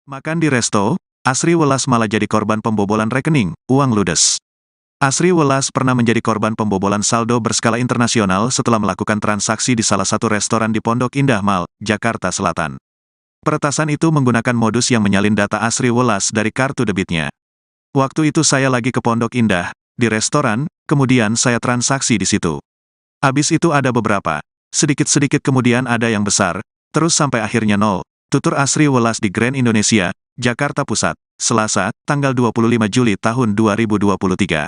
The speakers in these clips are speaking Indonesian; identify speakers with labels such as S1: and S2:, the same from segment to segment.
S1: Makan di resto, Asri Welas malah jadi korban pembobolan rekening, uang ludes. Asri Welas pernah menjadi korban pembobolan saldo berskala internasional setelah melakukan transaksi di salah satu restoran di Pondok Indah Mall, Jakarta Selatan. Peretasan itu menggunakan modus yang menyalin data Asri Welas dari kartu debitnya. Waktu itu saya lagi ke Pondok Indah, di restoran, kemudian saya transaksi di situ. Habis itu ada beberapa, sedikit-sedikit kemudian ada yang besar, terus sampai akhirnya nol. Tutur Asri Welas di Grand Indonesia, Jakarta Pusat, Selasa, tanggal 25 Juli tahun 2023.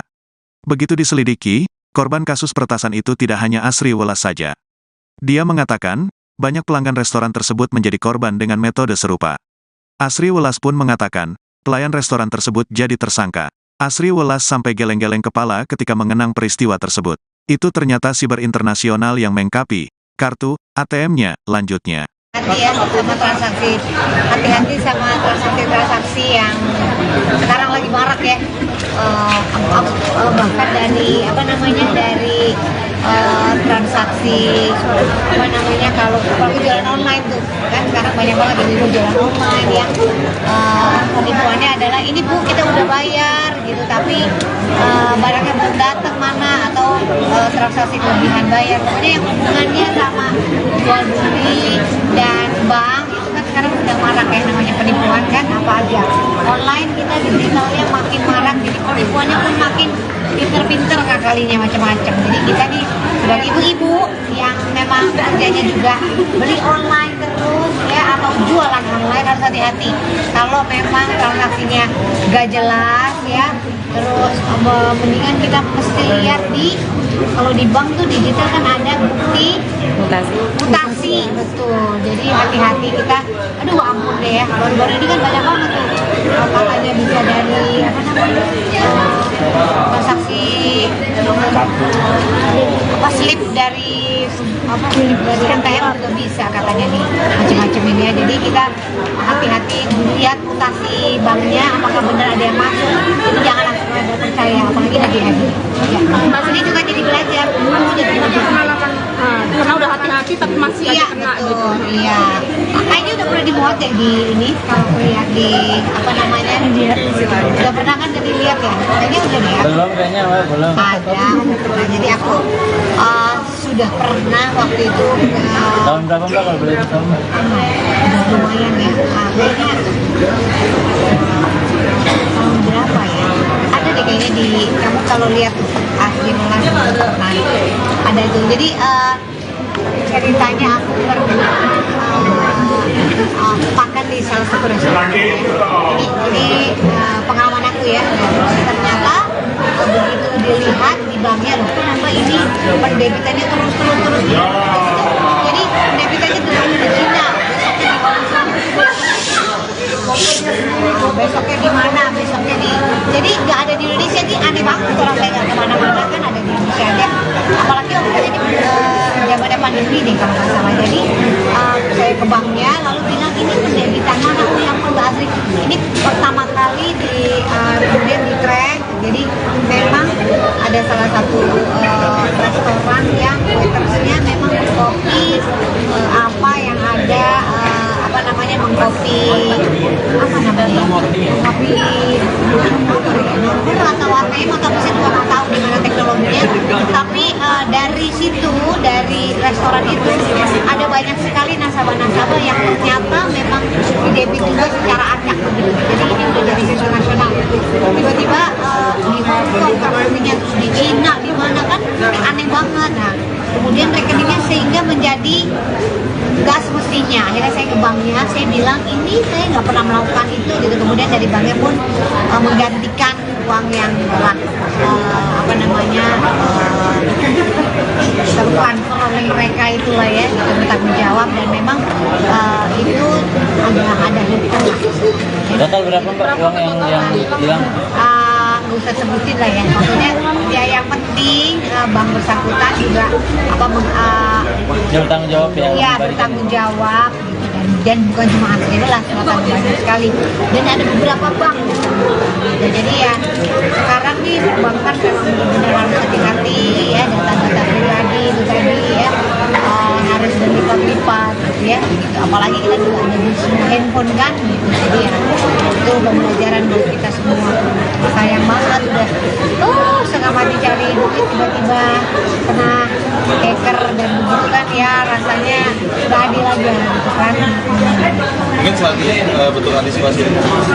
S1: Begitu diselidiki, korban kasus peretasan itu tidak hanya Asri Welas saja. Dia mengatakan, banyak pelanggan restoran tersebut menjadi korban dengan metode serupa. Asri Welas pun mengatakan, pelayan restoran tersebut jadi tersangka. Asri Welas sampai geleng-geleng kepala ketika mengenang peristiwa tersebut. Itu ternyata siber internasional yang mengkapi kartu ATM-nya, lanjutnya.
S2: Hati ya sama transaksi, hati-hati sama transaksi yang sekarang lagi marak ya. Bahkan dari dari transaksi kalau jualan online tuh kan sekarang banyak banget yang jualan online yang penipuannya adalah ini Bu kita udah bayar gitu tapi barangnya belum datang mana atau transaksi kelebihan bayar, pokoknya yang hubungannya sama jual beli dan bank itu kan sekarang udah marak ya, namanya penipuan kan apa aja online, kita digitalnya makin marak, jadi penipuannya pun makin pinter-pinter kalinya macam-macam. Jadi kita nih sebagai ibu-ibu yang memang kerjanya juga beli online terus ya atau jualan online harus hati-hati. Kalau memang transaksinya gak jelas ya, terus mendingan kita mesti lihat kalau di bank tuh digital kan ada bukti mutasi betul. Jadi hati-hati kita, aduh ampun deh ya, baru-baru ini kan banyak banget tuh katanya bisa dari transaksi slip dari ATM juga bisa katanya nih macam-macam ini ya. Jadi kita hati-hati lihat mutasi banknya apakah benar ada yang masuk, jadi jangan langsung ada percaya apalagi lagi-lagi ya. Ini juga jadi belajar jadi pengalaman karena udah hati-hati tapi masih aja kena gitu. Iya, kayaknya udah pernah dimuat ya di ini kalau lihat di udah pernah kan jadi lihat ya, kayaknya udah deh ya.
S3: Belum kayaknya belum
S2: Ada, pernah. Jadi aku sudah pernah waktu itu
S3: tahun berapa Mbak kalau boleh tahu?
S2: udah lumayan ya, kayaknya tahun berapa ya, ada deh kayaknya di kamu kalau lihat Asri Welas nah ada tuh. Jadi ceritanya aku pernah makan di salah satu restoran ini pengalaman aku ya. Ternyata begitu dilihat di banknya loh, kenapa ini pendebitannya terus jadi pendebitannya dari Cina, besoknya di mana, jadi nggak ada di Indonesia nih, aneh banget orang saya nggak kemana-mana kan ada di Indonesia aja, apalagi waktu itu zaman pandemi nih kalau nggak salah. Jadi saya ke banknya lalu bilang ini pendebitan mana yang Mbak Asri, ini pertama kali kemudian di track. Jadi memang ada salah satu restoran yang waitersnya memang mengkopi apa yang ada mengkopi nomor atau ATM atau saya juga nggak tahu gimana teknologinya, tapi dari restoran itu ada banyak sekali nasabah-nasabah yang ternyata memang didebit juga secara acak begitu. Jadi ini udah jadi isu nasional. Tiba-tiba di Hong Kong rekeningnya, terus di Cina, di mana kan aneh banget. Nah, kemudian rekeningnya sehingga menjadi nggak semestinya. Akhirnya saya ke banknya, saya bilang ini saya nggak pernah melakukan itu gitu. Kemudian dari banknya pun menggantikan uang yang telah tertransfer oleh mereka itulah ya, gitu, bertanggung jawab dan memang itu ada
S3: total berapa Mbak uang yang hilang?
S2: Nggak usah sebutin lah ya, maksudnya ya yang penting bank bersangkutan juga
S3: bertanggung jawab ya,
S2: bertanggung jawab gitu, dan bukan cuma Asri Welas, banyak sekali dan ada beberapa bank ya. Jadi ya sekarang nih perbankan memang benar-benar harus hati-hati ya, data-data pribadi itu tadi ya harus berlipat-lipat gitu ya gitu. Apalagi kita juga ada di semua handphone kan gitu, jadi ya udah kena hacker dan begitu kan ya rasanya gak adil aja gitu kan.
S4: Mungkin saat ini bentuk antisipasi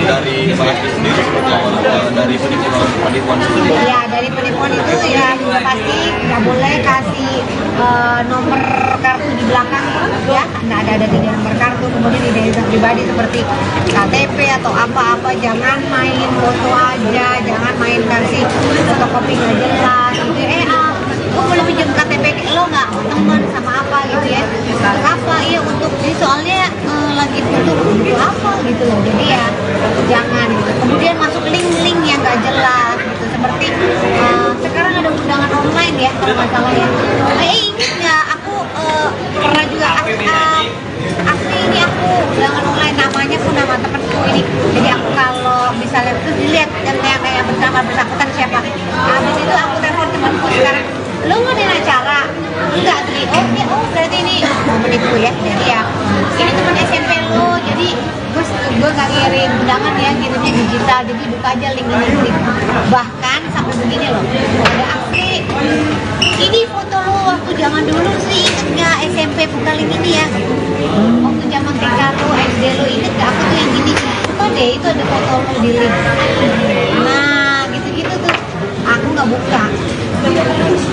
S4: dari Pak Asri sendiri seperti apa, dari penipuan sendiri?
S2: Ya dari penipuan itu ya pasti nggak boleh kasih nomor kartu di belakang ya, nggak ada di nomor kartu, kemudian identitas pribadi seperti KTP atau apa-apa, jangan main foto aja, jangan main kasih fotokopi nggak jelas gitu. Gue boleh pinjam KTP lo nggak, teman sama apa gitu ya, apa ya untuk ini soalnya lagi butuh apa gitu loh, jadi ya jangan gitu. Kemudian masuk link-link yang nggak jelas gitu, seperti sekarang ada undangan online ya kalau nggak salah ya. Ingat nggak aku pernah juga asli ini aku undangan online, namanya pun nama temenku ini, jadi aku kalau misalnya terus dilihat yang bersangkutan siapa, habis itu aku telepon temanku sekarang, lo ngadain acara enggak sih? Oh berarti ini menitku ya, jadi ya ini teman SMP lo, jadi gue gak ngirim undangan ya, kirimnya digital, jadi buka aja link ini. Bahkan sampai begini loh, ada Asri, ini foto lo waktu zaman dulu sih, inget gak SMP buka link ini ya, waktu zaman TK lo, SD lo, inget gak aku tuh yang gini, buka deh itu ada foto lo di link. Nah gitu-gitu tuh aku gak buka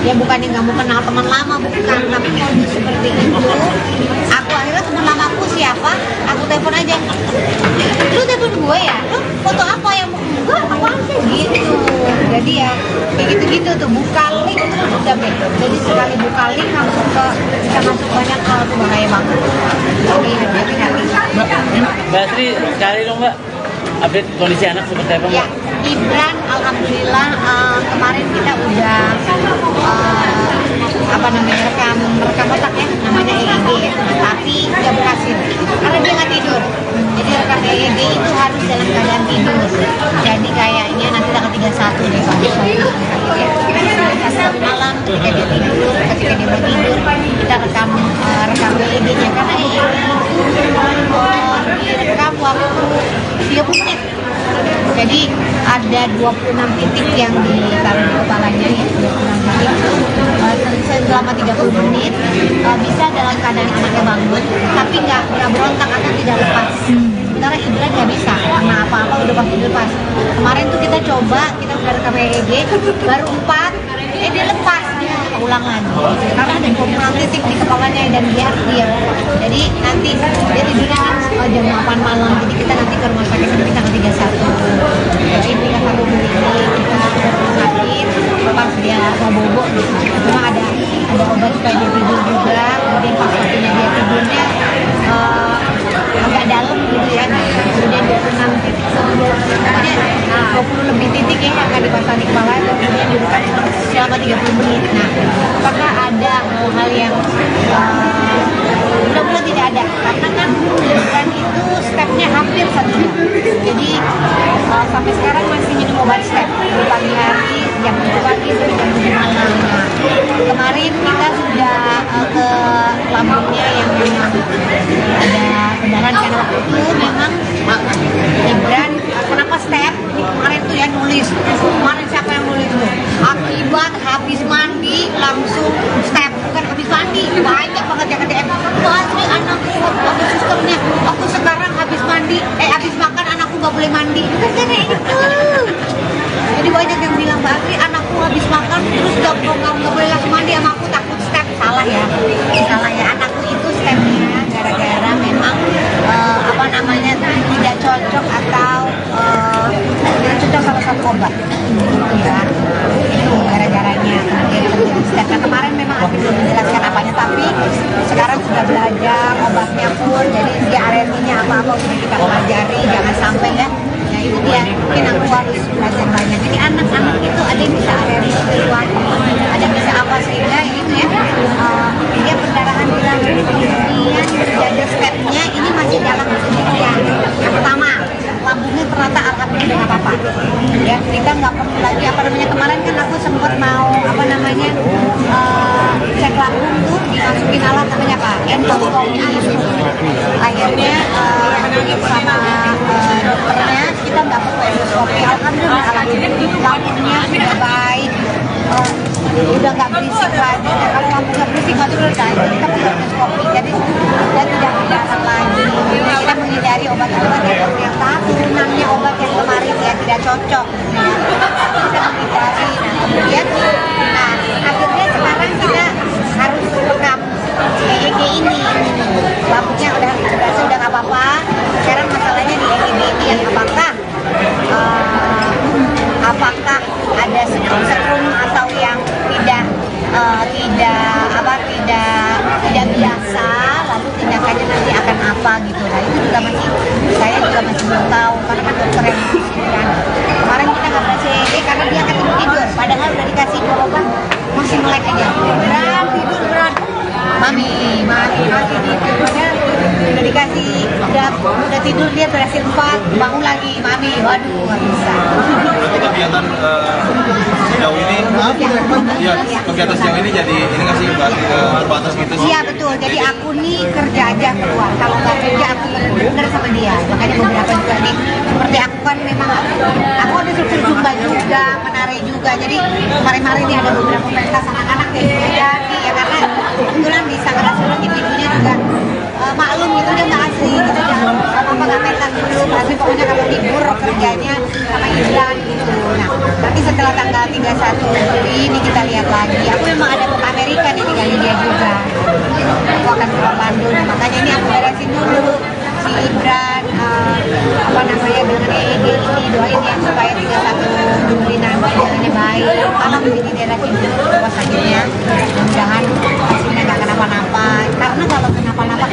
S2: ya, bukannya nggak mau kenal teman lama, bukan, tapi modus seperti itu aku akhirnya teman lama aku siapa, aku telepon aja, lu telepon gue ya, lu foto apa yang gue apaan sih gitu. Jadi ya kayak gitu-gitu tuh, buka link terus udah deh, jadi sekali buka link langsung bisa masuk banyak hal tuh, bahaya banget. Jadi hati-hati.
S3: Mbak Asri, sekali dong Mbak, update kondisi anak seperti apa Mbak?
S2: Ya, Ibran alhamdulillah kemarin kita udah rekam otak ya, namanya EEG ya, tapi nggak berhasil karena dia nggak tidur. Jadi rekam EEG itu harus dalam keadaan tidur. Jadi kayaknya nanti tanggal 31 deh Pak, malam ketika dia tidur, ketika dia mau tidur kita rekam EEG-nya, karena EEG itu direkam waktu 30 menit. Jadi ada 26 titik yang ditaruh di kepalanya ya, 26 titik selama 30 menit bisa dalam keadaan anaknya bangun tapi nggak berontak atau tidak lepas. Sementara Ibran nggak bisa, karena apa-apa udah pasti lepas. Kemarin tuh kita coba, kita udah rekam EEG baru 4, dia lepas, dia ulang lagi karena ada 26 titik di kepalanya dan dia harus diam. Jadi nanti dia tidurnya kan jam 8 malam, jadi kita nanti ke rumah sakit nanti tanggal 31. Jadi kita satu ini kita ke rumah sakit pas dia mau bobo gitu. Cuma ada obat supaya dia tidur juga, kemudian pas waktunya dia tidurnya agak dalam gitu ya. Kemudian 26 titik, kemudian 20 lebih titik ya yang akan dipasang di kepala, kemudian dibuka selama 30 menit. Nah, apakah ada hal yang mudah-mudahan tidak ada, karena kan bukan itu stepnya hampir 1 jam. Jadi sampai sekarang masih minum obat step di pagi hari jam 7 pagi sampai jam 7 malam. Nah, kemarin kita sudah ke lambungnya yang memang ada pendarahan, karena waktu itu memang Ibran kenapa step ini kemarin tuh ya nulis, kemarin siapa yang nulis tuh, akibat habis mandi langsung step, bukan habis mandi, banyak banget yang DM, Asri anakku waktu sistemnya, aku sekarang habis mandi, habis makan anakku gak boleh mandi, bukan kayak gitu. Jadi banyak yang bilang, Mbak Asri anakku habis makan terus gak boleh langsung mandi sama aku, takut step. Salah ya, anakku itu stepnya gara-gara memang tidak cocok atau tidak cocok sama satu obat ya, itu gara-garanya kemudian terjadi step. Nah, kemarin memang aku belum menjelaskan apanya, tapi sekarang sudah belajar obatnya pun, jadi dia alerginya apa-apa sudah kita pelajari, jangan sampai ya. Nah itu dia, mungkin aku harus belajar banyak. Jadi anak-anak itu ada yang bisa alergi sesuatu, ada yang bisa apa, sehingga itu ya dia perdarahan hilang, kemudian jaga stepnya ini masih dalam penelitian. Yang pertama, lambungnya ternyata alhamdulillah nggak apa-apa ya, kita nggak perlu lagi kemarin kan aku sempat mau cek lambung tuh, dimasukin alat namanya apa, endoskopi. Akhirnya sama dokternya kita nggak perlu endoskopi, alhamdulillah lambungnya sudah baik. udah nggak berisik lagi. Nah, kalau lampu nggak berisik nggak selesai, jadi kita pakai endoskopi, jadi dan tidak kelihatan lagi. Jadi kita menghindari obat-obat yang tahunannya obat yang kemarin ya tidak cocok, ya. Kita menghindari. Nah kemudian, nah akhirnya sekarang kita harus rekam EEG ini. Lampunya udah nggak apa-apa. Sekarang masalahnya di EEG ini yang apakah ada setrum atau yang tidak biasa, lalu tindakannya nanti akan apa gitu. Nah itu juga saya juga masih belum tahu karena kan dokter yang mengatakan kemarin kita nggak berhasil EEG karena dia akan tidur, padahal udah dikasih obat masih melek aja, tidur berat. Mami tidur, padahal udah dikasih, udah tidur dia berhasil 4, bangun lagi, mami, waduh nggak bisa.
S4: Berarti kegiatan sejauh ini, kegiatan sejauh ini jadi ini nggak sih terbatas gitu sih?
S2: Iya betul, jadi aku nih kerja aja keluar, kalau nggak kerja aku bener sama dia, makanya beberapa juga nih, seperti aku kan memang, aku ada struktur zumba juga, menari juga, jadi kemarin-kemarin ini ada beberapa pentas anak-anak yang jadi ya karena kebetulan di Sanggar Surat ibunya juga maklum gitu dia nggak asli gitu jangan apa nggak pentas dulu tapi pokoknya kalau libur kerjanya sama Ibran gitu. Nah nanti setelah tanggal 31 Juli ini kita lihat lagi, aku memang ada ke Amerika nih tinggalin dia juga, aku akan ke Orlando, makanya ini aku beresin dulu si Ibran dengan EEG ini, doain ya supaya 31 Juli nanti jalannya baik karena begini daerah sini rumah sakitnya, mudah-mudahan hasilnya nggak kenapa-napa, karena kalau kenapa-napa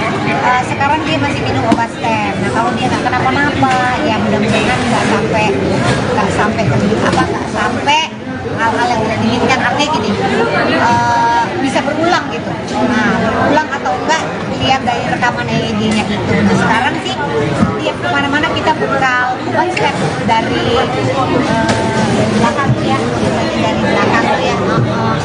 S2: sekarang dia masih minum obat stem. Nah kalau dia nggak kenapa-napa ya mudah-mudahan nggak sampai hal-hal yang tidak diinginkan, artinya gini bisa berulang gitu. Nah berulang atau enggak lihat dari rekaman EEG-nya itu. Nah sekarang sih tiap kemana-mana kita bekal obat stem dari belakang tuh ya, biasanya dari belakang tuh ya.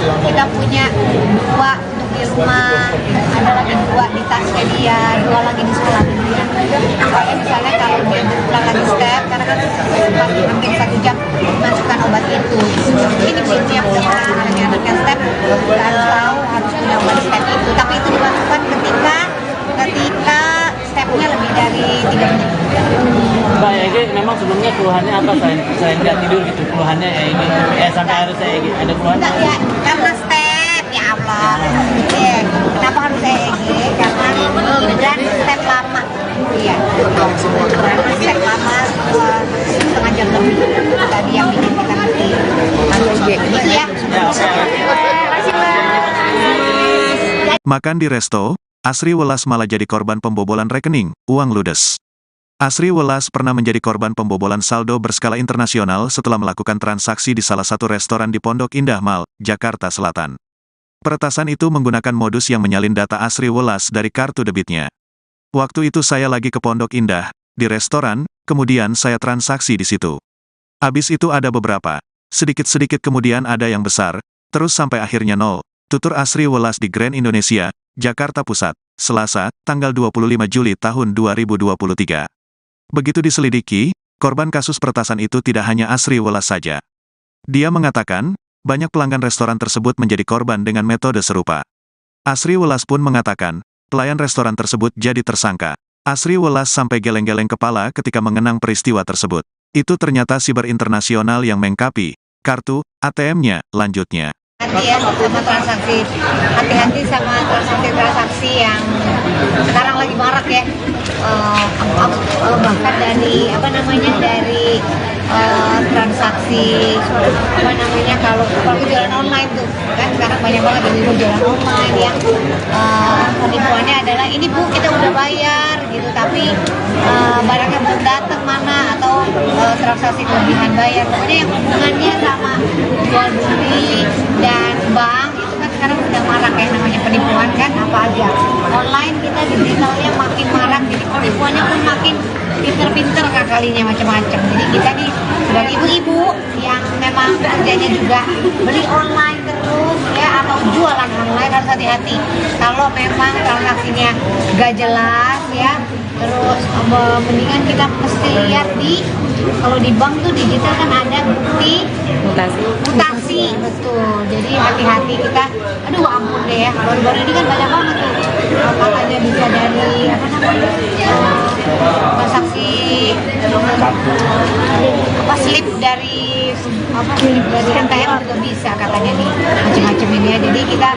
S2: Kita punya 2 untuk di rumah, ada lagi 2 di tasnya dia, 2 lagi di sekolah dia. Supaya misalnya kalau dia berulang lagi step, karena kan hampir 1 jam masukkan obat itu. Ini prinsipnya anaknya step, kita harus tahu harus punya obat step itu. Tapi itu dimasukkan ketika stepnya lebih dari 3 menit.
S3: Mbak EEG memang sebelumnya keluhannya apa selain nggak tidur gitu, keluhannya EEG sampai harus EEG ada keluhan?
S2: Enggak ya, karena step ya Allah. Ya, kenapa harus EEG? Karena Ibran step lama. Iya. Karena step lama setengah jam lebih tadi yang bikin kita ngerti. Gitu ya.
S1: Makan di resto, Asri Welas malah jadi korban pembobolan rekening, uang ludes. Asri Welas pernah menjadi korban pembobolan saldo berskala internasional setelah melakukan transaksi di salah satu restoran di Pondok Indah Mall, Jakarta Selatan. Peretasan itu menggunakan modus yang menyalin data Asri Welas dari kartu debitnya. Waktu itu saya lagi ke Pondok Indah, di restoran, kemudian saya transaksi di situ. Habis itu ada beberapa, sedikit-sedikit kemudian ada yang besar, terus sampai akhirnya nol. Tutur Asri Welas di Grand Indonesia, Jakarta Pusat, Selasa, tanggal 25 Juli tahun 2023. Begitu diselidiki, korban kasus peretasan itu tidak hanya Asri Welas saja. Dia mengatakan, banyak pelanggan restoran tersebut menjadi korban dengan metode serupa. Asri Welas pun mengatakan, pelayan restoran tersebut jadi tersangka. Asri Welas sampai geleng-geleng kepala ketika mengenang peristiwa tersebut. Itu ternyata siber internasional yang mengkapi kartu ATM-nya, lanjutnya.
S2: Hati-hati sama transaksi yang sekarang lagi marak ya, bahkan dari transaksi kalau jualan online tuh kan sekarang banyak banget yang jualan online yang penipuannya adalah ini Bu kita udah bayar gitu tapi barangnya belum datang mana atau transaksi kelebihan bayar, pokoknya yang hubungannya sama jual beli dan bank itu kan sekarang udah marak ya namanya penipuan kan, apa aja online kita digitalnya makin marak, jadi penipuannya pun makin pinter-pinter kalinya macam-macam. Jadi kita nih sebagai ibu-ibu yang memang kerjanya juga beli online terus ya atau jualan online harus hati-hati. Kalau memang transaksinya gak jelas ya, terus mendingan kita mesti lihat kalau di bank tuh digital kan ada bukti mutasi transaksi, betul. Jadi hati-hati kita, aduh ampun deh ya, baru-baru ini kan banyak banget tuh katanya bisa dari apa namanya transaksi apa slip dari NTM juga bisa katanya nih macam-macam ini ya. Jadi kita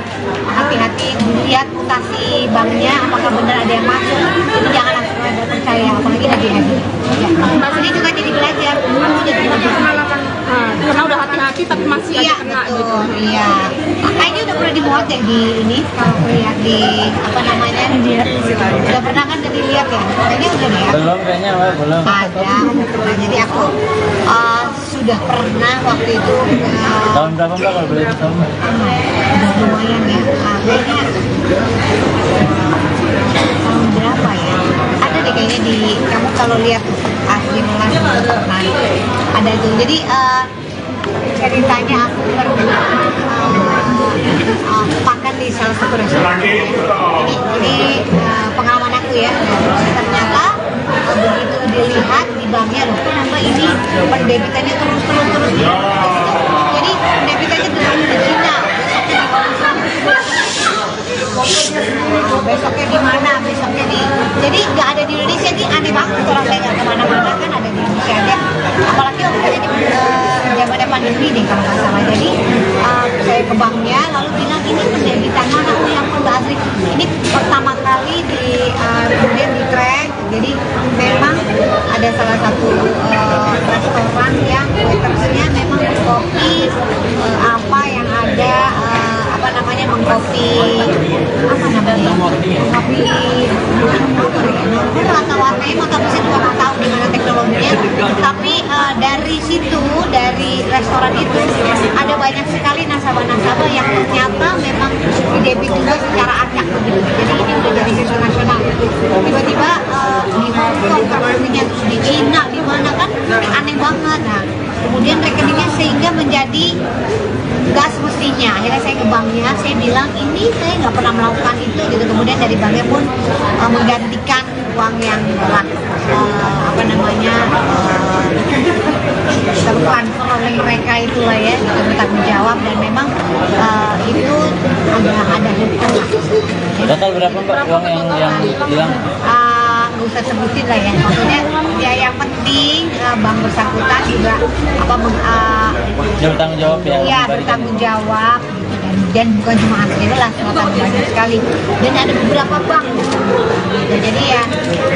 S2: hati-hati lihat mutasi banknya apakah benar ada yang masuk. Jadi jangan langsung aja percaya apalagi lagi-lagi. Ini juga jadi belajar. Aku jadi pengalaman.
S5: Karena udah hati-hati tapi masih
S2: Iya,
S5: aja kena
S2: betul.
S5: gitu.
S2: Iya. Kayaknya udah pernah dimuat ya di ini kalau aku lihat di apa namanya? Udah pernah kan udah dilihat ya? Kayaknya udah deh ya.
S3: Belum kayaknya, Mbak, belum.
S2: Ada. Nah, jadi aku sudah pernah waktu itu
S3: Tahun berapa Mbak kalau boleh tahu? Mbak?
S2: udah lumayan ya. Kayaknya tahun berapa ya? Ada deh kayaknya di kamu kalau lihat asli melas nah ada tuh. Jadi ceritanya aku pernah makan di salah satu restoran. Ini pengalaman aku ya. Ternyata begitu dilihat di banknya loh, kenapa ini pendebitannya terus. Jadi pendebitannya terus di Cina, besoknya di mana, besoknya di, jadi nggak ada di Indonesia. Ini aneh banget kalau saya nggak kemana-mana kan ada di Indonesia aja. Apalagi waktu itu di zamannya pandemi nih kalau nggak salah. Jadi saya ke banknya lalu bilang ini pendebitan mana, oh yang nggak asli. Ini pertama kali di kemudian di track. Jadi memang ada salah satu restoran yang waitersnya memang mengkopi apa yang ada apa namanya mengkopi atau warnanya maka bisa juga nggak tahu gimana teknologinya. Tapi dari situ dari restoran itu ada banyak sekali nasabah-nasabah yang ternyata memang didebit juga secara acak begitu. Jadi ini udah jadi sistem nasional. Tiba-tiba di Hong Kong rekeningnya, terus di Cina, di mana kan aneh banget. Nah, kemudian rekeningnya sehingga menjadi nggak semestinya. Akhirnya saya ke banknya, saya bilang ini saya nggak pernah melakukan itu gitu. Kemudian dari banknya pun menggantikan uang yang telah apa namanya tertransfer oleh mereka itulah ya, itu bertanggung jawab dan memang itu ada hukum.
S3: Total berapa Mbak uang yang hilang?
S2: Nggak usah sebutin lah ya, maksudnya ya yang penting bank bersangkutan juga apa
S3: Dia bertanggung jawab ya?
S2: ya bertanggung jawab gitu kan. Dan bukan cuma Asri lah, selatan banyak sekali dan ada beberapa bank gitu. Jadi ya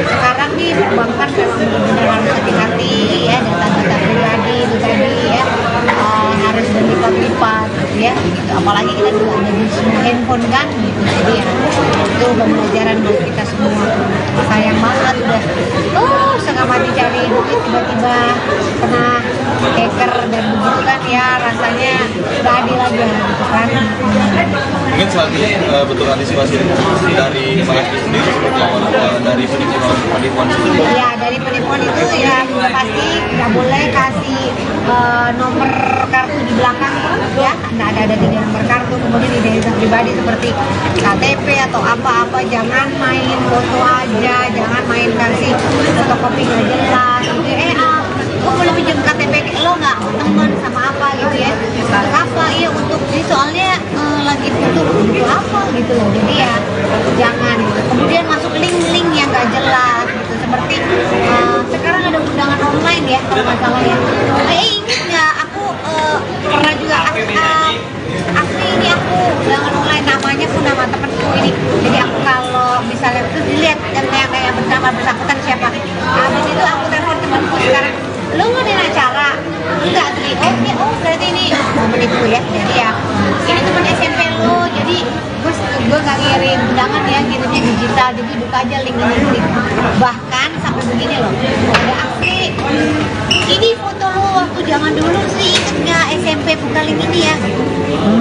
S2: sekarang nih bank kan memang benar-benar harus hati-hati ya, data-data pribadi itu tadi ya harus berlipat-lipat gitu ya gitu. Apalagi kita juga ada di semua handphone kan gitu. Jadi ya itu pembelajaran buat kita semua. Sayang banget udah setengah mati cari duit tiba-tiba kena hacker dan begitu kan ya, rasanya gak adil aja gitu kan.
S4: Mungkin selanjutnya bentuk antisipasi dari Pak Asri sendiri seperti apa dari penipuan sendiri?
S2: Ya dari penipuan itu ya pasti nggak boleh kasih nomor kartu di belakang ya, nggak ada 3 nomor kartu, kemudian identitas pribadi seperti KTP atau apa-apa, jangan main foto aja, jangan main kasih fotokopi nggak jelas gitu. Gue boleh pinjam KTP lo nggak, teman sama apa gitu ya, untuk apa ya, untuk ini soalnya lagi butuh apa gitu loh. Jadi ya jangan gitu. Kemudian masuk link-link yang nggak jelas gitu, seperti sekarang ada undangan online ya kalau nggak salah ya. Ingat nggak aku pernah juga Asli ini aku undangan online, namanya pun nama temenku ini. Jadi aku kalau misalnya terus dilihat yang bersangkutan siapa, habis itu aku telepon temanku sekarang, lu ngadain acara enggak Asli? Oh berarti ini momen itu ya. Jadi ya ini temen SMP lo, jadi gue gak ngirim undangan ya, ngirimnya digital, jadi buka aja link ini. Bahkan sampai begini loh, ada Asli ini foto lo waktu zaman dulu sih, inget nggak SMP buka link ini ya,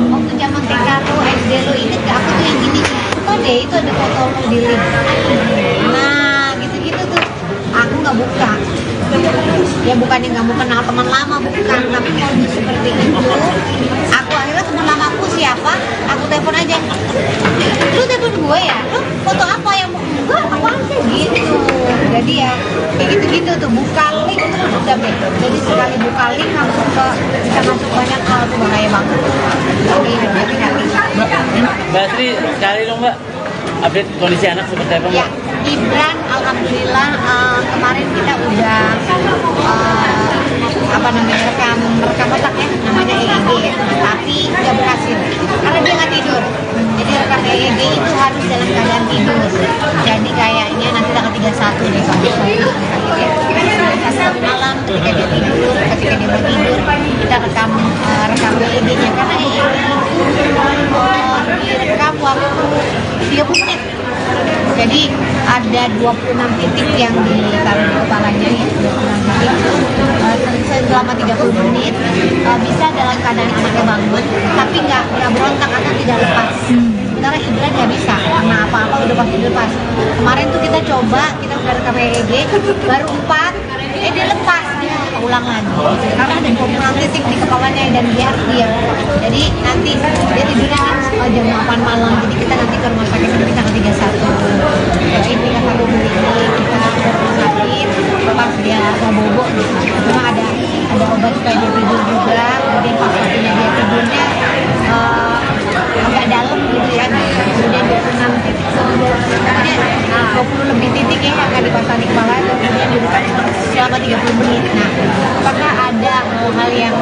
S2: waktu zaman TK lo, SD lo, inget gak aku tuh yang gini, oh deh itu ada foto lo di link. Nah gitu-gitu tuh aku nggak buka ya, bukannya nggak mau kenal teman lama, bukan, tapi kondisi seperti itu aku akhirnya teman lama aku siapa, aku telepon aja, lu telepon gue ya, lu foto apa yang mau enggak apa sih gitu. Jadi ya kayak gitu-gitu tuh, buka link terus udah deh. Jadi sekali buka link langsung bisa masuk banyak hal tuh, bahaya banget. Jadi hati-hati.
S3: Mbak Asri, cari dong Mbak update kondisi anak seperti apa Mbak?
S2: Ya, Ibran alhamdulillah kemarin kita udah rekam otak ya, namanya EEG ya, tapi nggak berhasil karena dia nggak tidur. Jadi rekam EEG itu harus dalam keadaan tidur. Jadi kayaknya nanti tanggal 31 deh kalau satu malam ketika dia tidur, ketika dia mau tidur kita rekam EEG-nya, karena EEG itu direkam waktu 30 menit. Jadi ada 26 titik yang ditaruh di kepalanya ya, 26 titik selama 30 menit, bisa dalam keadaan anaknya bangun tapi nggak berontak atau tidak lepas. Sementara Ibran nggak bisa, karena apa-apa udah pasti lepas. Kemarin tuh kita coba, kita udah rekam EEG, baru 4, dia lepas, dia ulang lagi karena ada 26 titik di kepalanya dan dia harus diam. Jadi nanti dia tidurnya jam 8 malam, jadi kita nanti ke rumah sakit nanti tanggal 31. Jadi kita taruh di kita ke rumah sakit pas dia mau bobo gitu. Memang ada obat supaya dia tidur juga, kemudian pas waktunya dia tidurnya agak dalam gitu ya. Kemudian 26 titik, kemudian 20 lebih titik ya akan dipasang di kepala, kemudian diberikan selama 30 menit. Nah, apakah ada hal yang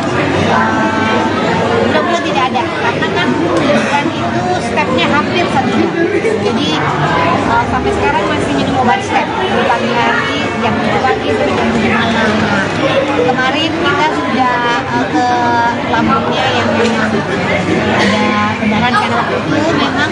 S2: mudah-mudahan tidak ada, karena kan Ibran itu stepnya hampir 1 jam. Jadi sampai sekarang masih minum obat step dari pagi hari jam 7 pagi sampai jam 7 malam. Nah, kemarin kita sudah ke lambungnya yang memang ada pendarahan, karena waktu itu memang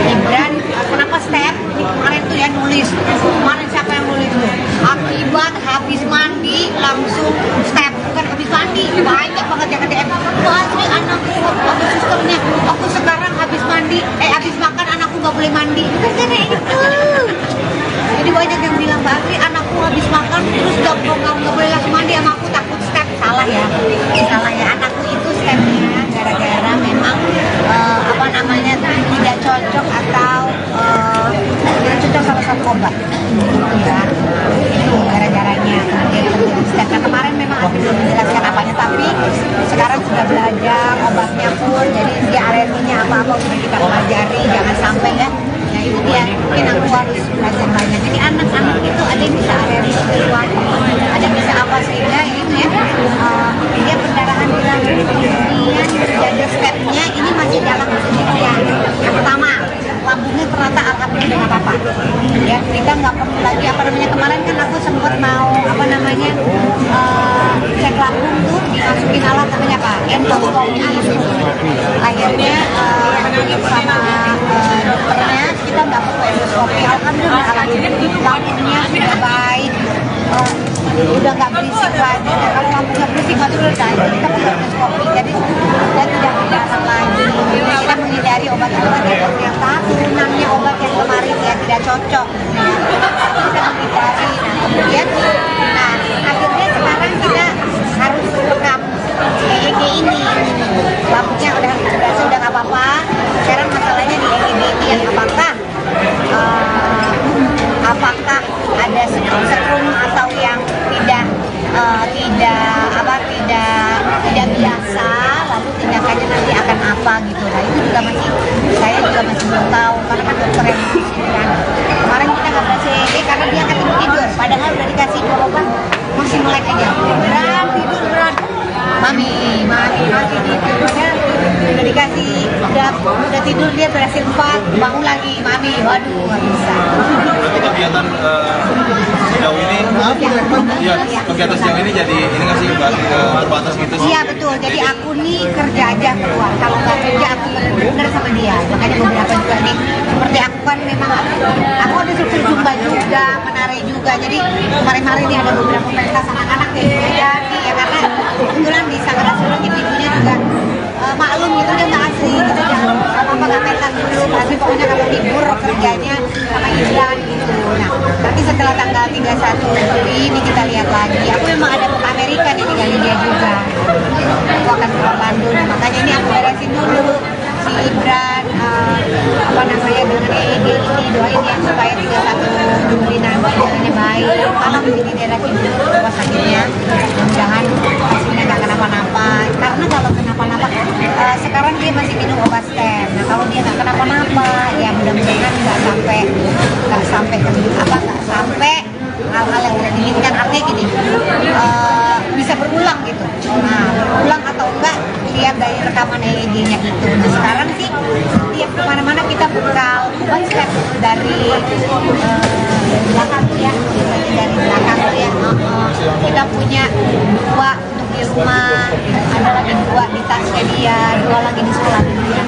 S2: Ibran kenapa step kemarin tuh ya nulis. Kemarin siapa yang nulis tuh? Akibat habis mandi langsung step, bukan habis mandi. Banyak banget yang DM. Wah, ini anakku waktu susternya, aku sekarang habis mandi, habis makan anakku nggak boleh mandi. Bukan karena itu. Jadi banyak yang bilang, Mbak Asri, anakku habis makan terus nggak boleh langsung mandi sama aku, takut step. Salah ya, anakku itu stepnya gara-gara memang tidak cocok atau tidak cocok sama satu obat ya, itu gara-garanya kemudian terjadi step. Nah, kemarin memang aku belum menjelaskan apanya, tapi sekarang sudah belajar obatnya pun, jadi dia alerginya apa-apa sudah kita pelajari, jangan sampai ya. Nah itu dia, mungkin aku harus belajar banyak. Jadi anak-anak itu ada yang bisa alergi sesuatu, ada yang bisa apa, sehingga ini ya dia pendarahan di lambung, kemudian jaga stepnya ini masih dalam penelitian. Yang pertama, lambungnya ternyata alhamdulillah nggak apa-apa. Ya, kita nggak perlu lagi kemarin kan aku sempat mau cek lambung tuh, dimasukin alat namanya apa? Endoskopi. Akhirnya sama dokternya kita nggak perlu endoskopi. Alhamdulillah lambungnya sudah baik. Udah nggak berisik lagi. Nah, kalau lambungnya berisik mati udah jadi kita perlu endoskopi. Jadi dan tidak berdarah lagi. Jadi kita menghindari obat-obat yang turunannya obat yang kemarin ya tidak cocok. Ya. Kita menghindari. Nah kemudian, akhirnya sekarang kita harus rekam EEG ini. Lambungnya udah nggak apa-apa. Sekarang masalahnya di EEG ini yang apakah ada setrum atau yang tidak biasa, lalu tindakannya nanti akan apa gitu. Nah itu juga saya juga masih belum tahu, karena kan dokter yang kan kemarin kita nggak berhasil EEG karena dia akan tidur, padahal udah dikasih obat masih melek aja. Berat mami gitu, padahal udah dikasih udah tidur dia berhasil 4, bangun lagi mami, waduh nggak bisa.
S4: Kegiatan sejauh ini, kegiatan sejauh ini jadi ini nggak sih terbatas gitu sih?
S2: Iya betul, jadi aku nih kerja aja keluar, kalau nggak kerja aku bener-bener sama dia. Makanya beberapa juga nih, seperti aku kan memang aku ada struktur jumpa juga, menari juga. Jadi kemarin-kemarin ini ada beberapa pentas anak-anak yang jadi ya, karena kebetulan di Sanggar Surat ibu-ibunya juga maklum gitu, dia nggak asli gitu, jangan apa-apa nggak pentas dulu, tapi pokoknya kalau libur kerjanya sama Ibran gitu. Nah nanti setelah tanggal 31 Juli ini kita lihat lagi. Aku memang ada ke Amerika nih, tinggalin dia juga. Aku akan ke Bandung, makanya ini aku beresin dulu si Ibran dengan EEG ini, doain ya supaya 31 alhamdulillah berjalannya baik. Kalau di daerah sini rumah sakitnya, mudah-mudahan hasilnya nggak kenapa-napa. Karena kalau kenapa-napa, sekarang dia masih minum obat stem. Nah kalau dia nggak kenapa-napa, ya mudah-mudahan nggak sampai hal-hal yang tidak diinginkan. Artinya gini, bisa berulang gitu. Nah berulang atau enggak lihat dari rekaman EEG-nya gitu. Nah sekarang sih setiap kemana-mana kita bekal obat stem dari belakang tuh ya, biasanya dari belakang tuh ya. Kita punya 2 untuk di rumah, ada lagi 2 di tasnya dia, 2 lagi di sekolah dia.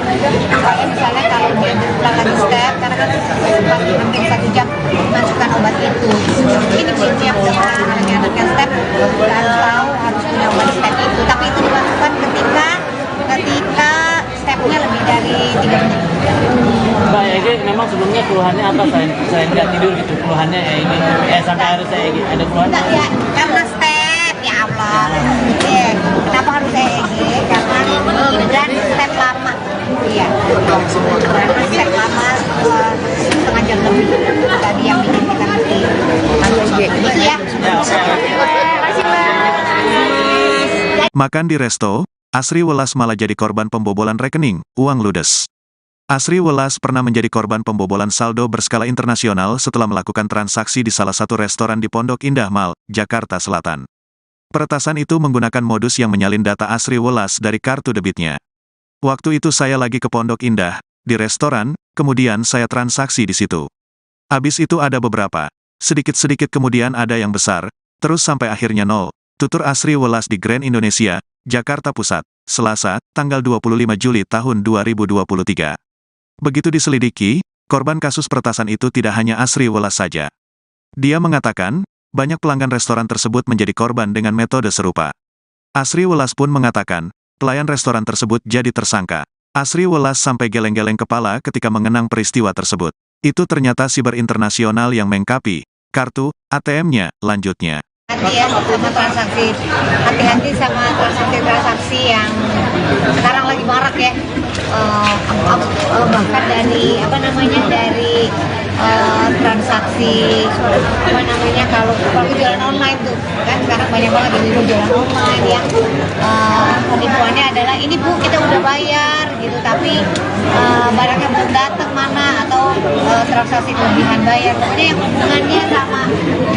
S2: Supaya misalnya kalau dia berulang lagi step, karena kan sempat hampir 1 jam masukkan obat itu. Ini prinsip anaknya step, kita harus tahu harus punya obat step itu. Tapi itu dimasukkan ketika stepnya lebih dari 3 menit.
S3: Mbak Ege memang sebelumnya keluhannya apa selain nggak tidur gitu, keluhannya ini sampai harus EEG ada keluhan?
S2: Enggak ya, karena step, ya Allah. Ya, kenapa harus EEG? Karena dan step lama. Iya. Karena step lama setengah jam lebih. Tadi yang bikin kita mesti gitu ya.
S1: Makan di resto, Asri Welas malah jadi korban pembobolan rekening, uang ludes. Asri Welas pernah menjadi korban pembobolan saldo berskala internasional setelah melakukan transaksi di salah satu restoran di Pondok Indah Mall, Jakarta Selatan. Peretasan itu menggunakan modus yang menyalin data Asri Welas dari kartu debitnya. Waktu itu saya lagi ke Pondok Indah, di restoran, kemudian saya transaksi di situ. Habis itu ada beberapa, sedikit-sedikit kemudian ada yang besar, terus sampai akhirnya nol. Tutur Asri Welas di Grand Indonesia, Jakarta Pusat, Selasa, tanggal 25 Juli tahun 2023. Begitu diselidiki, korban kasus peretasan itu tidak hanya Asri Welas saja. Dia mengatakan, banyak pelanggan restoran tersebut menjadi korban dengan metode serupa. Asri Welas pun mengatakan, pelayan restoran tersebut jadi tersangka. Asri Welas sampai geleng-geleng kepala ketika mengenang peristiwa tersebut. Itu ternyata siber internasional yang mengkapi kartu ATM-nya, lanjutnya.
S2: Hati-hati sama transaksi yang sekarang lagi marak ya. Bahkan dari transaksi kalau jualan online tuh kan sekarang banyak banget yang jualan online yang penipuannya adalah ini Bu kita udah bayar gitu tapi barangnya belum datang mana atau transaksi kelebihan bayar, pokoknya yang hubungannya sama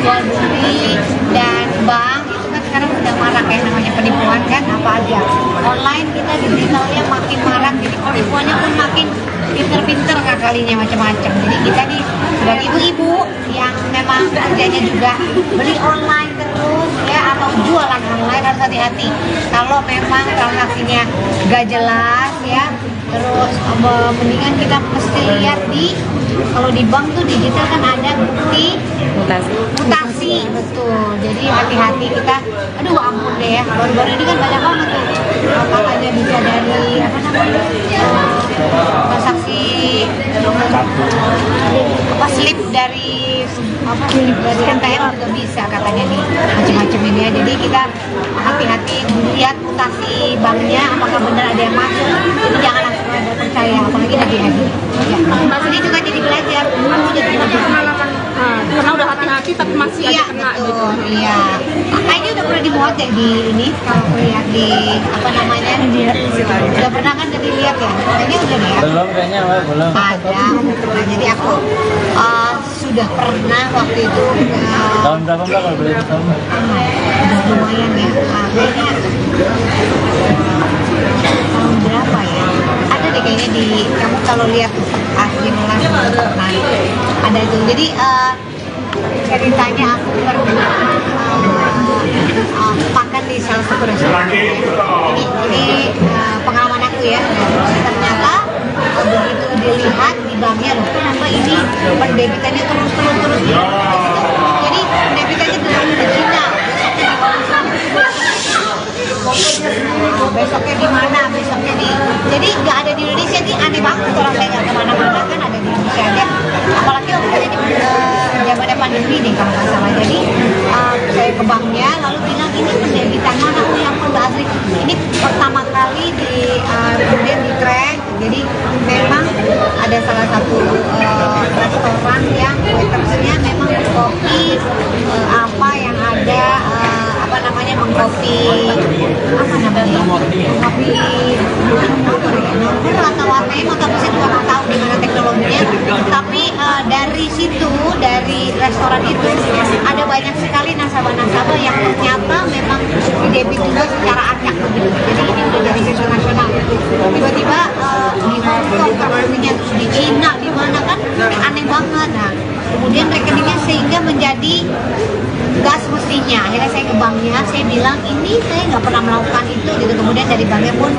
S2: jual beli dan bank itu kan sekarang udah marak ya, namanya penipuan kan apa aja online, kita digitalnya makin marak, jadi penipuannya pun makin pinter-pinter kalinya macam-macam. Jadi kita nih sebagai ibu-ibu yang memang kerjanya juga beli online terus ya atau jualan online harus hati-hati. Kalau memang transaksinya gak jelas ya, terus mendingan kita mesti lihat kalau di bank tuh digital kan ada bukti mutasi betul. Jadi hati-hati kita, aduh ampun deh ya, baru-baru ini kan banyak banget tuh katanya bisa dari transaksi slip dari NTM juga bisa katanya nih macam-macam ini ya. Jadi kita hati-hati lihat mutasi banknya apakah benar ada yang masuk, jadi jangan langsung percaya apalagi lagi-lagi ya. Ini juga jadi belajar, aku jadi pengalaman
S5: karena udah hati-hati tapi masih aja kena gitu.
S2: Iya, kayaknya udah pernah dimuat ya di ini, kalau lihat di udah pernah kan jadi lihat ya, kayaknya udah deh ya.
S3: Belum kayaknya belum.
S2: Ada, nah, jadi aku sudah pernah waktu itu
S3: Tahun berapa Mbak kalau boleh tahu?
S2: udah lumayan ya, kayaknya tahun berapa ya, ada deh kayaknya di kamu kalau lihat asli melas nah ada itu. Jadi ceritanya aku pernah makan di salah satu restoran. Ini pengalaman aku ya. Ternyata begitu dilihat di banknya loh, kenapa ini pendebitannya terus. Jadi pendebitannya dari Cina, besoknya di mana, jadi nggak ada di Indonesia. Ini aneh banget, orang saya nggak kemana-mana kan ada di Indonesia aja, apalagi waktu itu di zamannya pandemi nih kalau nggak salah. Jadi saya ke banknya lalu bilang ini pendebitan mana, oh yang udah asli ini pertama kali kemudian di track. Jadi memang ada salah satu restoran yang waitersnya memang mengkopi apa yang ada, apa namanya, mengkopi apa namanya, mengkopi nomor atau warnanya, atau saya juga nggak tahu gimana teknologinya. Tapi dari situ, dari restoran itu ada banyak sekali nasabah-nasabah yang ternyata memang didebit juga secara acak begitu. Jadi ini udah dari internasional. Tiba-tiba di Hong Kong kartunya, terus di Cina, di mana kan aneh banget. Nah, kemudian rekeningnya sehingga menjadi nggak semestinya. Akhirnya saya ke banknya, saya bilang ini saya nggak pernah melakukan itu gitu. Kemudian dari banknya pun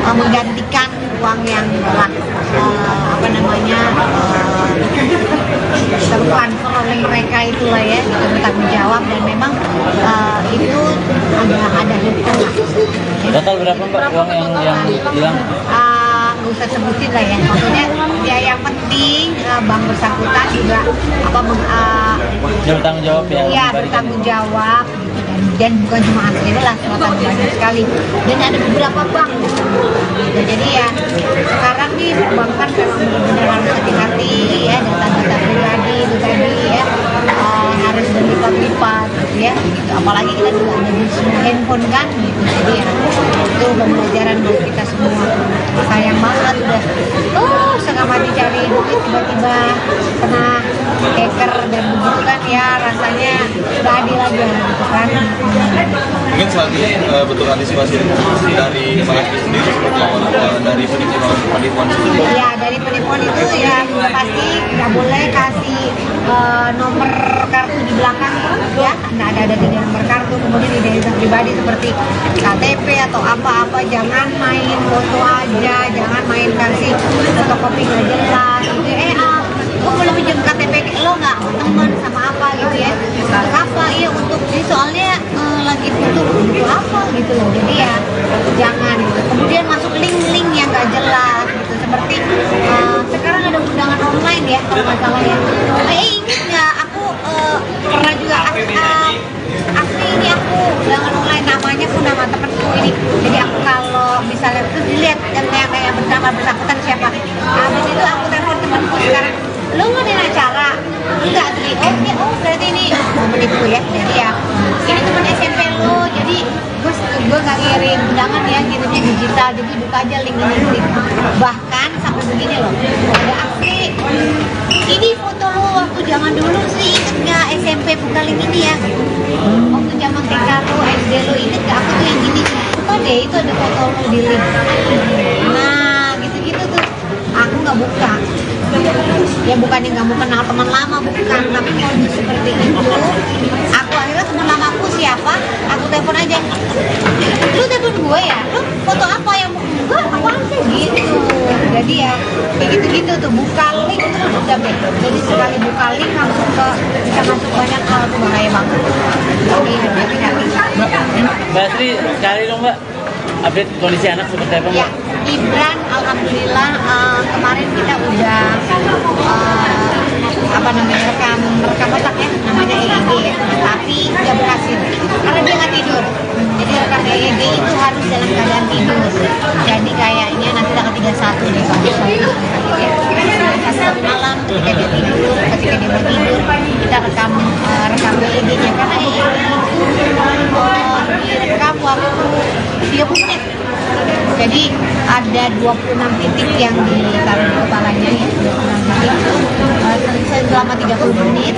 S2: menggantikan uang yang telah apa namanya tertransfer oleh mereka itulah ya, gitu, bertanggung jawab. Dan memang itu ada hukum lah.
S3: Total berapa Mbak uang yang hilang?
S2: Nggak usah sebutin lah ya, maksudnya ya yang penting bank bersangkutan juga
S3: Dia bertanggung jawab ya?
S2: Iya, bertanggung jawab gitu. Dan bukan cuma Asri lah, selatan banyak sekali. Dan ada beberapa bank gitu. Jadi ya sekarang nih perbankan memang benar-benar harus hati-hati ya, data-data pribadi itu tadi ya harus berlipat-lipat gitu ya. Gitu. Apalagi kita juga ada di semua handphone kan gitu. Jadi ya itu pembelajaran buat kita semua. Sayang banget udah setengah mati cari duit, tiba-tiba kena hacker dan begitu kan ya, rasanya gak adil aja gitu kan.
S4: Mungkin saat ini bentuk antisipasi dari Pak Asri sendiri seperti apa dari penipuan sendiri?
S2: Ya, dari penipuan itu ya pasti nggak boleh kasih nomor kartu di belakang ya, nggak ada 3 nomor kartu, kemudian identitas pribadi seperti KTP atau apa-apa, jangan main foto aja, jangan main kasih fotokopi nggak jelas gitu. Gue boleh pinjam KTP lo nggak, teman sama apa gitu ya, untuk apa ya, untuk ini soalnya lagi butuh apa gitu loh. Jadi ya jangan gitu. Kemudian masuk link-link yang nggak jelas gitu, seperti sekarang ada undangan online ya kalau nggak salah ya. Ingat nggak aku pernah juga Asli ini aku undangan online, namanya pun nama temenku ini. Jadi aku kalau misalnya terus dilihat yang bernama bersangkutan siapa, habis itu aku telepon temanku sekarang, lo nggak ada acara enggak sih? Oh berarti ini menipu ya. Jadi ya ini teman SMP lo, jadi gue nggak ngirim undangan ya, ngirimnya digital, jadi buka aja link ini. Bahkan sampai begini loh, ada Asri ini foto lo waktu zaman dulu sih, inget nggak SMP buka link ini ya, waktu zaman TK lo, SD lo, inget nggak aku tuh yang gini, buka deh itu ada foto lo di link. Nah gitu-gitu tuh aku nggak buka ya, bukannya nggak mau kenal teman lama, bukan, tapi kondisi seperti itu aku akhirnya teman lama aku siapa, aku telepon aja, lu telepon gue ya, lu foto apa yang mau enggak, apaan sih gitu. Jadi ya kayak gitu-gitu tuh, buka link terus udah deh, jadi sekali buka link langsung bisa masuk banyak hal tuh, bahaya banget. Jadi hati-hati.
S3: Mbak Asri, sekali dong Mbak, update kondisi anak seperti apa Mbak?
S2: Ya, Ibran alhamdulillah kemarin kita udah rekam otak ya, namanya EEG ya, tapi nggak berhasil karena dia nggak tidur. Jadi rekam EEG itu harus dalam keadaan tidur. Jadi kayaknya nanti tanggal 31 deh bagus satu malam ketika dia tidur, ketika dia mau tidur kita rekam EEG-nya, karena EEG itu direkam waktu 30 menit. Jadi ada 26 titik yang ditaruh di kepalanya ya, 26 titik selama 30 menit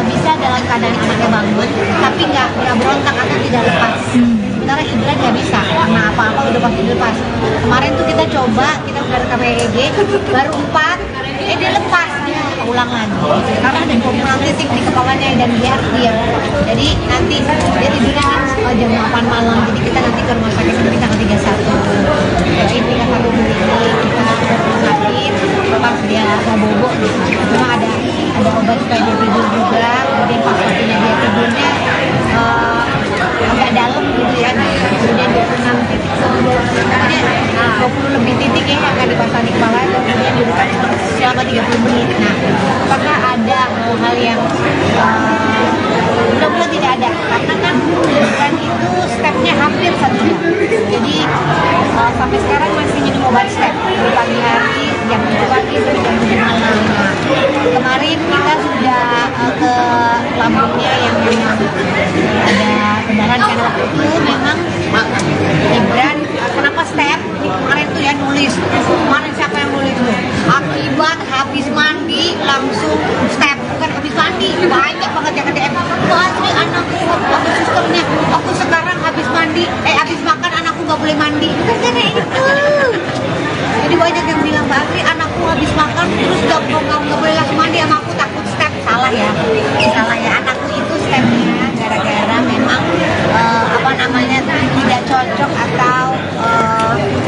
S2: bisa dalam keadaan anaknya bangun tapi nggak berontak atau tidak lepas. Sementara Ibran nggak bisa, karena apa-apa udah pasti lepas. Kemarin tuh kita coba, kita udah rekam EEG baru 4, dia lepas, dia ulang lagi karena ada 26 titik di kepalanya dan dia harus diam. Jadi nanti dia tidurnya kan jam 8 malam, jadi kita nanti ke rumah sakit nanti tanggal 31. Jadi kita satu ini kita sakit pas dia nggak bobo gitu. Cuma ada obat supaya dia tidur juga, kemudian pas waktunya dia tidurnya agak dalam gitu ya. Kemudian 26 titik, kemudian 20 lebih titik ya akan dipasang di kepala, kemudian dibuka selama 30 menit. Nah, apakah ada hal yang mudah-mudahan tidak ada, karena kan bukan itu stepnya hampir 1 jam. Jadi sampai sekarang masih minum obat step dari pagi hari, jam 7 pagi sampai jam 7 malam. Nah, kemarin kita sudah ke lambungnya yang memang ada beneran, karena waktu itu memang Gibran kenapa step kemarin tuh ya nulis, kemarin siapa yang nulis tuh, akibat habis mandi langsung step, bukan habis mandi, banyak banget yang DM, "Wah, Asri, anakku waktu susternya, aku sekarang habis mandi, habis makan anakku gak boleh mandi," itu kan karena itu. Jadi banyak yang bilang, "Mbak Asri, anakku habis makan terus gak boleh langsung mandi sama aku, takut step." Salah ya, anakku itu stepnya gara-gara memang apa namanya tidak cocok atau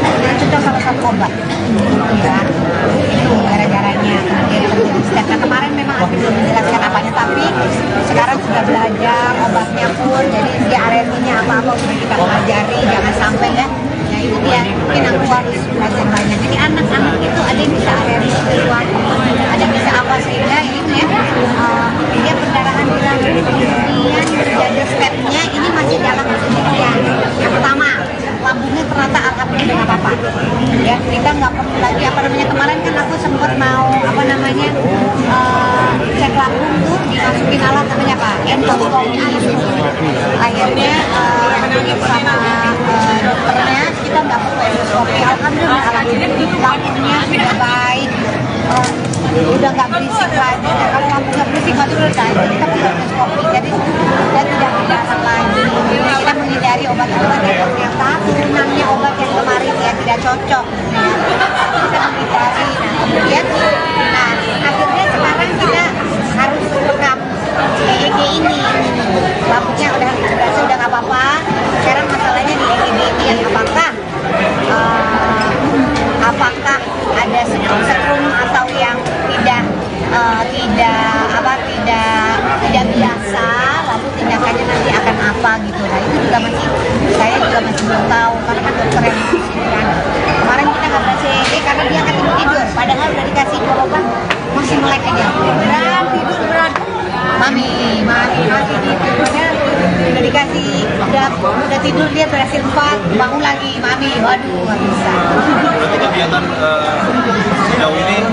S2: tidak cocok sama satu obat ya, itu gara-garanya kemudian terjadi step. Nah, kemarin memang aku belum menjelaskan apanya, tapi sekarang sudah belajar obatnya pun, jadi dia alerginya apa-apa sudah kita pelajari, jangan sampai ya. Nah itu dia, mungkin aku harus belajar banyak. Jadi anak-anak itu ada yang bisa alergi sesuatu, ada yang bisa apa, sehingga ini ya dia pendarahan di lambung, kemudian jaga stepnya ini masih dalam penelitian. Yang pertama, lambungnya ternyata alhamdulillah nggak apa-apa. Ya kita nggak perlu lagi apa namanya, kemarin kan aku sempat mau apa namanya cek lambung tuh dimasukin alat namanya apa, endoskopi. Akhirnya sama dokternya kita nggak perlu endoskopi, alhamdulillah lambungnya sudah baik, udah nggak berisik lagi. Nah, kalau lambungnya berisik baru udah kita perlu endoskopi, jadi dan tidak berdarah lagi. Jadi kita menghindari obat-obat yang turunannya obat yang kemarin ya tidak cocok ya. Kita menghindari. Nah kemudian akhirnya sekarang kita harus rekam EEG ini, lambungnya udah berasa udah nggak apa-apa. Sekarang masalahnya di EEG ini yang apakah ada setrum atau yang tidak biasa, lalu tindakannya nanti akan apa gitu. Nah itu juga saya juga masih belum tahu, karena kan dokter yang ngurusin kan. Kemarin kita nggak berhasil EEG karena dia akan tidur, padahal udah dikasih obat masih melek aja, berat, mami gitu, padahal udah dikasih, udah tidur dia berhasil 4, bangun lagi, mami, waduh nggak bisa.
S4: Berarti kegiatan sejauh ini,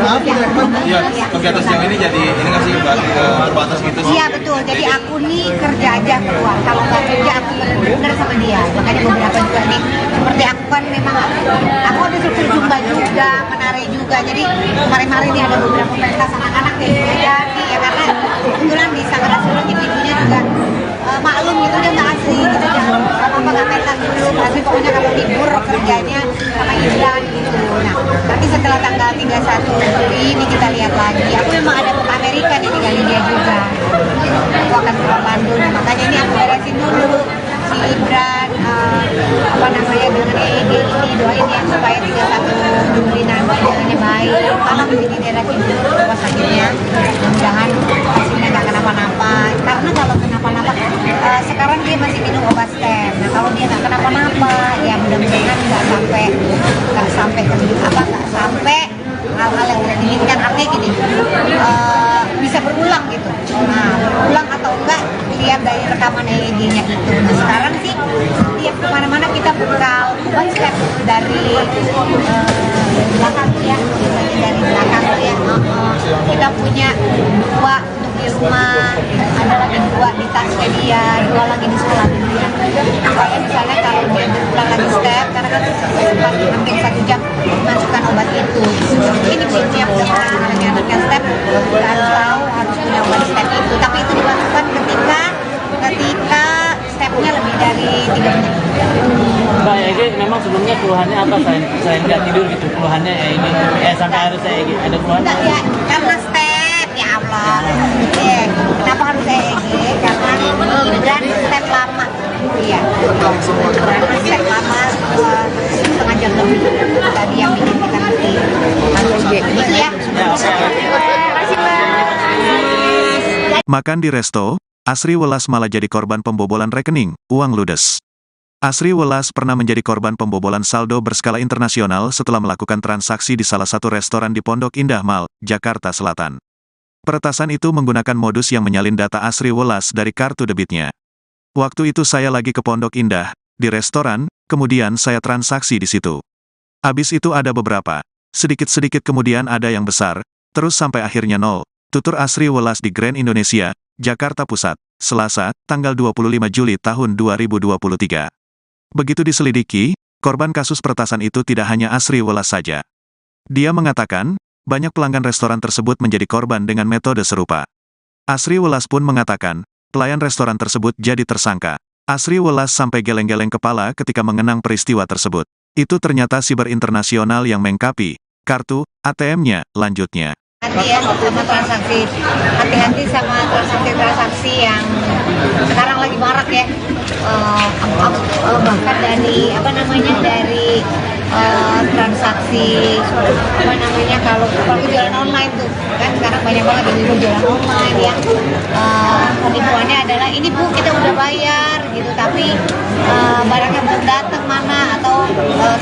S4: kegiatan sejauh ini jadi ini nggak sih terbatas gitu sih?
S2: Iya betul, jadi aku nih kerja aja keluar, kalau nggak kerja aku bener-bener sama dia. Makanya beberapa juga nih, seperti aku kan memang aku ada struktur jumpa juga, menari juga, jadi kemarin-kemarin nih ada beberapa pentas anak-anak yang jadi ya, karena kebetulan di Sanggar Surat ibunya juga maklum gitu, dia nggak asli gitu, jangan apa-apa nggak pentas dulu, tapi pokoknya kalau libur kerjanya sama Islan gitu. Nah nanti setelah tanggal 31 Juli ini kita lihat lagi, aku memang ada ke Amerika nih tinggalin dia juga, aku akan ke Bandung. Nah, makanya ini aku beresin dulu si Ibran apa namanya dengan EEG ini, doain ya supaya 31 Juli nanti jalannya baik, karena menjadi daerah dulu rumah sakitnya, mudah-mudahan hasilnya nggak kenapa-napa. Karena kalau kenapa-napa sekarang dia masih minum obat stem. Nah kalau dia nggak kenapa-napa ya mudah-mudahan nggak sampai hal-hal yang tidak diinginkan. Artinya gini, bisa berulang gitu. Nah berulang atau enggak lihat dari rekaman EEG-nya gitu. Nah sekarang sih setiap kemana-mana kita bekal obat stem dari belakang tuh ya, biasanya dari belakang tuh ya. Kita punya 2 untuk di rumah, ada lagi 2 di tasnya dia, 2 lagi di sekolah dia. Supaya misalnya kalau dia berulang lagi step, karena kan sempat hampir 1 jam masukkan obat itu. Ini prinsipnya anaknya step, kita harus tahu harus punya obat step itu. Tapi itu dimasukkan ketika stepnya lebih dari 3 menit.
S3: Mbak EEG memang sebelumnya keluhannya apa selain nggak tidur gitu, keluhannya ini sampai harus EEG, ada keluhan?
S2: Enggak ya, karena step, ya Allah. Kenapa harus EEG? Karena Ibran step lama. Iya, karena step lama setengah jam lebih. Tadi yang bikin kita ngerti. Gitu ya.
S1: Makan di resto, Asri Welas malah jadi korban pembobolan rekening, uang ludes. Asri Welas pernah menjadi korban pembobolan saldo berskala internasional setelah melakukan transaksi di salah satu restoran di Pondok Indah Mall, Jakarta Selatan. Peretasan itu menggunakan modus yang menyalin data Asri Welas dari kartu debitnya. Waktu itu saya lagi ke Pondok Indah, di restoran, kemudian saya transaksi di situ. Habis itu ada beberapa, sedikit-sedikit kemudian ada yang besar, terus sampai akhirnya nol, tutur Asri Welas di Grand Indonesia, Jakarta Pusat, Selasa, tanggal 25 Juli tahun 2023. Begitu diselidiki, korban kasus peretasan itu tidak hanya Asri Welas saja. Dia mengatakan, banyak pelanggan restoran tersebut menjadi korban dengan metode serupa. Asri Welas pun mengatakan, pelayan restoran tersebut jadi tersangka. Asri Welas sampai geleng-geleng kepala ketika mengenang peristiwa tersebut. Itu ternyata siber internasional yang mengkapi kartu ATM-nya, lanjutnya.
S2: Hati-hati sama transaksi yang sekarang lagi marak ya. Bahkan dari transaksi kalau jualan online tuh kan sekarang banyak banget yang jualan online yang penipuannya adalah ini bu kita udah bayar gitu tapi barangnya belum datang mana atau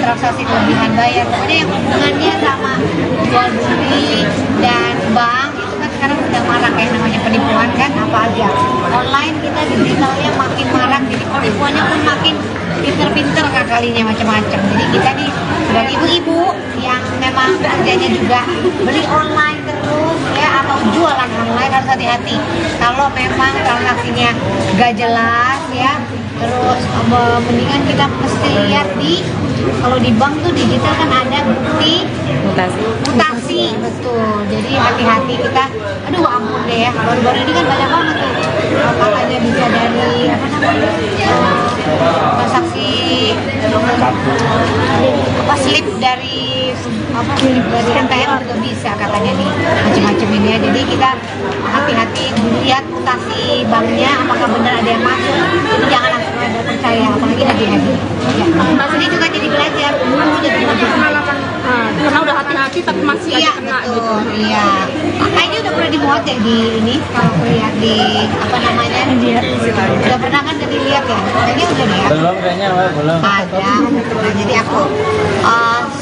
S2: transaksi kelebihan bayar, pokoknya yang hubungannya sama jual beli dan bank itu kan sekarang udah marak kayak namanya penipuan kan, apa aja online kita digitalnya makin marak, jadi penipuannya pun makin pinter-pinter kalinya macam-macam. Jadi kita nih sebagai ibu-ibu yang memang kerjanya juga beli online terus ya atau jualan online harus hati-hati. Kalau memang transaksinya gak jelas ya, terus mendingan kita mesti lihat kalau di bank tuh digital kan ada bukti mutasi betul. Jadi hati-hati kita, aduh ampun deh ya, baru-baru ini kan banyak banget tuh katanya bisa dari transaksi slip dari NTM juga bisa katanya nih macam-macam ini ya. Jadi kita hati-hati lihat mutasi banknya apakah benar ada yang masuk, jadi jangan langsung ada percaya apalagi lagi-lagi ya. Ini juga jadi belajar
S5: karena udah hati-hati tapi masih aja kena gitu.
S2: Iya, kayaknya udah pernah dimuat ya di ini, kalau lihat di udah pernah kan jadi lihat ya, kayaknya udah deh ya.
S3: Belum kayaknya, belum.
S2: Ada, nah, jadi aku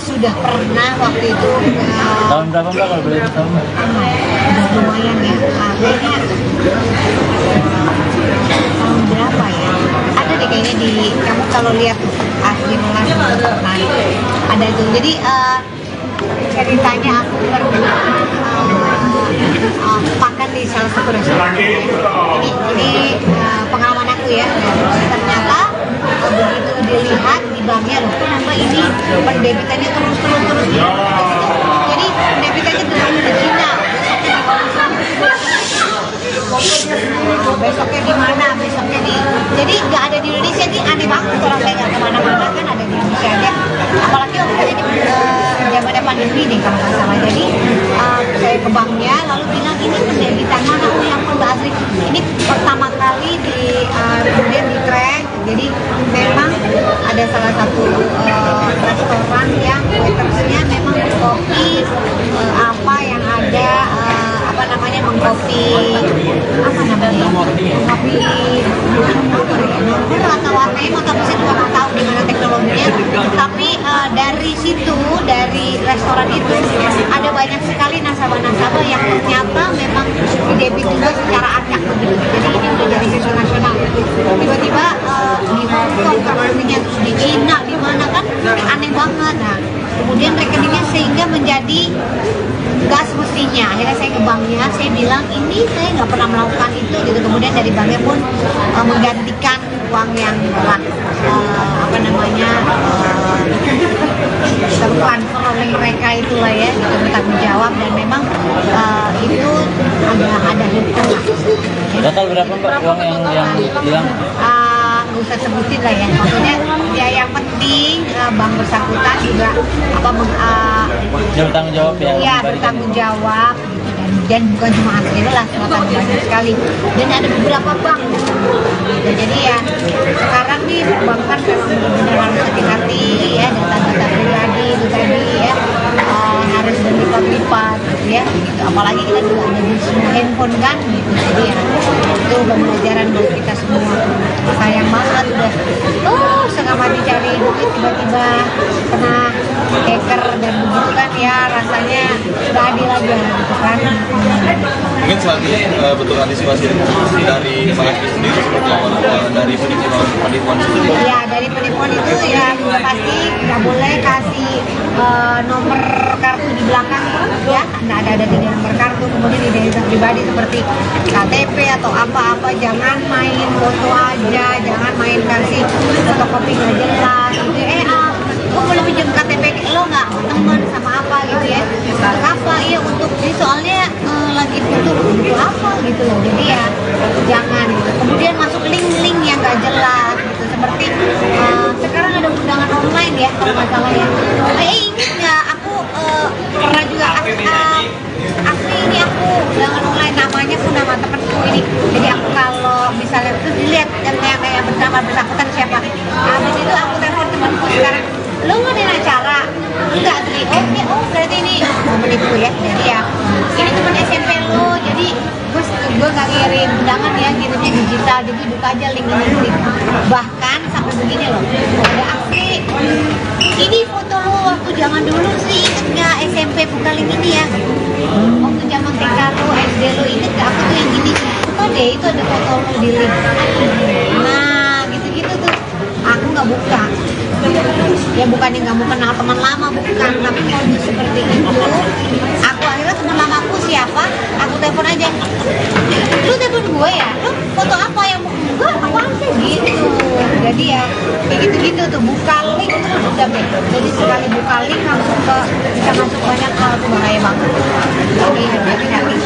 S2: sudah pernah waktu itu
S3: Tahun berapa Mbak kalau boleh tahu?
S2: udah lumayan ya, kayaknya tahun berapa ya, ada deh kayaknya di kamu kalau lihat Asri Welas nah ada tuh. Jadi ceritanya aku pernah makan di salah satu restoran. Ini pengalaman aku ya. Ternyata begitu dilihat di banknya loh, kenapa ini pendebitannya terus. Jadi pendebitannya terus di Cina. Besoknya di mana? Jadi nggak ada di Indonesia, ini aneh banget kalau saya nggak kemana-mana kan ada di Indonesia aja. Apalagi waktu itu zamannya pandemi nih kalau nggak salah. Jadi saya ke banknya lalu bilang ini pendebitan mana? Oh yang Mbak Asri, ini pertama kali kemudian di track. Jadi memang ada salah satu restoran yang waitersnya memang mengkopi apa yang ada mengkopi nomor atau warnanya atau saya juga nggak tahu gimana teknologinya, tapi dari restoran itu ada banyak sekali nasabah-nasabah yang ternyata memang didebit juga secara acak begitu. Jadi ini udah jadi isu nasional. Tiba-tiba di Hong Kong rekeningnya, terus di Cina, di mana kan aneh banget. Nah, kemudian rekeningnya sehingga menjadi nggak semestinya. Akhirnya saya ke banknya, saya bilang ini saya nggak pernah melakukan itu gitu. Kemudian dari banknya pun menggantikan uang yang telah tertransfer oleh mereka itulah ya, gitu, bertanggung jawab dan memang itu ada hukum.
S3: Total berapa Mbak uang yang hilang?
S2: Nggak usah sebutin lah ya, maksudnya ya yang penting bank bersangkutan juga
S3: Dia bertanggung jawab ya?
S2: Iya, bertanggung jawab gitu. Dan bukan cuma Asri Welas, bahkan banyak sekali dan ada beberapa bank gitu. Jadi ya sekarang nih bank kan memang benar-benar harus hati-hati ya, data-data pribadi itu tadi ya harus berlipat-lipat gitu ya gitu. Apalagi kita juga ada di semua handphone kan gitu. Jadi ya itu pembelajaran buat kita semua. Sayang banget udah setengah mati cari duit tiba-tiba kena hacker dan begitu kan ya, rasanya gak adil aja gitu kan.
S4: Mungkin saat ini bentuk antisipasi dari Pak Asri sendiri seperti apa dari penipuan sendiri?
S2: Ya dari penipuan itu ya pasti nggak boleh kasih nomor kartu di belakang ya, ada di nomor kartu, kemudian identitas pribadi seperti KTP atau apa-apa, jangan main foto aja, jangan main kasih fotokopi nggak jelas gitu. Gue boleh pinjam KTP lo nggak, temen sama apa gitu ya, untuk apa ya, untuk ini soalnya lagi butuh apa gitu loh. Jadi ya jangan gitu. Kemudian masuk link-link yang nggak jelas gitu, seperti sekarang ada undangan online ya kalau nggak salah ya. Ingat nggak aku pernah juga asli ini aku undangan online, namanya pun nama temenku ini. Jadi aku kalau misalnya terus dilihat yang bernama bersangkutan siapa, habis itu aku telepon temanku sekarang, lo ngadain acara enggak sih? Oh berarti ini momen itu ya. Jadi ya ini teman SMP lo, jadi gue gak ngirim undangan ya, ngirimnya digital, jadi buka aja link ini. Bahkan sampai begini loh, ada asli ini foto lo waktu zaman dulu sih, inget nggak SMP buka link ini ya, waktu zaman TK lo, SD lo, inget gak aku tuh yang gini, buka deh itu ada foto lo di link. Nah gitu-gitu tuh aku nggak buka. Ya bukannya nggak mau kenal teman lama, bukan, tapi kondisi seperti itu aku akhirnya teman lamaku siapa, aku telepon aja, lu telepon gue ya, lu foto apa yang mau gue apa sih gitu. Jadi ya kayak gitu-gitu tuh, buka link terus udah deh, jadi sekali buka link langsung bisa masuk banyak hal tuh, bahaya banget. Jadi hati-hati.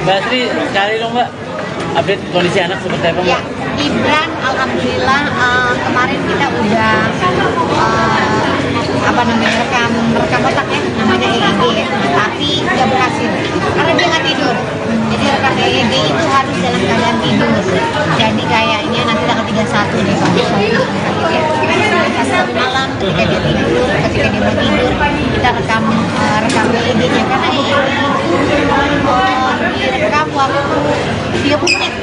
S3: Mbak Sri, cari dong Mbak update kondisi anak seperti apa Mbak?
S2: Ya, Ibran alhamdulillah kemarin kita udah rekam otak ya, namanya EEG ya, tapi nggak berhasil karena dia nggak tidur. Jadi rekam EEG itu harus dalam keadaan tidur. Jadi kayaknya nanti tanggal 31 deh baru satu malam ketika dia tidur, ketika dia mau tidur kita rekam EEG-nya, karena EEG itu direkam waktu 30 menit.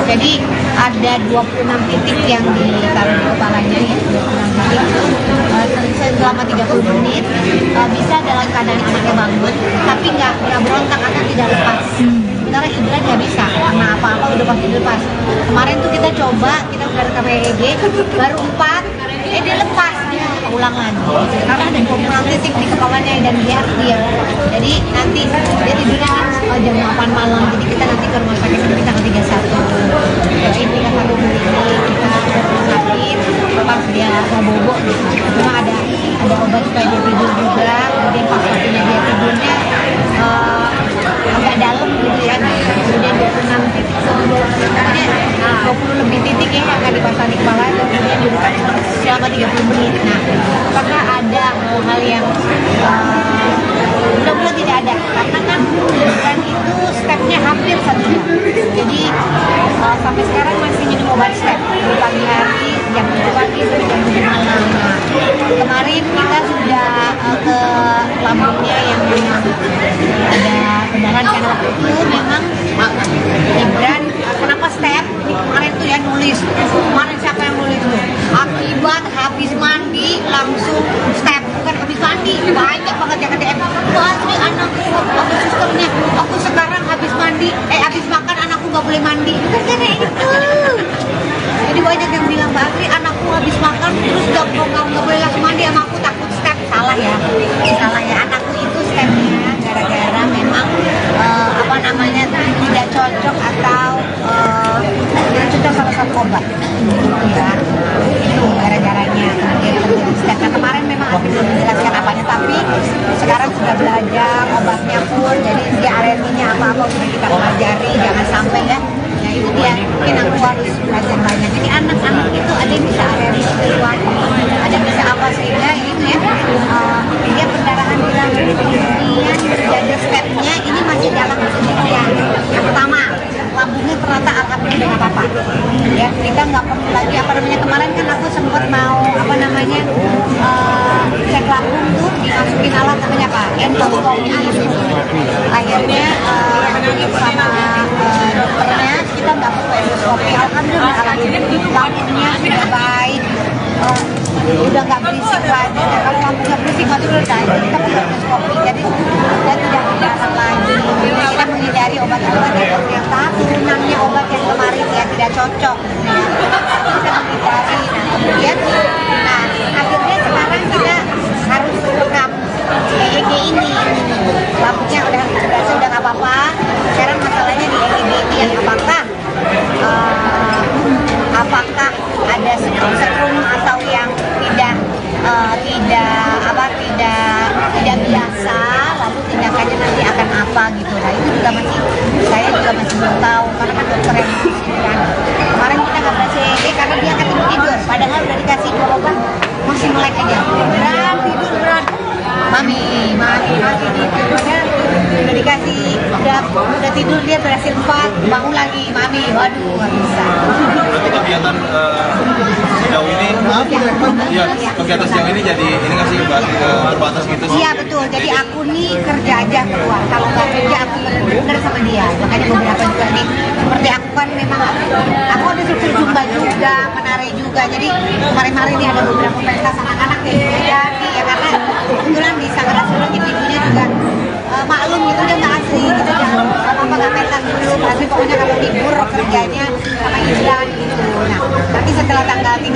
S2: Jadi ada 26 titik yang ditaruh di kepalanya ya, 26 titik selama 30 menit, bisa dalam keadaan anaknya bangun tapi nggak berontak atau tidak lepas. Sementara Ibran nggak bisa, karena apa-apa udah pasti lepas. Kemarin tuh kita coba, kita udah rekam EEG baru 4, dia lepas, dia ulang lagi karena ada 26 titik di kepalanya dan dia harus diam. Jadi nanti dia tidurnya jam 8 malam, jadi kita nanti ke rumah sakit nanti tanggal 31. Jadi kita satu ini kita sakit pas dia mau bobo gitu. Cuma ada obat supaya dia tidur juga, kemudian pas waktunya dia tidurnya agak dalam gitu ya. Kemudian 26 titik, kemudian 20 lebih titik ya akan dipasang di kepala, kemudian dibuka selama 30 menit. Nah, apakah ada hal yang mudah-mudahan tidak ada, karena kan bukan itu stepnya hampir 1 jam. Jadi sampai sekarang masih minum obat step di pagi hari, jam 7 pagi sampai jam 7 malam. Nah, kemarin kita sudah ke lambungnya yang memang ada pendarahan, karena waktu itu memang Ibran kenapa step kemarin tuh ya nulis, kemarin siapa yang nulis tuh, akibat habis mandi langsung step, bukan habis mandi, banyak banget yang DM, asli anakku, aku susternya, aku sekarang habis mandi, habis makan anakku gak boleh mandi, bukan karena itu. Jadi banyak yang bilang, Mbak Asri anakku habis makan terus gak boleh langsung mandi sama aku, takut step. Salah ya, anakku itu stepnya gara-gara memang tidak cocok atau tidak cocok sama satu obat ya, itu gara-garanya kemudian terjadi step. Nah, kemarin memang aku belum menjelaskan apanya, tapi sekarang sudah belajar obatnya pun, jadi dia alerginya apa-apa sudah kita pelajari, jangan sampai ya. Nah itu dia, mungkin aku harus belajar banyak. Jadi anak-anak itu ada yang bisa alergi sesuatu, ada yang bisa apa, sehingga ini ya dia pendarahan bilang, kemudian jaga stepnya ini masih dalam penelitian. Yang pertama, lambungnya ternyata alhamdulillah nggak apa-apa. Ya kita nggak perlu lagi kemarin kan aku sempat mau cek lambung tuh, dimasukin alat namanya apa? Endoskopi. Akhirnya sama dokternya kita nggak perlu endoskopi. Alhamdulillah lambungnya sudah baik, udah nggak berisik lagi. Nah, kalau lambungnya berisik mati udah jadi kita perlu endoskopi. Jadi kita tidak berdarah lagi. Jadi kita menghindari obat-obat yang tahap turunannya obat yang kemarin ya tidak cocok. Ya. Kita menghindari. Nah, kemudian akhirnya sekarang kita harus rekam EEG ini, lambung cepat bangun lagi mami, waduh nggak bisa.
S4: Berarti kegiatan sejauh ini, ya kegiatan sejauh ini jadi ini nggak sih terbatas gitu sih?
S2: Iya betul, jadi aku nih kerja aja keluar, kalau nggak kerja aku bener-bener sama dia. Makanya beberapa juga nih, seperti aku kan memang aku ada struktur zumba juga, menari juga. Jadi kemarin-kemarin ini ada beberapa pentas anak-anak yang jadi ya, karena kebetulan di Sanggar Surat ibu-ibunya juga maklum gitu, dia nggak asli gitu, jangan apa-apa nggak pentas dulu, tapi pokoknya kalau libur kerjanya sama Islam gitu. Nah, tapi setelah tanggal 31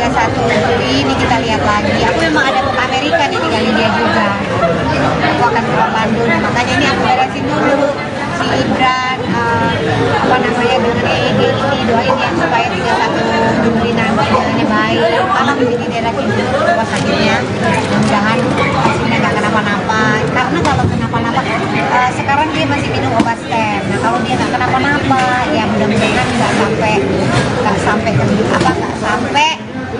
S2: Juli ini kita lihat lagi, aku memang ada ke Amerika nih, tinggalin dia juga. Aku akan ke Bandung, makanya ini aku beresin dulu si Ibran apa namanya dengan EEG ini, doain ya supaya 31 Juli nanti jalannya baik, karena menjadi daerah itu rumah sakitnya, mudah-mudahan hasilnya nggak kenapa-napa, karena kalau kenapa-napa sekarang dia masih minum obat stem. Nah kalau dia nggak kenapa-napa ya mudah-mudahan nggak sampai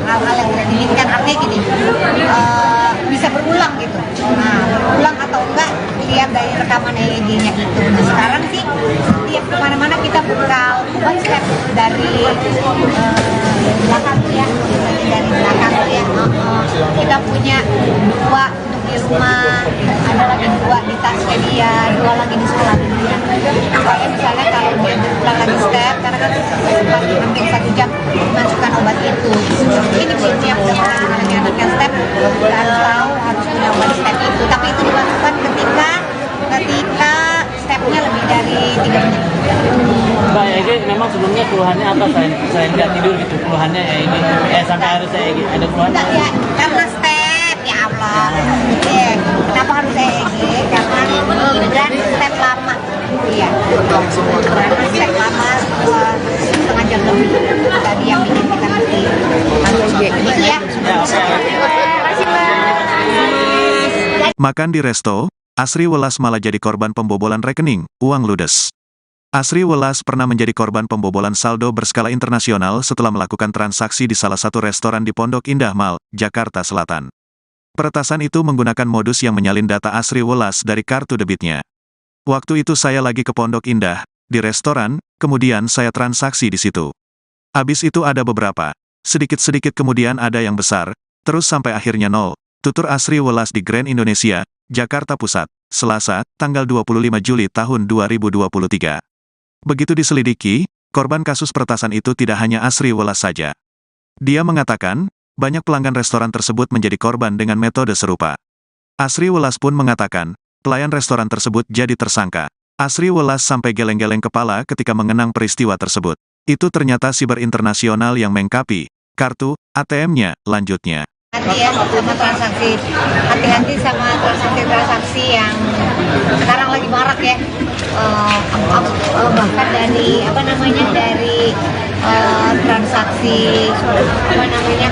S2: hal-hal yang tidak diinginkan, artinya gini, bisa berulang gitu. Nah berulang atau enggak lihat dari rekaman EEG-nya gitu. Nah sekarang sih tiap kemana-mana kita bekal obat stem dari belakang tuh ya, dari belakang tuh ya. Kita punya 2 untuk di rumah, ada lagi 2 di tasnya dia, 2 lagi di sekolah dia. Supaya misalnya kalau dia berulang lagi step, karena kan sempat hampir 1 jam masukkan obat itu. Ini prinsipnya udah pernah anaknya step, kita harus tahu harus punya obat step itu. Tapi itu dilakukan ketika stepnya lebih dari 3 menit.
S3: Mbak Ege memang sebelumnya keluhannya apa selain nggak tidur gitu, keluhannya ini sampai harus EEG ada keluhan?
S2: Enggak ya, karena step, ya Allah. Kenapa harus EEG? Karena Ibran step lama. Iya. Karena step lama setengah jam lebih. Tadi yang bikin kita ngerti. Gitu ya.
S1: Makan di resto, Asri Welas malah jadi korban pembobolan rekening, uang ludes. Asri Welas pernah menjadi korban pembobolan saldo berskala internasional setelah melakukan transaksi di salah satu restoran di Pondok Indah Mall, Jakarta Selatan. Peretasan itu menggunakan modus yang menyalin data Asri Welas dari kartu debitnya. Waktu itu saya lagi ke Pondok Indah, di restoran, kemudian saya transaksi di situ. Habis itu ada beberapa, sedikit-sedikit kemudian ada yang besar, terus sampai akhirnya nol. Tutur Asri Welas di Grand Indonesia, Jakarta Pusat, Selasa, tanggal 25 Juli tahun 2023. Begitu diselidiki, korban kasus peretasan itu tidak hanya Asri Welas saja. Dia mengatakan, banyak pelanggan restoran tersebut menjadi korban dengan metode serupa. Asri Welas pun mengatakan, pelayan restoran tersebut jadi tersangka. Asri Welas sampai geleng-geleng kepala ketika mengenang peristiwa tersebut. Itu ternyata siber internasional yang mengkapi kartu ATM-nya, lanjutnya.
S2: Hati-hati ya sama transaksi, hati-hati sama transaksi yang sekarang lagi marak ya. Bahkan dari transaksi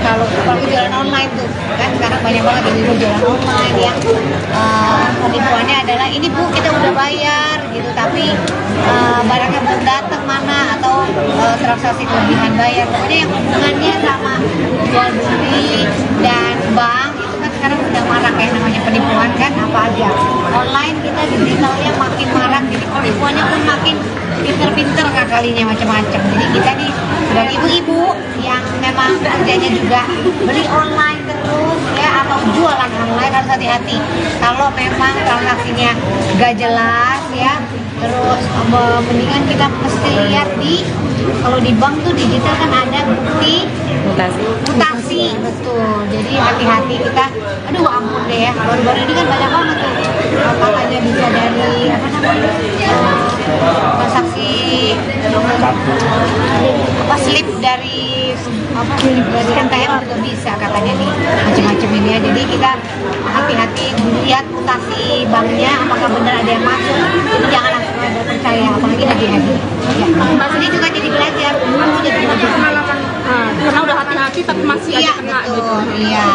S2: kalau jualan online tuh kan sekarang banyak banget yang jualan online yang penipuannya adalah ini bu kita udah bayar gitu tapi barangnya belum datang mana atau transaksi kelebihan bayar, pokoknya yang hubungannya sama jual beli dan bank itu kan sekarang udah marak ya, namanya penipuan kan apa aja online, kita digitalnya makin marak, jadi penipuannya pun makin pinter-pinter kalinya macam-macam. Jadi kita nih sebagai ibu-ibu yang memang kerjanya juga beli online terus ya atau jualan online harus hati-hati. Kalau memang transaksinya gak jelas ya, terus mendingan kita mesti lihat kalau di bank tuh digital kan ada bukti mutasi betul. Jadi hati-hati kita, aduh ampun deh ya, baru-baru ini kan banyak banget tuh katanya bisa dari transaksi slip dari NTM juga bisa katanya nih macam-macam ini ya. Jadi kita hati-hati lihat mutasi banknya apakah benar ada yang masuk, jadi jangan langsung ada percaya apalagi lagi ya. Ini juga jadi belajar, aku jadi belajar pengalaman
S5: karena udah hati-hati tapi masih aja kena gitu.
S2: Iya,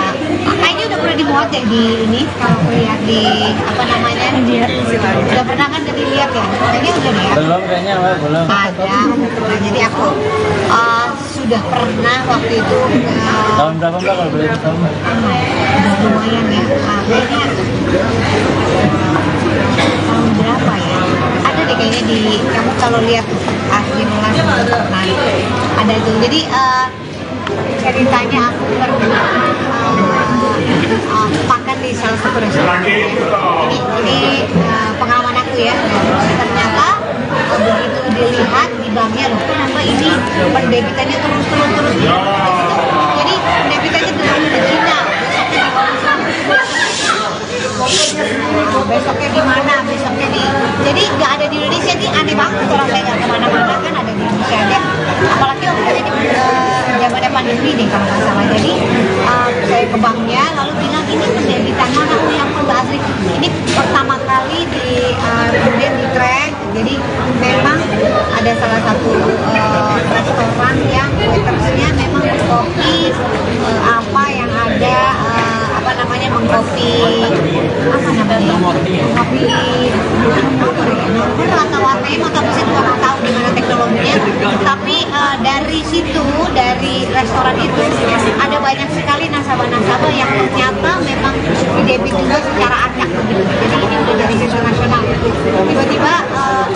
S2: kayaknya udah pernah dimuat ya di ini, kalau aku lihat di udah pernah kan dilihat ya, kayaknya udah deh ya.
S3: Belum kayaknya, belum.
S2: Ada, nah, jadi aku sudah pernah waktu itu
S3: Tahun berapa Mbak kalau boleh tahu?
S2: udah lumayan ya, kayaknya tahun berapa ya, ada deh kayaknya di kamu kalau lihat asli Welas nah ada itu. Jadi ceritanya aku pernah makan di salah satu restoran. Ini pengalaman aku ya. Ternyata begitu dilihat di banknya loh, kenapa ini pendebitannya terus. Jadi pendebitannya terus di Cina. Besoknya di mana? Besoknya di. Jadi nggak ada di Indonesia, ini aneh banget orang saya nggak kemana-mana kan ada di Indonesia aja. Apalagi waktu itu zamannya pandemi deh kalau nggak salah. Jadi saya ke banknya lalu bilang ini pendebitan mana yang udah asli. Ini pertama kali kemudian di track. Jadi memang ada salah satu restoran yang waitersnya memang mengkopi apa yang ada mengkopi nomor atau ATM atau bisa kurang tahu gimana teknologinya. Tapi dari situ, dari restoran itu ada banyak sekali nasabah-nasabah yang ternyata memang didebit juga secara acak gitu. Jadi ini udah dari sistem nasional. Tiba-tiba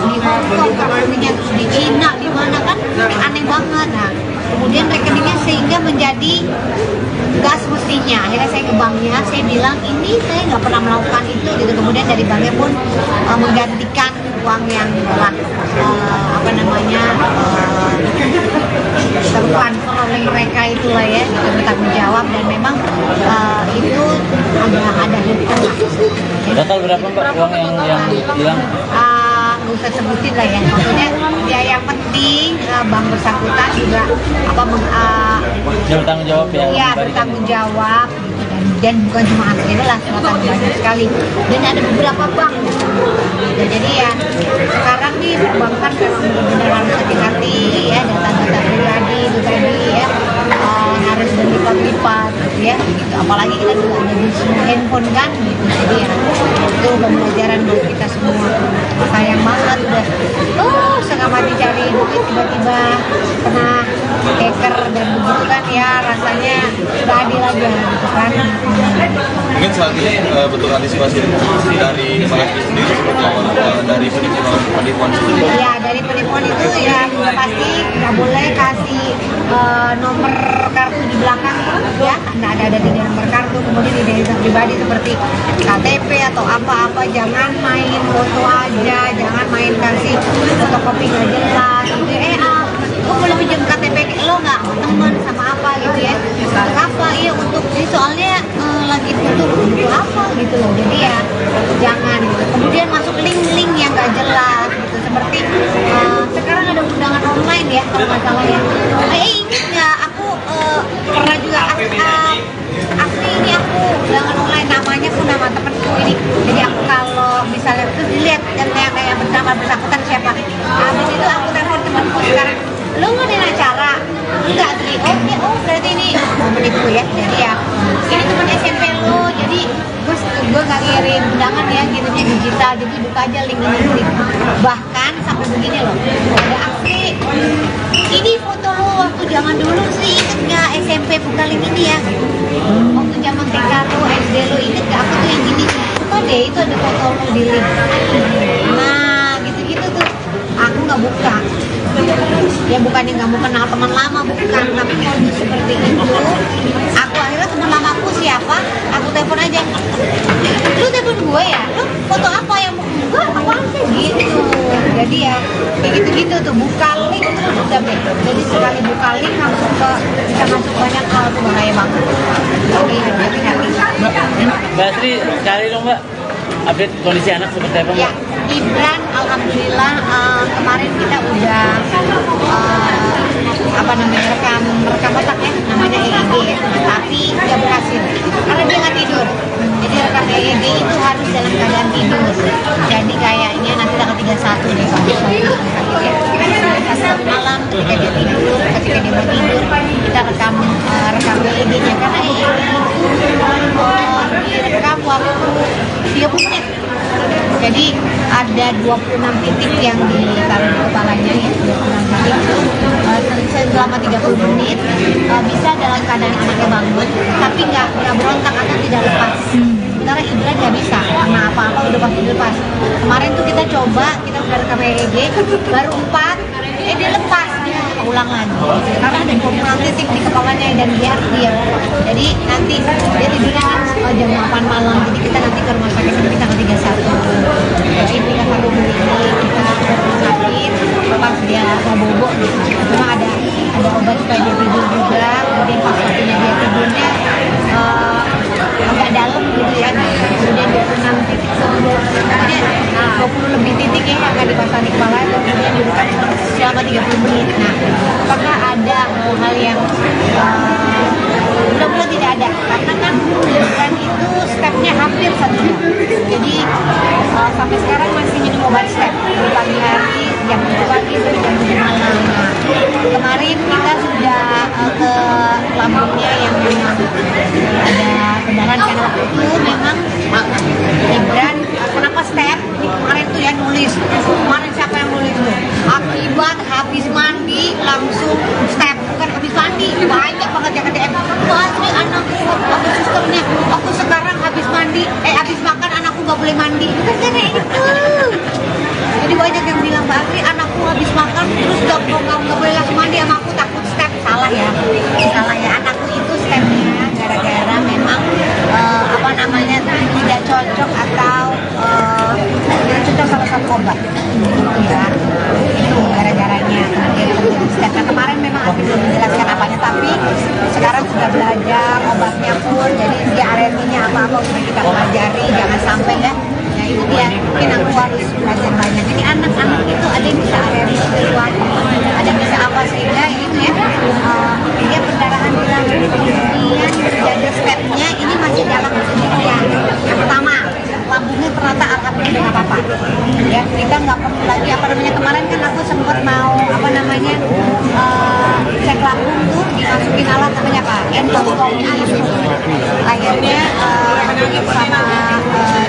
S2: di Hong Kong kartunya, terus di Cina, di mana kan aneh banget. Nah, kemudian rekeningnya sehingga menjadi nggak semestinya. Akhirnya saya ke banknya, saya bilang ini saya nggak pernah melakukan itu gitu. Kemudian dari banknya pun menggantikan uang yang telah tertransfer oleh mereka itulah ya, itu bertanggung jawab dan memang itu ada hukum.
S3: Total berapa Mbak uang yang bilang?
S2: Nggak usah sebutin lah ya, maksudnya ya yang penting bank bersangkutan juga
S3: bertanggung jawab ya.
S2: Iya, bertanggung jawab gitu dan bukan cuma Asri Welas, ternyata banyak sekali dan ada beberapa bank gitu. Jadi ya sekarang nih perbankan memang benar-benar harus hati-hati ya, data-data pribadi itu tadi ya harus berlipat-lipat gitu ya gitu. Apalagi kita juga ada di semua handphone kan gitu. Jadi ya itu pembelajaran buat kita semua. Sayang banget udah setengah mati cari duit tiba-tiba kena hacker dan begitu kan ya, rasanya gak adil aja gitu kan.
S4: Mungkin selanjutnya bentuk antisipasi dari Pak Asri sendiri seperti apa dari penipuan sendiri?
S2: Ya dari penipuan itu ya pasti nggak boleh kasih nomor kartu di belakang ya, nggak ada di nomor kartu, kemudian identitas pribadi seperti KTP atau apa-apa, jangan main foto aja, jangan main kasih fotokopi nggak jelas gitu. Lo boleh pinjam KTP lo nggak, teman sama apa gitu ya, apa iya untuk ini soalnya lagi butuh apa gitu loh. Jadi ya jangan gitu. Kemudian masuk link-link yang nggak jelas gitu, seperti sekarang ada undangan online ya kalau nggak salah ya. Ingat nggak aku pernah juga Asri ini aku undangan online, namanya pun nama temenku ini. Jadi aku kalau misalnya terus dilihat yang bersangkutan siapa, habis itu aku telepon temanku sekarang, lo ngadain acara enggak Asri? Oh berarti ini menipu ya. Jadi ya ini teman SMP lo, jadi gue nggak ngirim undangan ya, ngirimnya digital, jadi buka aja link ini. Bahkan sampai begini loh, ada Asri ini foto lo waktu zaman dulu sih, inget nggak SMP buka link ini ya, waktu zaman TK lo, SD lo, inget nggak aku tuh yang gini, coba deh itu ada foto lo di link. Nah gitu-gitu tuh aku nggak buka ya, bukannya nggak mau kenal teman lama, bukan, tapi modus seperti itu. Aku akhirnya teman lamaku siapa, aku telepon aja, lu telepon gue ya, lu foto apa yang mau gue apa sih gitu. Jadi ya kayak gitu-gitu tuh, buka link terus udah beda. Jadi sekali buka link langsung bisa masuk banyak hal, tuh bahaya banget. Jadi hati-hati.
S3: Mbak Asri, cari dong Mbak update kondisi anak seperti apa Mbak?
S2: Ya, Ibran alhamdulillah kemarin kita udah rekam otak ya, namanya EEG ya, tapi nggak berhasil karena dia nggak tidur. Jadi rekam EEG itu harus dalam keadaan tidur. Jadi kayaknya nanti tanggal 31 deh kalau saya satu malam ketika dia tidur, ketika dia mau tidur kita rekam EEG-nya, karena EEG itu direkam waktu 30 menit. Jadi ada 26 titik yang ditaruh di kepalanya ya, 26 titik selama 30 menit bisa dalam keadaan anaknya bangun tapi nggak berontak atau tidak lepas. sementara Ibran nggak bisa karena apa-apa udah pasti dilepas. Kemarin tuh kita coba, kita udah rekam EEG baru 4, dia lepas, dia ulang lagi karena ada pengumuman titik di kepalanya dan dia diam. Jadi nanti dia tidurnya kan jam 8 malam, jadi kita nanti ke rumah sakit nanti tanggal 31. Jadi kita hari ini kita ke rumah sakit pas dia mau bobo gitu. Memang ada obat supaya dia tidur juga, kemudian pas waktunya dia tidurnya agak dalam gitu ya, kemudian 26 titik kemudian 20 lebih titik ya akan dipasang di kepala, kemudian dudukkan selama 30 menit. Nah, apakah ada hal yang mudah-mudahan tidak ada, karena kan Ibran itu stepnya hampir 1 jam, jadi sampai sekarang masih minum obat step dari pagi hari jam 7 pagi sampai jam 7 malam. Nah, kemarin kita sudah ke lambungnya yang memang ada pendarahan karena waktu itu memang Ibran kenapa step ini kemarin tuh ya nulis, kemarin siapa yang nulis tuh akibat habis mandi langsung step, bukan habis mandi, banyak banget yang DM Asri anakku aku sistemnya, aku sekarang habis mandi habis makan anakku gak boleh mandi, bukan karena itu. Jadi banyak yang bilang Mbak Asri anakku habis makan terus gak boleh langsung mandi sama aku takut step. Salah ya anakku itu stepnya gara-gara memang tidak cocok atau tidak cocok salah satu obat ya, itu gara-garanya dia terjadi step. Nah, kemarin memang aku belum menjelaskan apanya, tapi sekarang sudah belajar obatnya pun, jadi dia alerginya apa-apa sudah kita pelajari, jangan sampai ya. Nah itu dia, mungkin aku harus belajar banyak. Jadi anak-anak itu ada yang bisa alergi sesuatu, ada yang bisa apa, sehingga ini ya dia pendarahan di lambung, kemudian jaga stepnya ini masih dalam kesendirian. Yang pertama, lambungnya ternyata alhamdulillah nggak apa-apa. Ya kita nggak perlu lagi kemarin kan aku sempat mau cek lambung tuh dimasukin alat namanya apa? Endoskopi. Akhirnya sama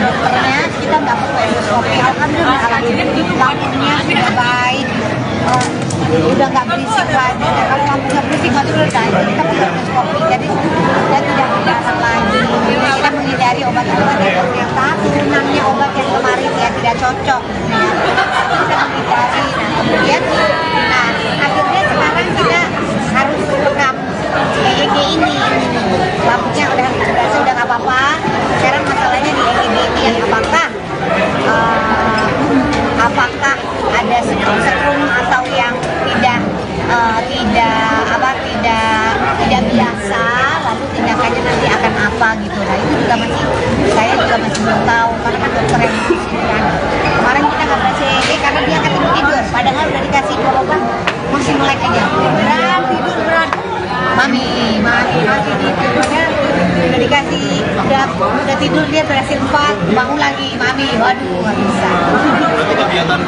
S2: dokternya kita nggak perlu endoskopi. Alhamdulillah alatnya lambungnya sudah baik. Udah nggak berisik lagi, dan kalau lambungnya berisik mati udah jadi kita perlu endoskopi, jadi dia tidak berdarah lagi. Jadi kita menghindari obat-obat yang ternyata turunannya obat yang kemarin ya tidak cocok ya. Kita menghindari. Kemudian akhirnya sekarang kita harus rekam EEG ini. Lambungnya udah nggak apa-apa. Sekarang masalahnya di EEG ini yang apakah ada setrum atau yang tidak biasa, lalu tindakannya nanti akan apa gitu. Nah itu juga saya juga masih belum tahu, karena kan dokter yang mengusulkan. Kemarin kita nggak pernah EEG karena dia akan tidur, padahal udah dikasih obat masih melek aja. Berat, mami gitu. Udah dikasih, udah tidur dia berhasil 4, bangun lagi, mami, waduh nggak bisa.
S4: Berarti kegiatan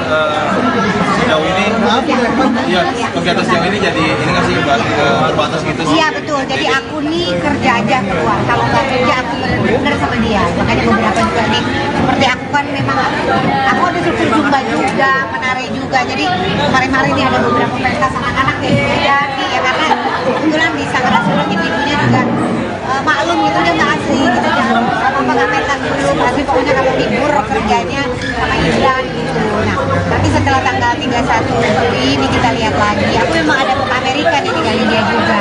S4: sejauh ini, kegiatan sejauh ini jadi ini nggak sih terbatas gitu?
S2: Iya betul, jadi aku nih kerja aja keluar, kalau nggak kerja aku bener-bener sama dia. Makanya beberapa juga nih, seperti aku kan memang aku ada struktur zumba juga, menari juga, jadi kemarin-kemarin nih ada beberapa pentas anak-anak yang jadi ya, karena kebetulan di Sanggara ibu-ibunya juga maklum gitu, dia nggak asli gitu, jangan apa-apa nggak pentas dulu, pasti pokoknya kalau libur kerjanya sama Ibran gitu. Nah tapi setelah tanggal 31 Juli ini kita lihat lagi, aku memang ada ke Amerika nih tinggalin dia juga,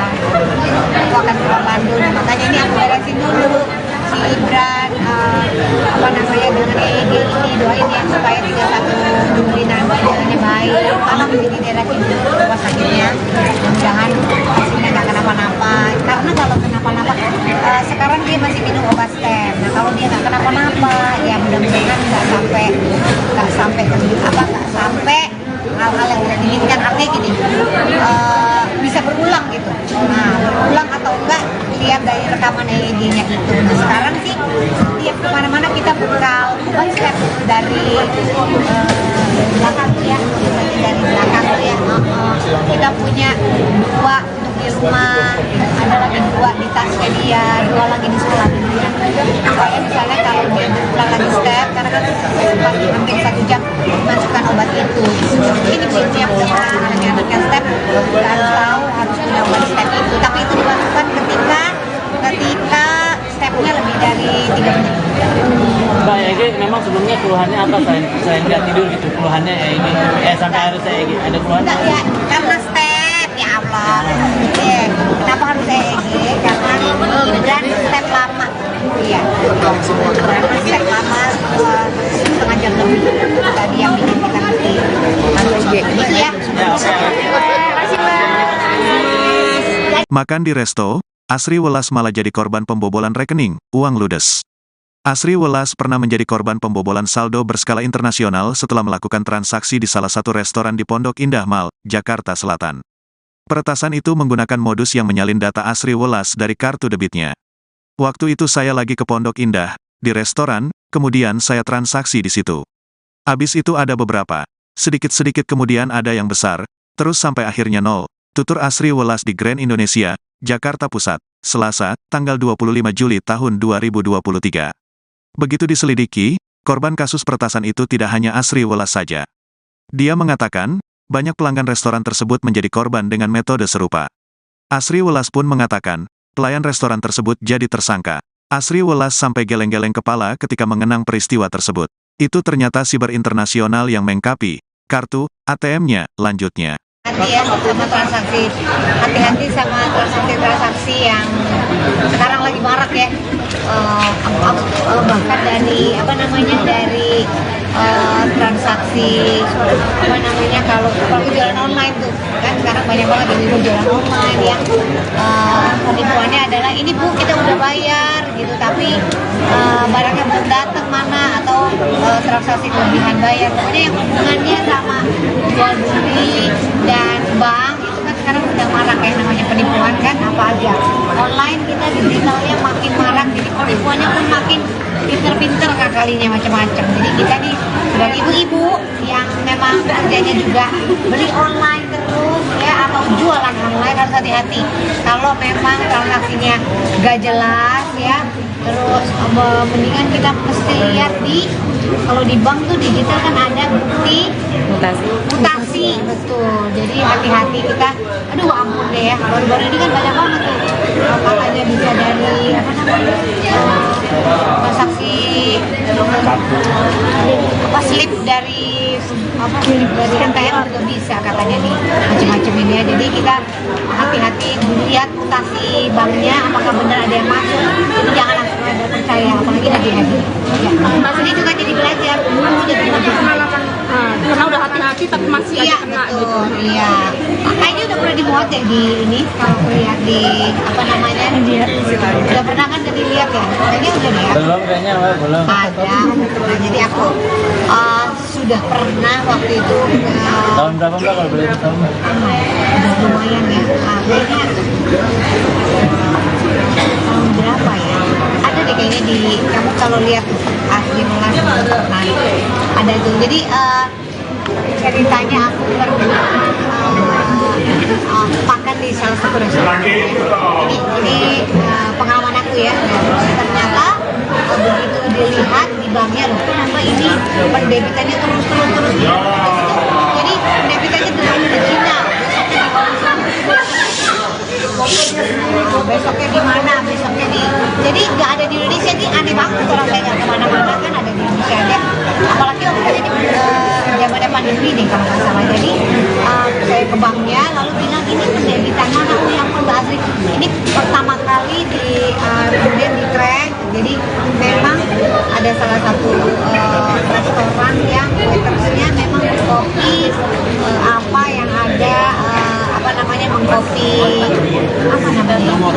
S2: aku akan ke Bandung, makanya ini aku beresin dulu si Ibran dengan EEG ini, doain ya supaya 31 Juli nanti jalannya baik, karena menjadi daerah tidur rumah sakitnya, mudah-mudahan hasilnya nggak kenapa-napa, karena kalau kenapa-napa sekarang dia masih minum obat stem. Nah kalau dia nggak kenapa-napa ya mudah-mudahan nggak sampai hal-hal yang tidak diinginkan, artinya gini bisa berulang gitu. Nah berulang atau enggak lihat dari rekaman EEG-nya itu. Nah sekarang sih setiap kemana-mana kita bekal obat stem dari belakang ya, dari belakang ya. Kita punya 2 di rumah, ada lagi 2 di tasnya dia, 2 lagi di sekolah dia. Supaya misalnya kalau dia pulang lagi step, karena kan sempat hampir 1 jam masukkan obat itu. Ini prinsipnya anak-anak yang step harus tahu harus punya obat step itu. Tapi itu dilakukan ketika stepnya lebih dari 3 menit.
S3: sebelumnya keluhannya apa selain nggak tidur gitu, keluhannya ini sampai harus EEG, ada keluhan?
S2: Enggak ya, karena step, ya Allah. Kenapa harus EEG? Karena Gibran step lama. Iya, Gibran step lama setengah jam lebih. Tadi yang bikin kita mesti EEG. Gitu ya.
S1: Makan di resto, Asri Welas malah jadi korban pembobolan rekening, uang ludes. Asri Welas pernah menjadi korban pembobolan saldo berskala internasional setelah melakukan transaksi di salah satu restoran di Pondok Indah Mall, Jakarta Selatan. Peretasan itu menggunakan modus yang menyalin data Asri Welas dari kartu debitnya. Waktu itu saya lagi ke Pondok Indah, di restoran, kemudian saya transaksi di situ. Abis itu ada beberapa, sedikit-sedikit kemudian ada yang besar, terus sampai akhirnya nol. Tutur Asri Welas di Grand Indonesia, Jakarta Pusat, Selasa, tanggal 25 Juli tahun 2023. Begitu diselidiki, korban kasus peretasan itu tidak hanya Asri Welas saja. Dia mengatakan, banyak pelanggan restoran tersebut menjadi korban dengan metode serupa. Asri Welas pun mengatakan, pelayan restoran tersebut jadi tersangka. Asri Welas sampai geleng-geleng kepala ketika mengenang peristiwa tersebut. Itu ternyata siber internasional yang mengkapi kartu ATM-nya, lanjutnya.
S2: Hati ya sama transaksi, hati-hati sama transaksi-transaksi yang sekarang lagi marak ya. Bahkan dari dari transaksi kalau jualan online tuh kan sekarang banyak banget yang jualan online yang penipuannya adalah ini bu kita udah bayar gitu tapi barangnya belum datang mana atau transaksi kelebihan bayar, pokoknya yang hubungannya sama jual beli dan bank itu kan sekarang udah marak ya namanya penipuan kan apa aja online kita digitalnya makin marak jadi penipuannya pun makin pinter-pinter kalinya macam-macam. Jadi kita nih sebagai ibu-ibu yang memang kerjanya juga beli online terus ya atau jualan online harus hati-hati kalau memang transaksinya gak jelas ya. Terus mendingan kita mesti lihat kalau di bank tuh digital kan ada bukti mutasi betul. Jadi hati-hati kita. Aduh ampun deh ya. Baru-baru ini kan banyak banget tuh katanya bisa dari transaksi slip dari NPR juga bisa katanya nih macam-macam ini ya. Jadi kita hati-hati lihat mutasi banknya apakah benar ada yang masuk. Jadi jangan langsung ada percaya apalagi lagi-lagi. Ya. Ini juga jadi belajar.
S5: Karena udah hati-hati tapi masih aja kena gitu.
S2: Iya. Kayaknya udah pernah dimuat ya di ini kalau lihat di udah pernah kan tadi lihat ya. Kayaknya udah ya.
S3: Belum kayaknya, belum.
S2: Ada. Jadi aku sudah pernah waktu itu
S3: Tahun berapa Mbak kalau boleh tahu?
S2: udah lumayan ya. Kayaknya tahun berapa ya? Ada deh kayaknya di kamu kalau lihat Asri Welas ada itu. Jadi ceritanya aku pernah makan di salah satu restoran. Ini pengalaman aku ya. Ternyata begitu dilihat di banknya loh, kenapa ini pendebitannya terus. Jadi pendebitannya terus di Cina. Besoknya di mana? Besoknya di. Jadi nggak ada di Indonesia nih aneh banget orang saya nggak kemana-mana kan ada di Indonesia aja. Apalagi waktu itu zamannya pandemi nih kalau nggak salah. Jadi saya ke banknya lalu bilang ini pendebitan mana? Oh yang Mbak Asri ini pertama kali kemudian di track. Jadi memang ada salah satu restoran yang waitersnya memang mengkopi apa yang ada mengkopi nomor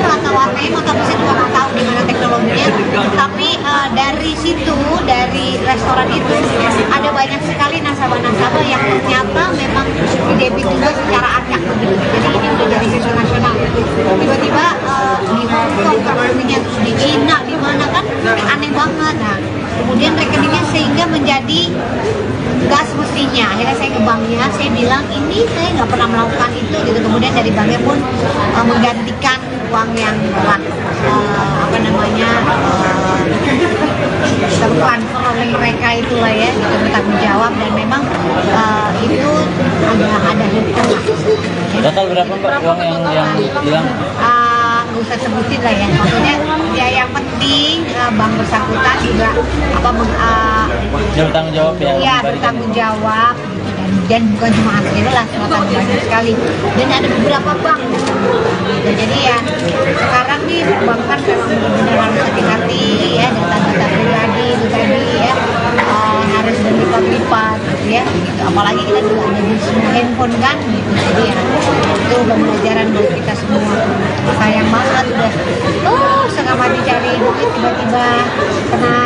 S2: atau ATM atau bisa juga nggak tahu di mana teknologinya. Tapi dari restoran itu ada banyak sekali nasabah-nasabah yang ternyata memang didebit juga secara acak begitu. Jadi ini udah jadi isu nasional. Tiba-tiba di Hong Kong rekeningnya terus di Cina di mana kan aneh banget. Nah kemudian rekeningnya sehingga menjadi nggak semestinya. Akhirnya saya ke banknya, saya bilang ini saya nggak pernah melakukan itu gitu. Kemudian dari banknya pun menggantikan uang yang telah tertransfer oleh mereka itulah ya, gitu, bertanggung jawab dan memang itu ada hukum.
S3: Total berapa Mbak uang yang hilang?
S2: nggak usah sebutin lah ya, maksudnya ya yang penting bank bersangkutan juga
S3: Dia bertanggung jawab ya.
S2: ya
S3: memberikan.
S2: bertanggung jawab gitu. Dan bukan cuma Asri Welas, bahkan banyak sekali, dan ada beberapa bank gitu. Jadi ya sekarang nih perbankan memang benar-benar harus hati-hati ya, data-data pribadi itu tadi ya harus berlipat-lipat gitu ya gitu. Apalagi kita juga ada di semua handphone kan gitu, jadi ya itu pembelajaran buat kita semua. Sayang banget udah setengah mati cari duit, tiba-tiba kena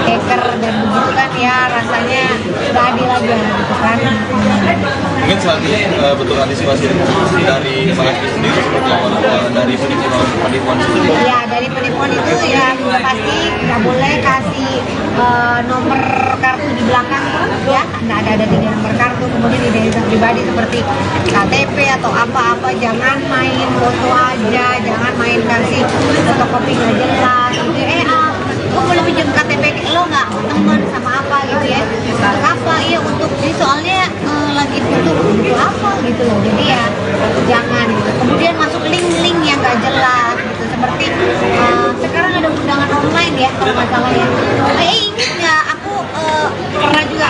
S2: hacker dan begitu kan ya, rasanya gak adil aja gitu kan.
S4: Mungkin selanjutnya bentuk antisipasi dari Pak Asri sendiri seperti apa dari penipuan sendiri?
S2: Ya dari penipuan itu ya pasti nggak boleh kasih nomor kartu di belakang ya, nggak ada tiga nomor kartu, kemudian identitas pribadi seperti KTP atau apa-apa, jangan main foto aja, jangan main kasih fotokopi nggak jelas gitu. Gue boleh pinjam KTP lo nggak, teman sama apa gitu ya, untuk apa ya, untuk jadi soalnya lagi butuh apa gitu loh, jadi ya jangan gitu. Kemudian masuk link-link yang nggak jelas gitu, seperti sekarang ada undangan online ya kalau nggak salah ya. Ingat nggak aku pernah juga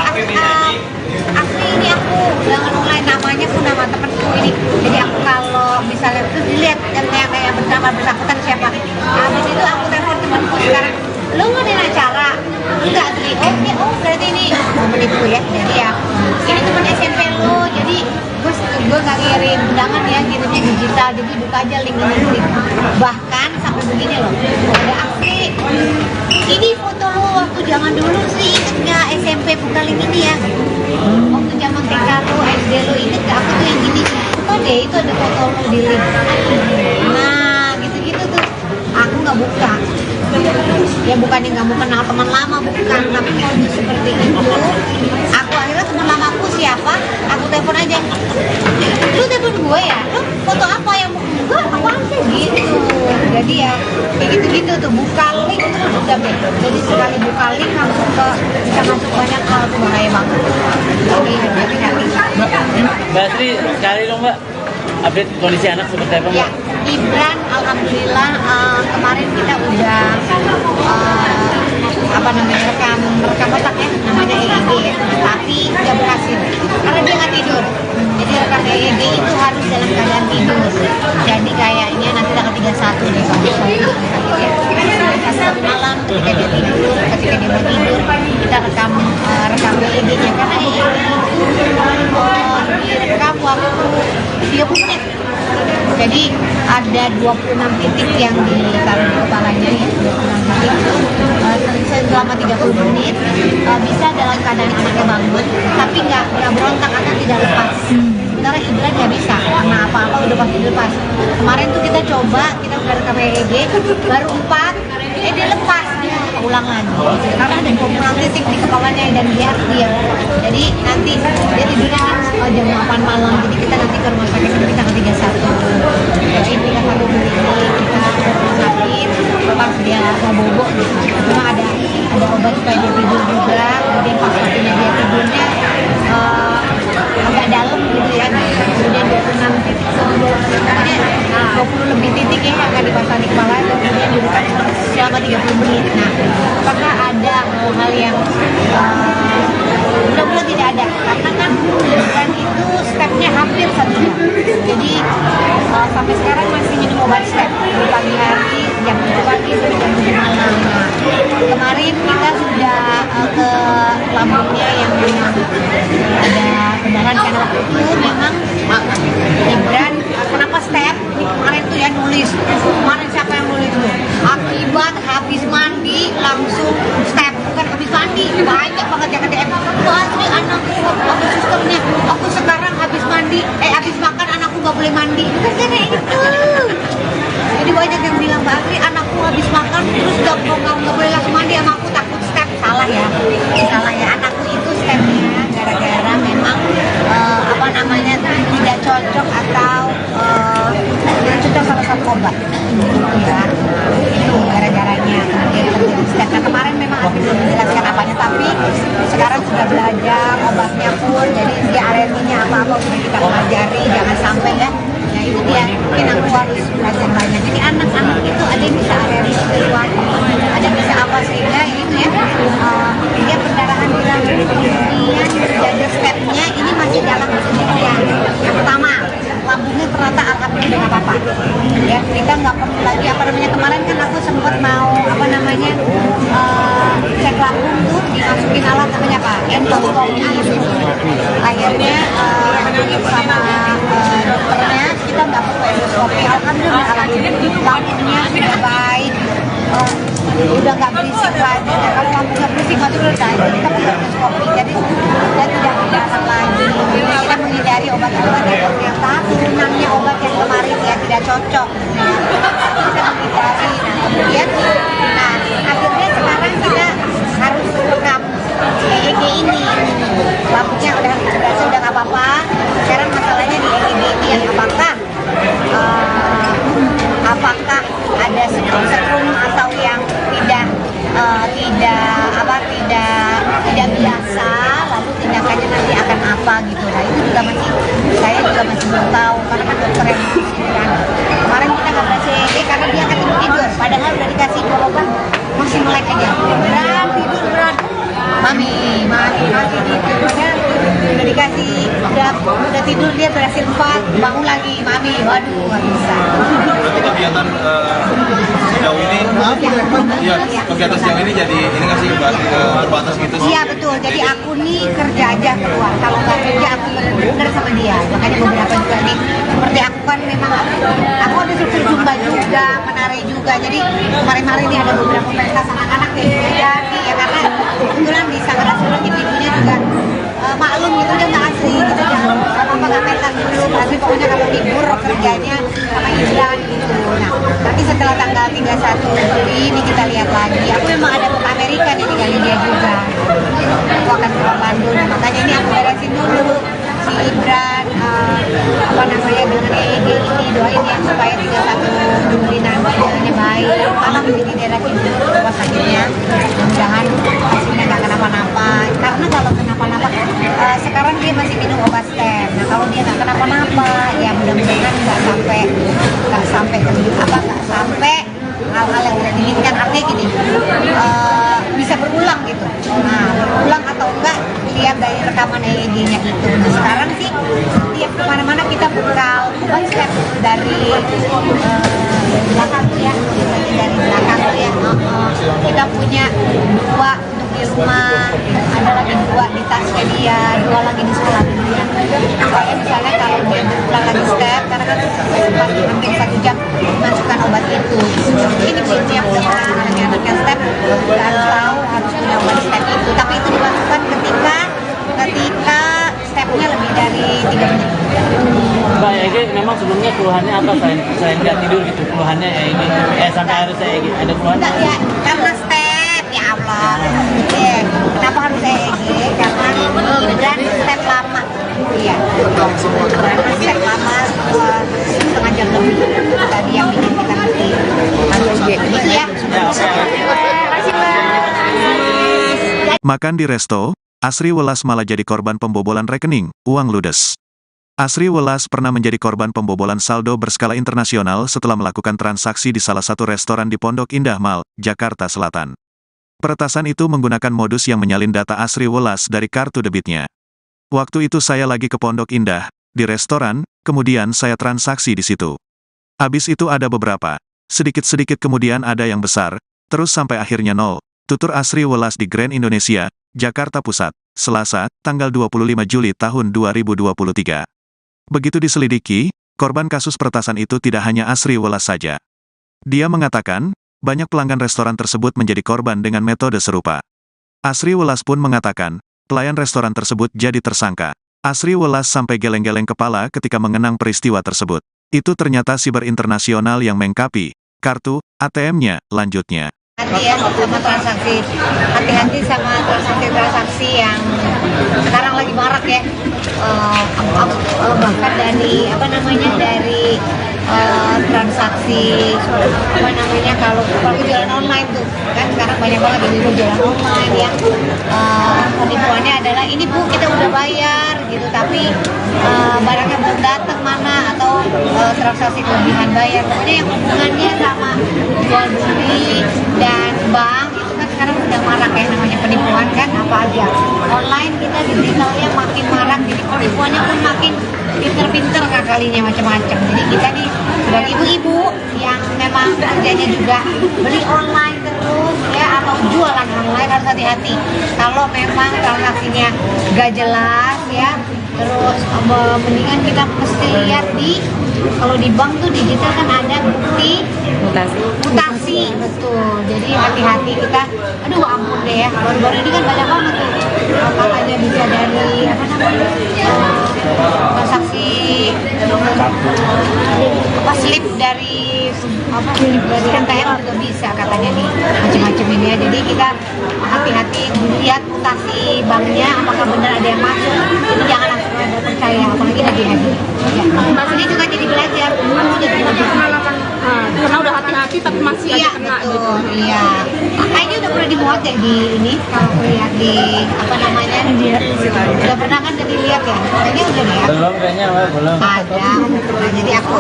S2: Asli ini aku undangan online, namanya pun nama temenku ini, jadi aku kalau misalnya terus dilihat yang bersama bersangkutan siapa, habis itu aku telepon temanku sekarang, lo ngadain acara enggak Tri? Berarti ini menipu ya, jadi ya ini teman SMP lo, jadi gue nggak ngirim undangan ya, ngirimnya digital, jadi buka aja link ini. Bahkan sampai begini loh, ada Asri ini foto lo waktu zaman dulu sih, inget nggak SMP buka link ini ya, waktu zaman TK lo, SD lo, inget nggak aku tuh yang gini, oh deh itu ada foto lo di link. Nah gitu-gitu tuh aku nggak buka ya, bukannya nggak mau kenal teman lama, bukan, tapi modus seperti itu. Aku akhirnya teman lamaku siapa, aku telepon aja, lu telepon gue ya, lu foto apa yang mau gue, apaan sih gitu. Jadi ya kayak gitu-gitu tuh, buka link terus udah deh, jadi sekali buka link langsung bisa masuk banyak hal tuh, bahaya banget. Jadi hati-hati.
S3: Mbak Asri, sekali dong Mbak, update kondisi anak seperti apa Mbak?
S2: Ya, Ibran alhamdulillah kemarin kita udah rekam otak ya, namanya EEG ya, tapi nggak berhasil karena dia nggak tidur. Jadi rekam EEG itu harus dalam keadaan tidur. Jadi kayaknya nanti tanggal 31 deh kalau saya 31 malam ketika dia tidur, ketika dia mau tidur kita rekam EEG-nya, karena EEG itu direkam waktu 30 menit. Jadi ada 26 titik yang ditaruh di kepalanya ya, 26 titik selama 30 menit, bisa dalam keadaan anaknya bangun tapi nggak berontak atau tidak lepas. Sementara Ibran nggak bisa, karena apa-apa udah pasti dilepas. Kemarin tuh kita coba, kita udah rekam EEG baru 4, dia lepas, dia ulang lagi karena ada 26 titik di kepalanya dan dia diam. Jadi nanti dia tidurnya kan jam 8 malam, jadi kita nanti ke rumah sakit nanti tanggal 31. Jadi kita satu ini kita ke rumah sakit pas dia mau bobo gitu. Cuma ada obat supaya dia tidur juga, kemudian pas waktunya dia tidurnya agak dalam gitu ya, kemudian 26 titik sebelumnya 20 lebih titik ya akan dipasang di kepala, kemudian dibuka selama 30 menit. Nah, apakah ada hal-hal yang mudah-mudahan tidak ada, karena kan bukan itu stepnya hampir 1 jam, jadi sampai sekarang masih minum obat step dari pagi hari, jam 7 pagi sampai jam 7 malam. Nah, kemarin kita sudah ke lambungnya yang memang ada pendarahan, karena waktu itu memang Ibran kenapa step ini kemarin tuh ya nulis, kemarin siapa yang nulis tuh, akibat habis mandi langsung step, bukan habis mandi, banyak banget yang DM, Asri anakku aku sistemnya, aku sekarang habis mandi, habis makan anakku gak boleh mandi, bukan kayak gitu. Jadi banyak yang bilang, Mbak Asri anakku habis makan terus gak boleh langsung mandi sama aku, takut step. Salah ya, anakku itu stepnya gara-gara memang tidak cocok atau tidak cocok sama satu obat gitu ya, itu gara-garanya kemudian terjadi step. Nah kemarin memang Asri belum menjelaskan apanya, tapi sekarang sudah belajar obatnya pun, jadi dia alerginya apa-apa sudah kita pelajari, jangan sampai ya. Nah itu dia, mungkin aku harus belajar banyak. Jadi anak-anak nggak apa-apa. Ya kita nggak perlu lagi kemarin kan aku sempat mau cek lambung tuh dimasukin alat endoskopi. Akhirnya sama dokternya kita nggak perlu endoskopi. Alhamdulillah lambungnya sudah baik. Udah nggak berisik lagi. Nah, kalau lampu nggak berisik mati udah kita perlu endoskopi. Jadi kita tidak berjalan lagi. Kita menghindari obat-obat yang turunannya obat yang kemarin ya tidak cocok. Kita menghindari. Kemudian, akhirnya sekarang kita harus rekam EEG ini. Lampunya udah nggak apa-apa. Sekarang masalahnya di EEG ini yang apakah ada setrum atau yang tidak biasa, lalu tindakannya nanti akan apa gitu. Nah itu juga saya juga masih belum tahu karena kan dokter yang mengatakan kemarin kita nggak berhasil EEG karena dia akan tidur, padahal udah dikasih obat masih melek aja, tidur mami padahal udah dikasih udah tidur dia berhasil 4 bangun lagi mami, waduh nggak bisa.
S4: Berarti kegiatan sejauh ini kegiatan siang ini jadi ini nggak sih terbatas gitu sih?
S2: Iya betul, jadi aku nih kerja aja keluar, kalau nggak kerja aku bener-bener sama dia. Makanya beberapa juga nih seperti aku kan memang aku ada struktur zumba juga, menari juga, jadi kemarin-kemarin ini ada beberapa pentas anak-anak yang jadi ya karena kebetulan di Sanggara ibunya juga maklum gitu, dia nggak asli gitu, jangan apa nggak pentas dulu asli, pokoknya kalau libur kerjanya sama Islam gitu. Nah nanti setelah tanggal 31 Juli ini kita lihat lagi, aku memang ada ke Amerika nih tinggalin dia juga, aku akan ke Bandung. Nah, makanya ini aku beresin dulu si Ibran dengan EEG ini, doain ya supaya 31 Juli nanti hasilnya baik, karena di daerah sini rumah sakitnya, mudah-mudahan hasilnya nggak kenapa-napa. Karena kalau kenapa-napa sekarang dia masih minum obat stem. Nah kalau dia nggak kenapa-napa ya mudah-mudahan nggak sampai hal-hal yang tidak diinginkan, artinya gini bisa berulang gitu. Nah berulang atau enggak lihat dari rekaman EEG-nya itu. Nah sekarang sih setiap kemana-mana kita bekal obat step dari belakang tuh ya, kita punya 2 untuk di rumah, ada lagi 2 di tasnya dia, 2 lagi di sekolah dia. Supaya misalnya kalau dia berulang lagi step, karena kan sempat hampir 1 jam masukkan obat itu. Ini prinsipnya anaknya step harus tahu harus punya obat step itu, tapi itu dilakukan ketika stepnya lebih dari 3 menit.
S3: Mbak EEG memang sebelumnya keluhannya apa selain nggak tidur gitu, keluhannya EEG sampai harus EEG ada keluhan?
S2: Enggak ya, karena step ya Allah. Kenapa harus EEG? Karena dan step lama. Iya. Karena step lama setengah jam lebih. Tadi yang bikin kita mesti harus EEG. Iya.
S1: Makan di resto, Asri Welas malah jadi korban pembobolan rekening, uang ludes. Asri Welas pernah menjadi korban pembobolan saldo berskala internasional setelah melakukan transaksi di salah satu restoran di Pondok Indah Mall, Jakarta Selatan. Peretasan itu menggunakan modus yang menyalin data Asri Welas dari kartu debitnya. Waktu itu saya lagi ke Pondok Indah, di restoran, kemudian saya transaksi di situ. Habis itu ada beberapa, sedikit-sedikit kemudian ada yang besar, terus sampai akhirnya nol. Tutur Asri Welas di Grand Indonesia, Jakarta Pusat, Selasa, tanggal 25 Juli tahun 2023. Begitu diselidiki, korban kasus peretasan itu tidak hanya Asri Welas saja. Dia mengatakan, banyak pelanggan restoran tersebut menjadi korban dengan metode serupa. Asri Welas pun mengatakan, pelayan restoran tersebut jadi tersangka. Asri Welas sampai geleng-geleng kepala ketika mengenang peristiwa tersebut. Itu ternyata siber internasional yang mengkapi kartu ATM-nya, lanjutnya.
S2: Hati ya sama transaksi, hati-hati sama transaksi yang sekarang lagi marak ya, bahkan dari transaksi kalau jualan online tuh kan sekarang banyak banget di jualan online yang penipuannya adalah ini bu kita udah bayar gitu tapi barangnya belum datang mana atau transaksi kelebihan bayar, pokoknya yang hubungannya sama jual beli dan bank itu kan sekarang sudah marak ya namanya penipuan kan, apa aja online kita digitalnya makin marak, jadi penipuannya pun makin pinter-pinter kalinya macam-macam. Jadi kita nih sebagai ibu-ibu yang memang kerjanya juga beli online terus ya atau jualan online harus hati-hati. Kalau memang transaksinya gak jelas ya, terus mendingan kita mesti lihat kalau di bank tuh digital kan ada bukti mutasi, betul. Jadi hati-hati kita. Aduh ampun deh ya, baru-baru ini kan banyak banget tuh katanya bisa dari apa namanya transaksi slip dari NTM juga bisa katanya nih macam-macam ini ya. Jadi kita hati-hati lihat mutasi banknya apakah benar ada yang masuk. Jadi jangan langsung percaya apalagi lagi hadir. Ya. Mas ini juga jadi belajar.
S5: Karena udah hati-hati tapi masih aja kena
S2: betul.
S5: gitu.
S2: Iya. Kayaknya udah pernah dimuat ya di ini kalau lihat di apa namanya udah pernah kan jadi lihat ya. Kayaknya udah ya.
S3: Belum kayaknya, Mbak, belum.
S2: Ada, pernah. Jadi aku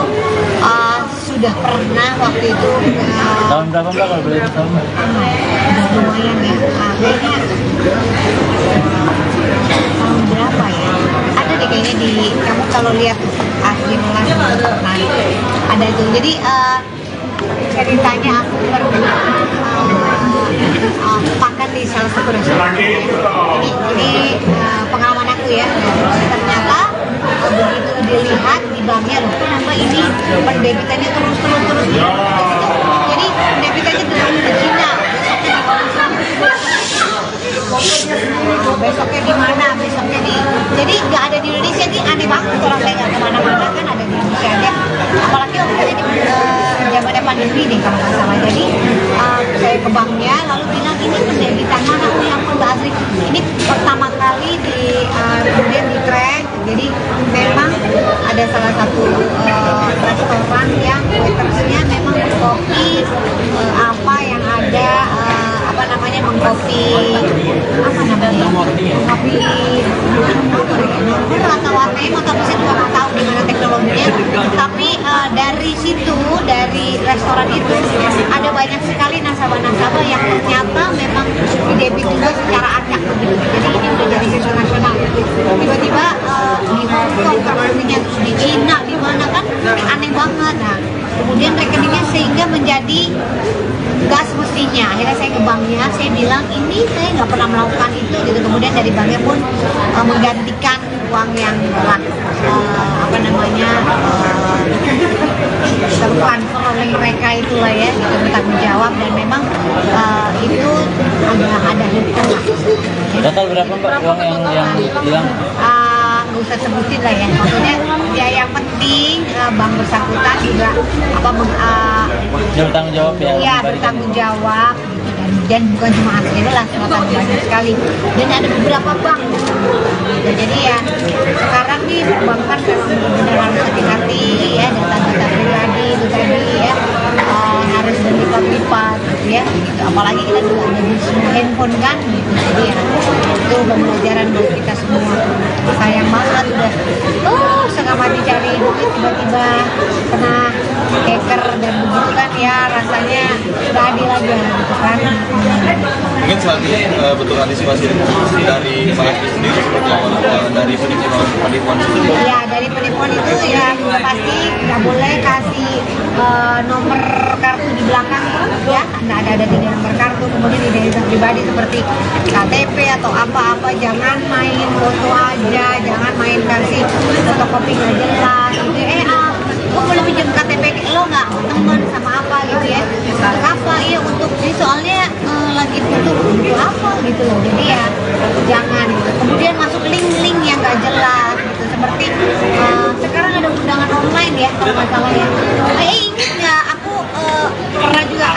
S2: sudah pernah waktu itu
S3: Tahun berapa, Mbak, kalau boleh tahu?
S2: udah lumayan ya. Kayaknya tahun berapa ya? Ada deh kayaknya di kamu kalau lihat asli melas nah, ada itu. Jadi ceritanya aku pernah makan di salah satu restoran. Ini pengalaman aku ya. Ternyata begitu dilihat di banknya loh, kenapa ini pendebitannya terus. Jadi pendebitannya terus ke Cina, besoknya di mana, besoknya di. Jadi nggak ada di Indonesia nih, aneh banget orang saya nggak kemana-mana kan ada di Indonesia aja. Apalagi waktu itu di zamannya pandemi nih kalau nggak salah. Jadi saya ke banknya lalu bilang ini pendebitan mana yang Mbak Asri. Ini pertama kali kemudian di track. Jadi memang ada salah satu restoran yang waitersnya memang mengkopi apa yang ada apa namanya mengkopi nomor atau ATM atau bisa juga nggak tahu di mana teknologinya. Tapi dari situ dari restoran itu ada banyak sekali nasabah-nasabah yang ternyata memang didebit juga secara acak begitu. Jadi ini udah jadi isu nasional. Tiba-tiba di Hong Kong rekeningnya terus di Cina di mana kan aneh banget. Nah kemudian rekeningnya sehingga menjadi nggak semestinya. Akhirnya saya ke banknya, saya bilang ini saya nggak pernah melakukan itu gitu. Kemudian dari banknya pun menggantikan uang yang telah apa namanya tertransfer oleh mereka itulah ya, gitu, bertanggung jawab dan memang itu ada hukum.
S3: Total berapa, Mbak, uang yang hilang?
S2: Nggak usah sebutin lah ya, maksudnya ya yang penting bank bersangkutan juga apa
S3: Dia bertanggung jawab ya?
S2: Ya bertanggung jawab gitu, dan bukan cuma Asri lah, ternyata banyak sekali dan ada beberapa bank gitu. Jadi ya sekarang nih perbankan memang benar-benar harus hati-hati ya, data-data pribadi itu tadi ya harus berlipat-lipat gitu ya gitu. Apalagi kita juga ada di semua handphone kan gitu. Jadi ya itu pembelajaran buat kita semua. Sayang banget udah setengah mati cari duit tiba-tiba kena hacker dan begitu kan ya rasanya gak adil aja gitu kan.
S4: Mungkin selanjutnya bentuk antisipasi dari Pak Asri sendiri seperti apa dari penipuan sendiri?
S2: Ya dari penipuan itu ya pasti nggak boleh kasih nomor kartu di belakang ya, nggak ada di nomor kartu, kemudian identitas pribadi seperti KTP atau apa-apa, jangan main foto aja, jangan main kasih fotokopi nggak jelas gitu. Aku boleh pinjam KTP lo nggak, teman sama apa gitu ya, untuk apa ya, untuk jadi soalnya lagi butuh apa gitu loh. Jadi ya jangan gitu. Kemudian masuk link-link yang nggak jelas gitu, seperti sekarang ada undangan online ya kalau nggak salah ya. Ingat nggak aku pernah juga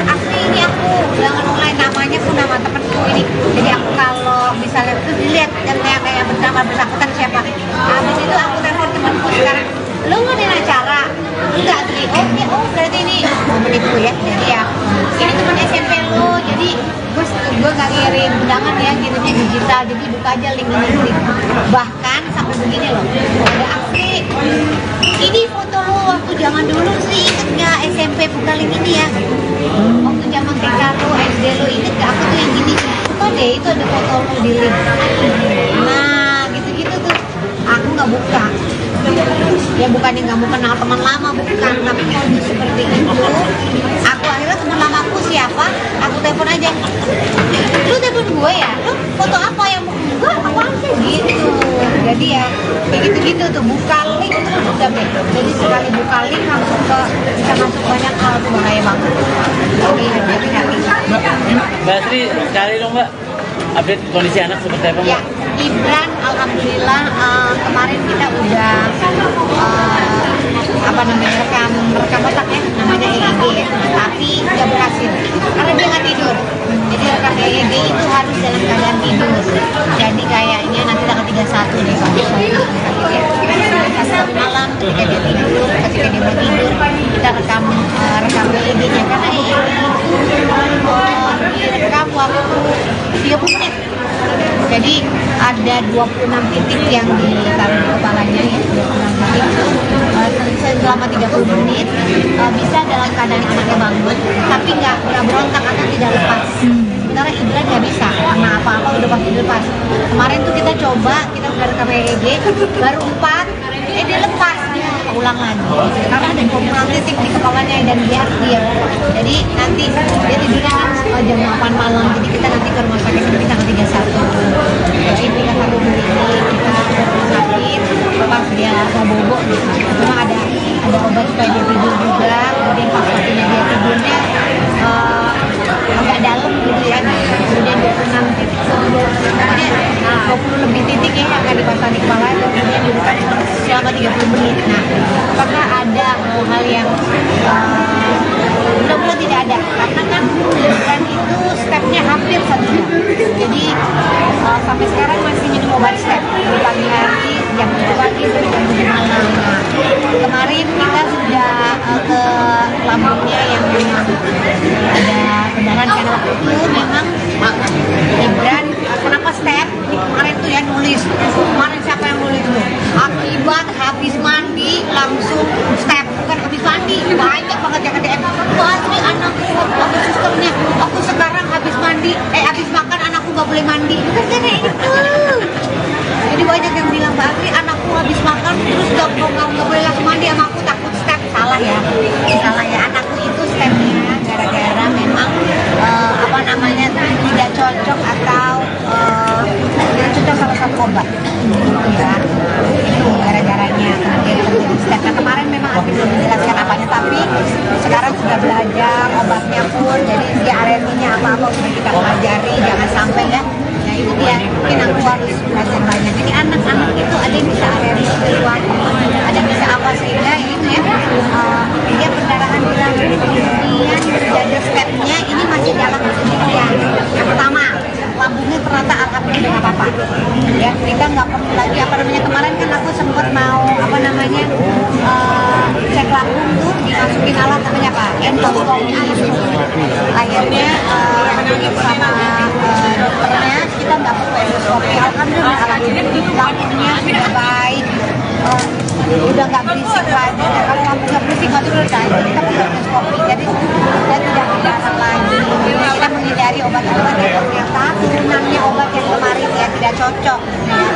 S2: asli ini aku undangan online namanya pun nama temenku ini. Jadi aku kalau misalnya tuh dilihat yang kayak bersangkutan siapa. Habis itu aku telepon temanku sekarang, lo ngadain acara? Enggak, berarti ini menipu ya. Jadi ya ini teman SMP lo, jadi gue gak ngirim undangan ya, ngirimnya digital, jadi buka aja link ini. Bahkan sampai begini loh, ada Asri ini foto lo waktu zaman dulu sih, inget gak SMP buka link ini ya, waktu zaman TK lo deh lo inget gak aku tuh yang gini, lupa deh itu ada foto lo di link. Nah gitu-gitu tuh aku nggak buka. Ya bukannya nggak mau kenal teman lama, bukan, tapi modus seperti itu. Aku akhirnya teman lama aku siapa, aku telepon aja, lu telepon gue ya, lu foto apa yang mau gue apa sih gitu. Jadi ya kayak gitu-gitu tuh, buka link terus udah deh. Jadi sekali buka link langsung ke bisa masuk banyak hal, tuh bahaya banget. Jadi hati-hati.
S3: Mbak Sri, cari dong Mbak update kondisi anak seperti apa Mbak?
S2: Ya, Ibran alhamdulillah kemarin kita udah rekam otak ya, namanya EEG ya, tapi nggak berhasil karena dia nggak tidur. Jadi rekam EEG itu harus dalam keadaan tidur. Jadi kayaknya nanti tanggal 31 deh kalau saya satu malam ketika dia tidur, ketika dia mau tidur kita rekam EEG-nya, karena EEG itu direkam waktu 30 menit. Jadi ada 26 titik yang ditaruh di kepalanya ya, 26 titik selama 30 menit bisa dalam keadaan anaknya bangun tapi nggak berontak atau tidak lepas. Sementara Ibran nggak bisa, karena apa-apa udah pasti lepas. Kemarin tuh kita coba, kita udah rekam EEG baru 4, dia lepas, dia ulang lagi karena ada 26 titik di kepalanya dan dia diam. Jadi nanti dia tidurnya kan jam 8 malam, jadi kita nanti ke rumah sakit nanti tanggal 31. Jadi kita satu ini kita ke rumah sakit pas dia mau bobo gitu. Cuma ada obat supaya dia tidur juga, kemudian pas waktunya dia tidurnya agak dalam gitu ya. Kemudian 26 titik kemudian 20 lebih titik ya akan dipasang di kepala, kemudian dibuka selama 30 menit. Nah, apakah ada hal yang mudah-mudahan tidak ada, karena kan bukan itu stepnya hampir 1 jam. Jadi sampai sekarang masih minum obat step dari pagi hari, jam 7 pagi sampai jam 7 malam. Nah, kemarin kita sudah ke lambungnya yang memang ada pendarahan, karena waktu itu memang Ibran kenapa step? Ini kemarin tuh ya nulis, kemarin siapa yang nulis tuh? Akibat habis mandi langsung step, bukan habis mandi, banyak banget yang DM. Pasti anakku aku sistemnya, aku sekarang habis mandi, habis makan anakku gak boleh mandi, bukan kayak itu. Jadi banyak yang bilang, Mbak Asri anakku habis makan terus gak boleh langsung mandi sama aku, takut step. Salah ya, anakku itu stepnya gara-gara memang tidak cocok atau tidak cocok salah satu obat gitu ya, itu gara-garanya kemudian terjadi step. Nah, kemarin memang Asri belum menjelaskan apanya, tapi sekarang sudah belajar obatnya pun, jadi dia alerginya apa-apa sudah kita pelajari, jangan sampai ya. Nah itu dia, mungkin aku harus belajar banyak. Jadi anak-anak itu ada yang bisa alergi sesuatu, ada yang bisa apa, sehingga ini ya dia pendarahan di lambung, kemudian dada stepnya ini masih dalam penelitian. Yang pertama, lambungnya ternyata alhamdulillah udah nggak apa-apa. Ya kita nggak perlu lagi kemarin kan aku sempat mau cek lambung tuh dimasukin alat namanya apa? Endoskopi. Akhirnya sama dokternya kita nggak perlu endoskopi. Alhamdulillah alatnya lambungnya sudah baik. Udah nggak berisik lagi. Nah, kalau lambung nggak berisik nggak perlu kita perlu endoskopi. Jadi sudah tidak berdarah lagi. Kita menghindari obat-obat yang ternyata turunannya obat yang kemarin ya tidak cocok. Ya.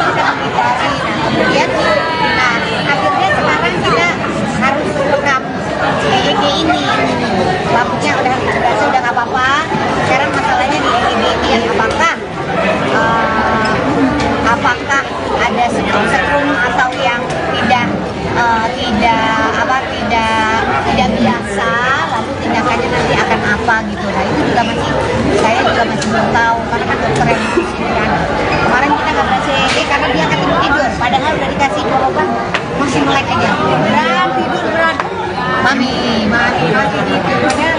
S2: Kita menghindari. Kemudian, akhirnya sekarang kita harus rekam EEG ini. Lambungnya udah nggak apa-apa. Sekarang masalahnya di EEG ini yang apakah ada setrum atau yang tidak biasa, lalu tindakannya nanti akan apa gitu. Nah itu juga saya juga masih belum tahu, karena kan dokter yang kan kemarin kita nggak berhasil EEG karena dia akan tidur, padahal udah dikasih obat masih melek aja. Beran mami tidurnya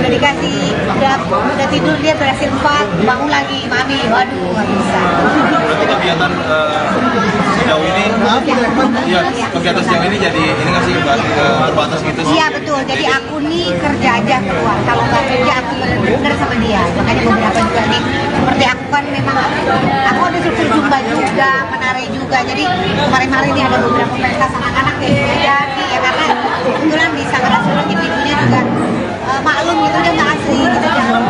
S2: udah dikasih, udah tidur dia berhasil 4, bangun lagi mami, waduh nggak bisa.
S4: Berarti kegiatan sejauh ini kegiatan sejauh ini jadi ini nggak sih terbatas gitu sih?
S2: Iya betul, jadi aku nih kerja aja keluar, kalau nggak kerja aku bener-bener sama dia. Makanya beberapa juga nih, seperti aku kan memang aku ada struktur zumba juga, menari juga, jadi kemarin-kemarin ini ada beberapa pentas anak-anak yang jadi ya, karena kebetulan di Sanggarasunan ibu-ibunya juga maklum gitu, dia nggak asli gitu, jangan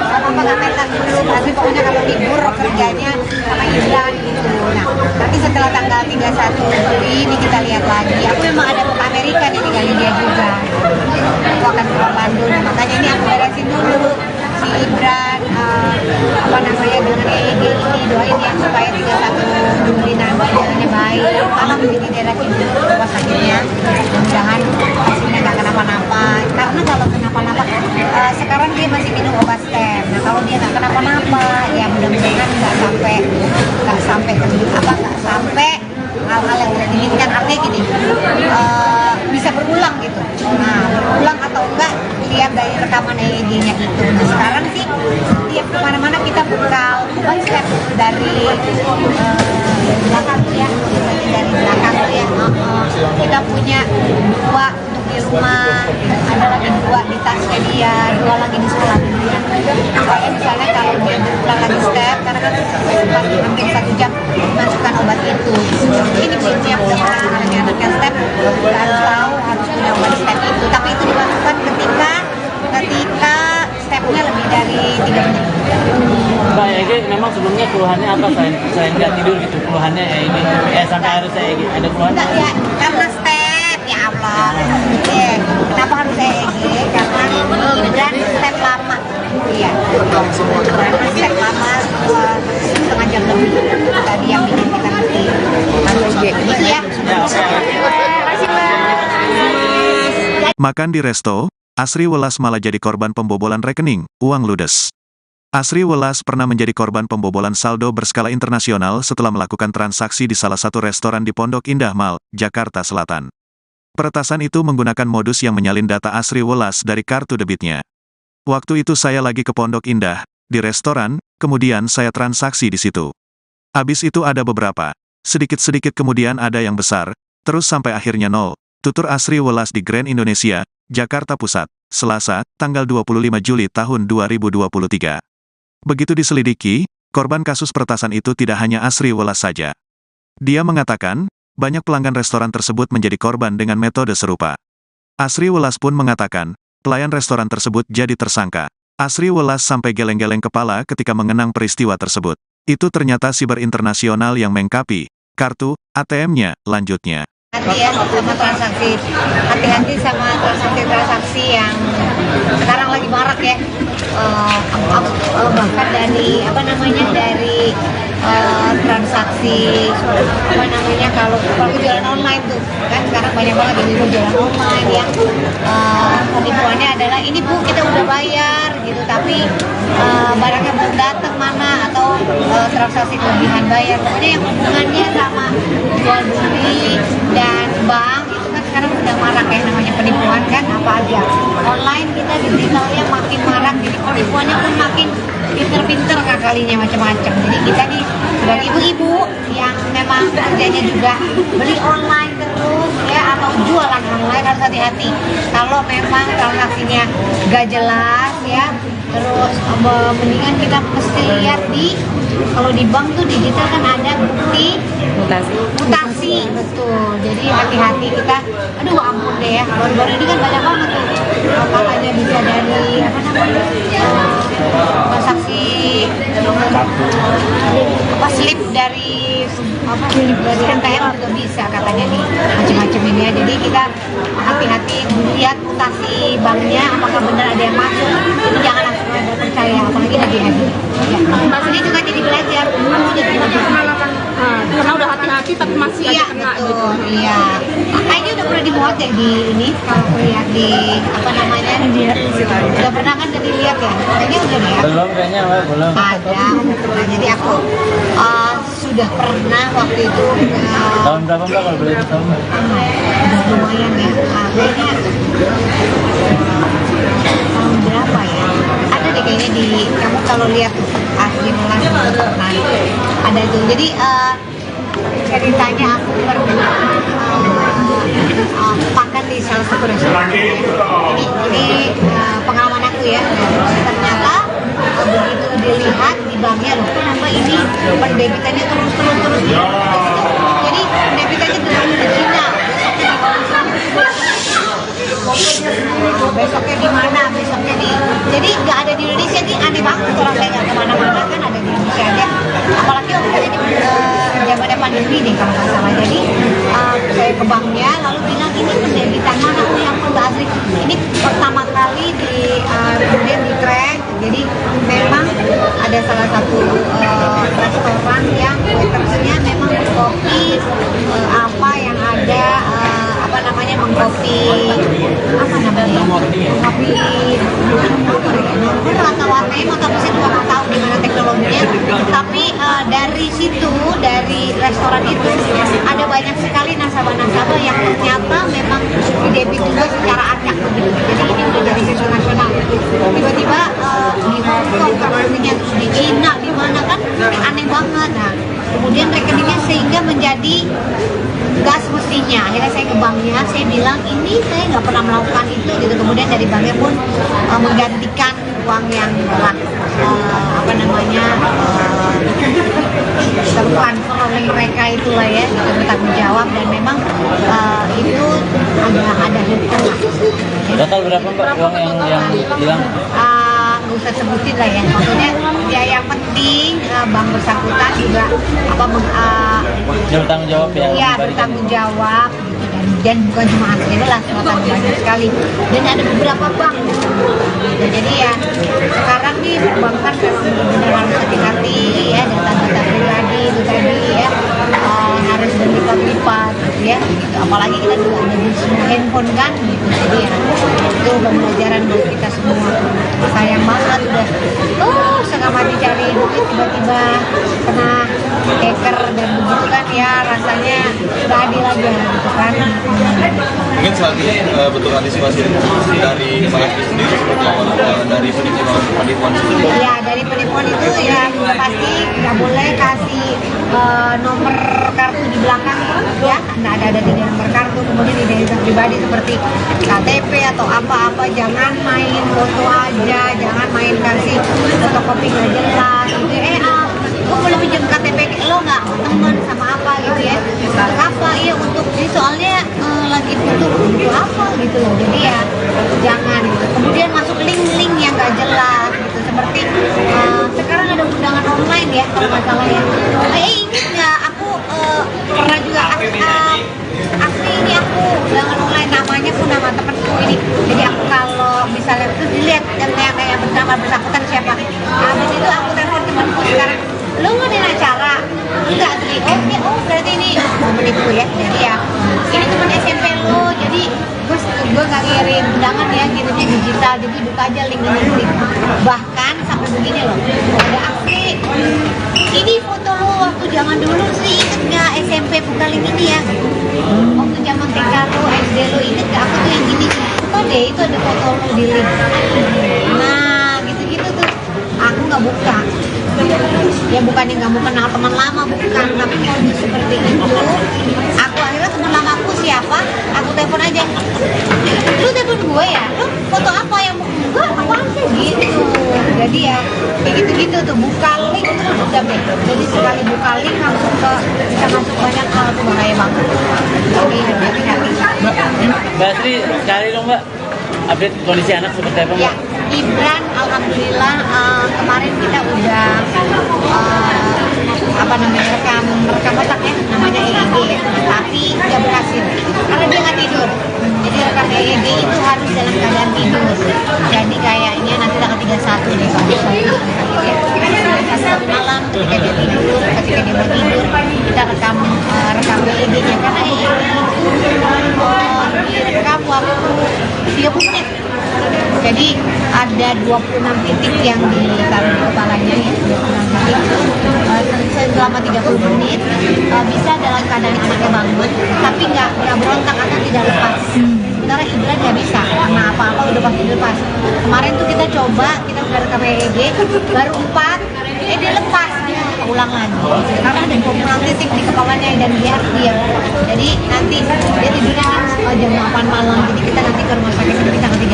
S2: setelah tanggal 31 Juli ini kita lihat lagi. Aku memang ada ke Amerika nih, tinggal di dia juga. Aku akan ke Bandung, nah, makanya ini aku beresin dulu si Ibran apa namanya dengan EEG ini, doain ya supaya 31 Juli nanti hasilnya baik. Kalau di daerah sini rumah sakitnya, mudah-mudahan hasilnya nggak kenapa-napa. Karena kalau kenapa-napa, sekarang dia masih minum obat stem. Nah kalau dia nggak kenapa-napa, ya mudah-mudahan nggak sampai hal-hal yang tidak diinginkan. Artinya gini, bisa berulang gitu. Nah berulang atau enggak lihat dari rekaman EEG-nya itu. Nah sekarang sih setiap kemana-mana kita buka obat step dari belakang tuh ya, dari belakang tuh ya. Kita punya 2 untuk di rumah, ada lagi 2 di tasnya dia, 2 lagi di sekolah dia. Supaya misalnya kalau dia berulang lagi step, karena kan sempat hampir 1 jam masukkan obat itu. Ini prinsipnya anaknya step harus tahu harus punya obat step itu. Tapi itu dimasukkan ketika stepnya lebih dari 3 menit.
S3: Mbak EEG memang sebelumnya keluhannya apa selain nggak tidur gitu, keluhannya EEG sampai harus EEG ada keluhan?
S2: Enggak ya, karena step ya Allah. Kenapa harus EEG? Karena dan step lama. Iya. Karena step lama setengah jam lebih. Tadi yang bikin kita mesti harus EEG. Iya.
S1: Makan di resto, Asri Welas malah jadi korban pembobolan rekening, uang ludes. Asri Welas pernah menjadi korban pembobolan saldo berskala internasional setelah melakukan transaksi di salah satu restoran di Pondok Indah Mall, Jakarta Selatan. Peretasan itu menggunakan modus yang menyalin data Asri Welas dari kartu debitnya. Waktu itu saya lagi ke Pondok Indah, di restoran, kemudian saya transaksi di situ. Habis itu ada beberapa, sedikit-sedikit kemudian ada yang besar, terus sampai akhirnya nol. Tutur Asri Welas di Grand Indonesia, Jakarta Pusat, Selasa, tanggal 25 Juli tahun 2023. Begitu diselidiki, korban kasus peretasan itu tidak hanya Asri Welas saja. Dia mengatakan, banyak pelanggan restoran tersebut menjadi korban dengan metode serupa. Asri Welas pun mengatakan, pelayan restoran tersebut jadi tersangka. Asri Welas sampai geleng-geleng kepala ketika mengenang peristiwa tersebut. Itu ternyata siber internasional yang mengkapi kartu ATM-nya, lanjutnya.
S2: Hati ya sama transaksi, hati-hati sama transaksi yang sekarang lagi marak ya. Bahkan dari transaksi kalau jualan online tuh kan sekarang banyak banget yang jualan online yang penipuannya adalah ini bu kita udah bayar gitu tapi barangnya belum datang mana atau transaksi kelebihan bayar, pokoknya yang hubungannya sama jual beli dan bank itu kan sekarang udah marak ya, namanya penipuan kan apa aja online, kita digitalnya makin marak, jadi penipuannya pun makin pinter-pinter ngakalinya macam-macam. Jadi kita nih sebagai ibu-ibu yang memang kerjanya juga beli online terus ya atau jualan online harus hati-hati kalau memang transaksinya gak jelas ya. Terus mendingan kita mesti lihat kalau di bank tuh digital kan ada bukti mutasi betul. Jadi hati-hati kita, aduh ampun deh ya, baru-baru ini kan banyak banget tuh katanya bisa dari transaksi slip dari NPR juga bisa katanya nih macam-macam ini ya. Jadi kita hati-hati lihat mutasi banknya apakah benar ada yang masuk, itu jangan langsung percaya apalagi lagi ya. Ini juga jadi belajar
S5: karena udah hati-hati tapi masih aja kena gitu.
S2: Iya. Kayaknya udah pernah dimuat ya di ini kalau lihat di udah pernah kan jadi lihat ya. Kayaknya udah ya.
S3: Belum kayaknya, belum.
S2: Ada. Jadi aku sudah pernah waktu itu
S3: Tahun berapa Mbak kalau boleh tahu?
S2: udah lumayan ya. Kayaknya tahun berapa ya? Ada deh kayaknya di kamu kalau lihat Asri Welas ada itu. Jadi ceritanya aku pernah makan di salah satu restoran. Ini pengalaman aku ya. Ternyata begitu dilihat di banknya loh, kenapa ini pendebitannya terus. Jadi pendebitannya terus Cina. Besoknya di mana? Besoknya di. Jadi nggak ada di Indonesia nih, aneh banget orang saya nggak kemana-mana kan ada di Indonesia aja. Apalagi waktu itu zamannya pandemi deh kalau nggak salah. Jadi saya ke banknya lalu bilang ini penerbitan mana, oh yang Mbak Asri ini pertama kali kemudian di track. Jadi memang ada salah satu restoran yang waitersnya memang mengkopi apa yang ada apa namanya mengkopi apa namanya kopi nomor atau ATM atau mesin, gua nggak tahu gimana teknologinya, tapi dari situ, dari restoran itu ada banyak sekali nasabah-nasabah yang ternyata memang didebit juga secara acak begitu. Jadi ini udah jadi sistem nasional. Tiba-tiba di Hong Kong rekeningnya, terus di Cina, di mana kan aneh banget. Nah, kemudian rekeningnya sehingga menjadi nggak semestinya. Akhirnya saya ke banknya, saya bilang ini saya nggak pernah melakukan itu gitu. Kemudian dari banknya pun menggantikan uang yang telah apa namanya tertransfer oleh mereka itulah ya, itu bertanggung jawab dan memang itu ada hukum.
S3: Total berapa Mbak uang yang hilang?
S2: Nggak usah sebutin lah ya, maksudnya ya yang penting bank bersangkutan juga apa
S3: Dia bertanggung jawab ya?
S2: Ya bertanggung jawab gitu. Dan bukan cuma Asri lah, selatan banyak sekali dan ada beberapa bank gitu. Jadi ya sekarang nih perbankan memang benar-benar harus hati-hati ya, data-data pribadi itu tadi ya harus berlipat-lipat gitu ya gitu. Apalagi kita juga ada di semua handphone kan gitu. Jadi ya itu pembelajaran buat kita semua. Sayang banget udah setengah mati cari duit tiba-tiba kena hacker dan begitu kan ya, rasanya nggak adil aja gitu kan.
S4: Mungkin selanjutnya bentuk antisipasi dari Pak Asri sendiri seperti apa dari penipuan sendiri?
S2: Ya dari penipuan itu ya pasti nggak boleh kasih nomor kartu di belakang ya, nggak ada di nomor kartu, kemudian identitas pribadi seperti KTP atau apa-apa, jangan main foto aja, jangan main kasih fotokopi nggak jelas gitu. Gue boleh pinjam KTP lo nggak, teman sama apa gitu ya, apa iya untuk ini soalnya lagi butuh apa gitu loh. Jadi ya jangan gitu. Kemudian masuk link-link yang nggak jelas gitu, seperti sekarang ada undangan online ya kalau nggak salah ya. Ingat nggak aku pernah juga Asli ini aku undangan online, namanya pun nama temanku ini. Jadi aku kalau misalnya terus dilihat yang bersangkutan siapa, habis itu aku telepon temanku sekarang, lu ngadain acara enggak Asli? Oh berarti ini menipu ya. Jadi ya ini teman SMP lo, jadi gue nggak ngirim undangan ya, ngirimnya digital, jadi buka aja link ini. Bahkan sampai begini loh, ada Asli ini foto lo waktu zaman dulu sih, inget nggak SMP buka link ini ya, waktu zaman TK lo, SD lo, inget nggak aku tuh yang gini, oh deh itu ada foto lo di link. Nah gitu-gitu tuh aku nggak buka ya, bukannya nggak mau kenal teman lama, bukan, tapi modus seperti itu. Aku akhirnya teman lama aku siapa, aku telepon aja, lu telepon gue ya, lu foto apa yang mau gue, apaan sih gitu. Jadi ya kayak gitu-gitu tuh, buka link terus udah deh. Jadi sekali buka link langsung bisa masuk banyak hal, tuh bahaya banget. Jadi hati-hati.
S3: Mbak Asri, cari dong Mbak update kondisi anak seperti apa Mbak?
S2: Ya, Ibran alhamdulillah kemarin kita udah apa namanya rekam otak ya, namanya EEG ya, tapi nggak berhasil karena dia nggak tidur. Jadi rekam EEG itu harus dalam keadaan tidur. Jadi kayaknya nanti tanggal 31 deh kalau saya satu malam ketika dia tidur, ketika dia mau tidur kita rekam EEG-nya, karena EEG itu direkam waktu 30 menit. Jadi ada 26 titik yang ditaruh di kepalanya ya, 26 titik selama 30 menit bisa dalam keadaan anaknya bangun tapi nggak berontak atau tidak lepas. Sementara Ibran nggak bisa, karena apa-apa udah pasti lepas. Kemarin tuh kita coba, kita udah rekam EEG baru 4, dia lepas, dia ulang lagi karena ada 26 titik di kepalanya dan dia diam. Jadi nanti dia tidurnya kan jam 8 malam, jadi kita nanti ke rumah sakit nanti tanggal 31.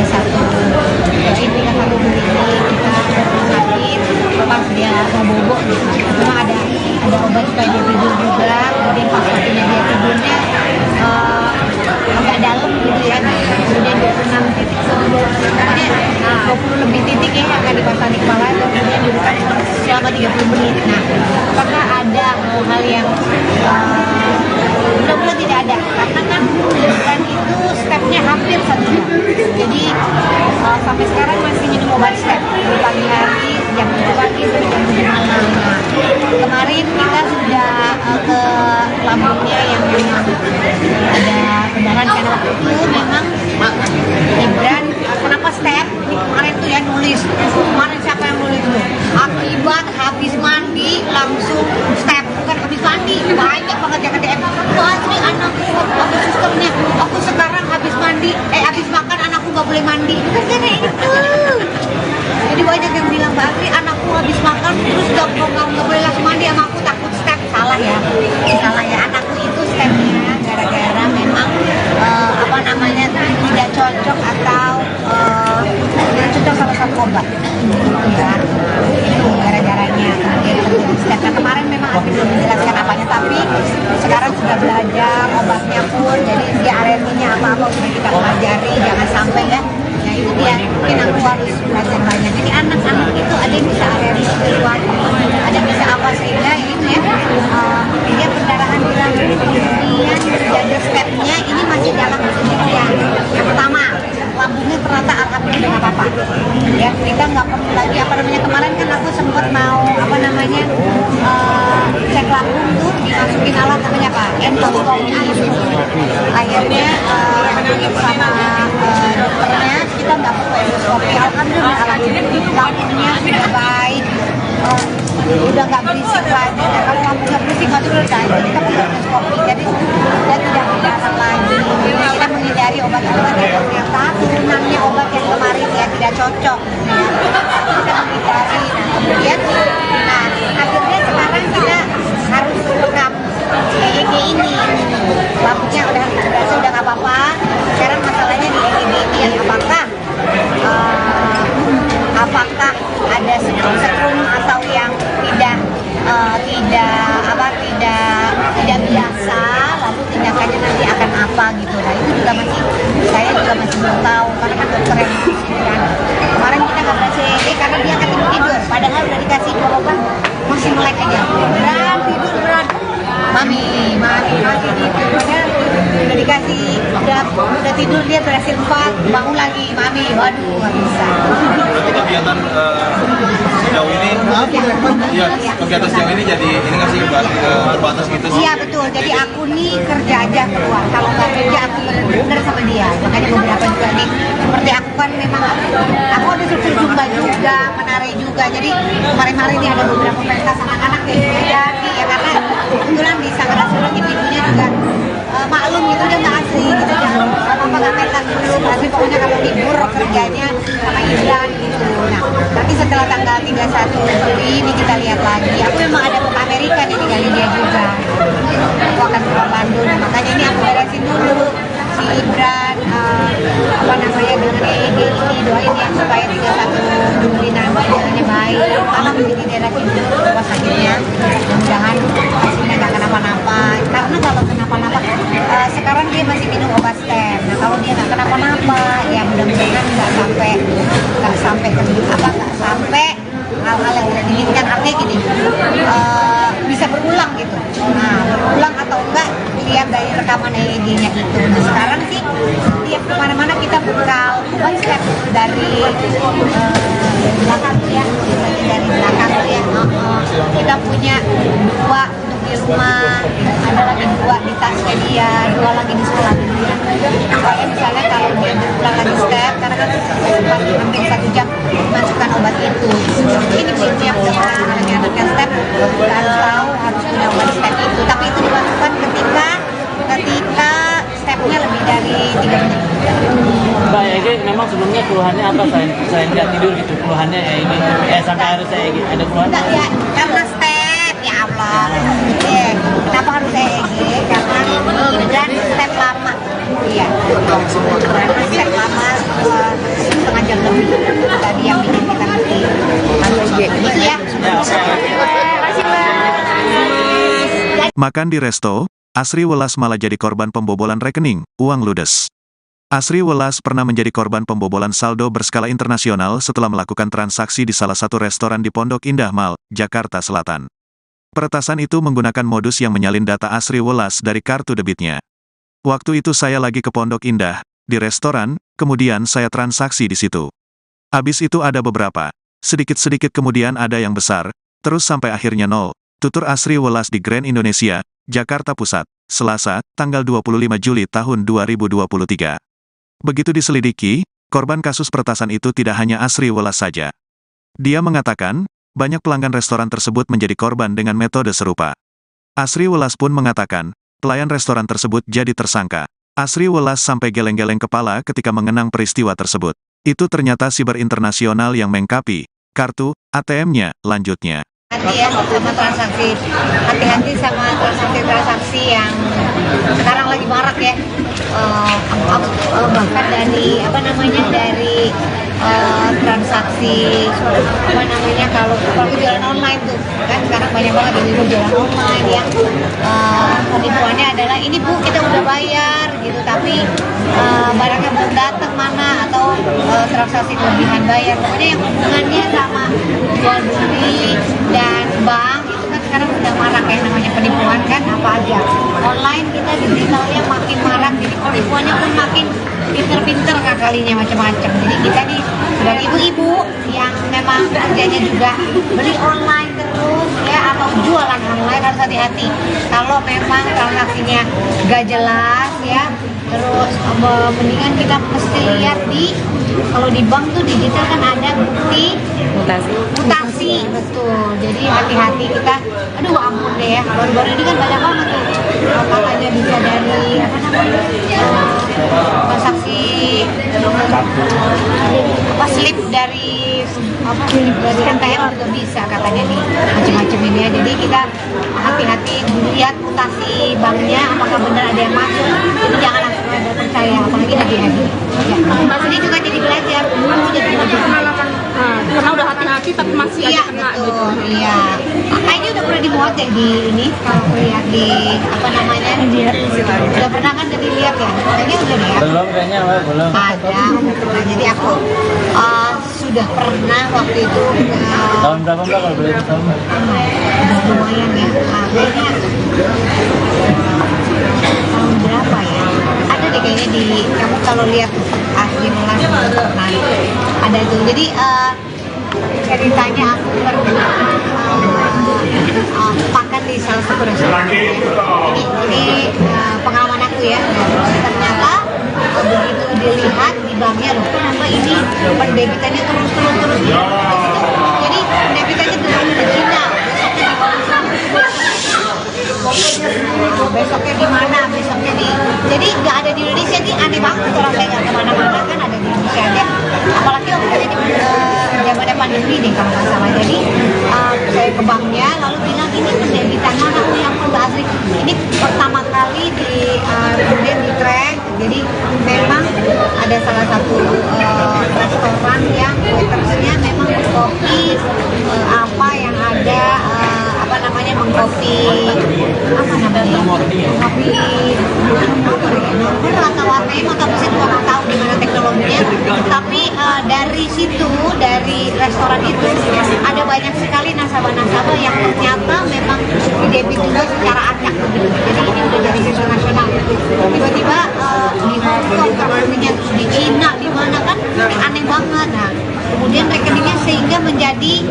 S2: Jadi kita satu ini kita ke rumah sakit pas dia mau bobo gitu. Cuma ada obat supaya dia tidur juga, kemudian pas waktunya dia tidurnya agak dalam gitu ya, kemudian 26 titik sebelum 20 lebih titik ya yang akan dipasang di kepala dan kemudian dibuka selama 30 menit. Nah, apakah ada hal-hal yang mudah-mudahan tidak ada, karena kan bukan itu stepnya hampir 1 jam. Jadi sampai sekarang masih minum obat step dari pagi hari, jam 7 pagi sampai jam 7 malam. Nah, kemarin kita sudah ke lambungnya yang memang ada pendarahan, karena waktu itu memang Gibran kenapa step ini kemarin tuh ya nulis, kemarin siapa yang nulis tuh, akibat habis mandi langsung step, bukan habis mandi, banyak banget yang DM, ini anakku apa sistemnya, aku sekarang habis mandi, habis makan anakku gak boleh mandi, bukan karena itu. Jadi banyak yang bilang, Mbak Asri anakku habis makan terus gak boleh langsung mandi sama aku, takut step. Salah ya, anakku itu stepnya gara-gara memang tidak cocok atau tidak cocok sama satu obat gitu ya, itu gara-garanya kemudian terjadi step. Nah, kemarin memang Asri belum menjelaskan apanya, tapi sekarang sudah belajar obatnya pun, jadi dia alerginya apa-apa sudah kita pelajari, jangan sampai ya. Nah itu dia, mungkin aku harus belajar banyak. Jadi anak-anak itu ada yang bisa alergi sesuatu, ada yang bisa apa, sehingga ini ya dia perdarahan di lambung, kemudian jaga stepnya ini masih dalam penelitian. Yang pertama, lambungnya ternyata alhamdulillah udah nggak apa-apa. Ya kita nggak perlu lagi kemarin kan aku sempat mau cek lambung tuh dimasukin alat endoskopi. Akhirnya sama dokternya kita nggak perlu endoskopi, alhamdulillah alatnya lambungnya sudah baik, udah nggak berisik lagi. Nah, kalau lambungnya berisik masih udah kita perlu endoskopi, jadi sudah tidak berdarah lagi. Kita menghindari obat-obat yang ternyata turunannya obat yang kemarin ya tidak cocok ya. Kita menghindari. Kemudian akhirnya sekarang kita harus rekam EEG ini. Lambungnya udah nggak apa-apa. Sekarang masalahnya di EEG ini yang apakah ada setrum atau yang tidak biasa, lalu tindakannya nanti akan apa gitu. Nah itu juga saya juga masih belum tahu, karena kan dokter yang kan kemarin kita nggak kasih EEG karena dia akan tidur, padahal udah dikasih obat masih melek aja, tidur mami gitu, udah dikasih udah tidur, dia berhasil 4 bangun lagi mami, waduh nggak bisa.
S4: Berarti kegiatan sejauh ini kegiatan sejauh ini jadi ini nggak sih terbatas gitu sih?
S2: Iya betul, jadi aku nih kerja aja keluar, kalau nggak kerja aku bener-bener sama dia. Makanya beberapa juga nih, seperti aku kan memang aku ada struktur zumba juga, menari juga, jadi kemarin-kemarin ini ada beberapa pentas anak-anak yang jadi ya, karena kebetulan di Sanggara ibunya juga maklum gitu, dia nggak asli gitu, jangan apa nggak pentas dulu, asli pokoknya kalau libur kerjanya sama Ibran gitu. Nah nanti setelah tanggal 31 Juli ini kita lihat lagi, aku memang ada ke Amerika nih, tinggalin dia juga, aku akan ke Bandung. Nah, makanya ini aku beresin dulu si Ibran dengan EEG ini, doain ya supaya 31 Juli nanti hasilnya baik, karena menjadi daerah rumah sakitnya, mudah-mudahan hasilnya nggak kenapa-napa. Karena kalau kenapa-napa sekarang dia masih minum obat stem. Nah kalau dia nggak kenapa-napa ya mudah-mudahan nggak sampai hal-hal yang tidak diinginkan. Artinya gini, bisa berulang gitu. Nah berulang atau enggak lihat dari rekaman EEG-nya itu. Nah sekarang sih tiap kemana-mana kita bekal obat step dari belakang tuh ya, kita punya 2 untuk di rumah, ada lagi 2 di tasnya dia, 2 lagi di sekolah dia. Supaya misalnya kalau dia berulang lagi step, karena kan sempat hampir 1 jam masukkan obat itu. Ini prinsipnya anaknya step, kita harus tahu harus punya obat step itu. Tapi itu dimasukkan ketika stepnya lebih dari 3 menit.
S3: Mbak EEG memang sebelumnya keluhannya apa selain nggak tidur gitu, keluhannya EEG sampai harus EEG ada keluhan?
S2: Enggak ya, karena step ya Allah. Kenapa harus EEG? Karena dan step lama. Iya. Karena step lama setengah jam lebih. Tadi yang bikin kita mesti harus EEG. Gitu ya. Terima kasih Mas.
S1: Makan di resto, Asri Welas malah jadi korban pembobolan rekening, uang ludes. Asri Welas pernah menjadi korban pembobolan saldo berskala internasional setelah melakukan transaksi di salah satu restoran di Pondok Indah Mall, Jakarta Selatan. Peretasan itu menggunakan modus yang menyalin data Asri Welas dari kartu debitnya. Waktu itu saya lagi ke Pondok Indah, di restoran, kemudian saya transaksi di situ. Habis itu ada beberapa, sedikit-sedikit kemudian ada yang besar, terus sampai akhirnya nol. Tutur Asri Welas di Grand Indonesia, Jakarta Pusat, Selasa, tanggal 25 Juli tahun 2023. Begitu diselidiki, korban kasus peretasan itu tidak hanya Asri Welas saja. Dia mengatakan, banyak pelanggan restoran tersebut menjadi korban dengan metode serupa. Asri Welas pun mengatakan, pelayan restoran tersebut jadi tersangka. Asri Welas sampai geleng-geleng kepala ketika mengenang peristiwa tersebut. Itu ternyata siber internasional yang mengkapi kartu ATM-nya, lanjutnya.
S2: Hati ya sama transaksi, hati-hati sama transaksi-transaksi yang sekarang lagi marak ya. Bahkan dari dari transaksi kalau jualan online tuh kan sekarang banyak banget yang jualan online yang penipuannya adalah ini bu kita udah bayar gitu tapi barangnya belum datang mana atau transaksi kelebihan bayar, pokoknya yang hubungannya sama jual beli dan bank itu kan sekarang udah marak ya namanya penipuan kan apa aja online kita digitalnya makin marak jadi penipuannya pun makin pinter-pinter ngakalinya macam-macam. Jadi kita nih sebagai ibu-ibu yang memang kerjanya juga beli online terus ya atau jualan online harus hati-hati kalau memang transaksinya gak jelas ya. Terus mendingan kita mesti lihat kalau di bank tuh digital kan ada bukti mutasi betul. Jadi hati-hati kita, aduh ampun deh ya, baru-baru ini kan banyak banget tuh katanya bisa dari transaksi slip dari MTM juga bisa katanya nih macam-macam ini ya. Jadi kita hati-hati lihat mutasi banknya apakah benar ada yang masuk. Jadi jangan langsung ada percaya apalagi lagi-lagi. Mas ini juga jadi belajar. Jadi pengalaman
S5: karena udah hati-hati tapi masih aja kena gitu.
S2: Iya. Kayaknya udah pernah dimuat ya di ini kalau lihat di udah pernah kan jadi lihat ya. Kayaknya udah deh ya.
S3: Belum kayaknya, belum.
S2: Ada. Nah, jadi aku sudah pernah waktu itu
S3: Tahun berapa Mbak kalau boleh tahu?
S2: udah lumayan ya. Kayaknya tahun berapa ya? Ada deh kayaknya di kamu kalau lihat Asri Welas pernah ada itu. Jadi ceritanya aku pernah makan di salah satu restoran. Ini pengalaman aku ya. Ternyata begitu dilihat di banknya loh, kenapa ini pendebitannya terus. Jadi pendebitannya terus Cina. Besoknya di mana? Jadi nggak ada di Indonesia nih, aneh banget orang saya nggak kemana-mana kan ada di Indonesia aja. Apalagi waktu itu zamannya pandemi deh kalau nggak salah. Jadi saya ke banknya lalu bilang ini pendebitan mana? Oh yang Mbak Asri ini pertama kali kemudian di track. Jadi memang ada salah satu restoran yang waitersnya memang mengkopi apa yang ada mengkopi nomor atau ATM atau saya juga nggak tahu gimana teknologinya. Tapi dari situ dari restoran itu ada banyak sekali nasabah-nasabah yang ternyata memang didebit juga secara acak begitu. Jadi ini udah jadi isu nasional. Tiba-tiba di Hong Kong rekeningnya di Cina di mana kan aneh banget. Nah kemudian rekeningnya sehingga menjadi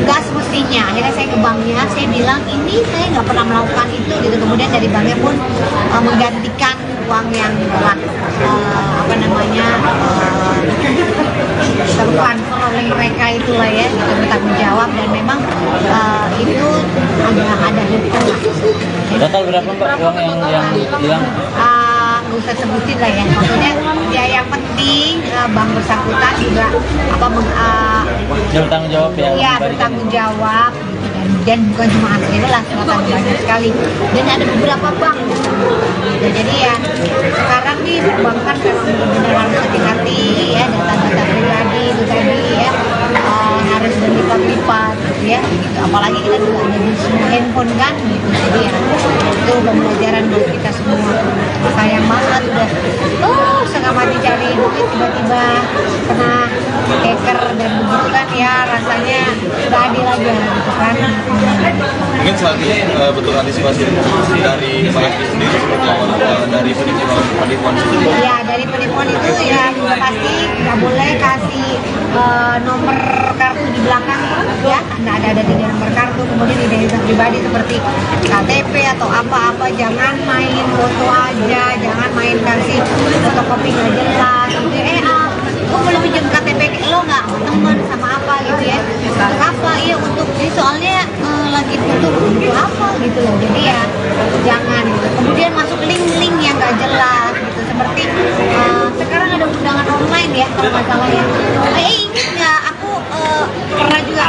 S2: gas semestinya. Akhirnya saya ke banknya, saya bilang ini saya nggak pernah melakukan itu gitu. Kemudian dari banknya pun menggantikan uang yang telah tertransfer oleh mereka itulah ya, gitu, bertanggung jawab dan memang itu ada hukum lah.
S3: Total berapa Mbak uang yang hilang?
S2: Nggak usah sebutin lah ya, maksudnya ya yang penting bank bersangkutan juga
S3: Bertanggung jawab ya?
S2: Iya bertanggung jawab gitu, dan bukan cuma Asri Welas, banyak sekali dan ada beberapa bank gitu. Jadi ya sekarang nih bank kan memang benar-benar harus hati-hati ya, data-data pribadi itu tadi ya harus berlipat-lipat gitu ya gitu. Apalagi kita juga ada di semua handphone kan gitu. Jadi ya itu pembelajaran buat kita semua. Sayang banget udah setengah tapi tiba-tiba kena hacker dan begitu kan ya rasanya nggak adil aja gitu kan.
S4: Mungkin selanjutnya bentuk antisipasi dari Pak Asri sendiri seperti apa dari penipuan sendiri?
S2: Ya dari penipuan itu ya pasti nggak boleh kasih nomor kartu di belakang ya, nggak ada di nomor kartu, kemudian identitas pribadi seperti KTP atau apa-apa, jangan main foto aja, jangan main kasih fotokopi nggak jelas gitu. Gue boleh pinjam KTP lo nggak, temen sama apa gitu ya, untuk apa ya, untuk jadi soalnya lagi butuh untuk apa gitu loh, jadi ya jangan gitu. Kemudian masuk link-link yang nggak jelas gitu, seperti sekarang ada undangan online ya kalau nggak salah ya. Ingat nggak aku pernah juga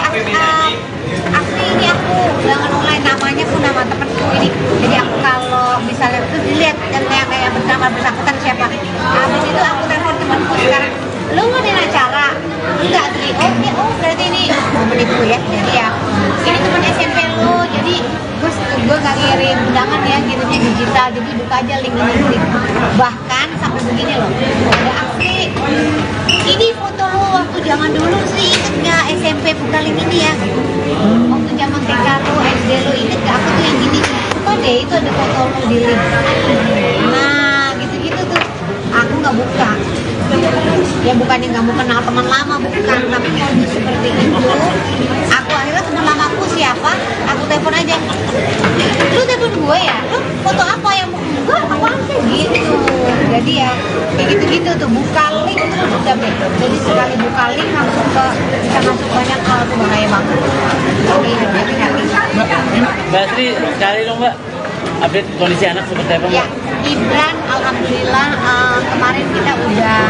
S2: asli ini aku undangan online, namanya pun nama temenku ini, jadi aku kalau misalnya terus dilihat yang kayak bersangkutan siapa, habis itu aku telepon temanku sekarang, lo ngadain acara? Enggak sih. Oh berarti ini menipu ya. Jadi ya ini teman SMP lo. Jadi gue nggak ngirim undangan ya, kirimnya digital. Jadi buka aja link. Bahkan sampai begini loh. Ada aksi. Ini foto lo waktu zaman dulu sih, inget nggak SMP buka link ini ya? Waktu zaman TK lo, SD lo, inget nggak? Aku tuh yang gini. Oh deh itu ada foto lo di link. Nah gitu-gitu tuh. Aku nggak buka. Ya bukannya nggak mau kenal teman lama, bukan, tapi kalau seperti itu aku akhirnya teman lamaku siapa, aku telepon aja, lu telepon gue ya, lu foto apa yang gue apaan sih gitu. Jadi ya kayak gitu-gitu tuh, buka link terus udah deh, jadi sekali buka link langsung bisa masuk banyak hal, tuh bahaya banget. Jadi hati-hati.
S3: Mbak Asri, cari dong Mbak update kondisi anak seperti apa Mbak?
S2: Ya, Ibran alhamdulillah kemarin kita udah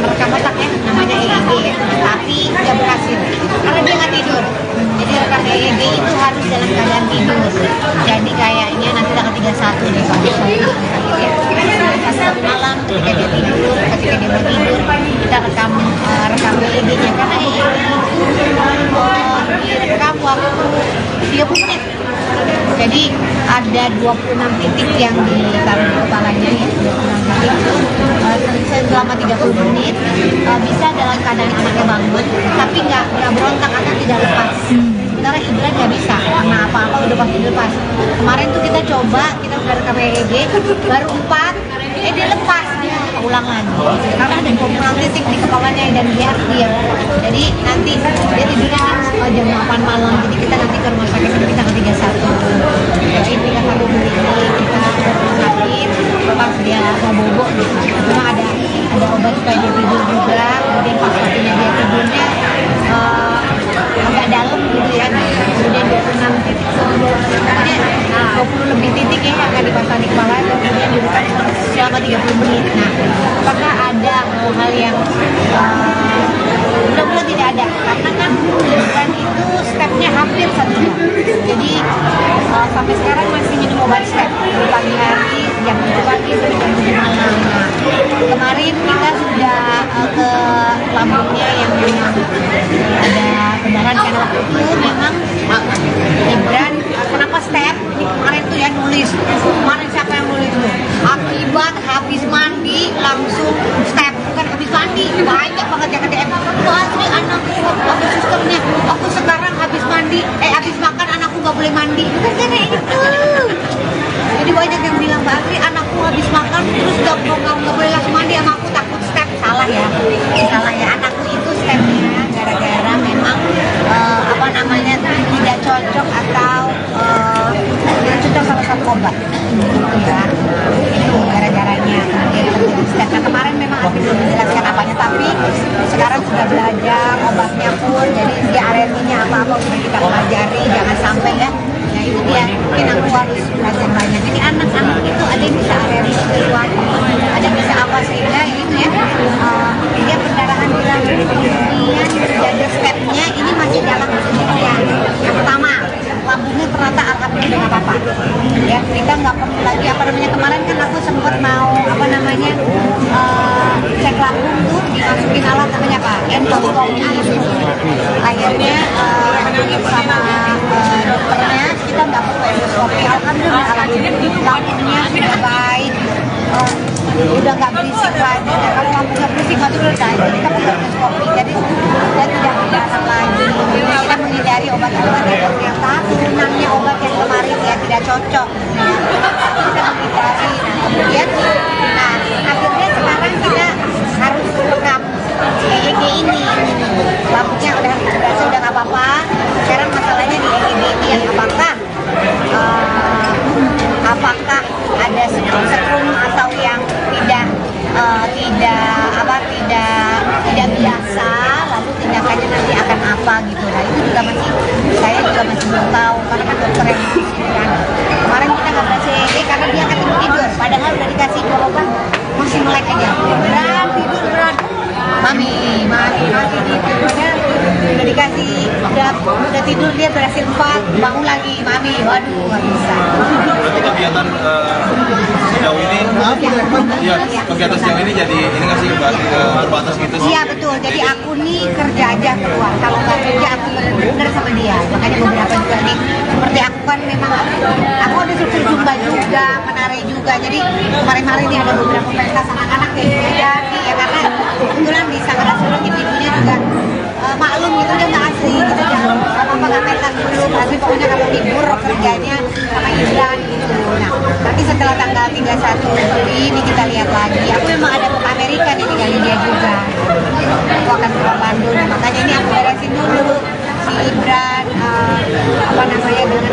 S2: rekam otak ya, namanya EEG ya, tapi nggak berhasil karena dia nggak tidur. Jadi rekam EEG itu harus dalam keadaan tidur. Jadi kayaknya nanti tanggal 31 nih pas malam ketika dia tidur, ketika dia mau tidur kita rekam EEG-nya, karena EEG itu direkam waktu 30 menit. Jadi ada 26 titik yang ditaruh di kepalanya ya, 26 titik selama 30 menit bisa dalam keadaan anaknya bangun tapi nggak berontak atau tidak lepas. Sementara Ibran nggak bisa, karena apa-apa udah pasti lepas. Kemarin tuh kita coba, kita udah rekam EEG baru 4, dia lepas, dia ulang lagi karena ada 26 titik di kepalanya dan dia diam. Jadi nanti dia tidurnya kan jam 8 malam, jadi kita nanti ke rumah sakit kita tanggal 31. Jadi kita harus beli, kita sakit pas dia mau bobo gitu. Cuma ada obat supaya dia tidur juga, kemudian pas waktunya dia tidurnya agak dalam gitu ya. Kemudian 26 titik, kemudian 20 lebih titik ya akan dipasang di kepala, kemudian dibuka selama 30 menit. Nah, apakah ada hal yang mudah-mudahan tidak ada, karena kan Ibran itu stepnya hampir 1 jam. Jadi sampai sekarang masih minum obat step dari pagi hari, jam 7 pagi sampai jam 7 malam. Nah, kemarin kita sudah ke lambungnya yang memang ada benaran, karena waktu itu memang Ibran kenapa step ini kemarin tuh ya nulis, kemarin siapa yang nulis tuh, akibat habis mandi langsung step, bukan habis mandi, banyak banget yang DM, Mbak Asri anakku aku susternya, aku sekarang habis mandi, habis makan anakku nggak boleh mandi, bukan karena itu. Jadi banyak yang bilang Mbak Asri anakku habis makan terus nggak boleh langsung mandi, sama aku takut step. Salah ya, anakku itu stepnya gara-gara memang tidak cocok atau tidak cocok sama satu obat gitu ya, itu gara-garanya. Kemudian terjadi step. Nah, kemarin memang aku belum menjelaskan apanya, tapi sekarang sudah belajar obatnya pun, jadi dia alerginya apa-apa sudah kita pelajari, jangan sampai ya. Nah itu dia, mungkin aku harus belajar banyak. Jadi anak-anak itu ada yang bisa alergi sesuatu, ada yang bisa apa, sehingga itu ya dia perdarahan hilang. Kemudian jaga stepnya ini masih dalam penelitian. Yang pertama, lambungnya ternyata alhamdulillah nggak apa-apa. Ya kita nggak perlu lagi kemarin kan aku sempat mau cek lambung tuh dimasukin alat namanya apa? Endoskopi. Akhirnya sama dokternya kita nggak perlu endoskopi. Alhamdulillah lambungnya sudah baik. udah nggak berisik lagi. Nah, kalau lampu nggak berisik mati udah jadi kita tidak kopi, jadi dia tidak datang lagi. Kita menghindari obat-obat yang tahunan obat yang kemarin ya tidak cocok, ya. Kita menghindari. Nah, kemudian, akhirnya sekarang kita harus rekam EEG ini. Lampunya udah nggak apa-apa. Sekarang masalahnya di EEG ini yang apakah ada setrum atau yang tidak biasa, lalu tindakannya nanti akan apa gitu. Nah itu juga saya juga masih belum tahu karena kan dokter yang mengatakan kemarin kita nggak berhasil EEG karena dia akan tidur, padahal udah dikasih obat masih melek aja. Berat. Mami gitu. Padahal udah dikasih, udah tidur dia berhasil 4, bangun lagi, mami, waduh nggak bisa.
S4: Berarti kegiatan sejauh ini, kegiatan sejauh ini jadi ini nggak sih terbatas gitu sih?
S2: Iya betul, jadi aku nih kerja aja keluar, kalau nggak kerja aku bener-bener sama dia. Makanya beberapa juga nih, seperti aku kan memang aku ada struktur zumba juga, menari juga, jadi kemarin-kemarin ini ada beberapa pentas anak-anak yang jadi ya karena kebetulan di Sanggara ibunya juga maklum gitu, dia nggak asli gitu, jangan apa-apa nggak pentas dulu, tapi pokoknya kalau libur kerjanya sama Ibran gitu. Nah nanti setelah tanggal 31 Juli ini kita lihat lagi, aku memang ada ke Amerika nih tinggalin dia juga, aku akan ke Bandung, makanya ini aku beresin dulu si Ibran dengan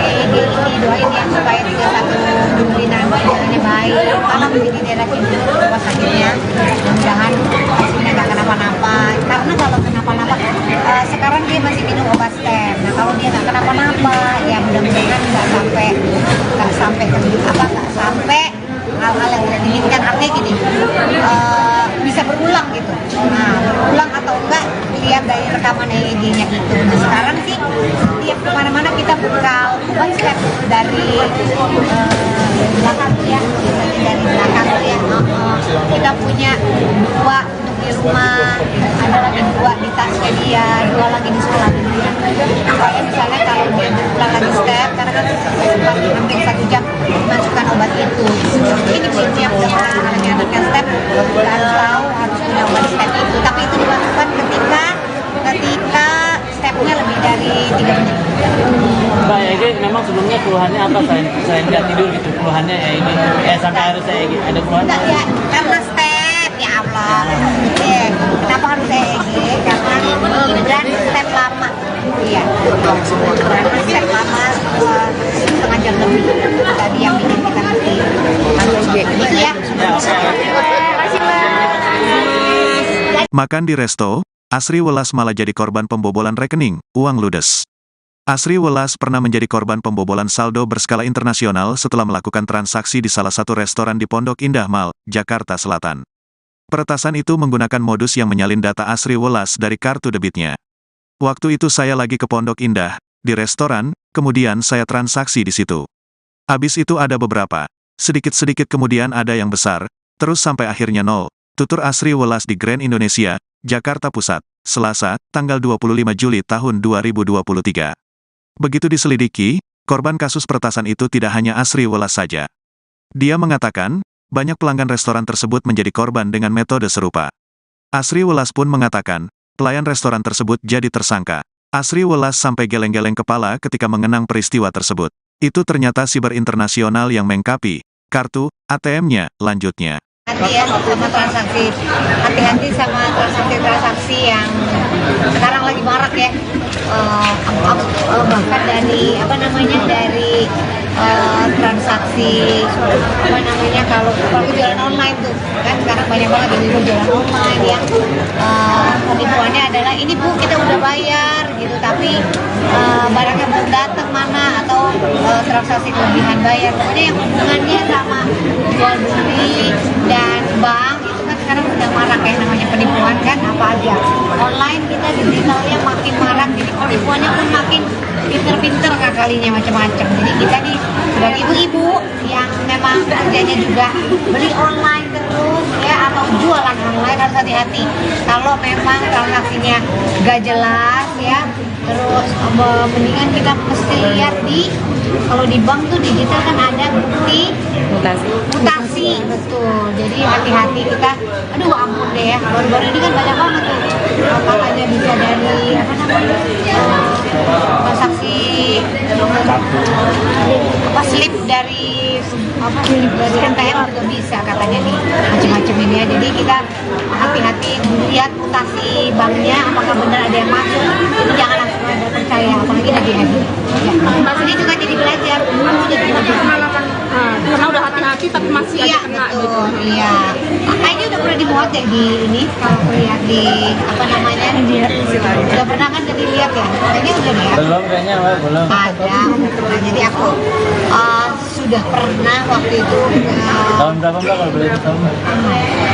S2: EEG ini, doain ya supaya 31 Juli nanti jalannya baik, karena begini daerah sini rumah sakitnya, mudah-mudahan hasilnya nggak kenapa-napa, karena kalau kenapa-napa sekarang dia masih minum obat stem. Nah kalau dia nggak kenapa-napa ya mudah-mudahan nggak sampai hal-hal yang tidak diinginkan, artinya gini bisa berulang gitu. Nah berulang atau enggak lihat dari rekaman EEG-nya gitu. Nah sekarang sih tiap kemana-mana kita bekal obat step dari belakang ya, dari belakang ya. Kita punya 2 untuk di rumah, ada lagi 2 di tasnya dia, 2 lagi di sekolah dia. Supaya misalnya kalau dia berulang lagi step, karena kan sempat hampir 1 jam masukkan obat itu. Ini prinsip yang anaknya step, harus tahu harus punya obat step itu. Tapi itu dilakukan ketika stepnya lebih dari 3 menit.
S3: Mbak EEG memang sebelumnya keluhannya apa selain nggak tidur gitu, keluhannya ini sampai harus EEG ada keluhan?
S2: Enggak ya, karena step ya Allah. Kenapa harus EEG? Karena Ibran step lama. Iya. Karena step lama setengah jam lebih. Tadi yang bikin kita mesti harus EEG. Gitu ya.
S1: Makan di resto, Asri Welas malah jadi korban pembobolan rekening, uang ludes. Asri Welas pernah menjadi korban pembobolan saldo berskala internasional setelah melakukan transaksi di salah satu restoran di Pondok Indah Mall, Jakarta Selatan. Peretasan itu menggunakan modus yang menyalin data Asri Welas dari kartu debitnya. Waktu itu saya lagi ke Pondok Indah, di restoran, kemudian saya transaksi di situ. Habis itu ada beberapa, sedikit-sedikit kemudian ada yang besar, terus sampai akhirnya nol, tutur Asri Welas di Grand Indonesia, Jakarta Pusat, Selasa, tanggal 25 Juli tahun 2023. Begitu diselidiki, korban kasus peretasan itu tidak hanya Asri Welas saja. Dia mengatakan, banyak pelanggan restoran tersebut menjadi korban dengan metode serupa. Asri Welas pun mengatakan, pelayan restoran tersebut jadi tersangka. Asri Welas sampai geleng-geleng kepala ketika mengenang peristiwa tersebut. Itu ternyata siber internasional yang mengkapi kartu ATM-nya, lanjutnya.
S2: Hati-hati ya sama transaksi, hati-hati sama transaksi yang sekarang lagi marak ya, bahkan dari transaksi kalau jualan online tuh kan sekarang banyak banget yang jualan online yang penipuannya adalah ini bu kita udah bayar gitu tapi barangnya belum datang mana atau transaksi kelebihan bayar, pokoknya yang hubungannya sama jual beli dan bank itu kan sekarang udah marak ya, namanya penipuan kan apa aja online, kita digitalnya makin marak, jadi penipuannya pun makin pinter-pinter kalinya macam-macam. Jadi kita nih sebagai ibu-ibu yang memang kerjanya juga beli online terus ya atau jualan online harus hati-hati. Kalau memang transaksinya gak jelas ya, terus mendingan kita mesti lihat kalau di bank tuh digital kan ada bukti mutasi betul. jadi hati-hati kita. Aduh ampun deh ya, baru-baru ini kan banyak banget tuh katanya bisa dari apa namanya transaksi apa slip dari NTM juga bisa katanya nih macam-macam ini ya. Jadi kita hati-hati lihat mutasi banknya apakah benar ada yang masuk. Jadi jangan langsung ada percaya, apalagi lagi-lagi. Ya. Ini juga jadi belajar.
S5: Pengalaman karena udah hati-hati tapi masih
S2: Iya
S5: aja kena gitu.
S2: betul, iya. Kayaknya udah pernah dimuat ya di ini, kalau aku lihat di apa namanya, udah pernah kan jadi lihat ya, kayaknya udah deh ya.
S3: Belum kayaknya, Mbak, belum.
S2: Ada, nah, jadi aku sudah pernah waktu itu
S3: Tahun berapa, Mbak, kalau boleh tahu?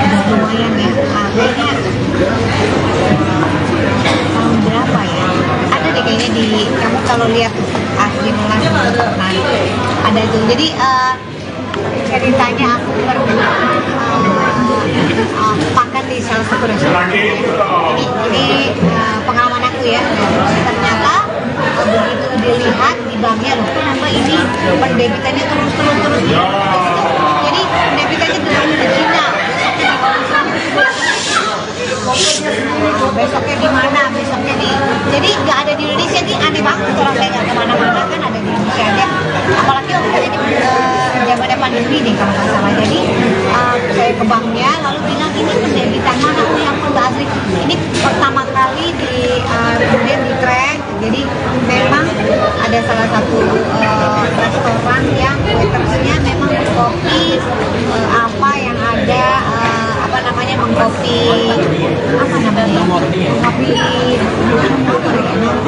S2: udah lumayan ya, kayaknya tahun berapa ya? Ada deh kayaknya di kamu kalau lihat asli melas nah ada tuh. Jadi ceritanya aku pernah makan di salah satu restoran. Ini pengalaman aku ya. Ternyata begitu dilihat di banknya loh, kenapa ini pendebitannya terus. Jadi pendebitannya dari Cina. Besoknya di mana? Besoknya di. Jadi nggak ada di Indonesia nih, aneh banget orang saya nggak kemana-mana kan ada di Indonesia aja. Apalagi waktu itu di zamannya pandemi nih kalau nggak salah. Jadi saya ke banknya lalu bilang ini pendebitan mana? Oh yang Mbak Asri, ini pertama kali di kemudian di track. Jadi memang ada salah satu restoran yang waitersnya memang kopi apa yang ada apa namanya mengkopi apa namanya kopi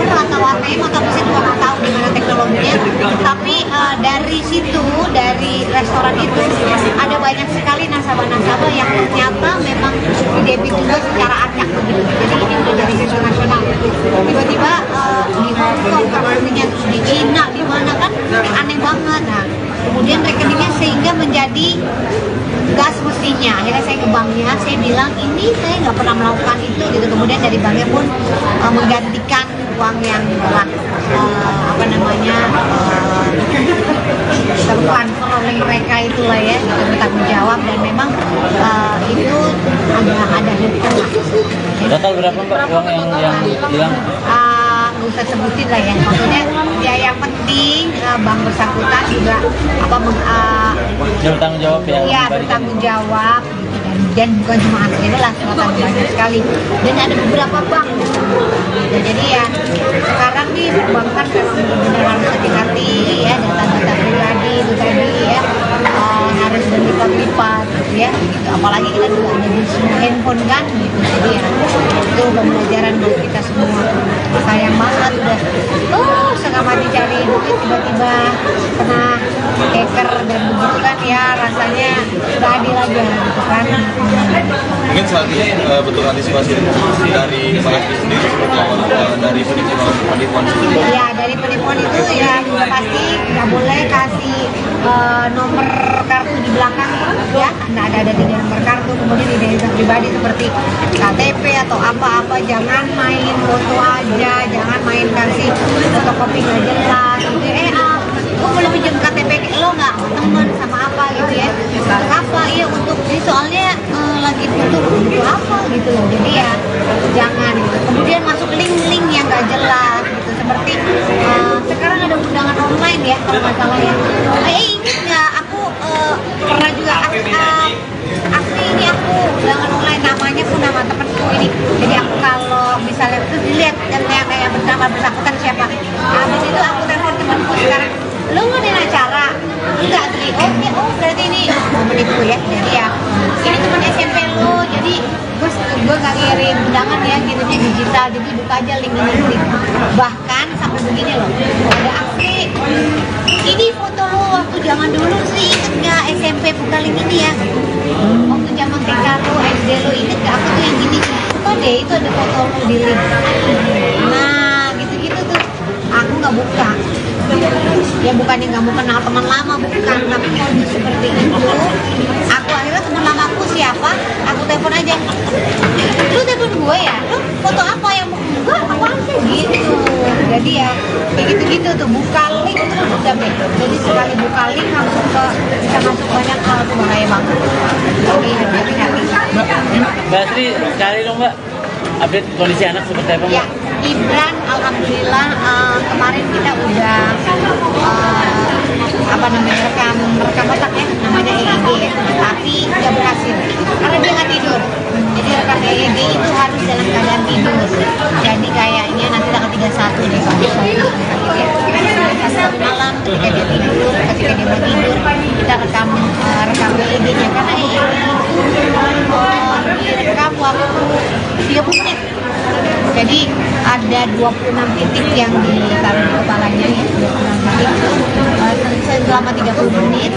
S2: atau warnanya atau saya juga nggak tahu gimana teknologinya, tapi dari situ dari restoran itu ada banyak sekali nasabah-nasabah yang ternyata memang didebit juga secara acak begitu. Jadi ini udah jadi isu nasional. Tiba-tiba di Hongkong rekeningnya, terus di Cina di mana kan aneh banget. Nah kemudian rekeningnya sehingga menjadi gas semestinya. Akhirnya saya ke banknya, saya bilang ini saya nggak pernah melakukan itu gitu. Kemudian dari banknya pun menggantikan uang yang telah apa namanya tertransfer oleh mereka itulah ya, gitu, bertanggung jawab dan memang itu ada hukum.
S3: Total berapa, Mbak, uang yang hilang?
S2: Nggak usah sebutin lah ya, maksudnya ya yang penting bank bersangkutan juga apa
S3: Bertanggung jawab ya?
S2: Iya bertanggung jawab gitu. Dan bukan cuma anak ini lah, selatan banyak sekali dan ada beberapa bank gitu. Jadi ya sekarang nih perbankan memang benar-benar harus hati-hati ya, data-data pribadi itu tadi ya harus berlipat-lipat gitu ya gitu. Apalagi kita juga ada di semua handphone kan gitu. Jadi ya itu pembelajaran buat kita semua. Sayang banget udah setengah mati cari duit tiba-tiba kena hacker dan begitu kan ya, rasanya gak adil aja gitu kan.
S4: Mungkin saat ini bentuk antisipasi dari Pak Asri sendiri seperti apa dari penipuan sendiri?
S2: Ya dari penipuan itu ya pasti nggak boleh kasih nomor kartu di belakang ya, ada di nomor kartu, kemudian identitas pribadi seperti KTP atau apa-apa, jangan main foto aja, jangan main kasih fotokopi nggak jelas gitu. Gue boleh pinjam KTP lo nggak, teman sama apa gitu ya, apa ya untuk ini soalnya lagi butuh apa gitu loh. Jadi ya jangan gitu. Kemudian masuk link-link yang nggak jelas gitu, seperti sekarang ada undangan online ya kalau nggak salah ya. Ingat nggak aku pernah juga asli ini aku undangan online namanya pun nama temenku ini. Jadi aku kalau misalnya terus dilihat yang bersama bersangkutan siapa, habis itu aku telepon temanku sekarang, lo ngadain acara enggak Tri? Oh berarti ini menipu ya. Jadi ya ini teman SMP lo, jadi gue nggak ngirim undangan ya, kirimnya digital, jadi buka aja link ini. Bahkan sampai begini loh, ada Asri ini foto lo waktu zaman dulu sih, inget nggak SMP buka link ini ya, waktu zaman TK lo, SD lo, inget nggak aku tuh yang gini, buka deh itu ada foto lo di link. Nah gitu-gitu tuh aku nggak buka ya, bukannya nggak mau kenal teman lama, bukan, tapi modus seperti itu. Aku akhirnya teman lamaku siapa, aku telepon aja, lu telepon gue ya, lu foto apa yang mau gue apaan sih gitu. Jadi ya kayak gitu-gitu tuh, buka link terus udah deh. Jadi sekali buka link langsung bisa masuk banyak hal tuh, bahaya banget. Jadi
S3: Mbak Sri, sekali dong Mbak, update kondisi anak seperti apa Mbak?
S2: Ya, Ibran alhamdulillah kemarin kita udah rekam otak ya, namanya EEG ya, tapi nggak berhasil karena dia nggak tidur. Jadi rekam EEG itu harus dalam keadaan tidur. Jadi kayaknya nanti tanggal 31 deh kalau ya. Satu malam ketika dia tidur, ketika dia mau tidur, kita rekam EEG-nya karena EEG itu direkam waktu 30 menit. Jadi ada 26 titik yang ditaruh di kepalanya ya, 26 titik selama 30 menit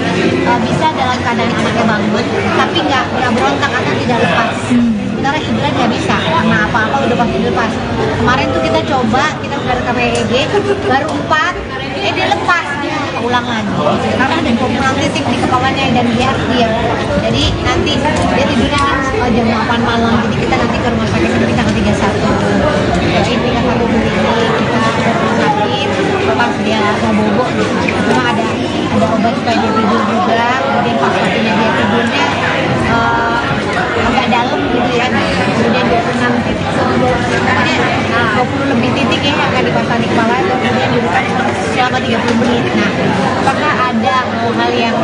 S2: bisa dalam keadaan anaknya bangun tapi nggak berontak atau tidak lepas. Sementara Ibran nggak bisa karena apa-apa udah pasti lepas. Kemarin tuh kita coba, kita udah rekam EEG baru 4 dia lepas, dia ulang lagi karena ada 26 titik di kepalanya dan dia harus diam. Jadi nanti dia tidurnya kan jam 8 malam, jadi kita nanti ke rumah sakit nanti tanggal 31. Jadi kita satu ini kita ke rumah sakit pas dia mau bobo gitu. Cuma ada obat supaya dia tidur juga, kemudian pas waktunya dia tidurnya agak dalam gitu ya. Kemudian 26 titik pokoknya 20 lebih titik ya akan dipasang di kepala, kemudian dibuka selama 30 menit. Nah, apakah ada hal yang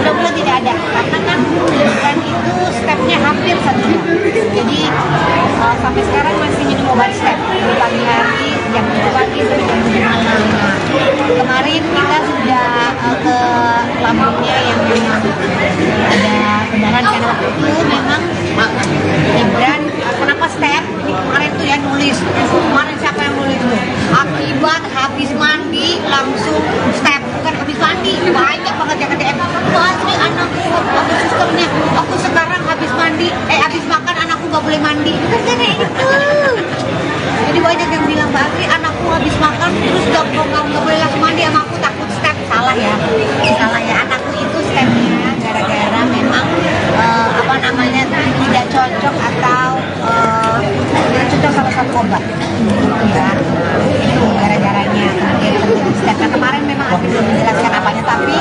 S2: mudah-mudahan tidak ada, karena kan Ibran itu stepnya hampir 1 jam. Jadi sampai sekarang masih minum obat step di pagi hari jam 7 pagi sampai jam 7 malam. Nah, kemarin kita sudah ke lambungnya yang memang ada pendarahan karena waktu itu memang Ibran kenapa step ini kemarin tuh ya nulis kemarin siapa yang nulis tuh akibat habis mandi langsung step, bukan habis mandi. Banyak banget yang DM Asri anakku aku sistemnya aku sekarang habis mandi habis makan anakku nggak boleh mandi, bukan kayak itu. Jadi banyak yang bilang Mbak Asri anakku habis makan terus nggak boleh langsung mandi sama aku takut step. Salah ya anakku itu stepnya gara-gara memang tidak cocok atau tidak cocok sama satu obat ya, itu gara-garanya kemudian terjadi step. Nah, kemarin memang aku belum menjelaskan apanya, tapi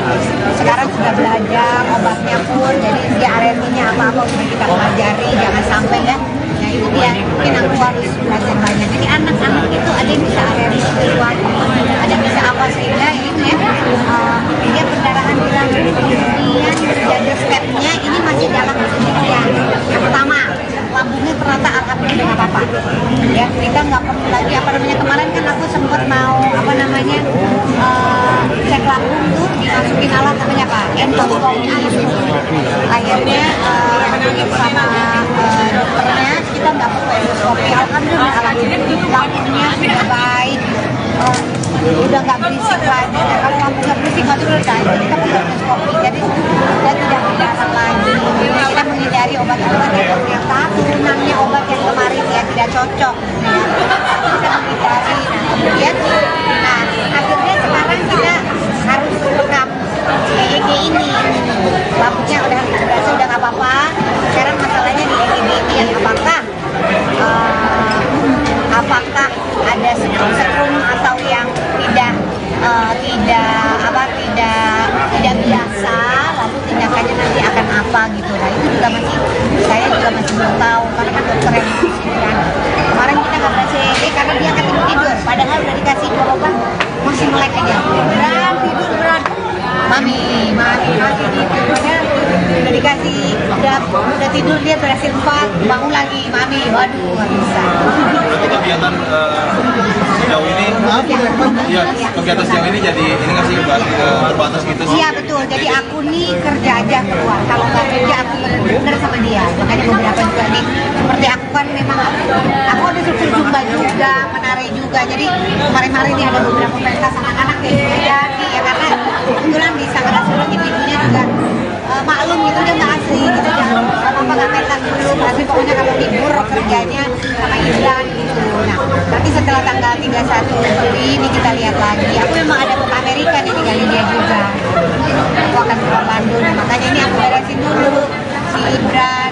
S2: sekarang sudah belajar obatnya pun, jadi dia alerginya apa-apa sudah kita pelajari, jangan sampai ya. Nah itu dia, mungkin aku harus belajar banyak. Jadi anak-anak itu ada yang bisa alergi sesuatu, ada yang bisa apa, sehingga itu ya dia pendarahan hilang, kemudian jaga stepnya ini masih dalam penelitian. Yang pertama, lambungnya ternyata alhamdulillah nggak apa-apa ya, kita nggak perlu lagi kemarin kan aku sempat mau cek lambung tuh dimasukin alat namanya apa endoskopi. Akhirnya sama dokternya kita nggak perlu endoskopi, alhamdulillah lambungnya sudah baik, udah nggak berisik lagi. Nah, kalau lambungnya berisik nggak sudah jadi kita perlu endoskopi, jadi sudah tidak berdarah lagi. Kita menghindari obat-obat yang turunannya obat yang kemarin ya tidak cocok ya. Kita menghindari. Kemudian akhirnya sekarang kita harus rekam EEG ini. Lambungnya udah berhasil, udah nggak apa-apa. Sekarang masalahnya di EEG ini yang apakah ada setrum atau yang tidak biasa, lalu tindakannya nanti akan apa gitu. Nah itu juga saya juga masih belum tahu karena kan dokter yang mengusirkan. Kemarin kita nggak berhasil EEG karena dia akan tidur, padahal udah dikasih 2 obat masih melek aja. Beran mami tidur, padahal udah dikasih udah tidur dia berhasil 4 bangun lagi mami, waduh nggak bisa.
S4: Kegiatan sejauh ini kegiatan sejauh ini jadi ini nggak sih terbatas gitu sih?
S2: Iya betul, jadi aku nih kerja aja keluar, kalau nggak kerja aku bener-bener sama dia. Makanya beberapa juga nih seperti aku kan memang aku ada struktur zumba juga, menari juga, jadi kemarin-kemarin ini ada beberapa pentas anak-anak yang jadi ya, karena kebetulan di Sanggar Asri ibunya juga maklum gitu, dia nggak asli gitu, jangan apa nggak pentas dulu, tapi pokoknya kalau libur kerjanya sama Ibran gitu. Nah nanti setelah tanggal 31 Juli ini kita lihat lagi. Aku memang ada ke Amerika nih, tinggalin dia juga. Aku akan ke Bandung, makanya ini aku beresin dulu si Ibran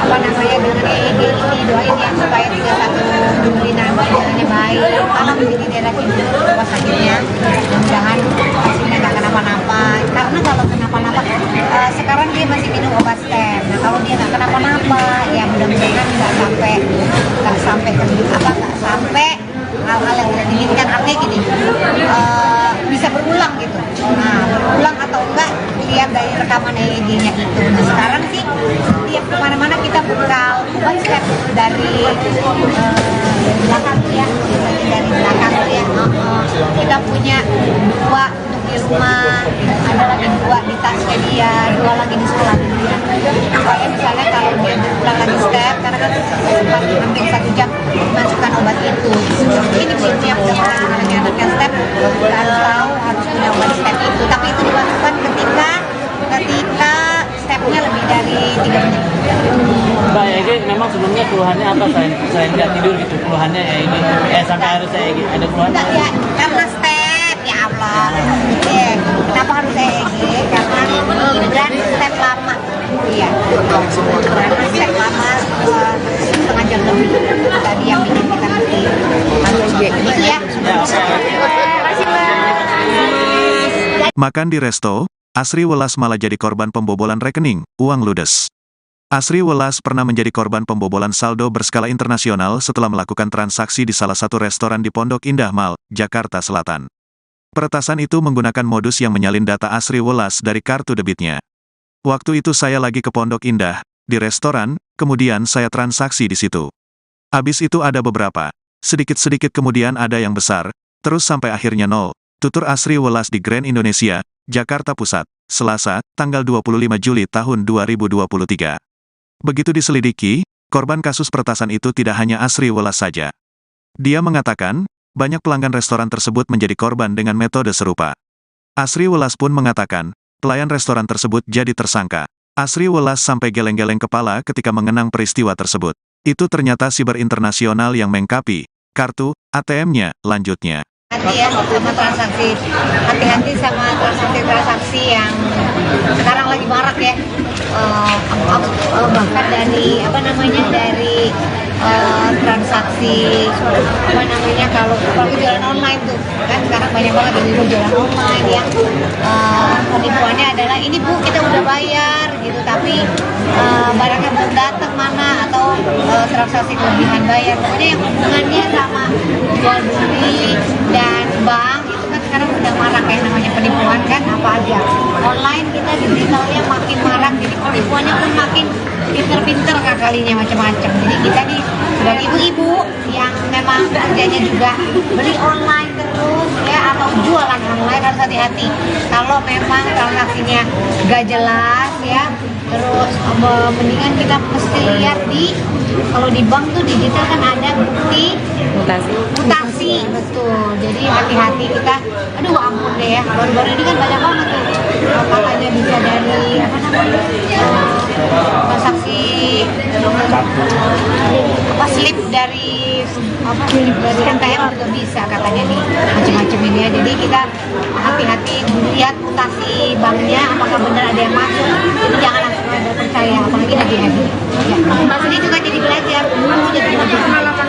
S2: dengan EEG ini, doain ya supaya 31 Juli nanti hasilnya baik, karena menjadi daerah timur rumah sakitnya, mudah-mudahan hasilnya nggak kenapa-napa. Karena kalau kenapa-napa sekarang dia masih minum obat stem. Nah kalau dia nggak kenapa-napa, ya mudah-mudahan nggak sampai hal-hal yang tidak diinginkan. Artinya gini, bisa berulang gitu. Nah berulang atau enggak lihat dari rekaman EEG-nya itu. Nah sekarang sih setiap kemana-mana kita bekal obat stem dari belakang tuh ya, dari belakang tuh ya. Kita punya 2 untuk di rumah, ada lagi 2 di tasnya dia, 2 lagi di sekolah dia. Supaya misalnya kalau dia berulang lagi step, karena kan sempat hampir 1 jam masukkan obat itu. Ini prinsipnya anaknya step harus tahu harus punya obat step itu. Tapi itu dimasukkan ketika stepnya lebih dari 3 menit.
S3: Mbak EEG memang sebelumnya keluhannya apa selain nggak tidur gitu, keluhannya EEG sampai harus EEG ada keluhan?
S2: Enggak ya, karena step ya Allah. Kenapa harus EEG? Karena dan step lama. Iya. Karena step lama setengah jam lebih tadi yang bikin kita mesti harus gitu ya.
S1: Makan di resto, Asri Welas malah jadi korban pembobolan rekening, uang ludes. Asri Welas pernah menjadi korban pembobolan saldo berskala internasional setelah melakukan transaksi di salah satu restoran di Pondok Indah Mall, Jakarta Selatan. Peretasan itu menggunakan modus yang menyalin data Asri Welas dari kartu debitnya. Waktu itu saya lagi ke Pondok Indah, di restoran, kemudian saya transaksi di situ. Habis itu ada beberapa, sedikit-sedikit kemudian ada yang besar, terus sampai akhirnya nol. Tutur Asri Welas di Grand Indonesia, Jakarta Pusat, Selasa, tanggal 25 Juli tahun 2023. Begitu diselidiki, korban kasus peretasan itu tidak hanya Asri Welas saja. Dia mengatakan, banyak pelanggan restoran tersebut menjadi korban dengan metode serupa. Asri Welas pun mengatakan, pelayan restoran tersebut jadi tersangka. Asri Welas sampai geleng-geleng kepala ketika mengenang peristiwa tersebut. Itu ternyata siber internasional yang mengkapi kartu ATM-nya, lanjutnya.
S2: Hati-hati sama transaksi yang sekarang lagi marak ya. Bahkan dari transaksi kalau jualan online tuh kan sekarang banyak banget yang jualan online yang penipuannya adalah ini Bu kita udah bayar gitu tapi barangnya belum datang mana atau transaksi kelebihan bayar, pokoknya yang hubungannya sama jual beli dan bank itu kan sekarang udah marak ya, namanya penipuan kan apa aja online, kita digitalnya makin marak, jadi penipuannya pun makin pinter-pinter kalinya macam-macam. Jadi kita nih sebagai ibu-ibu yang memang kerjanya juga beli online terus ya atau jualan online harus hati-hati. Kalau memang transaksinya gak jelas ya, terus mendingan kita mesti lihat kalau di bank tuh digital kan ada bukti mutasi betul. Jadi hati-hati kita, aduh ampun deh ya, baru-baru ini kan banyak banget tuh katanya bisa dari transaksi slip dari NTM juga bisa katanya nih macam-macam ini ya. Jadi kita hati-hati lihat mutasi banknya apakah benar ada yang masuk, jadi jangan langsung ada percaya apalagi lagi-lagi ya. Ini juga jadi belajar
S5: pengalaman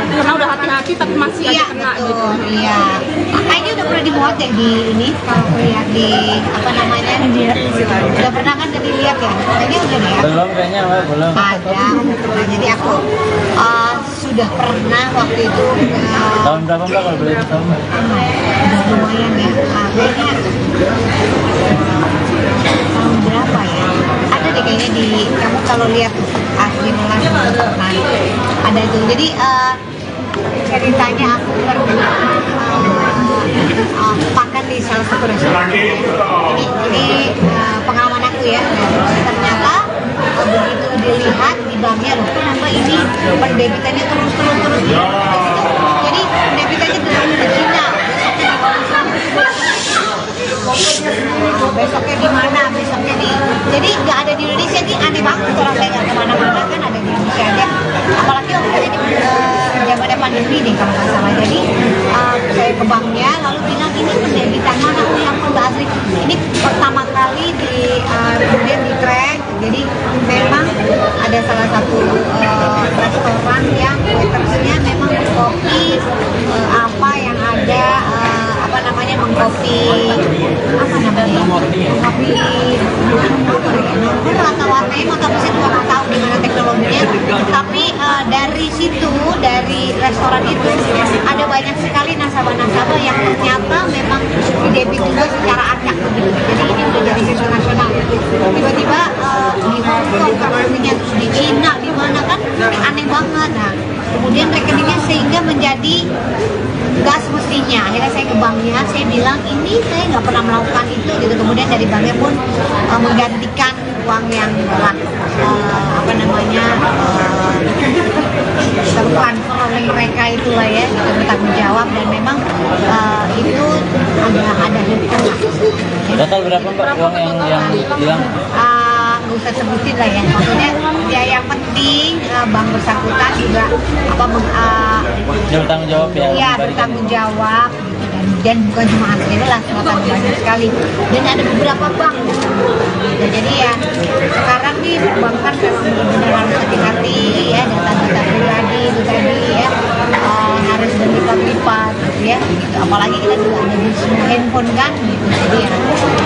S5: karena udah hati-hati tapi masih aja kena gitu.
S2: Iya, kayaknya udah pernah dimuat ya di ini kalau lihat di udah pernah kan dilihat ya, kayaknya udah deh ya.
S3: Belum kayaknya Mbak, belum.
S2: Ada, pernah. Jadi aku sudah pernah waktu itu
S3: Tahun berapa Mbak kalau boleh tahu?
S2: udah lumayan ya, kayaknya tahun berapa ya, ada deh kayaknya di kamu kalau lihat Asri Welas nah, ada itu. Jadi ceritanya aku pernah makan di salah satu restoran. Ini pengalaman aku ya. Ternyata begitu dilihat di banknya loh, kenapa ini pendebitannya terus. Jadi pendebitannya benar-benar Cina. Besoknya di mana? Jadi nggak ada di Indonesia, nih aneh banget orang saya nggak kemana-mana kan ada di Indonesia aja. Apalagi waktu itu zamannya pandemi deh kalau nggak salah. Jadi saya ke banknya lalu bilang ini pendebitan mana yang Mbak Asri. Ini pertama kali kemudian di track. Jadi memang ada salah satu restoran yang waitersnya memang mengkopi apa yang ada mengkopi namanya motor mesin gua nggak tahu gimana teknologinya, tapi dari situ, dari restoran itu ada banyak sekali nasabah-nasabah yang ternyata memang didebit juga secara acak gitu. Jadi ini udah jadi isu nasional. Tiba-tiba di Hong Kong rekeningnya, terus di Cina, di mana kan aneh banget. Nah, kemudian rekeningnya sehingga menjadi nggak semestinya. Akhirnya saya ke banknya, saya bilang ini saya nggak pernah melakukan itu gitu. Kemudian dari banknya pun menggantikan uang yang telah tertransfer oleh mereka itulah ya, gitu, bertanggung jawab, dan memang itu ada
S3: Total berapa Mbak uang yang hilang?
S2: nggak usah sebutin lah ya, maksudnya ya yang penting bank bersangkutan juga
S3: Dia bertanggung jawab ya?
S2: Iya, bertanggung jawab gitu, dan bukan cuma Asri lah, selatan banyak sekali, dan ada beberapa bank. Ya, jadi ya sekarang nih perbankan memang benar-benar harus hati-hati ya, data-data pribadi itu tadi ya harus berlipat-lipat gitu ya, gitu. Apalagi kita juga ada di semua handphone kan gitu, jadi ya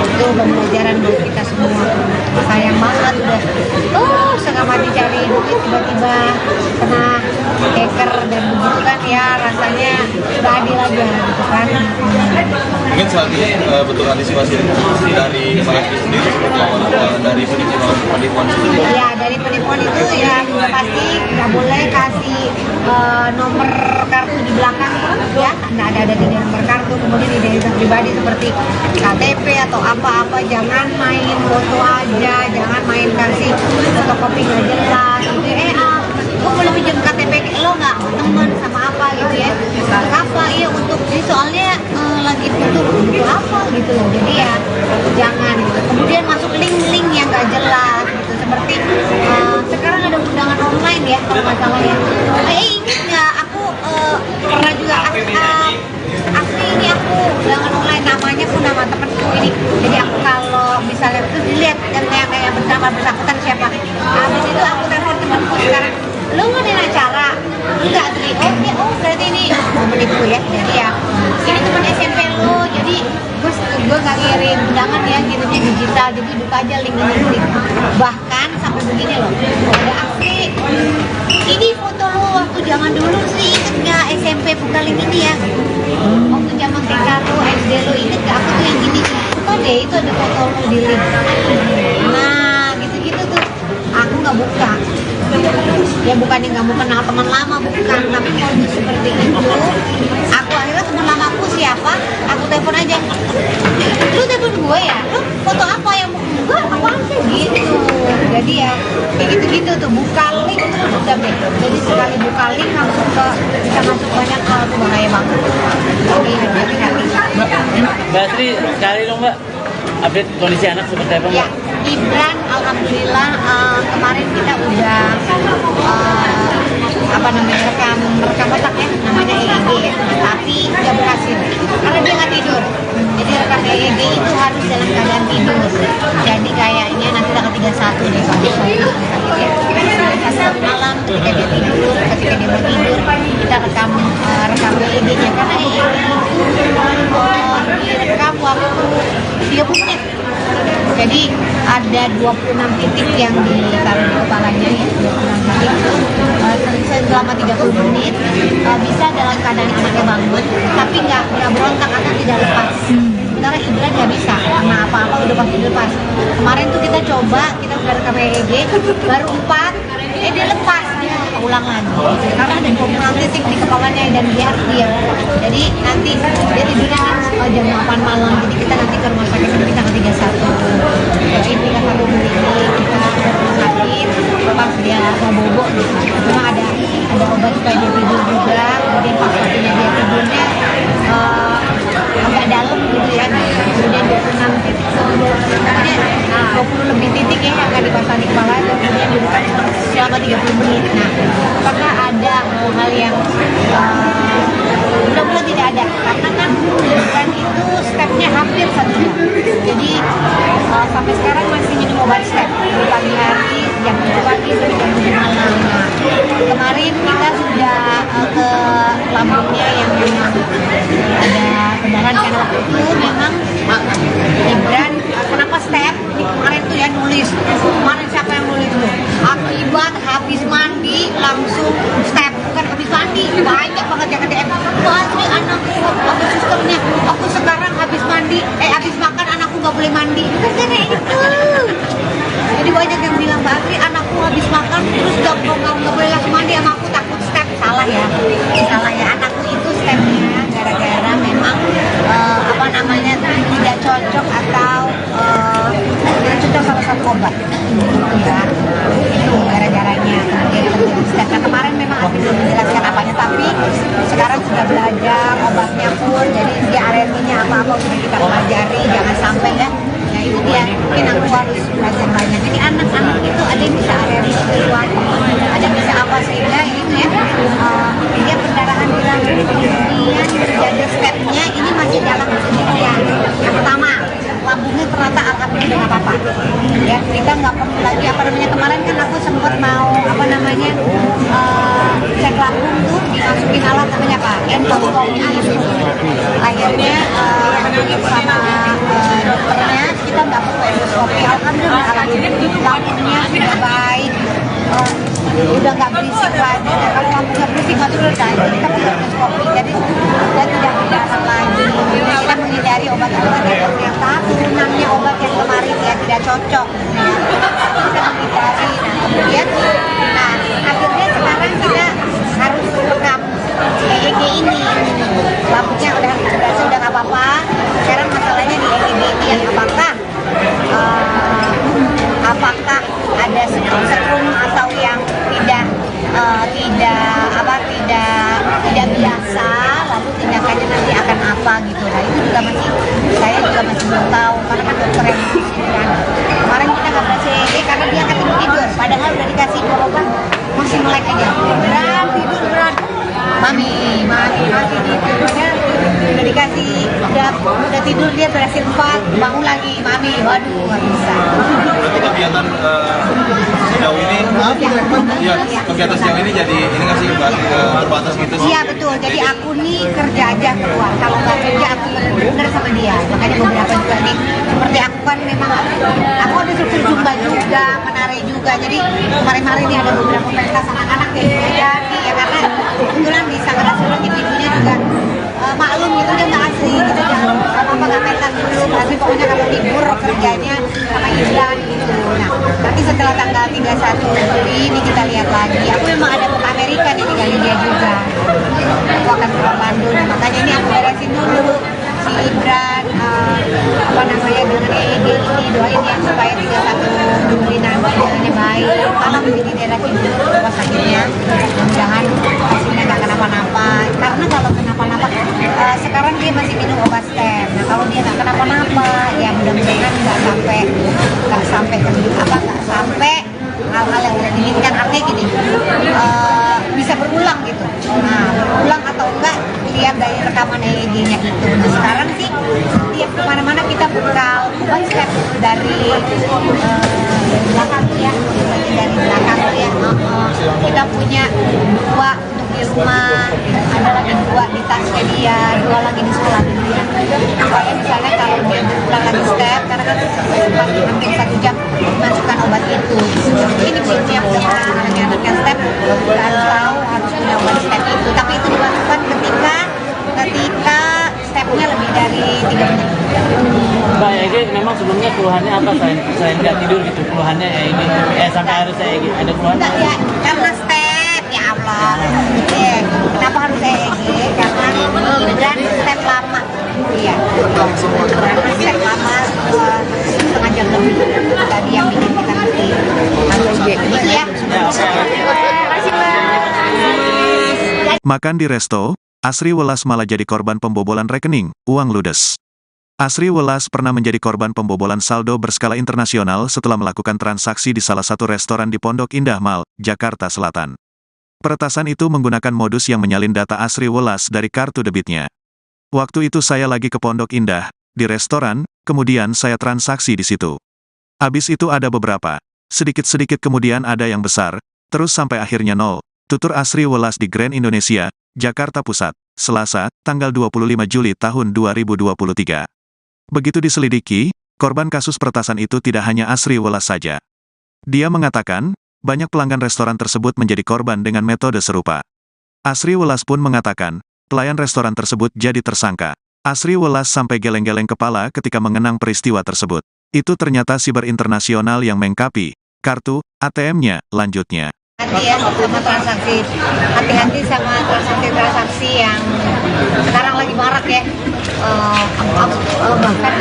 S2: itu pembelajaran buat kita semua. Sayang banget udah setengah mati cari duit, tiba-tiba kena hacker dan begitu kan ya, rasanya gak adil aja gitu kan.
S4: Mungkin saat ini bentuk antisipasi dari Pak Asri sendiri seperti apa dari penipuan sendiri?
S2: Ya, dari penipuan itu ya pasti nggak boleh kasih nomor kartu di belakang ya, ada di nomor kartu, kemudian identitas pribadi seperti KTP atau apa-apa, jangan main foto aja, jangan main kasih fotokopi nggak jelas gitu. Gue boleh pinjam KTP lo nggak, teman sama apa gitu ya, apa ya untuk ini soalnya lagi butuh apa gitu loh, jadi ya jangan gitu. Kemudian masuk link-link yang nggak jelas gitu, seperti sekarang ada undangan online ya kalau nggak salah ya. Ingat nggak aku pernah juga asli ini aku undangan online, namanya pun nama temenku ini, jadi aku kalau misalnya terus dilihat yang bersangkutan siapa, habis itu aku telepon temanku sekarang, lo ngadain acara enggak Tri? Berarti ini mau menipu ya, jadi ya ini teman SMP lo, jadi gue nggak ngirim undangan ya, kirimnya digital, jadi buka aja link. Bahkan sampai begini loh, ada Asri ini foto lo waktu zaman dulu sih, inget nggak SMP buka link ini ya, waktu zaman TK lo, SD lo, inget nggak aku tuh yang gini, buka deh itu ada foto lo di link. Nah gitu-gitu tuh aku nggak buka ya, bukannya nggak mau kenal teman lama, bukan, tapi modus seperti itu aku akhirnya teman lama aku siapa, aku telepon aja, lu telepon gue ya, lu foto apa yang gue apaan sih gitu. Jadi ya kayak gitu-gitu tuh, buka link terus udah deh, jadi sekali buka link langsung bisa masuk banyak hal, tuh bahaya banget. Jadi hati-hati.
S3: Mbak Asri, sekali dong Mbak, update kondisi anak seperti apa Mbak?
S2: Ya, Ibran alhamdulillah kemarin kita udah rekam otak ya, namanya EEG ya, tapi nggak berhasil karena dia nggak tidur. Jadi rekam EEG itu harus dalam keadaan tidur. Jadi kayaknya nanti tanggal 31 deh satu malam ketika dia tidur, ketika dia mau tidur kita rekam EEG-nya, karena EEG itu direkam waktu 30 menit. Jadi ada 26 titik yang ditaruh di kepalanya ya, 26 titik selama 30 menit, bisa dalam keadaan anaknya bangun tapi nggak berontak atau tidak lepas. Sementara Ibran nggak bisa, karena apa-apa udah pasti lepas. Kemarin tuh kita coba, kita udah rekam EEG baru 4, dia lepas, dia ulang lagi karena ada 26 titik di kepalanya dan dia harus diam. Jadi nanti dia tidurnya kan jam 8 malam, jadi kita nanti ke rumah sakit nanti tanggal 31. Jadi kita satu ini kita ke rumah sakit pas dia mau bobo gitu. Memang ada obat supaya dia tidur juga, kemudian pas waktunya dia tidurnya agak dalam gitu ya. Kemudian 26 titik, kemudian 20 lebih titik ya yang akan dipasang di kepala, dan kemudian dibuka selama 30 menit. Nah, apakah ada hal yang mudah-mudahan tidak ada, karena kan bukan itu stepnya hampir 1 jam. Jadi sampai sekarang masih minum obat step di pagi hari, jam 7 pagi sampai jam 7 malam. Nah, kemarin kita sudah ke lambungnya yang memang ada pendarahan, karena waktu itu memang Ibran kenapa step ini kemarin tuh ya nulis, kemarin siapa yang nulis Akibat habis mandi langsung step, bukan habis mandi, banyak banget yang DM. Mbak Asri, anakku, aku susternya, aku sekarang habis mandi, habis makan anakku nggak boleh mandi. Bukan kayak itu. Jadi banyak yang bilang, Mbak Asri, anakku habis makan terus nggak boleh langsung mandi sama aku, takut step. Salah ya, anakku itu stepnya gara-gara memang apa namanya tidak cocok atau tidak cocok sama satu obat ya, itu gara-garanya dia terjadi step. Nah, kemarin memang aku belum menjelaskan apanya, tapi sekarang sudah belajar obatnya pun, jadi dia alerginya apa-apa sudah kita pelajari, jangan sampai ya. Nah itu dia, mungkin aku harus belajar banyak. Jadi anak-anak itu ada yang bisa alergi sesuatu, ada yang bisa apa, sehingga itu ya dia perdarahan hilang, kemudian jaga stepnya ini masih dalam penelitian. Yang pertama, lambungnya ternyata alhamdulillah nggak apa-apa ya, kita nggak perlu lagi apa namanya, kemarin kan aku sempat mau apa namanya cek lambung tuh, dimasukin alat namanya apa, endoskopi. Akhirnya sama dokternya kita nggak perlu endoskopi, alhamdulillah lambungnya sudah baik, udah nggak berisik lagi. Nah, kalau lambungnya berisik nggak sudah, jadi kita perlu endoskopi, jadi sudah tidak berdarah lagi. Kita menghindari obat-obatan yang turunannya obat yang kemarin ya tidak cocok ya. Kita menghindari. Nah kemudian akhirnya sekarang kita harus rekam EEG ini, lambungnya udah nggak apa-apa. Sekarang masalahnya di EEG ini yang apakah ada setrum atau yang tidak biasa, lalu tindakannya nanti akan apa gitu. Nah itu juga saya juga masih belum tahu, karena kan dokter yang mengatakan kemarin kita nggak berhasil EEG karena dia akan tidur, padahal udah dikasih obat masih melek aja, tidur mami tidur, padahal udah dikasih udah tidur, dia berhasil 4 bangun lagi mami, waduh nggak bisa.
S4: Kegiatan sejauh ini, kegiatan sejauh ini jadi ini nggak sih terbatas gitu sih?
S2: Iya betul, jadi aku nih kerja aja keluar, kalau nggak kerja aku bener sama dia. Makanya beberapa juga nih, seperti aku kan memang aku ada struktur zumba juga, menari juga, jadi kemarin-kemarin ini ada beberapa pentas anak-anak yang jadi ya, karena kebetulan di Sanggar Surat ibunya juga maklum gitu, dia nggak asli gitu, jangan apa-apa nggak pentas dulu, tapi pokoknya kalau libur kerjanya sama Islam gitu. Nah nanti setelah tanggal 31 Juli ini kita lihat lagi, aku memang ada ke Amerika nih, tinggalin dia juga, aku akan ke Bandung. Makanya ini aku beresin dulu si Ibran apa namanya dengan EEG ini, doain ya supaya 31 Juli nanti jalannya baik, karena menjadi daerah timur rumah sakitnya, mudah-mudahan hasilnya nggak kenapa-napa. Karena kalau kenapa-napa sekarang dia masih minum obat stem. Nah kalau dia nggak kenapa-napa ya mudah-mudahan nggak sampai hal-hal yang tidak diinginkan. Artinya gini, bisa berulang gitu. Nah berulang atau enggak lihat dari rekaman EEG-nya itu. Nah sekarang sih tiap kemana-mana kita bekal obat step dari belakang ya, dari belakang ya. Kita punya 2 untuk di rumah, ada lagi 2 di tasnya dia, 2 lagi di sekolah dia. Supaya misalnya kalau dia berulang lagi step, karena kan sempat hampir 1 jam masukkan obat itu. Ini prinsipnya anaknya step, harus tahu harus punya obat step itu. Tapi itu dimasukkan ketika stepnya lebih dari 3 menit.
S3: Mbak EEG memang sebelumnya keluhannya apa selain nggak tidur gitu, keluhannya EEG sampai harus EEG ada keluhan?
S2: Enggak ya, karena step ya Allah. Kenapa harus EEG? Karena Ibran step lama. Iya. Karena step lama setengah jam lebih tadi yang bikin kita ngerti. Gitu ya.
S1: Makan di resto, Asri Welas malah jadi korban pembobolan rekening, uang ludes. Asri Welas pernah menjadi korban pembobolan saldo berskala internasional setelah melakukan transaksi di salah satu restoran di Pondok Indah Mall, Jakarta Selatan. Peretasan itu menggunakan modus yang menyalin data Asri Welas dari kartu debitnya. Waktu itu saya lagi ke Pondok Indah, di restoran, kemudian saya transaksi di situ. Habis itu ada beberapa, sedikit-sedikit kemudian ada yang besar, terus sampai akhirnya nol. Tutur Asri Welas di Grand Indonesia, Jakarta Pusat, Selasa, tanggal 25 Juli tahun 2023. Begitu diselidiki, korban kasus peretasan itu tidak hanya Asri Welas saja. Dia mengatakan, Banyak pelanggan restoran tersebut menjadi korban dengan metode serupa. Asri Welas pun mengatakan, pelayan restoran tersebut jadi tersangka. Asri Welas sampai geleng-geleng kepala ketika mengenang peristiwa tersebut. Itu ternyata siber internasional yang mengkapi kartu ATM-nya, lanjutnya.
S2: Hati ya sama transaksi, hati-hati sama transaksi yang sekarang lagi marak ya. Bahkan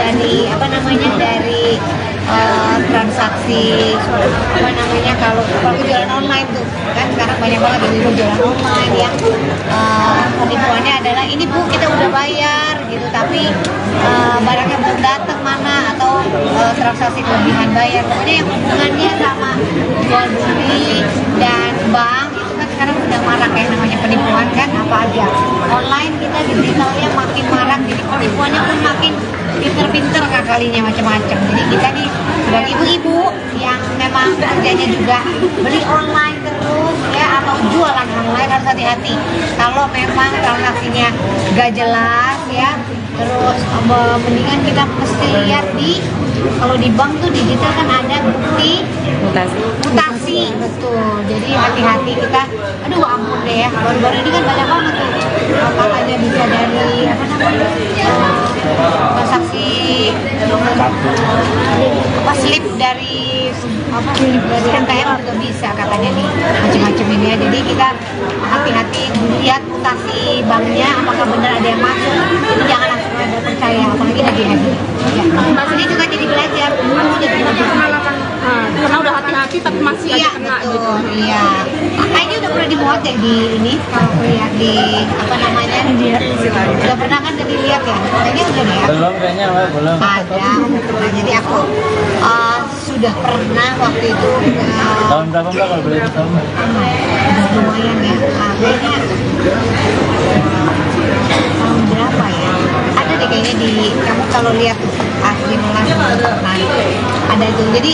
S2: dari transaksi kalau jualan online tuh kan sekarang banyak banget yang jualan online yang penipuannya adalah ini bu kita udah bayar gitu tapi barangnya belum datang mana atau transaksi kelebihan bayar, pokoknya yang hubungannya sama jual beli dan bank itu kan sekarang udah marak ya namanya penipuan kan apa aja online kita digitalnya makin marak jadi penipuannya pun makin pinter-pinter kalinya macam-macam. Jadi kita nih sebagai ibu-ibu yang memang kerjanya juga beli online terus ya atau jualan online harus hati-hati. Kalau memang transaksinya gak jelas ya, terus mendingan kita mesti lihat kalau di bank tuh digital kan ada bukti mutasi betul. Jadi hati-hati kita. Aduh ampun deh ya, baru-baru ini kan banyak banget tuh katanya bisa dari transaksi slip dari NTM juga bisa katanya nih macam-macam ini ya. Jadi kita hati-hati lihat mutasi banknya apakah benar ada yang masuk. Jadi jangan langsung ada percaya apalagi lagi-lagi. Ya. Ini juga jadi belajar.
S5: Pengalaman karena udah hati-hati tapi masih aja kena
S2: betul,
S5: gitu.
S2: Iya. Kayaknya udah pernah dimuat ya di ini kalau lihat di udah pernah kan jadi lihat ya. Kayaknya udah deh ya.
S3: Belum kayaknya Mbak, belum.
S2: Ada. Nah, jadi aku sudah pernah waktu itu
S3: Tahun berapa Mbak kalau boleh tahu?
S2: lumayan ya. Kayaknya tahun berapa ya? Ada deh kayaknya di kamu kalau lihat Asri Welas nah ada itu. Jadi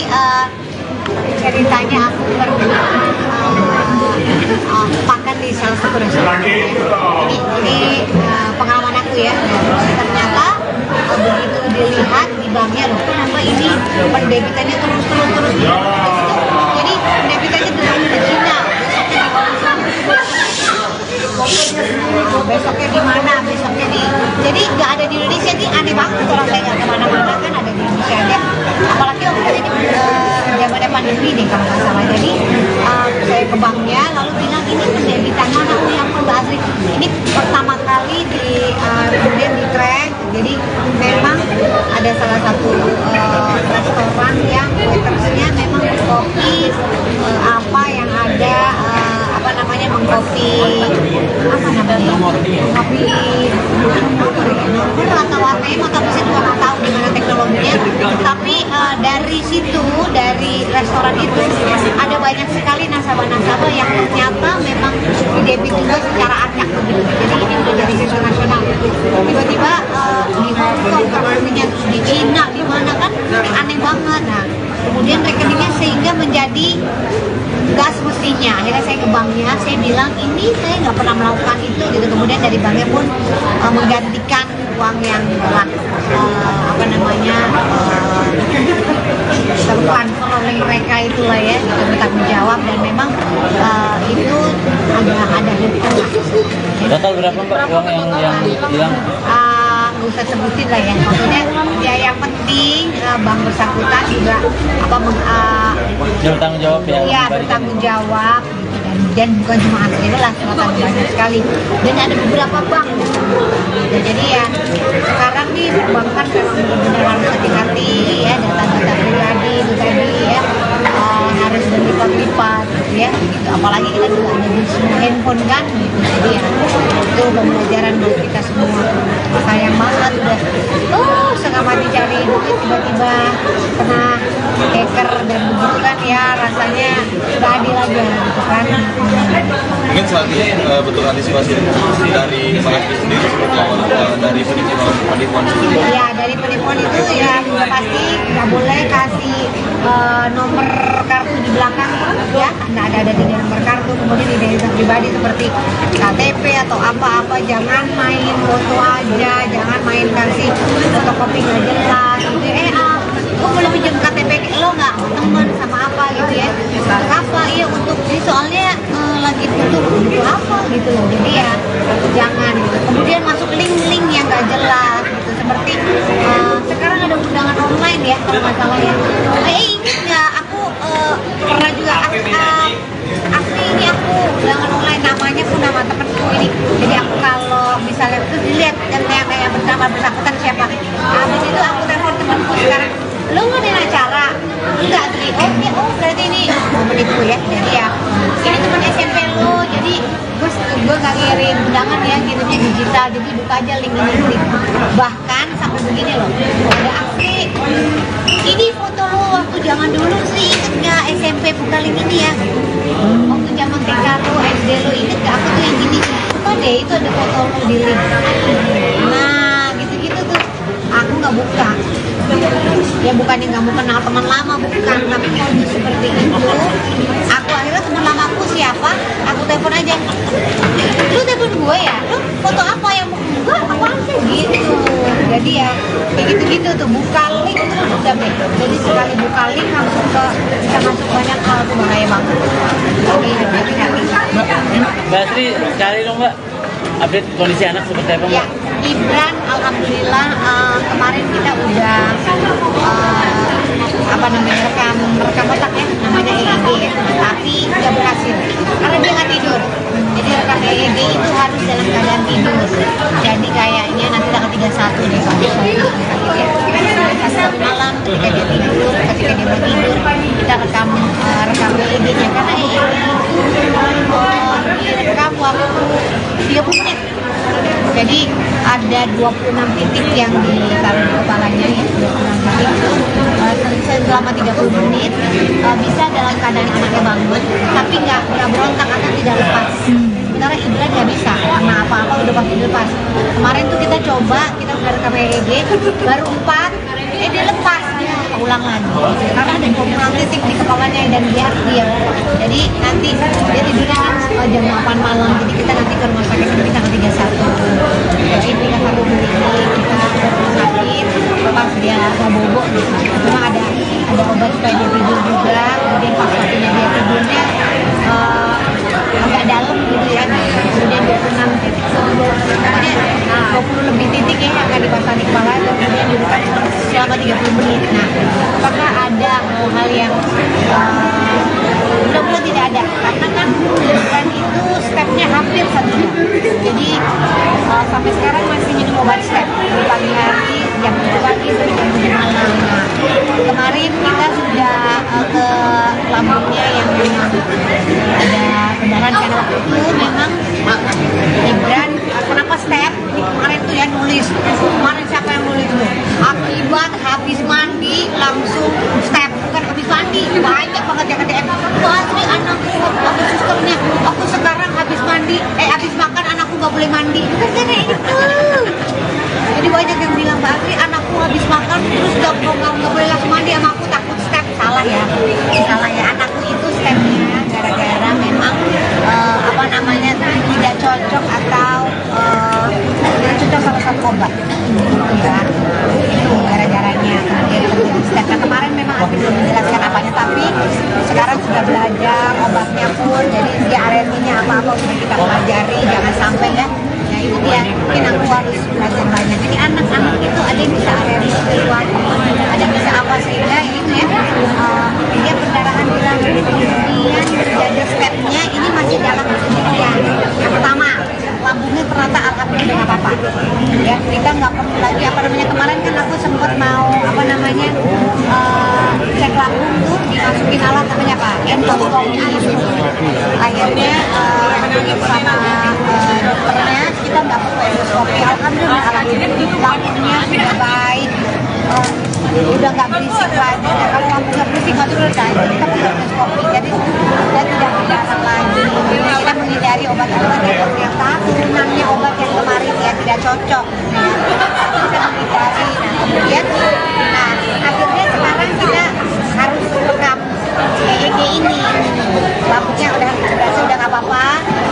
S2: ceritanya aku pernah makan di salah satu restoran. Ini pengalaman aku ya. Ternyata begitu dilihat di banknya loh, kenapa ini pendebitannya terus. Jadi pendebitannya terus di Cina. Besoknya di mana? Besoknya di. Jadi nggak ada di Indonesia nih, aneh banget kalau saya nggak kemana-mana kan ada di Indonesia aja. Apalagi waktu itu di zamannya pandemi nih kalau nggak salah. Jadi saya ke banknya lalu bilang ini pendebitan mana? Oh ya ampun Mbak Asri, ini pertama kali kemudian di track. Jadi memang ada salah satu restoran yang waitersnya memang mengkopi apa yang ada mengkopi nomor atau warnanya atau saya juga nggak tahu gimana teknologinya. Tapi dari restoran itu ada banyak sekali nasabah-nasabah yang ternyata memang didebit juga secara acak begitu. Jadi ini udah jadi isu nasional. Tiba-tiba di Hong Kong rekeningnya terus di Cina di mana kan aneh banget. Nah kemudian rekeningnya sehingga menjadi nggak semestinya. Akhirnya saya ke banknya, saya bilang ini saya nggak pernah melakukan itu gitu. Kemudian dari banknya pun menggantikan uang yang telah tertransfer oleh mereka itulah ya, gitu, bertanggung jawab dan memang itu ada hukum.
S3: Total berapa Mbak uang yang hilang?
S2: Nggak usah sebutin lah ya, maksudnya ya yang penting bank bersangkutan juga
S3: Bertanggung jawab ya?
S2: Iya bertanggung jawab gitu, dan bukan cuma Asri Welas, ternyata banyak sekali dan ada beberapa bank gitu. Jadi ya sekarang nih perbankan memang benar-benar harus hati-hati ya, data-data pribadi itu tadi ya harus berlipat-lipat gitu ya gitu. Apalagi kita juga ada di semua handphone kan gitu. Jadi ya itu pembelajaran buat kita semua. Sayang banget udah setengah mati cari duit tiba-tiba kena hacker dan begitu kan ya, rasanya gak adil aja gitu kan.
S4: Mungkin selanjutnya bentuk antisipasi dari Pak Asri sendiri seperti apa dari penipuan sendiri?
S2: Ya dari penipuan itu ya pasti nggak boleh kasih nomor kartu di belakang ya, nggak ada di nomor kartu, kemudian identitas pribadi seperti KTP atau apa-apa, jangan main foto aja, jangan main kasih fotokopi nggak jelas gitu. Gue boleh pinjam KTP lo nggak teman sama apa gitu ya, apa iya kalau masalahnya. Ingat nggak aku pernah juga asli ini aku undangan online, namanya pun nama temenku ini. Jadi aku kalau misalnya terus dilihat yang bernama bersangkutan siapa. Habis itu aku telepon temanku sekarang, lu ngadain acara? Enggak, sih. Oh berarti ini momen itu ya. Jadi ya ini teman SMP lo, jadi gue nggak ngirim undangan ya, ngirimnya digital, jadi buka aja link ini. Bahkan sampai begini loh, ada asli ini foto lo waktu zaman dulu sih, inget nggak SMP buka link ini ya, waktu zaman TK lo, SD lo, inget nggak aku tuh yang gini, buka deh itu ada foto lo di link. Nah gitu-gitu tuh aku nggak buka. Ya bukannya nggak mau kenal teman lama, bukan, tapi modus seperti itu. Aku akhirnya teman lamaku siapa, aku telepon aja, lu telepon gue ya, lu foto apa yang mau gue, apa sih gitu. Jadi ya kayak gitu-gitu tuh, buka link terus udah deh. Jadi sekali buka link langsung bisa masuk banyak hal tuh, bahaya banget. Jadi hati-hati.
S3: Mbak Sri, cari dong Mbak update kondisi anak seperti apa Mbak?
S2: Ya, Ibran alhamdulillah kemarin kita udah rekam otak ya, namanya EEG ya, tapi nggak berhasil karena dia nggak tidur. Jadi rekam EEG itu harus dalam keadaan tidur. Jadi kayaknya nanti tanggal 31 deh kalau satu malam ketika dia tidur, ketika dia mau tidur kita rekam EEG-nya, karena EEG itu direkam waktu 30 menit. Jadi ada 26 titik yang ditaruh di kepalanya ya, 26 titik selama 30 menit bisa dalam keadaan anaknya bangun tapi nggak berontak atau tidak lepas. Sementara Ibran nggak bisa, karena apa-apa udah pasti lepas. Kemarin tuh kita coba, kita udah rekam EEG baru 4, dia lepas, dia ulang lagi karena ada 26 titik di kepalanya dan dia harus diam. Jadi nanti dia tidurnya kan jam 8 malam, jadi kita nanti ke rumah sakit nanti tanggal 31. Jadi kita satu klinik, kita ke rumah sakit pas dia nggak bobo gitu. Cuma ada obat supaya dia tidur juga, kemudian pas waktunya dia tidurnya agak dalam gitu ya. Kemudian 26 titik, pokoknya 20 lebih titik ya akan dipasang di kepala, kemudian dibuka selama 30 menit. Nah, apakah ada hal yang mudah-mudahan tidak ada, karena kan bukan itu stepnya hampir 1 jam. Jadi sampai sekarang masih minum obat step di pagi hari jam 7 pagi sampai jam 7 malam. Nah, kemarin kita sudah ke lambungnya yang memang ada pendarahan, karena waktu itu memang Ibran kenapa step kemarin tuh ya nulis, kemarin siapa yang nulis tuh, akibat habis mandi langsung step, bukan habis mandi, banyak banget yang DM, Asri anakku, aku susternya, aku sekarang habis mandi, habis makan anakku gak boleh mandi, bukan kayak itu. Jadi banyak yang bilang, Mbak Asri anakku habis makan terus gak boleh langsung mandi sama aku, takut step. Salah ya, anakku itu stepnya gara-gara memang tidak cocok atau tidak cocok sama satu obat ya, itu gara-garanya kemudian terjadi step. Nah, kemarin memang aku belum menjelaskan apanya, tapi sekarang sudah belajar obatnya pun, jadi dia alerginya apa-apa sudah kita pelajari, jangan sampai ya. Nah itu dia, mungkin aku harus belajar banyak. Jadi anak-anak itu ada yang bisa alergi sesuatu, ada yang bisa apa, sehingga ini ya dia pendarahan di lambung, kemudian jaga stepnya ini masih dalam penelitian. Yang pertama, lambungnya ternyata alhamdulillah nggak apa-apa. Ya kita nggak perlu lagi kemarin kan aku sempat mau cek lambung tuh, dimasukin alat namanya apa? Endoskopi. Akhirnya sama dokternya kita nggak perlu endoskopi. Alhamdulillah lambungnya sudah baik, udah nggak berisik lagi. Nah, kalau lambungnya berisik nggak turun lagi, kita perlu endoskopi. Jadi kita tidak dilarang lagi. Kita menghindari obat-obatan yang turunannya obat yang kemarin ya tidak cocok. Kita menghindari. Nah kemudian, akhirnya sekarang kita harus rekam EEG ini. Lambungnya udah nggak apa-apa.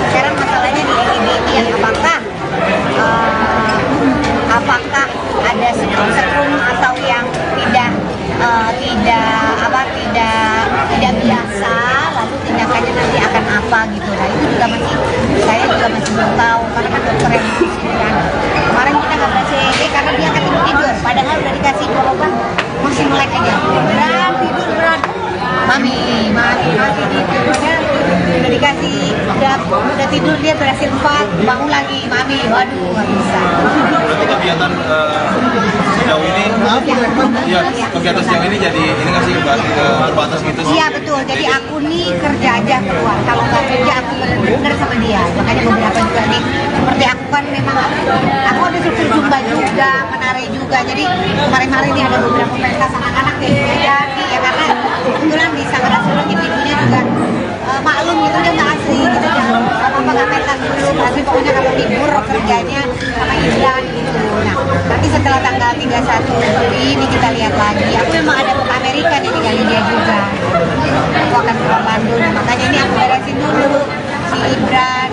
S2: Sekarang masalahnya di EEG ini yang apakah ada setrum atau yang tidak biasa udah tidur dia berhasil 4, bangun lagi, mami, waduh nggak bisa.
S4: Berarti kegiatan sejauh ini, ya kegiatan sejauh ini jadi ini nggak sih terbatas gitu sih?
S2: Iya betul, jadi aku nih kerja aja keluar, kalau nggak kerja aku bener-bener sama dia. Makanya beberapa juga nih, seperti aku kan memang aku ada struktur zumba juga, menari juga. Jadi kemarin-kemarin ini ada beberapa pentas anak-anak yang jadi ya karena kebetulan di Sanggara ibu-ibunya juga maklum gitu dia nggak asli gitu jangan apa nggak pentas dulu, tapi pokoknya kalau libur kerjanya sama Islan gitu. Nah nanti setelah tanggal 31 Juli ini kita lihat lagi. Aku memang ada ke Amerika nih tinggalin dia juga. Aku akan ke Bandung, makanya ini aku beresin dulu si Ibran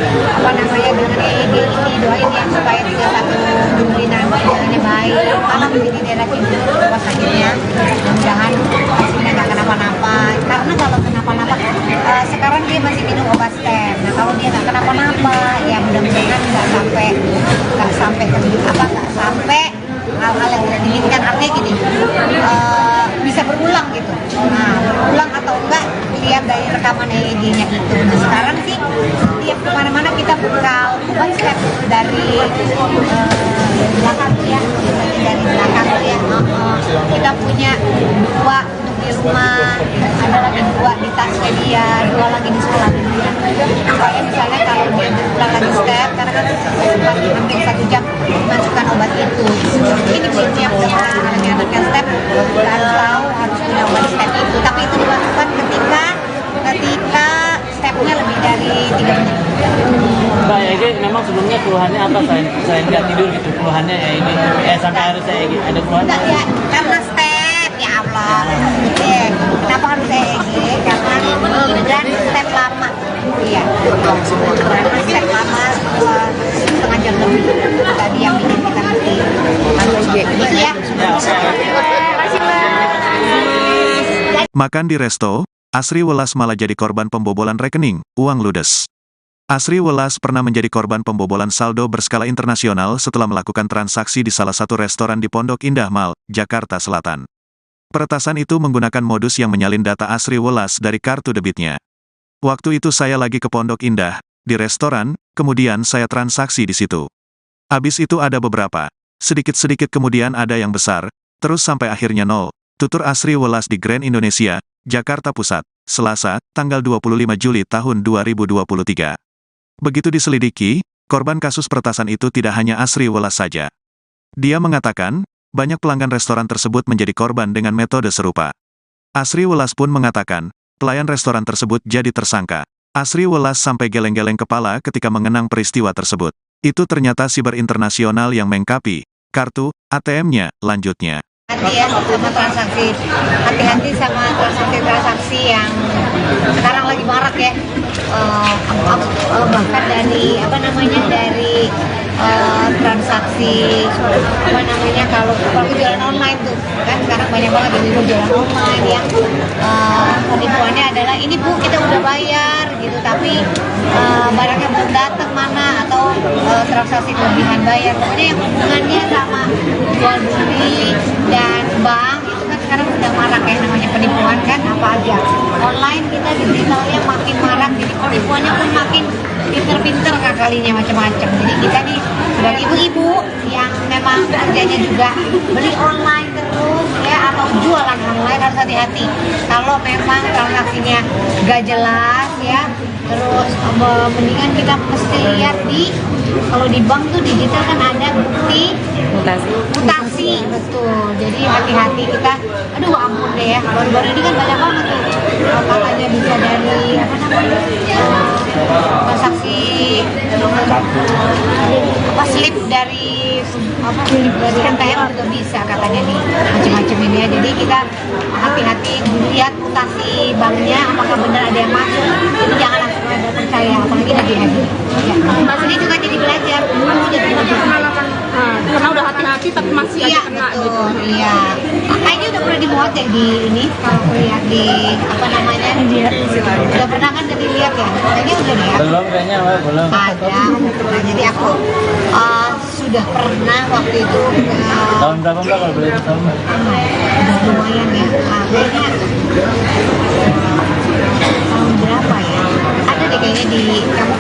S2: apa namanya dengan EEG ini, doain ya supaya 31 Juli nanti jalannya baik karena begini daerah sini rumah sakitnya mudah-mudahan hasilnya nggak kenapa-napa karena kalau kenapa-napa sekarang dia masih minum obat stem. Nah kalau dia nggak kenapa-napa ya mudah-mudahan nggak sampai hal-hal yang tidak diinginkan, artinya gini bisa berulang gitu. Nah berulang atau enggak lihat dari rekaman EEG-nya itu. Nah sekarang sih setiap kemana-mana kita bekal obat step dari belakang tuh ya, dari belakang tuh ya. Kita punya 2 untuk di rumah, ada lagi 2 di tasnya dia, 2 lagi di sekolah dia. Supaya misalnya kalau dia berulang lagi step, karena kan hampir 1 jam masukkan obat itu. Ini ibu yang udah pernah anaknya step harus tahu harus punya obat step itu. Tapi itu dilakukan ketika stepnya lebih dari 3 menit.
S3: Mbak Ege memang sebelumnya keluhannya apa selain nggak tidur gitu, keluhannya ya ini sampai harus EEG ada keluhan?
S2: Enggak ya, karena step ya Allah. Kenapa harus EEG? Karena Ibran step lama. Iya. Karena step lama setengah jam lebih. Tadi yang bikin kita mesti gitu ya.
S1: Makan di resto, Asri Welas malah jadi korban pembobolan rekening, uang ludes. Asri Welas pernah menjadi korban pembobolan saldo berskala internasional setelah melakukan transaksi di salah satu restoran di Pondok Indah Mall, Jakarta Selatan. Peretasan itu menggunakan modus yang menyalin data Asri Welas dari kartu debitnya. Waktu itu saya lagi ke Pondok Indah, di restoran, kemudian saya transaksi di situ. Habis itu ada beberapa, sedikit-sedikit kemudian ada yang besar, terus sampai akhirnya nol. Tutur Asri Welas di Grand Indonesia, Jakarta Pusat, Selasa, tanggal 25 Juli tahun 2023. Begitu diselidiki, korban kasus peretasan itu tidak hanya Asri Welas saja. Dia mengatakan, banyak pelanggan restoran tersebut menjadi korban dengan metode serupa. Asri Welas pun mengatakan, pelayan restoran tersebut jadi tersangka. Asri Welas sampai geleng-geleng kepala ketika mengenang peristiwa tersebut. Itu ternyata siber internasional yang mengkapi kartu ATM-nya, lanjutnya.
S2: Hati ya sama transaksi, hati-hati sama transaksi yang sekarang lagi marak ya. Bahkan dari transaksi kalau jualan online tuh kan sekarang banyak banget yang jualan online yang penipuannya adalah ini bu kita udah bayar gitu tapi barangnya belum datang mana atau transaksi kelebihan bayar, pokoknya yang hubungannya sama jual beli dan bank itu kan sekarang udah marak ya namanya penipuan kan apa aja online kita digitalnya makin marak jadi penipuannya pun makin pinter-pinter kalinya macam-macam. Jadi kita nih sebagai ibu-ibu yang memang kerjanya juga beli online terus ya atau jualan online harus hati-hati kalau memang transaksinya gak jelas ya. Terus mendingan kita mesti lihat kalau di bank tuh digital kan ada bukti mutasi betul. Jadi hati-hati kita. Aduh ampun deh ya. Baru-baru ini kan banyak banget tuh. Katanya bisa dari transaksi slip dari NPM juga bisa katanya nih macam-macam ini ya. Jadi kita hati-hati lihat mutasi banknya apakah benar ada yang masuk. Jadi jangan langsung percaya apalagi lagi ya. Mas ini juga jadi belajar.
S5: Karena udah hati-hati tapi masih aja kena gitu.
S2: Iya. Kayaknya udah pernah dimuat ya di ini kalau lihat di udah pernah kan jadi lihat ya. Kayaknya udah ya.
S3: Belum kayaknya belum.
S2: Ada. Nah, jadi aku sudah pernah waktu itu
S3: Tahun berapa Mbak kalau boleh tahu?
S2: udah lumayan ya. Kayaknya tahun berapa ya? Ada deh kayaknya di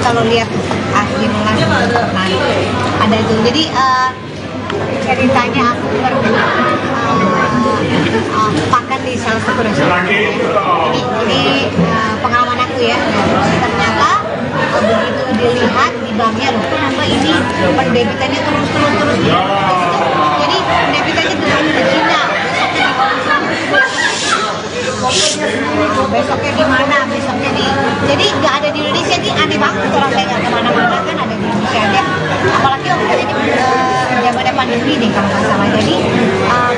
S2: kalau lihat asli Welas nah, ada itu. Jadi ceritanya aku pernah makan di salah satu restoran. Ini pengalaman aku ya. Ternyata begitu dilihat di banknya loh, kenapa ini pendebitannya terus. Jadi pendebitannya terus ke Cina. Besoknya di mana? Besoknya di. Jadi nggak ada di Indonesia, ini aneh banget orang saya nggak kemana-mana kan ada di Indonesia aja. Apalagi waktu itu zamannya pandemi nih kalau nggak salah. Jadi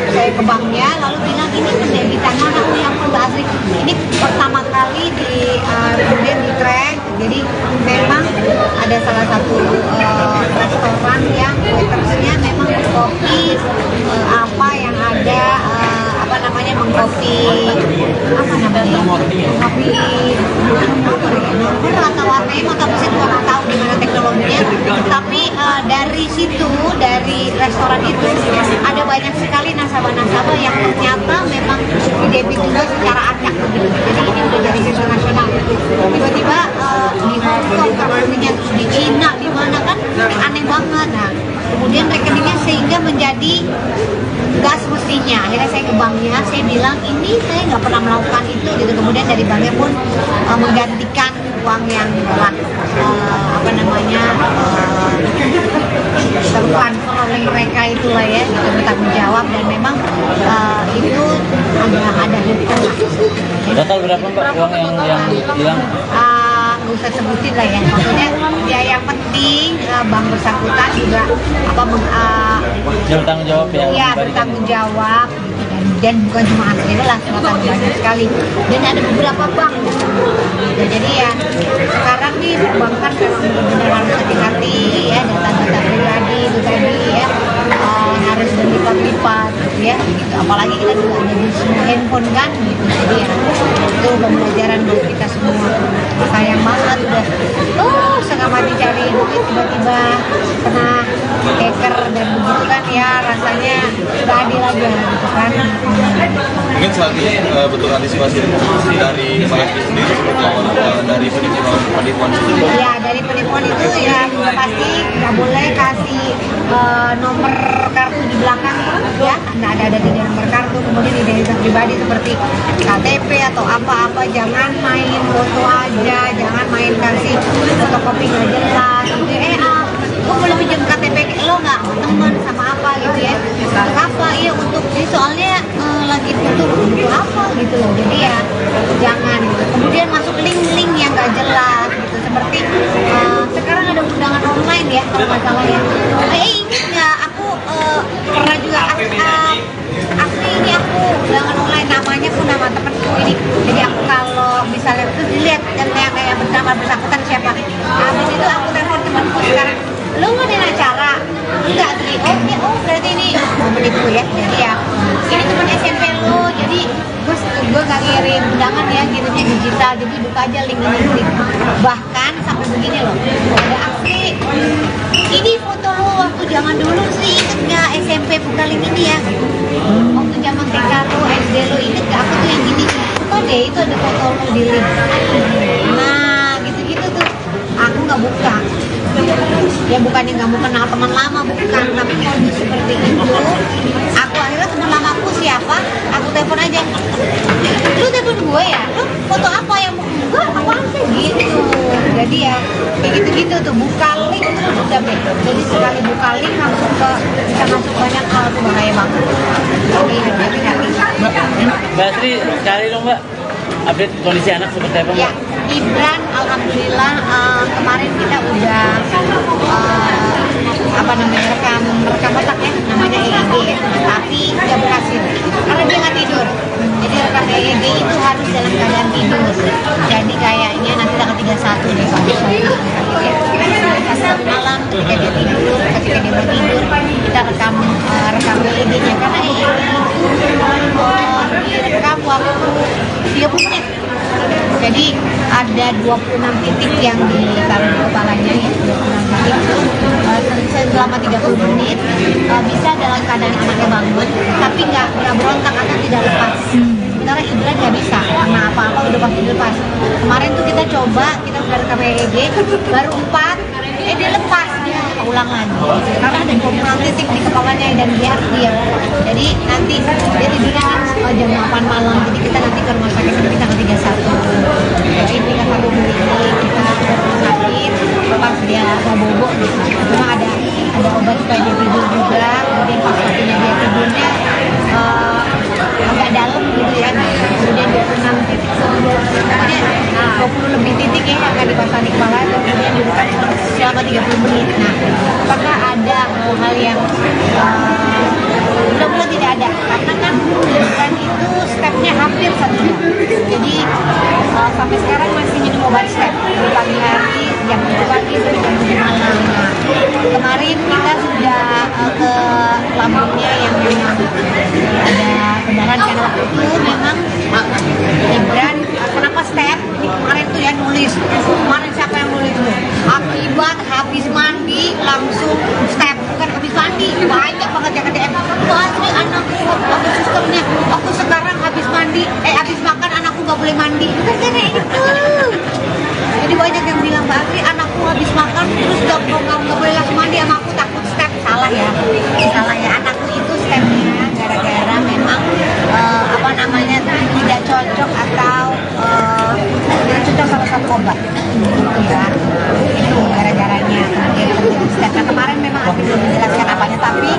S2: saya ke banknya lalu bilang ini pendebitan mana yang udah asli. Ini pertama kali kemudian di track. Jadi memang ada salah satu restoran yang waitersnya memang kopi apa yang ada mengkopi atau warnanya atau bisa juga nggak tahu gimana teknologinya, tapi dari restoran itu ada banyak sekali nasabah-nasabah yang ternyata memang didebit juga secara acak begitu. Jadi ini udah jadi sistem nasional. Tiba-tiba di Hong Kong rekeningnya terus di Cina di mana kan aneh banget. Nah kemudian rekeningnya sehingga menjadi nggak semestinya. Akhirnya saya ke banknya, saya bilang ini saya nggak pernah melakukan itu gitu. Kemudian dari banknya pun menggantikan uang yang telah tertransfer oleh mereka itulah ya, itu bertanggung jawab dan memang itu ada hukum.
S3: Total berapa Mbak uang yang hilang?
S2: Nggak usah sebutin lah ya, maksudnya ya yang penting bank bersangkutan juga
S3: Bertanggung jawab ya?
S2: Ya bertanggung jawab gitu. Dan bukan cuma asli Welas, ternyata banyak sekali dan ada beberapa bank gitu. Jadi ya sekarang nih perbankan memang benar-benar harus hati-hati ya, data-data pribadi itu tadi ya harus berlipat-lipat gitu ya gitu. Apalagi kita juga ada di semua handphone kan gitu. Jadi ya itu pembelajaran buat kita semua. Sayang banget udah setengah mati cari duit tiba-tiba kena hacker dan begitu kan ya, rasanya gak adil aja gitu kan.
S4: Mungkin selanjutnya bentuk antisipasi dari PSB sendiri seperti apa dari penipuan sendiri?
S2: Ya dari penipuan itu ya pasti nggak boleh kasih nomor kartu di belakang ya, nggak ada di nomor kartu, kemudian identitas pribadi seperti KTP atau apa-apa, jangan main foto aja, jangan main kasih fotokopi nggak jelas gitu. Gue boleh pinjam KTP lo nggak, teman sama apa gitu ya, untuk apa ya, untuk jadi soalnya lagi butuh apa gitu loh. Jadi ya jangan kemudian masuk link-link yang nggak jelas gitu, seperti sekarang ada undangan online ya kalau nggak salah ya. Ingat nggak aku pernah juga asli ini aku undangan online namanya pun nama temenku ini. Jadi aku kalau misalnya terus dilihat yang bersangkutan siapa, habis itu aku telepon temanku sekarang, lo ngadain acara enggak sih? Berarti ini menipu ya. Jadi ya ini teman SMP lo, jadi gue gak ngirim undangan ya, ngirimnya digital, jadi buka aja link. Bahkan sampai begini loh, ada aksi ini foto lo waktu zaman dulu sih, inget gak SMP buka link ini ya, waktu zaman TK lo, SD lo, inget gak aku tuh yang gini, oh deh itu ada foto lo di link. Nah gitu-gitu tuh aku gak buka ya, bukannya nggak mau kenal teman lama, bukan, tapi modus seperti itu. Aku akhirnya teman lamaku siapa, aku telepon aja, lu telepon gue ya, lu foto apa yang mau gue, apaan sih gitu. Jadi ya kayak gitu-gitu tuh, buka link udah deh. Jadi sekali buka link langsung bisa masuk banyak hal, tuh bahaya banget. Jadi hati-hati.
S3: Mbak Sri, cari dong Mbak update kondisi anak seperti apa Mbak?
S2: Ya, Ibran alhamdulillah kemarin kita udah rekam otak ya, namanya EEG ya, tapi nggak berhasil karena dia nggak tidur. Jadi rekam EEG itu harus dalam keadaan tidur. Jadi kayaknya nanti tanggal 31 deh kalau satu malam ketika dia tidur, ketika dia mau tidur kita rekam EEG-nya, karena EEG itu direkam waktu 30 menit. Jadi ada 26 titik yang ditaruh di kepalanya ya, 26 titik selama 30 menit bisa dalam keadaan anaknya bangun tapi nggak berontak atau tidak lepas. sementara Ibran nggak bisa karena apa-apa udah pasti dilepas. Kemarin tuh kita coba, kita udah rekam EEG baru 4, dia lepas, dia ulang lagi karena ada pengumuman titik di kepalanya dan dia diam. Jadi nanti dia tidurnya kan jam 8 malam, jadi kita nanti ke rumah sakit kita tanggal 31 ini kan satu ini kita sakit pas dia mau bobo gitu. Cuma ada obat supaya dia tidur juga, kemudian pas waktunya dia tidurnya agak dalam gitu ya, kemudian 26 titik kemudian 20 lebih titik ya akan dipasang di kepala, kemudian dibuka selama 30 menit. Nah, apakah ada hal yang mudah-mudahan tidak ada, karena kan bukan itu stepnya hampir 1 jam, jadi sampai sekarang masih minum obat step dari pagi hari, jam 7 pagi sampai jam 7 malam. Nah, kemarin kita sudah ke lambungnya yang memang ada pendarahan karena waktu itu memang Ibran kenapa step ini kemarin tuh ya nulis, kemarin siapa yang nulis tuh akibat habis mandi langsung step, bukan habis mandi, banyak banget yang ke DM Asri anakku apa sistemnya, aku sekarang habis mandi habis makan anakku gak boleh mandi, bukan karena itu. Jadi banyak yang bilang Mbak Asri anakku habis makan terus gak boleh langsung mandi sama aku takut step. Salah ya anakku itu stepnya gara-gara memang apa namanya tidak cocok atau tidak cocok sama satu obat gitu ya, itu gara-garanya kemudian terjadi step. Nah, kemarin memang Asri belum menjelaskan apanya, tapi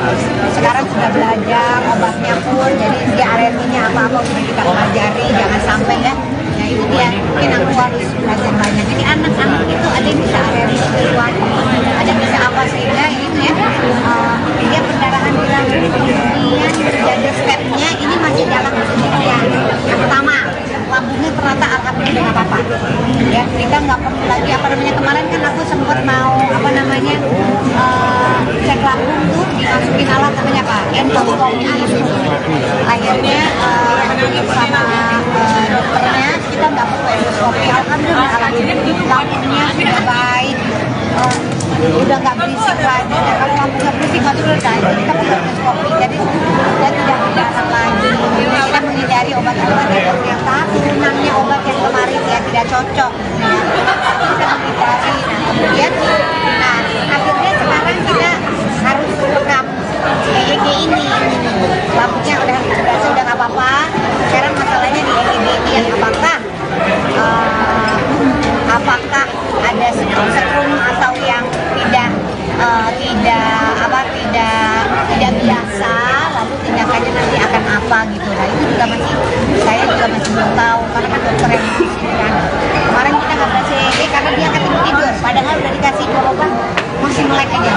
S2: sekarang sudah belajar obatnya pun, jadi dia alerginya apa-apa sudah kita pelajari, jangan sampai ya. Nah itu dia, mungkin aku harus belajar banyak. Jadi anak-anak itu ada yang bisa alergi sesuatu, ada yang bisa apa, sehingga ini ya dia pendarahan di lambung, kemudian jaga stepnya ini masih dalam penelitian. Yang pertama, lambungnya ternyata alhamdulillah nggak apa-apa. Ya kita nggak perlu lagi apa namanya, kemarin kan aku sempat mau apa namanya cek lambung tuh dimasukin alat namanya apa, endoskopi. Akhirnya sama dokternya kita nggak perlu endoskopi, alhamdulillah alatnya lambungnya sudah baik, udah nggak berisik lagi. Nah, kalau lambung nggak berisik masih udah jadi kita perlu endoskopi, jadi dia tidak berdarah lagi. Kita menghindari obat-obat yang ternyata turunannya obat yang kemarin ya tidak cocok ya. Kita menghindari. Nah kemudian akhirnya sekarang kita harus rekam EEG ini, lambungnya udah nggak apa-apa. Sekarang masalahnya di EEG ini yang apakah ada setrum atau yang tidak biasa, lalu tindakannya nanti akan apa gitu. Nah itu juga saya juga masih belum tahu, karena kan dokter yang kan kemarin kita nggak berhasil EEG karena dia akan tidur, padahal udah dikasih obat masih melek aja,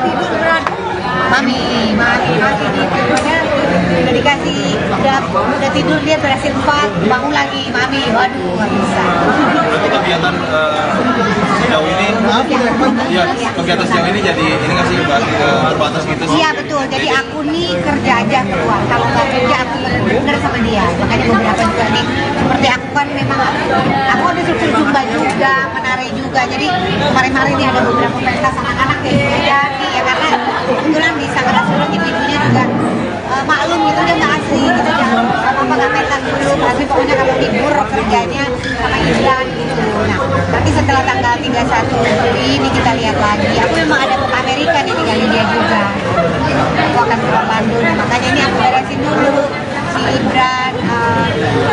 S2: tidur mami tidurnya udah dikasih, udah tidur dia berhasil 4, bangun lagi mami, waduh nggak bisa.
S4: Kegiatan sejauh ini kegiatan sejauh ini jadi ini nggak sih terbatas gitu sih?
S2: Iya betul, jadi aku nih kerja aja keluar, kalau nggak kerja aku bener-bener sama dia. Makanya beberapa juga nih, seperti aku kan memang aku ada struktur zumba juga, menari juga, jadi kemarin-kemarin ini ada beberapa pentas anak-anak yang jadi ya, karena kebetulan di Sanggara ibu-ibunya juga maklum gitu, dia nggak asli gitu, jangan apa-apa nggak pentas dulu, tapi pokoknya kalau libur kerjanya sama Ibran gitu. Nah nanti setelah tanggal 31 Juli ini kita lihat lagi, aku memang ada ke Amerika nih tinggalin dia juga, aku akan ke Bandung. Nah, makanya ini aku beresin dulu si Ibran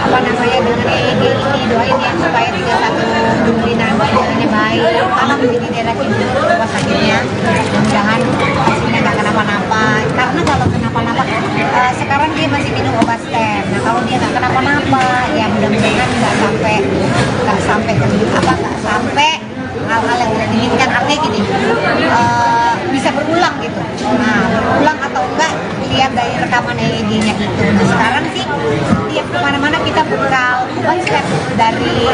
S2: apa namanya dengan EEG ini, doain ya supaya 31 Juli nanti hasilnya baik, karena begini dia lagi rumah sakitnya, mudah-mudahan hasilnya nggak kenapa-napa. Karena kalau kenapa-napa sekarang dia masih minum obat stem. Nah kalau dia nggak kenapa-napa ya mudah-mudahan nggak sampai hal-hal yang tidak diinginkan, artinya gini bisa berulang gitu. Nah berulang atau enggak lihat dari rekaman EEG-nya gitu. Nah sekarang sih tiap kemana-mana kita bekal obat step dari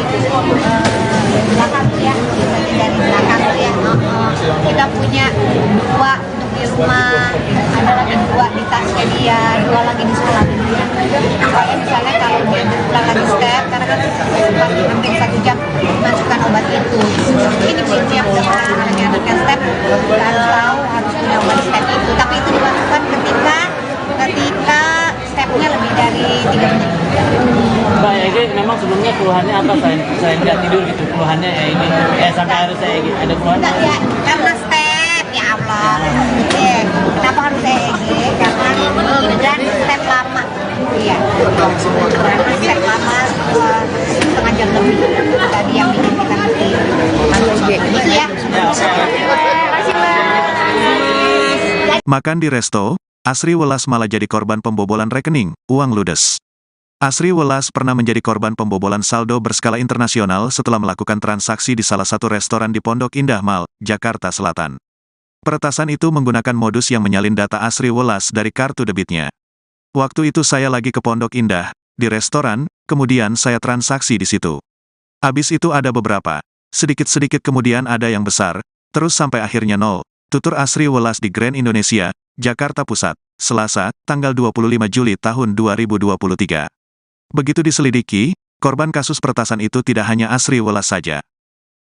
S2: belakang tuh ya, dari belakang tuh ya. Kita punya 2 untuk di rumah, ada lagi 2 di tasnya dia, 2 lagi di sekolah dia. Supaya misalnya kalau dia berulang lagi step, karena kan sempat hampir 1 jam dimasukkan obat itu. Ini prinsipnya anaknya step, kita harus tahu harus punya obat step itu. Tapi itu dimasukkan ketika step datangnya lebih dari 3 menit.
S3: Mbak Ege memang sebelumnya keluhannya apa selain nggak tidur gitu, keluhannya ini sampai harus saya ada keluhan?
S2: Enggak ya, karena step, ya Allah. Kenapa harus EEG? Karena dan step lama. Iya. Karena step lama setengah jam lebih. Tadi yang bikin kita mesti EEG. Gitu ya. Terima kasih, Mas.
S1: Makan di resto, Asri Welas malah jadi korban pembobolan rekening, uang ludes. Asri Welas pernah menjadi korban pembobolan saldo berskala internasional setelah melakukan transaksi di salah satu restoran di Pondok Indah Mall, Jakarta Selatan. Peretasan itu menggunakan modus yang menyalin data Asri Welas dari kartu debitnya. Waktu itu saya lagi ke Pondok Indah, di restoran, kemudian saya transaksi di situ. Abis itu ada beberapa, sedikit-sedikit kemudian ada yang besar, terus sampai akhirnya nol. Tutur Asri Welas di Grand Indonesia, Jakarta Pusat, Selasa, tanggal 25 Juli tahun 2023. Begitu diselidiki, korban kasus peretasan itu tidak hanya Asri Welas saja.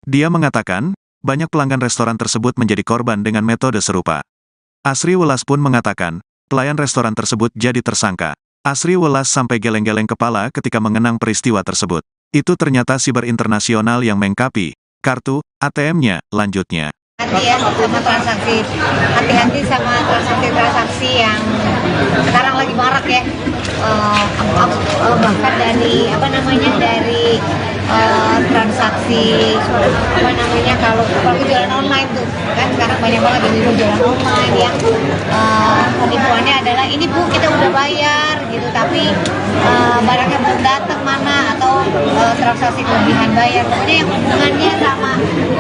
S1: Dia mengatakan, banyak pelanggan restoran tersebut menjadi korban dengan metode serupa. Asri Welas pun mengatakan, pelayan restoran tersebut jadi tersangka. Asri Welas sampai geleng-geleng kepala ketika mengenang peristiwa tersebut. Itu ternyata siber internasional yang mengkapi kartu ATM-nya, lanjutnya.
S2: Hati ya sama transaksi, hati-hati sama transaksi yang sekarang lagi marak ya. Bahkan dari transaksi kalau jualan online tuh kan sekarang banyak banget yang jualan online yang penipuannya adalah ini Bu kita udah bayar gitu tapi barangnya belum datang mana atau transaksi kelebihan bayar, pokoknya yang hubungannya sama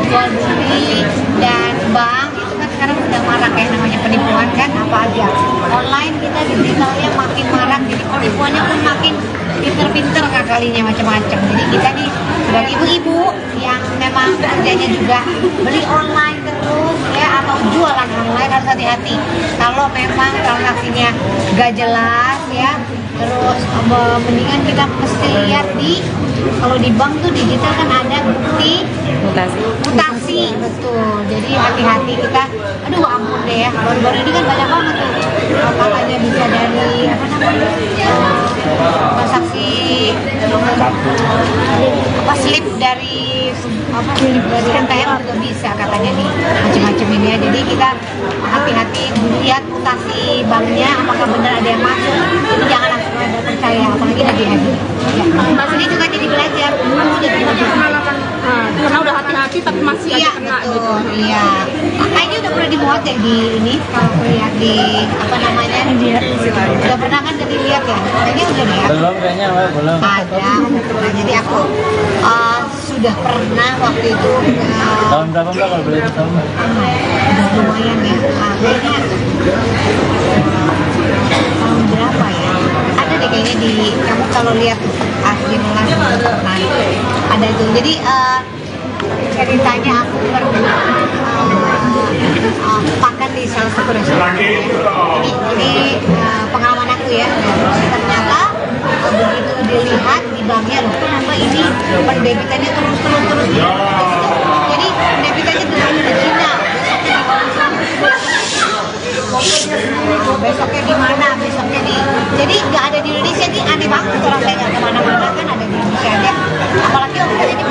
S2: jual beli dan bank itu kan sekarang udah marak ya namanya penipuan kan apa aja online kita digitalnya makin marak jadi penipuannya pun makin pinter-pinter ngakalinya macam-macam. Jadi kita nih sebagai ibu-ibu yang memang kerjanya juga beli online terus ya atau jualan online harus hati-hati kalau memang transaksinya gak jelas ya. Terus mendingan kita mesti lihat kalau di bank tuh digital kan ada bukti mutasi betul. Jadi hati-hati kita. Aduh ampun deh ya baru-baru ini kan banyak banget tuh katanya bisa dari transaksi slip dari NTM juga bisa katanya nih macam-macam ini ya. Jadi kita hati-hati lihat mutasi banknya apakah benar ada yang masuk. Jadi jangan langsung ada percaya apalagi lagi ya. Mas ini juga jadi belajar. Jadi
S5: pengalaman karena udah hati-hati tapi masih aja kena gitu.
S2: Iya. Kayaknya udah pernah dimuat ya di ini kalau lihat di udah pernah kan jadi lihat ya. Kayaknya udah ya.
S3: Belum kayaknya belum.
S2: Ada. Nah, jadi aku sudah pernah waktu itu
S3: Tahun berapa Mbak kalau boleh tahu?
S2: udah lumayan ya. Kayaknya tahun berapa ya? Ada deh kayaknya di kamu kalau lihat Asri Welas nah ada itu. Jadi ceritanya aku pernah makan di salah satu restoran. Ini pengalaman aku ya. Ternyata begitu dilihat di banknya loh, kenapa ini pendebitannya terus jadi pendebitannya dari Cina besoknya di mana jadi nggak ada di Indonesia nih aneh banget orang saya nggak kemana-mana kan ada di Indonesia aja apalagi waktu itu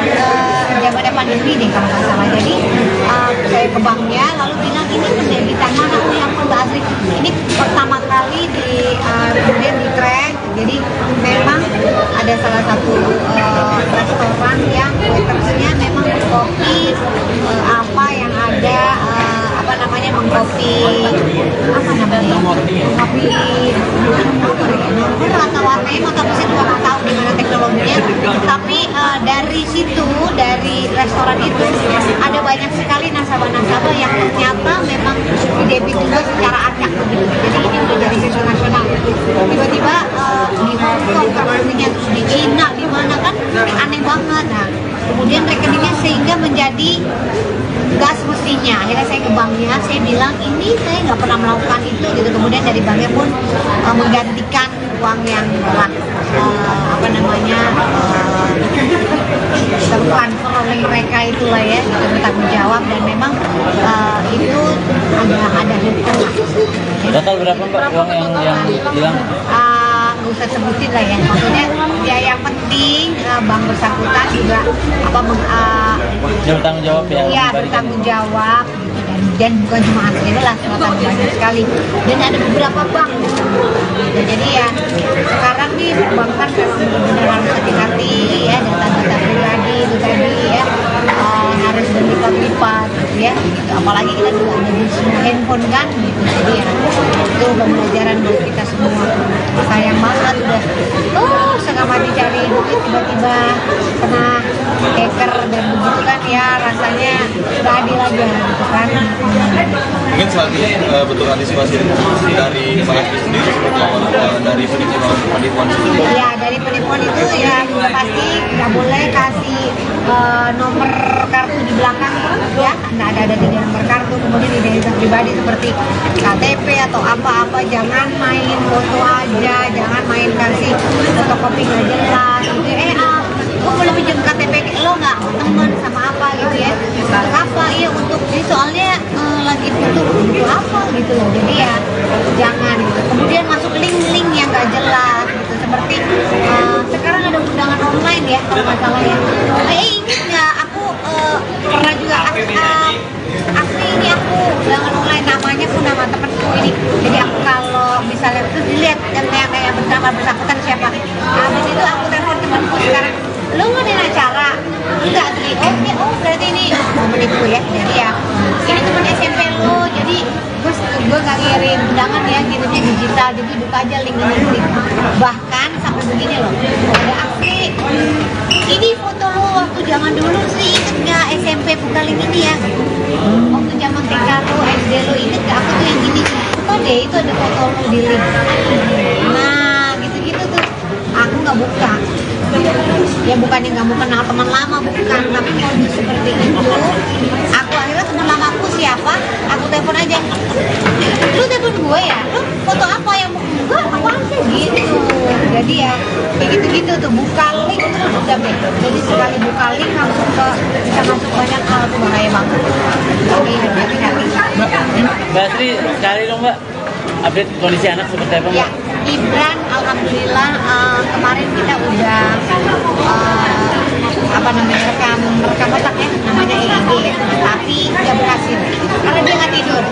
S2: zamannya pandemi deh kalau nggak salah. Jadi saya ke banknya lalu bilang ini pendebitan mana yang Mbak Asri ini pertama kali kemudian di track. Jadi memang ada salah satu restoran yang waitersnya memang mengkopi apa yang ada mengkopi atau warnanya atau saya juga nggak tahu gimana teknologinya tapi dari restoran itu ada banyak sekali nasabah-nasabah yang ternyata memang didebit juga secara acak begitu. Jadi ini udah jadi isu nasional. Tiba-tiba di Hong Kong rekeningnya terus di Cina di mana kan aneh banget. Nah kemudian rekeningnya sehingga menjadi gas semestinya. Akhirnya saya ke banknya, saya bilang ini saya nggak pernah melakukan itu gitu. Kemudian dari banknya pun menggantikan uang yang telah tertransfer oleh mereka itulah ya, gitu, bertanggung jawab dan memang itu ada di tengah.
S3: Total berapa Mbak uang yang hilang?
S2: Nggak usah sebutin lah ya, maksudnya ya yang penting bank bersangkutan juga
S3: Dia bertanggung jawab ya.
S2: ya bertanggung jawab gitu. Dan bukan cuma Asri Welas, selatan banyak sekali, dan ada beberapa bank gitu. Jadi ya sekarang nih perbankan memang benar-benar harus hati-hati ya, data-data pribadi itu tadi ya harus berlipat-lipat gitu ya gitu. Apalagi kita juga ada di semua handphone kan gitu, jadi ya itu pembelajaran buat kita semua. Sayang banget udah setengah mati cari duit, tiba-tiba kena hacker dan begitu kan ya, rasanya gak adil aja gitu kan.
S4: Mungkin selanjutnya bentuk antisipasi dari Pak Asri sendiri seperti apa dari penipuan sendiri?
S2: Ya dari penipuan itu ya pasti nggak boleh kasih nomor kartu di belakang ya, nggak ada di nomor kartu, kemudian identitas pribadi seperti KTP atau apa-apa, jangan main foto aja, jangan main kasih fotokopi nggak jelas gitu. Gue boleh pinjam KTP lo nggak, temen sama apa gitu ya, untuk apa ya, untuk ini soalnya lagi butuh apa gitu loh, jadi ya jangan gitu. Kemudian masuk link-link yang nggak jelas gitu, seperti sekarang ada undangan online ya kalau nggak salah ya. Ingat nggak aku pernah juga asli ini aku undangan online, namanya pun nama temenku ini, jadi aku kalau misalnya terus dilihat yang kayak bersangkutan siapa, habis itu aku telepon temanku sekarang, lo ngadain acara enggak sih? Oh berarti ini menipu ya, jadi ya ini cuma SMP lo, jadi gue nggak ngirim undangan ya, kirimnya digital, jadi buka aja link. Bahkan sampai begini loh, ada aksi ini foto lo waktu zaman dulu sih, inget nggak SMP buka link ini ya, waktu zaman TK lo, SD lo, inget nggak aku tuh yang gini, oh deh itu ada foto lo di link. Nah gitu-gitu tuh aku nggak buka ya, bukannya nggak mau kenal teman lama, bukan, tapi modus seperti itu aku akhirnya teman lama aku siapa, aku telepon aja, lu telepon gue ya, lu foto apa yang gue apaan sih gitu. Jadi ya kayak gitu-gitu tuh, buka link terus udah deh, jadi sekali buka link langsung bisa masuk banyak hal, tuh bahaya banget, jadi hati-hati.
S3: Mbak Asri, sekali dong Mbak, update kondisi anak seperti apa Mbak?
S2: Ya, Ibran alhamdulillah kemarin kita udah rekam otak ya, namanya EEG ya, tapi nggak berhasil karena dia nggak tidur.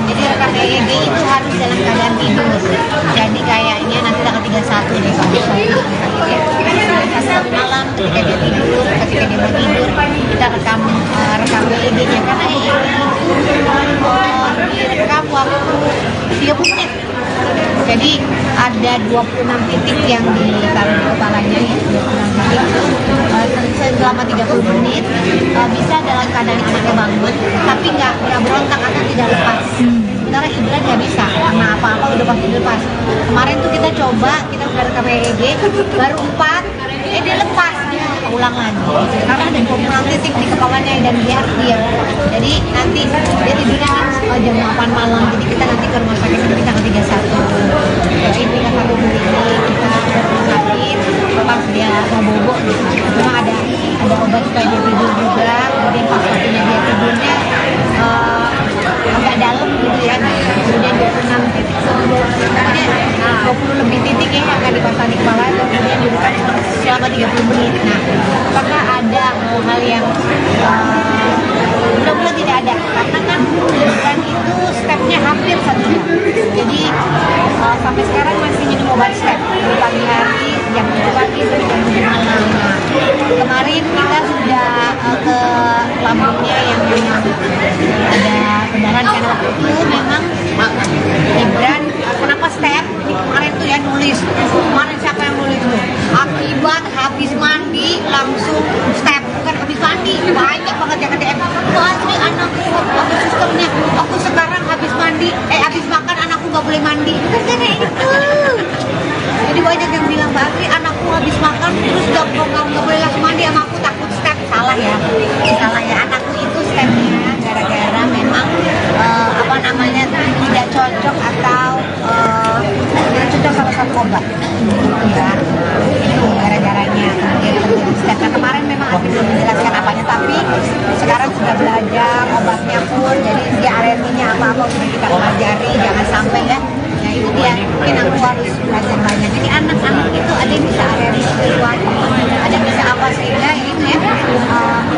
S2: Jadi rekam EEG itu harus dalam keadaan tidur, jadi kayaknya nanti tanggal 31 nih pas malam ketika dia tidur, ketika dia mau tidur kita rekam EEG-nya, karena EEG itu direkam waktu 30 menit. Jadi ada 26 titik yang ditaruh di kepalanya ya, 26 titik selama 30 menit bisa dalam keadaan anaknya bangun tapi nggak berontak atau tidak lepas. Sementara Ibran nggak bisa, karena apa-apa udah pasti lepas. Kemarin tuh kita coba, kita udah rekam EEG baru 4, dia lepas, dia ulang lagi karena ada 26 titik di kepalanya dan dia harus diam. Jadi nanti dia tidurnya kan jam 8 malam, jadi kita nanti ke rumah sakit nanti tanggal 31. Jadi kita satu hari kita ke rumah sakit pas dia mau bobo gitu. Cuma ada obat supaya dia tidur juga, kemudian pas waktunya dia tidurnya agak dalam gitu ya, kemudian 26 titik, kemudian 20 lebih titik yang akan dipasang di kepala, kemudian dibuka selama 30 menit. Nah, apakah ada hal yang mudah-mudahan tidak ada, karena kan Ibran itu stepnya hampir 1 jam, jadi sampai sekarang masih minum obat step dari pagi hari, jam 7 pagi sampai jam 7 malam. Nah, kemarin kita sudah ke lambungnya yang memang ada benaran, karena waktu itu memang Ibran kenapa step ini kemarin tuh ya nulis, kemarin siapa yang nulis tuh, akibat habis mandi langsung step, bukan habis mandi, banyak banget yang DM, Mbak Asri anakku aku sistemnya, aku sekarang habis mandi, habis makan anakku nggak boleh mandi, bukan karena itu. Jadi banyak yang bilang, Mbak Asri anakku habis makan terus nggak boleh langsung mandi, sama aku takut step. Salah ya, anakku itu stepnya gara-gara memang tidak cocok atau tidak cocok sama satu obat ya, itu gara-garanya kemudian terjadi step. Nah, kemarin memang aku belum menjelaskan apanya, tapi sekarang sudah belajar obatnya pun, jadi dia alerginya apa-apa sudah kita pelajari, jangan sampai ya. Nah itu dia, mungkin aku harus belajar banyak. Jadi anak-anak dia bisa alergi sesuatu, ada bisa apa sehingga ini ya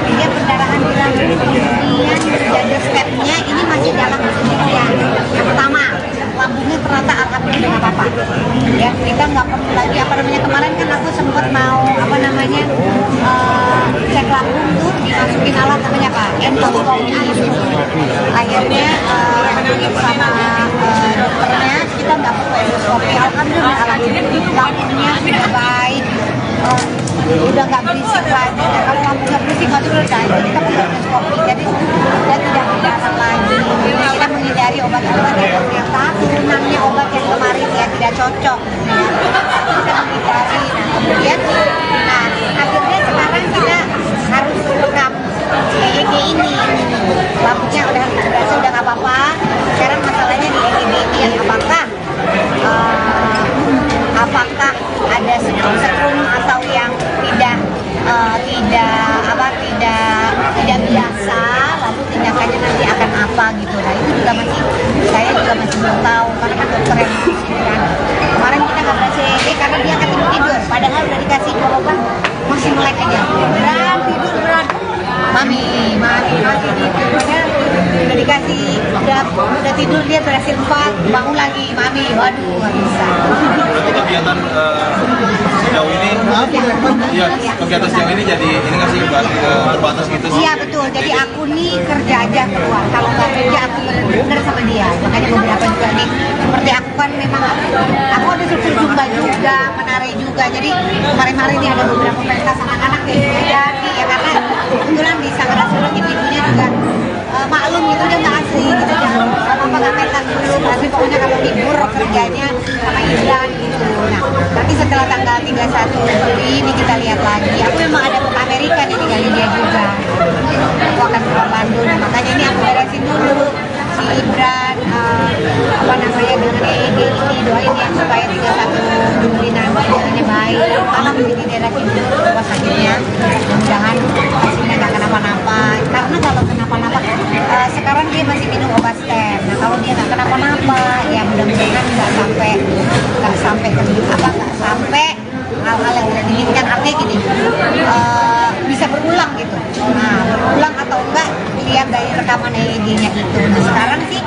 S2: dia perdarahan di lambung, kemudian jaga stepnya ini masih dalam penelitian. Yang pertama, lambungnya ternyata alhamdulillah nggak apa-apa. Ya kita nggak perlu lagi kemarin kan aku sempat mau cek lambung tuh dimasukin alat namanya apa? Endoskopi. Akhirnya sama dokternya kita nggak perlu endoskopi. Alhamdulillah lambungnya sudah baik. Udah nggak berisik lagi. Kalau lambungnya berisik masih udah jadi kita perlu endoskopi. Jadi dia tidak berdarah lagi. Kita menghindari obat-obat yang turunannya obat yang kemarin ya tidak cocok. Kita menghindari. Kemudian, akhirnya sekarang kita harus rekam EEG ini. Lambungnya udah nggak apa-apa. Sekarang masalahnya di EEG ini apakah ada setrum atau yang tidak biasa, lalu tindakannya nanti akan apa gitu. Nah itu juga saya juga masih belum tahu karena kan dokter yang mengatakan kemarin kita nggak berhasil EEG karena dia akan tidur, padahal udah dikasih obat masih melek aja. Berat. Mami masih tidur, padahal udah dikasih udah tidur dia berhasil 4 bangun lagi, mami, waduh nggak bisa.
S4: Berarti kegiatan sejauh ini, kegiatan sejauh ini jadi ini nggak sih terbatas gitu sih?
S2: Iya betul, jadi aku nih kerja aja keluar, kalau nggak kerja aku bener-bener sama dia. Makanya beberapa juga nih, seperti aku kan memang aku ada struktur zumba juga, menari juga, jadi kemarin-kemarin ini ada beberapa pentas anak-anak yang jadi ya karena kebetulan di Sanggara ibunya juga maklum gitu dia nggak asli gitu jangan apa nggak pentas dulu tapi pokoknya kalau libur kerjanya sama Islan gitu. Nah nanti setelah tanggal 31 Juli ini kita lihat lagi. Aku memang ada ke Amerika nih tinggalin dia juga. Aku akan ke Bandung, makanya ini aku beresin dulu si Ibran dengan EEG ini doain ya supaya 31 Juli nanti jalannya baik karena menjadi daerah ibu rumah sakitnya mudah-mudahan hasilnya nggak kenapa-napa karena kalau kenapa-napa sekarang dia masih minum obat stem. Nah kalau dia nggak kenapa-napa ya mudah-mudahan nggak sampai hal-hal yang tidak diinginkan, artinya gini bisa berulang gitu. Nah berulang atau enggak lihat dari rekaman EEG-nya itu. Nah sekarang sih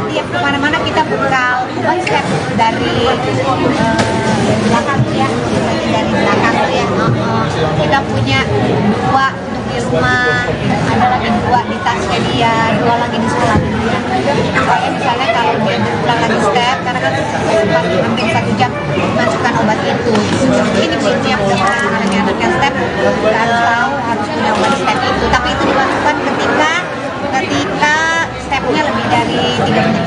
S2: tiap kemana-mana kita bekal obat step dari belakang ya, kita punya 2 untuk di rumah, ada lagi 2 di tasnya dia, 2 lagi di sekolah dia. Supaya misalnya kalau dia berulang lagi step, karena kan sempat hampir 1 jam masukkan obat itu. Ini prinsipnya anaknya step harus tahu harus punya obat step itu, tapi itu dilakukan ketika stepnya lebih dari 3 menit.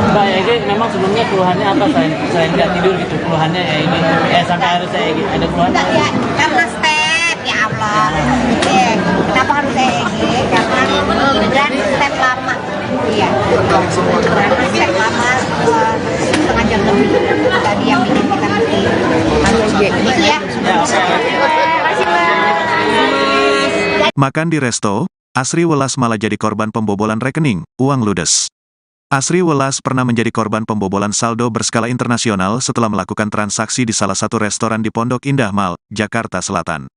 S3: Mbak EEG memang sebelumnya keluhannya apa selain nggak tidur gitu, keluhannya ini sampai harus EEG ada keluhan?
S2: Enggak ya, karena step ya Allah. Kenapa harus EEG? Karena dan step lama. Iya. Karena step lama setengah jam lebih. Tadi yang bikin kita mesti harus EEG. Ya.
S1: Makan di resto, Asri Welas malah jadi korban pembobolan rekening, uang ludes. Asri Welas pernah menjadi korban pembobolan saldo berskala internasional setelah melakukan transaksi di salah satu restoran di Pondok Indah Mall, Jakarta Selatan.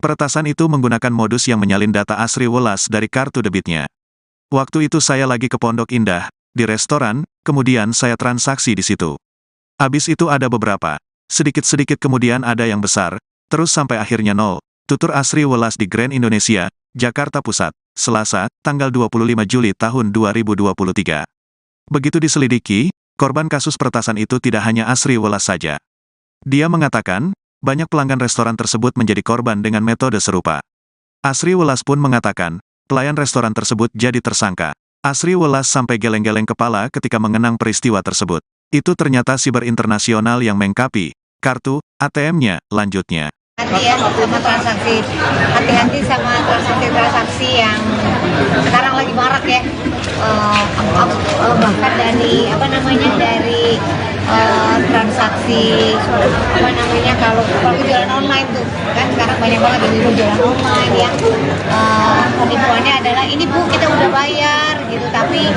S1: Peretasan itu menggunakan modus yang menyalin data Asri Welas dari kartu debitnya. Waktu itu saya lagi ke Pondok Indah, di restoran, kemudian saya transaksi di situ. Abis itu ada beberapa, sedikit-sedikit kemudian ada yang besar, terus sampai akhirnya nol. Tutur Asri Welas di Grand Indonesia, Jakarta Pusat, Selasa, tanggal 25 Juli tahun 2023. Begitu diselidiki, korban kasus peretasan itu tidak hanya Asri Welas saja. Dia mengatakan, banyak pelanggan restoran tersebut menjadi korban dengan metode serupa. Asri Welas pun mengatakan, pelayan restoran tersebut jadi tersangka. Asri Welas sampai geleng-geleng kepala ketika mengenang peristiwa tersebut. Itu ternyata siber internasional yang mengkapi kartu ATM-nya, lanjutnya.
S2: Hati ya sama transaksi, hati-hati sama transaksi yang sekarang lagi marak ya. Bahkan dari transaksi kalau jualan online tuh kan sekarang banyak banget yang jualan online yang penipuannya adalah ini bu kita udah bayar gitu tapi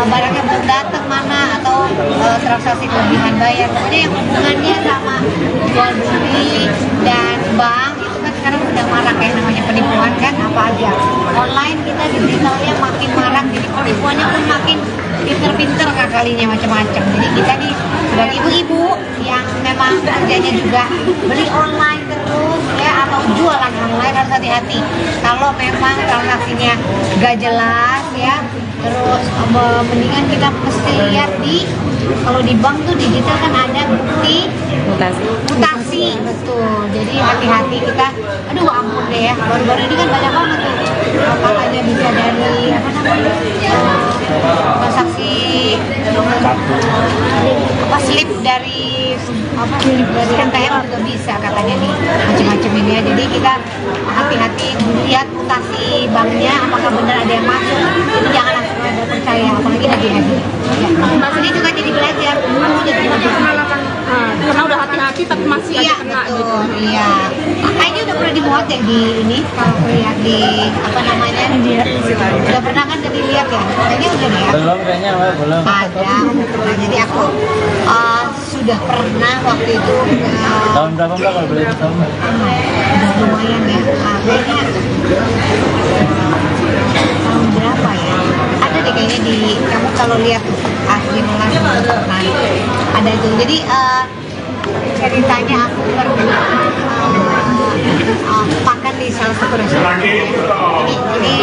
S2: barangnya belum datang mana atau transaksi kelebihan bayar. Pokoknya yang hubungannya sama jual beli dan bank itu kan sekarang udah marak ya namanya penipuan kan, apa aja online kita digitalnya makin marak, jadi penipuannya pun makin pinter-pinter kalinya macam-macam. Jadi kita nih sebagai ibu-ibu yang memang kerjanya juga beli online terus ya atau jualan online harus hati-hati. Kalau memang transaksinya gak jelas ya, terus mendingan kita mesti lihat kalau di bank tuh digital kan ada bukti mutasi betul. Jadi hati-hati kita. Aduh ampun deh ya, baru-baru ini kan banyak banget tuh katanya bisa dari apa namanya transaksi slip dari NTM juga bisa katanya nih macam-macam ini ya. Jadi kita hati-hati lihat mutasi banknya apakah benar ada yang masuk. Jadi jangan langsung ada percaya apalagi lagi-lagi. Mas ini juga jadi belajar. Jadi
S5: pengalaman karena udah hati-hati tapi masih aja kena
S2: betul,
S5: gitu.
S2: Iya. Kayaknya udah pernah dimuat ya di ini kalau lihat di apa namanya udah pernah kan jadi lihat ya. Kayaknya udah deh ya.
S3: Belum kayaknya, belum.
S2: Ada. Nah, jadi aku sudah pernah waktu itu
S3: Tahun berapa Mbak kalau boleh tahu?
S2: udah lumayan ya. Kayaknya tahun berapa ya? Ada deh kayaknya di kamu kalau lihat asli melas nah, ada itu. Jadi ceritanya aku pernah makan di salah satu restoran. Ini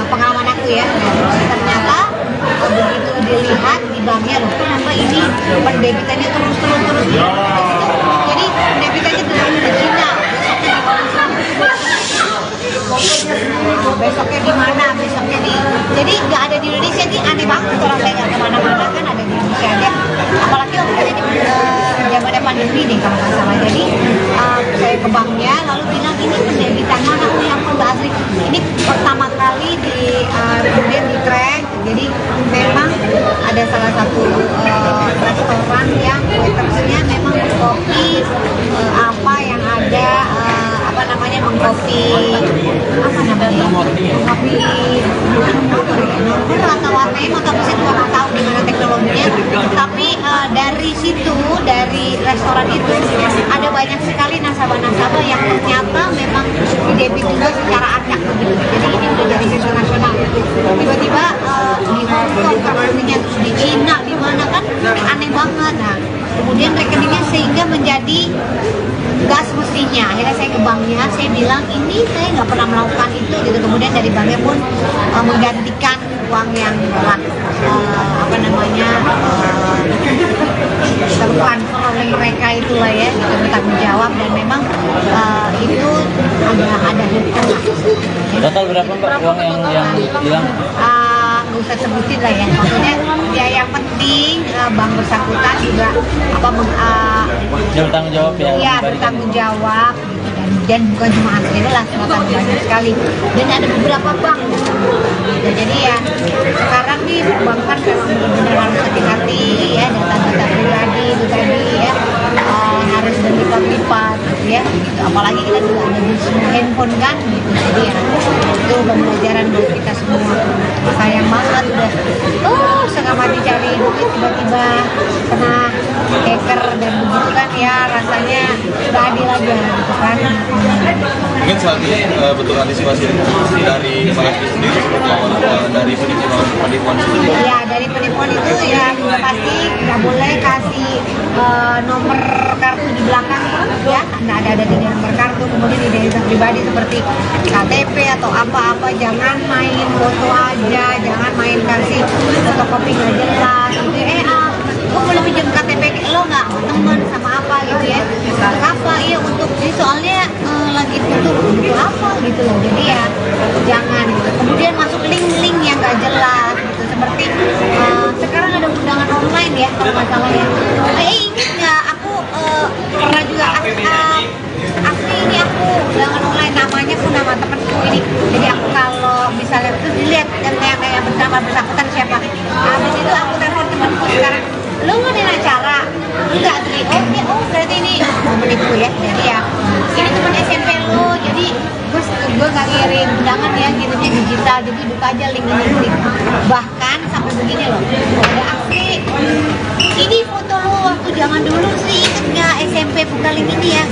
S2: pengalaman aku ya. Ternyata begitu dilihat di banknya loh, kenapa ini pendebitannya terus. Jadi pendebitannya dari Cina, besoknya di mana, jadi nggak ada di Indonesia. Ini aneh banget orang saya nggak kemana-mana kan ada di Indonesia aja. Apalagi waktu itu di zamannya pandemi nih kalau nggak salah. Jadi saya ke banknya lalu bilang ini pendebitan mana yang nggak asli. Ini pertama kali kemudian di track. Jadi memang ada salah satu restoran yang waitersnya memang mengkopi apa yang ada apa namanya mengkopi apa namanya kopi atau warnanya atau saya juga nggak tahu gimana teknologinya. Tapi dari situ dari restoran itu ada banyak sekali nasabah-nasabah yang ternyata memang didebit juga secara acak begitu. Jadi ini udah jadi isu nasional. Tiba-tiba di Hong Kong rekeningnya terus di Cina di mana kan aneh banget. Nah kemudian rekeningnya sehingga menjadi nggak semestinya. Akhirnya saya ke banknya, saya bilang ini saya nggak pernah melakukan itu gitu. Kemudian dari banknya pun menggantikan uang yang telah apa namanya tertransfer oleh mereka itulah ya, gitu, bertanggung jawab dan memang itu ada hukum lah.
S3: Total berapa Mbak uang yang hilang?
S2: Nggak usah sebutin lah ya, maksudnya ya yang penting bank bersangkutan juga apa
S3: Dia bertanggung jawab ya?
S2: Iya bertanggung jawab gitu, dan bukan cuma aslinya lah, selatan banyak sekali dan ada beberapa bank gitu. Jadi ya sekarang nih bank kan memang benar-benar harus hati-hati ya, data-data pribadi itu tadi ya harus berlipat-lipat gitu ya gitu. Apalagi kita juga ada di semua handphone kan gitu. Jadi ya itu pembelajaran buat kita semua. Sayang banget udah setengah mati cari duit tiba-tiba kena hacker dan begitu kan ya rasanya gak adil aja gitu kan.
S4: Mungkin selanjutnya bentuk antisipasi dari Pak Eki sendiri seperti apa dari penipuan sendiri?
S2: Ya dari penipuan itu ya pasti nggak boleh kasih nomor kartu di belakang ya, nggak ada di nomor kartu, kemudian identitas pribadi seperti KTP atau apa-apa, jangan main foto aja, jangan main kasih fotokopi nggak jelas gitu. Gue boleh pinjam KTP lo nggak temen sama apa gitu ya, apa iya untuk ini soalnya lagi butuh apa gitu loh. Jadi ya jangan gitu. Kemudian masuk link-link yang nggak jelas gitu, seperti sekarang ada undangan online ya kalau nggak salah ya. Ingat nggak aku pernah juga asli ini aku undangan online namanya pun nama temenku ini. Jadi aku kalau misalnya terus dilihat yang bersangkutan siapa, habis itu aku telepon temanku sekarang, lo ngadain acara enggak sih? Berarti ini menipu ya. Jadi ya ini cuma SMP lo, jadi gue nggak ngirim undangan ya, ngirimnya digital, jadi buka aja link ini klik. Bahkan sampai begini loh, ada aksi ini foto lo waktu zaman dulu sih, inget nggak SMP buka link ini ya,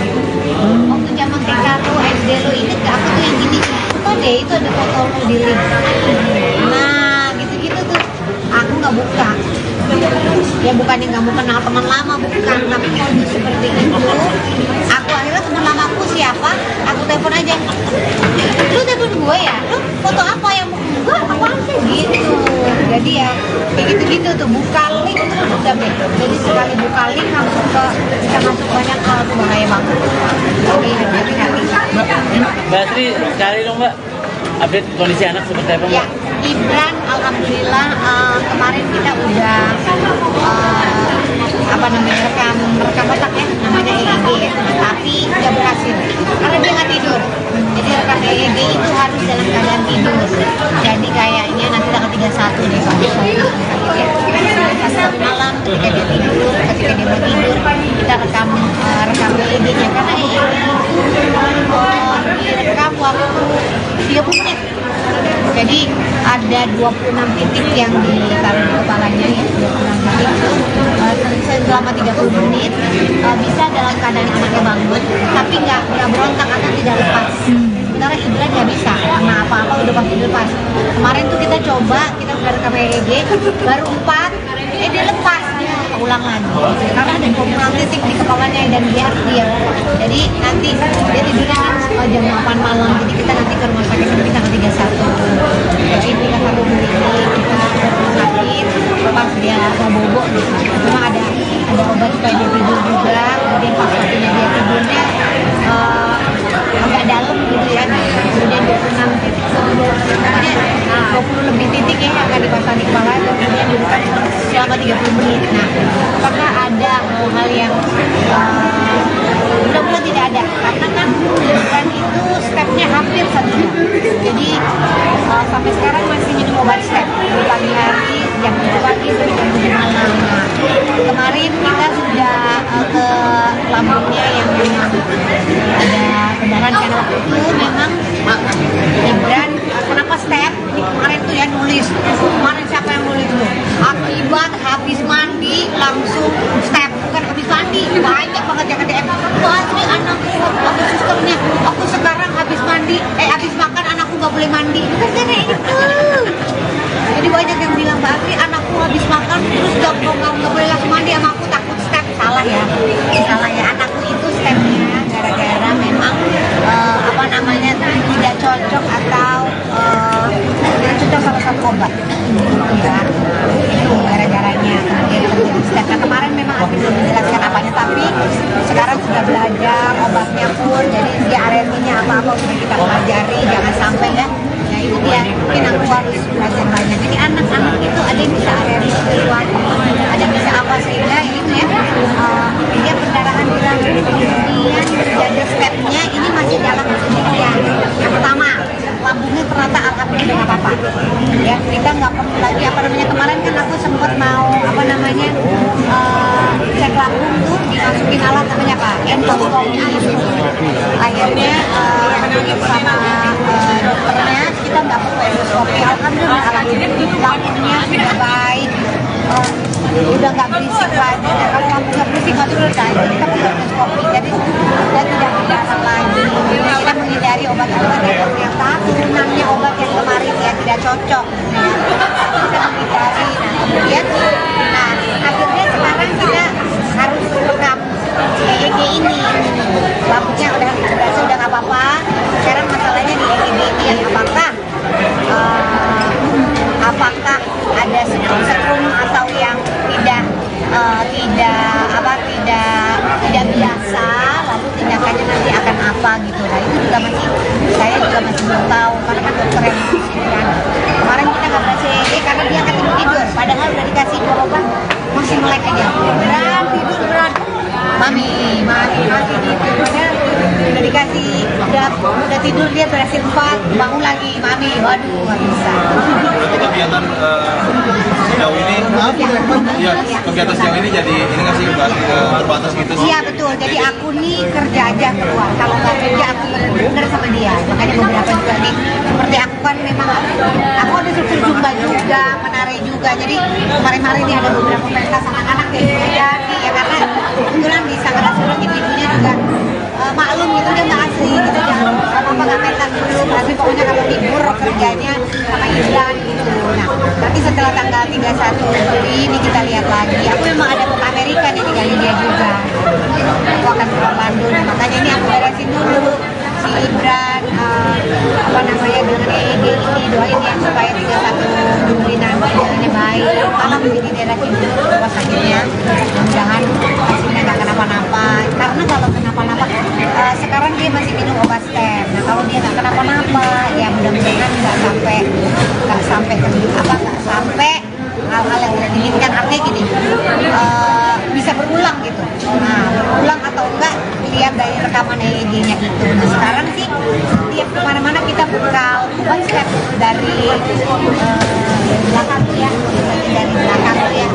S2: waktu zaman TK lo, SD lo, inget nggak aku tuh yang gini, foto deh itu ada foto lo di link. Nah gitu-gitu tuh aku nggak buka. Ya bukannya nggak mau kenal teman lama, bukan, tapi kalau seperti itu aku akhirnya teman lama aku siapa, aku telepon aja, lu telepon gue ya, lu foto apa yang gue apaan sih gitu. Jadi ya kayak gitu-gitu tuh, buka link terus udah deh, jadi sekali buka link langsung ke bisa masuk banyak hal, tuh bahaya banget. Jadi hati-hati.
S3: Mbak Sri, cari dong Mbak update kondisi anak seperti apa Mbak?
S2: Ya, Ibran alhamdulillah kemarin kita udah rekam otak ya, namanya EEG ya, tapi nggak berhasil karena dia nggak tidur. Jadi rekam EEG itu harus dalam keadaan tidur. Jadi kayaknya nanti tanggal 31 nih Pak, pas malam ketika dia tidur, ketika dia mau tidur kita rekam EEG-nya, karena EEG itu direkam waktu 30 menit. Jadi ada 26 titik yang ditaruh di kepalanya ya, 26 titik selama 30 menit bisa dalam keadaan anaknya bangun, tapi nggak berontak atau tidak lepas. Sementara Ibran nggak bisa, karena apa-apa udah pasti lepas. Kemarin tuh kita coba, kita udah rekam EEG, baru 4, dia lepas, dia ulang lagi. Karena ada 26 titik di kepalanya dan dia harus diam. Jadi nanti dia tidurnya kan jam 8 malam, jadi kita nanti ke rumah sakit nanti tanggal 31. Jadi kita satu ini kita ke rumah sakit, pas dia mau bobo gitu. Cuma ada obat supaya dia tidur juga, kemudian pas waktunya dia tidurnya agak dalam gitu ya, kemudian 26 titik, kemudian 20 lebih titik ya akan dipasang di kepala, kemudian dibuka selama 30 menit. Nah, apakah ada hal yang mudah-mudahan tidak ada, karena kan bukan itu stepnya hampir 1 jam, jadi sampai sekarang masih minum obat step dari pagi hari, jam 7 pagi sampai jam 7 malam. Nah, kemarin kita sudah ke lambungnya yang memang ada pendarahan, karena waktu itu memang Ibran kenapa step, kemarin tuh ya nulis, kemarin siapa yang nulis tuh, akibat habis mandi langsung step, bukan habis mandi, banyak banget yang DM, Pasti anakku, aku susternya, aku sekarang habis mandi, habis makan anakku nggak boleh mandi, bukan karena itu. Jadi banyak yang bilang, Mbak Asri, anakku habis makan terus nggak boleh langsung mandi, sama aku takut step. Salah ya, anakku itu stepnya gara-gara memang tidak cocok atau tidak cocok sama satu obat ya, itu gara-garanya kemudian terjadi step. Nah, kemarin memang aku belum menjelaskan apanya, tapi sekarang sudah belajar obatnya pun, jadi dia alerginya apa-apa sudah kita pelajari, jangan sampai ya. Nah itu dia, mungkin aku harus belajar banyak. Jadi anak-anak itu ada yang bisa alergi sesuatu, ada yang bisa apa, sehingga itu ya dia pendarahan hilang. Kemudian jaga stepnya ini masih dalam penelitian. Yang pertama, lambungnya ternyata alhamdulillah udah nggak apa-apa. Ya kita nggak perlu lagi kemarin kan aku sempat mau cek lambung tuh dimasukin alat namanya apa? Endoskopi. Akhirnya sama dokternya kita nggak perlu endoskopi. Alhamdulillah lambungnya sudah baik, udah nggak berisik lagi. Dan kalau lambungnya berisik nggak sudah, jadi kita perlu endoskopi. Jadi sudah tidak berdarah lagi. Kita menghindari obat-obat yang turunannya obat yang kemarin ya tidak cocok. Kita menghindari. Kemudian, akhirnya sekarang kita harus rekam EEG ini. Lambungnya udah nggak apa-apa. Sekarang masalahnya di EEG ini yang apakah ada setrum atau yang tidak biasa, lalu tindakannya nanti akan apa gitu. Nah itu juga saya juga masih belum tahu, karena kan dokter yang mengatakan kemarin kita nggak berhasil EEG karena dia akan tidur, padahal udah dikasih obat masih melek aja, berat tidur berat, mami tidur, padahal udah dikasih udah tidur dia berhasil 4 bangun lagi mami, waduh nggak bisa.
S4: Berarti kegiatan sejauh ini, ya kegiatan sejauh ini jadi ini nggak sih terbatas gitu sih?
S2: Iya betul, jadi aku nih kerja aja keluar, kalau nggak kerja aku bener sama dia. Makanya beberapa juga nih, seperti aku kan memang aku ada struktur zumba juga, menari juga, jadi kemarin-kemarin ini ada beberapa pentas anak-anak yang beda nih ya, karena kebetulan di Sanggara ibunya juga maklum gitu, dia nggak asli gitu, jangan apa nggak pentas dulu, tapi pokoknya kalau libur kerjanya sama Islam gitu. Nah nanti setelah tanggal 31 Juli ini kita lihat lagi, aku memang ada ke Amerika nih tinggalin dia juga, aku akan ke Bandung, makanya ini aku beresin dulu si Ibran apa namanya dengan EEG ini, doain ya supaya 31 Juli nanti jalannya baik, karena begini daerah ibu rumah sakitnya, mudah-mudahan hasilnya nggak kenapa-napa, karena kalau kenapa-napa sekarang dia masih minum obat stem. Nah kalau dia nggak kenapa-napa ya mudah-mudahan nggak sampai hal-hal yang tidak diinginkan, artinya gini bisa berulang gitu. Nah berulang atau enggak lihat dari rekaman EEG-nya itu. Nah sekarang sih setiap kemana-mana kita bekal obat stem dari belakang tuh ya, dari belakang tuh ya.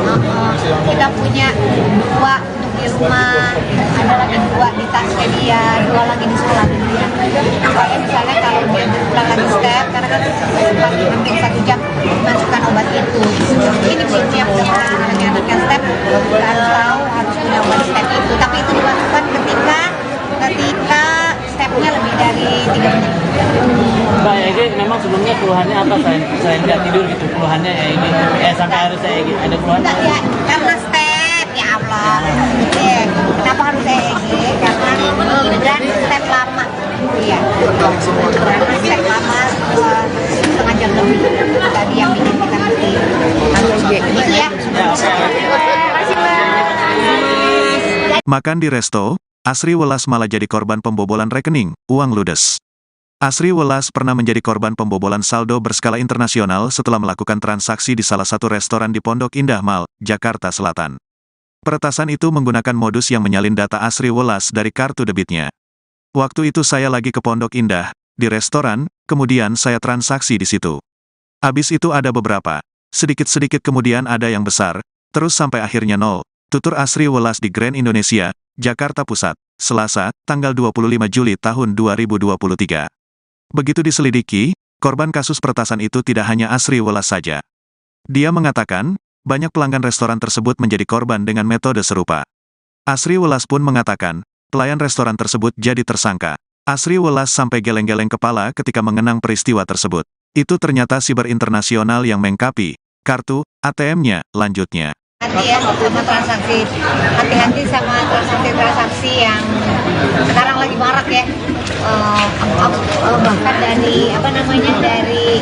S2: Kita punya 2 untuk di rumah, ada lagi 2 di tasnya dia, 2 lagi di sekolah dia. Supaya misalnya kalau dia berulang lagi step, karena kan sempat hampir 1 jam masukkan obat itu. Ini prinsip sama anaknya step, harus tahu harus punya obat step itu. Tapi itu dilakukan ketika stepnya lebih dari 3 menit.
S3: Mbak Ege memang sebelumnya keluhannya apa selain nggak tidur gitu, keluhannya ini sampai harus EEG ada keluhan?
S2: Enggak ya, karena step ya Allah. Kenapa harus EEG? Karena dan step lama. Iya. Karena step lama 1,5 jam lebih. Tadi yang bikin kita mesti harus gitu ya.
S1: Makan di resto, Asri Welas malah jadi korban pembobolan rekening, uang ludes. Asri Welas pernah menjadi korban pembobolan saldo berskala internasional setelah melakukan transaksi di salah satu restoran di Pondok Indah Mall, Jakarta Selatan. Peretasan itu menggunakan modus yang menyalin data Asri Welas dari kartu debitnya. Waktu itu saya lagi ke Pondok Indah, di restoran, kemudian saya transaksi di situ. Abis itu ada beberapa, sedikit-sedikit kemudian ada yang besar, terus sampai akhirnya nol. Tutur Asri Welas di Grand Indonesia, Jakarta Pusat, Selasa, tanggal 25 Juli tahun 2023. Begitu diselidiki, korban kasus peretasan itu tidak hanya Asri Welas saja. Dia mengatakan, banyak pelanggan restoran tersebut menjadi korban dengan metode serupa. Asri Welas pun mengatakan, pelayan restoran tersebut jadi tersangka. Asri Welas sampai geleng-geleng kepala ketika mengenang peristiwa tersebut. Itu ternyata siber internasional yang mengkapi kartu ATM-nya, lanjutnya.
S2: Hati ya sama transaksi, hati-hati sama transaksi yang sekarang lagi marak ya, bahkan dari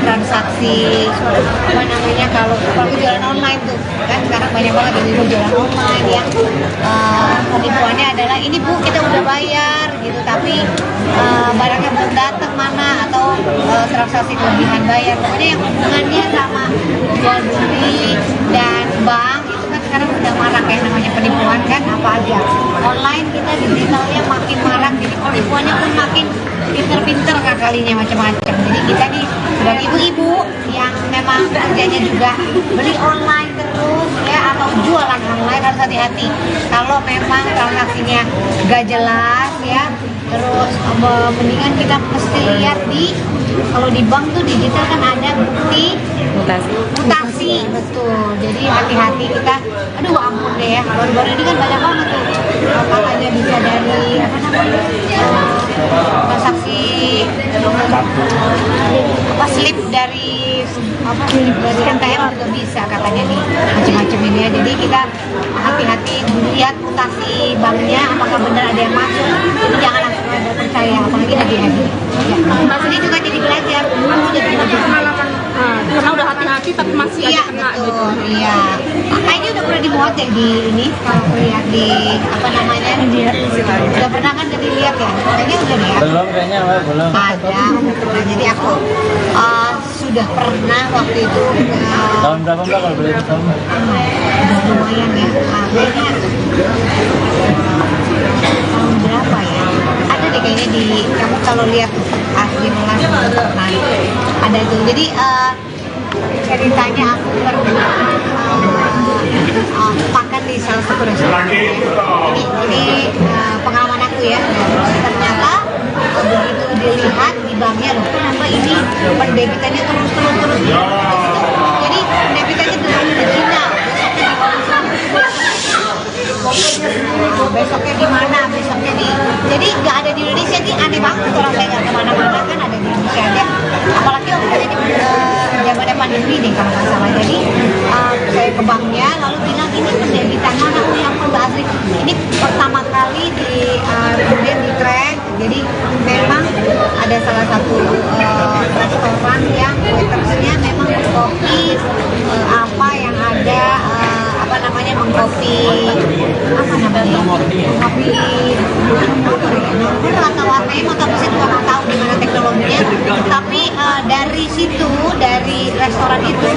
S2: transaksi kalau jualan online tuh kan sekarang banyak banget yang jualan online yang penipuannya adalah ini bu kita udah bayar gitu tapi barangnya belum datang mana atau transaksi kelebihan bayar, pokoknya yang hubungannya sama jual beli dan bank itu kan sekarang udah marak ya, namanya penipuan kan apa aja online, kita digitalnya makin marak, jadi penipuannya pun makin pinter-pinter kalinya macam-macam. Jadi kita nih sebagai ibu-ibu yang memang kerjanya juga beli online terus ya atau jualan online harus hati-hati kalau memang transaksinya gak jelas ya, terus mendingan kita mesti lihat kalau di bank tuh digital kan ada bukti mutasi betul, jadi hati-hati kita, aduh ampun deh ya, baru-baru ini kan banyak banget tuh katanya bisa dari transaksi slip dari NTM juga bisa katanya nih macam-macam ini ya, jadi kita hati-hati lihat mutasi banknya apakah benar ada yang masuk, jadi jangan langsung ada percaya apalagi lagi-lagi ya. Ini juga jadi belajar, aku jadi
S5: pengalaman karena udah hati-hati tapi masih aja kena gitu.
S2: Iya. Kayaknya udah pernah dimuat ya di ini kalau lihat di udah pernah kan jadi lihat ya. Kayaknya udah ya.
S3: Belum kayaknya belum.
S2: Ada. Nah, jadi aku sudah pernah waktu itu
S3: Tahun berapa Mbak kalau boleh tahu?
S2: udah lumayan ya. Kayaknya tahun berapa ya? kayaknya kamu kalau lihat asli Welas nah, ada itu. Jadi ceritanya aku pernah makan di salah satu restoran. Ini pengalaman aku ya. Ternyata begitu dilihat di banknya, loh kenapa ini pendebitannya terus gitu. Jadi pendebitannya terus Cina. Besoknya di mana? Besoknya di. Jadi nggak ada di Indonesia, ini aneh banget orang saya nggak kemana-mana kan ada di Indonesia aja. Apalagi waktu itu zamannya pandemi nih kalau nggak salah. Jadi saya ke banknya lalu bilang ini pendebitan mana? Oh yang Mbak Asri. Ini pertama kali kemudian di track. Jadi memang ada salah satu restoran yang waitersnya memang kopi apa yang ada apa namanya mengkopi apa namanya kopi nomor atau warnanya atau saya juga nggak tahu gimana teknologinya, tapi dari situ dari restoran itu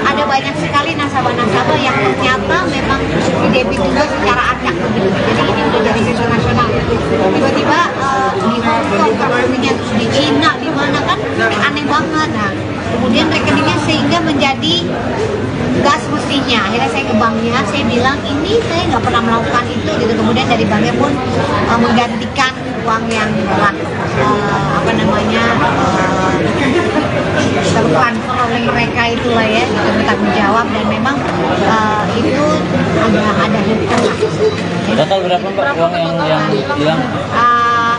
S2: ada banyak sekali nasabah-nasabah yang ternyata memang didebit juga secara acak begitu. Jadi ini udah jadi sistem nasional. Tiba-tiba di Hong Kong rekeningnya terus di Cina di mana kan aneh banget. Nah kemudian rekeningnya sehingga menjadi gas mestinya. Akhirnya saya ke banknya, saya bilang ini saya nggak pernah melakukan itu gitu. Kemudian dari banknya pun menggantikan uang yang telah apa namanya tertransfer oleh mereka itulah ya, gitu, bertanggung jawab dan memang itu ada hutang lah.
S3: Total berapa Mbak uang yang hilang?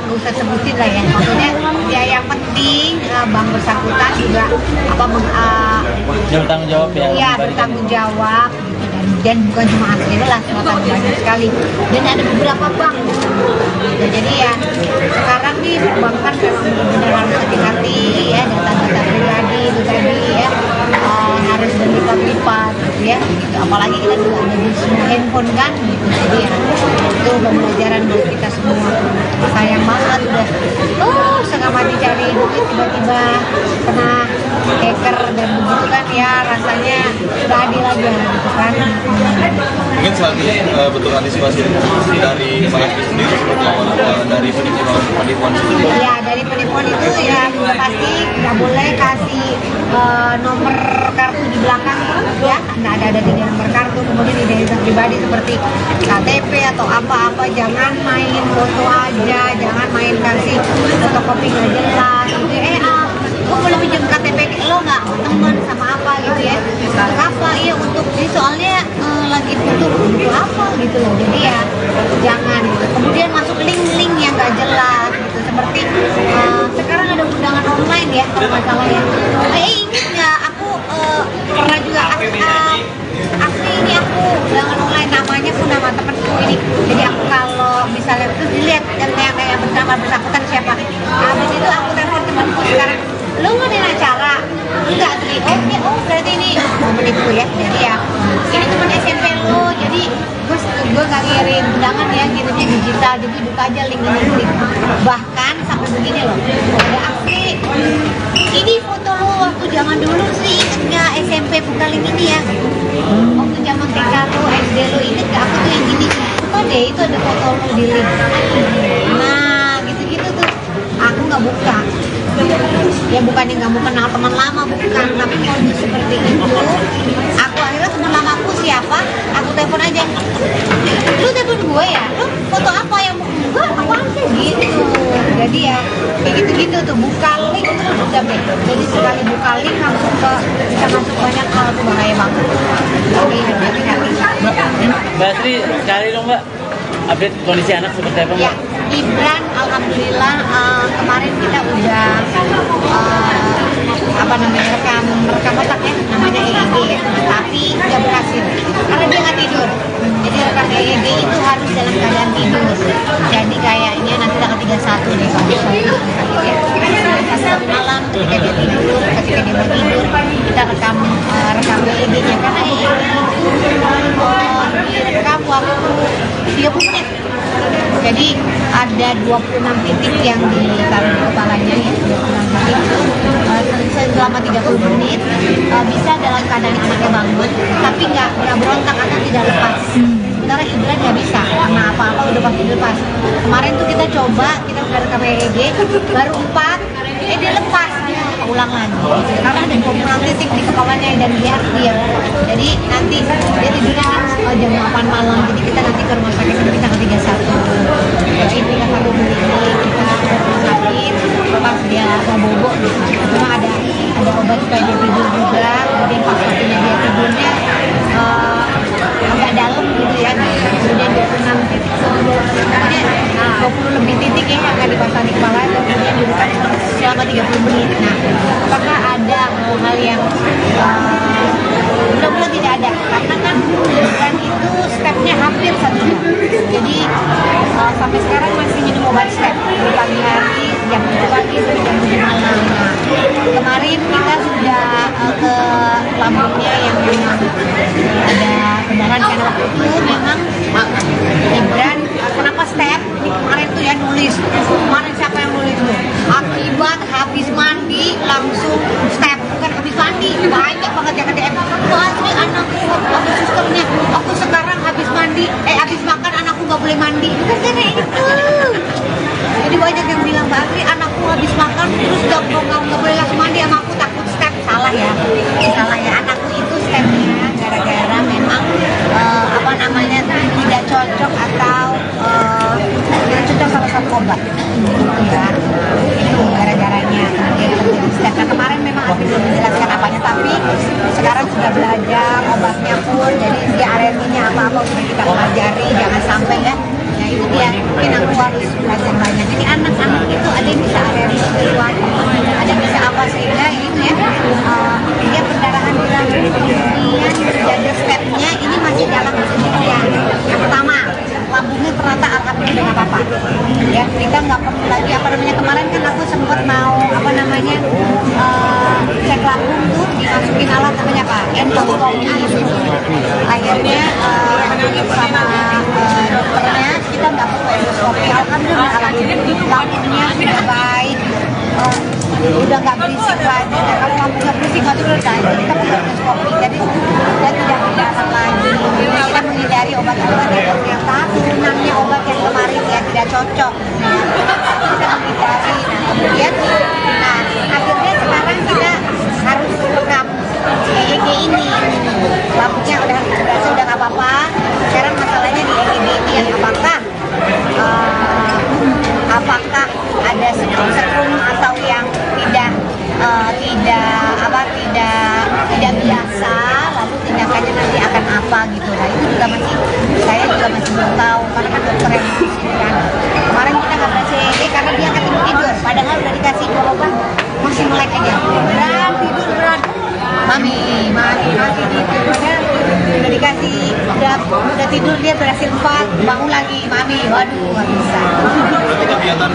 S2: Nggak usah sebutin lah ya, maksudnya ya yang penting bank bersangkutan juga apa
S3: Bertanggung jawab ya?
S2: Iya bertanggung jawab gitu. Dan bukan cuma Asri Welas, bahkan banyak sekali dan ada beberapa bank ya, jadi ya sekarang nih bank kan memang benar-benar harus hati-hati ya, data-data pribadi itu tadi ya harus berlipat-lipat gitu ya gitu. Apalagi kita juga ada di semua handphone kan gitu, jadi ya itu pembelajaran buat kita semua. Sayang banget udah setengah mati cari duit tiba-tiba kena hacker dan begitu kan ya rasanya nggak adil aja gitu kan.
S4: Mungkin selanjutnya bentuk antisipasi dari Pak Asri sendiri seperti apa dari penipuan sendiri?
S2: Ya dari penipuan itu ya pasti nggak boleh kasih nomor kartu di belakang ya, nggak ada di nomor kartu, kemudian identitas pribadi seperti KTP atau apa-apa, jangan main foto aja, jangan main kasih fotokopi nggak jelas gitu. Gue boleh pinjam KTP lo nggak teman sama apa gitu ya, apa iya untuk ini soalnya lagi butuh apa gitu loh, jadi ya jangan gitu. Kemudian masuk link-link yang nggak jelas gitu, seperti sekarang ada undangan online ya kalau nggak salah ya. Ingat nggak aku pernah juga asli ini aku undangan online namanya pun nama temenku ini, jadi aku kalau misalnya terus dilihat yang bersangkutan siapa, habis itu aku telepon temanku sekarang, lo nggak ada acara enggak sih, berarti ini menipu ya, jadi ya ini cuma SMP lo, jadi gue nggak ngirim undangan ya, ngirimnya digital, jadi buka aja link. Bahkan sampai begini loh, ada Asri ini foto lo waktu zaman dulu sih, inget nggak SMP buka link ini ya, waktu zaman TK lo, SD lo, inget nggak aku tuh yang gini, oh deh itu ada foto lo di link. Nah gitu-gitu tuh aku nggak buka ya, bukannya nggak mau kenal teman lama, bukan, tapi kalau seperti itu aku akhirnya teman lama aku siapa, aku telepon aja, lu telepon gue ya, lu foto apa yang gue apaan sih gitu. Jadi ya kayak gitu-gitu tuh, buka link terus udah deh, jadi sekali buka link langsung bisa masuk banyak hal, tuh bahaya banget, jadi hati-hati.
S3: Mbak Asri, cari dong Mbak update kondisi anak seperti apa Mbak?
S2: Ya, Ibran alhamdulillah kemarin kita udah rekam otak ya, namanya EEG ya, tapi nggak berhasil karena dia nggak tidur. Jadi rekam EEG itu harus dalam keadaan tidur, jadi kayaknya nanti tanggal 31 nih kalau pas malam ketika dia tidur, ketika dia mau tidur kita rekam EEG-nya, karena EEG itu direkam waktu 30 menit. Jadi ada 26 titik yang ditaruh di kepalanya ya, 26 titik selama 30 menit bisa dalam keadaan anaknya bangun tapi nggak berontak atau tidak lepas. sementara Ibran nggak bisa karena apa-apa udah pasti dilepas. Kemarin tuh kita coba, kita udah rekam EEG baru 4, dia lepas, ulang lagi karena ada kurang titik di kepalanya dan dia diam. Jadi nanti dia tidurnya kan jam 8 malam, jadi kita nanti ke rumah sakit kita tanggal 31. Jadi kita baru beli kita sakit pas dia mau bobo gitu. Cuma ada obat supaya dia tidur juga, kemudian pas waktunya dia tidurnya agak dalam gitu ya, kemudian 26 titik, kemudian 20 lebih titik ya akan dipasang di kepala, kemudian dudukkan selama 30 menit. Nah, apakah ada hal yang mudah-mudahan tidak ada, karena kan Ibran itu stepnya hampir 1 jam, jadi sampai sekarang masih minum obat step di pagi hari, jam 7 pagi sampai jam 7 malam. Nah, kemarin kita sudah ke lambungnya yang memang ada pendarahan karena waktu itu memang Ibran kenapa step ini kemarin tuh ya nulis, kemarin siapa yang nulis tuh akibat habis mandi langsung step, bukan habis mandi, banyak banget yang DM pasti anakku habis susternya, aku sekarang habis mandi habis makan anakku nggak boleh mandi, bukan karena itu. Jadi banyak yang bilang Mbak Asri anakku habis makan terus nggak boleh langsung mandi sama aku takut step. Salah ya anakku itu stepnya gara-gara memang apa namanya tidak cocok atau tidak cocok salah satu obat ya, itu gara-garanya kemudian terjadi step. Nah, kemarin memang aku belum menjelaskan apanya, tapi sekarang sudah belajar obatnya pun, jadi dia alerginya apa-apa sudah kita pelajari, jangan sampai ya. Nah itu dia, mungkin aku harus belajar banyak. Jadi anak-anak itu ada yang bisa alergi sesuatu, ada yang bisa apa, sehingga itu ya dia perdarahan hilang, kemudian terjaga stepnya ini masih dalam kesedihan. Yang pertama, lambungnya ternyata alhamdulillah nggak apa-apa ya, kita nggak perlu lagi apa namanya, kemarin kan aku sempat mau apa namanya cek lambung tuh dimasukin alat namanya apa, endoskopi. Akhirnya sama dokternya kita nggak perlu endoskopi, alhamdulillah lambungnya sudah baik, udah nggak berisik lagi. Dan kalau lambungnya berisik nggak turun lagi, kita perlu endoskopi, jadi dan tidak berdarah lagi. Kita menghindari obat-obat yang turunannya obat yang kemarin ya tidak cocok ya. Kita menghindari. Nah kemudian akhirnya sekarang kita harus rekam EEG ini, lambungnya udah nggak apa-apa. Sekarang masalahnya di EEG ini ya, apakah ada setrum atau yang tidak biasa, lalu tindakannya nanti akan apa gitu. Nah itu juga saya juga masih belum tahu, karena kan dokter yang mengisikan. Kemarin kita nggak berhasil EEG karena dia akan tidur, padahal udah dikasih obat masih melek aja, beran mami tidur, padahal udah dikasih udah tidur, dia berhasil 4 bangun lagi mami, waduh nggak bisa.
S4: Kegiatan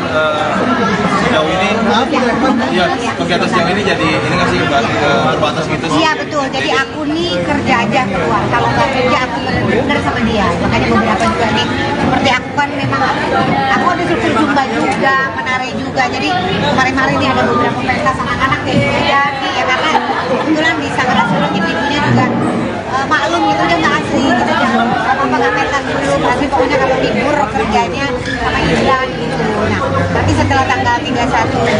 S4: sejauh ini kegiatan sejauh ini jadi ini nggak sih terbatas gitu sih?
S2: Iya betul, jadi aku nih kerja aja keluar, kalau nggak kerja aku bener sama dia. Makanya beberapa juga nih, seperti aku kan memang aku ada struktur zumba juga, menari juga, jadi kemarin-kemarin ini ada beberapa pentas anak-anak yang jadi ya, karena kebetulan di Sanggara Solo ibu-ibunya juga maklum gitu, dia nggak asli gitu, jangan apa nggak pentas dulu, tapi pokoknya kalau libur kerjanya sama Ibran gitu. Nah nanti setelah tanggal 31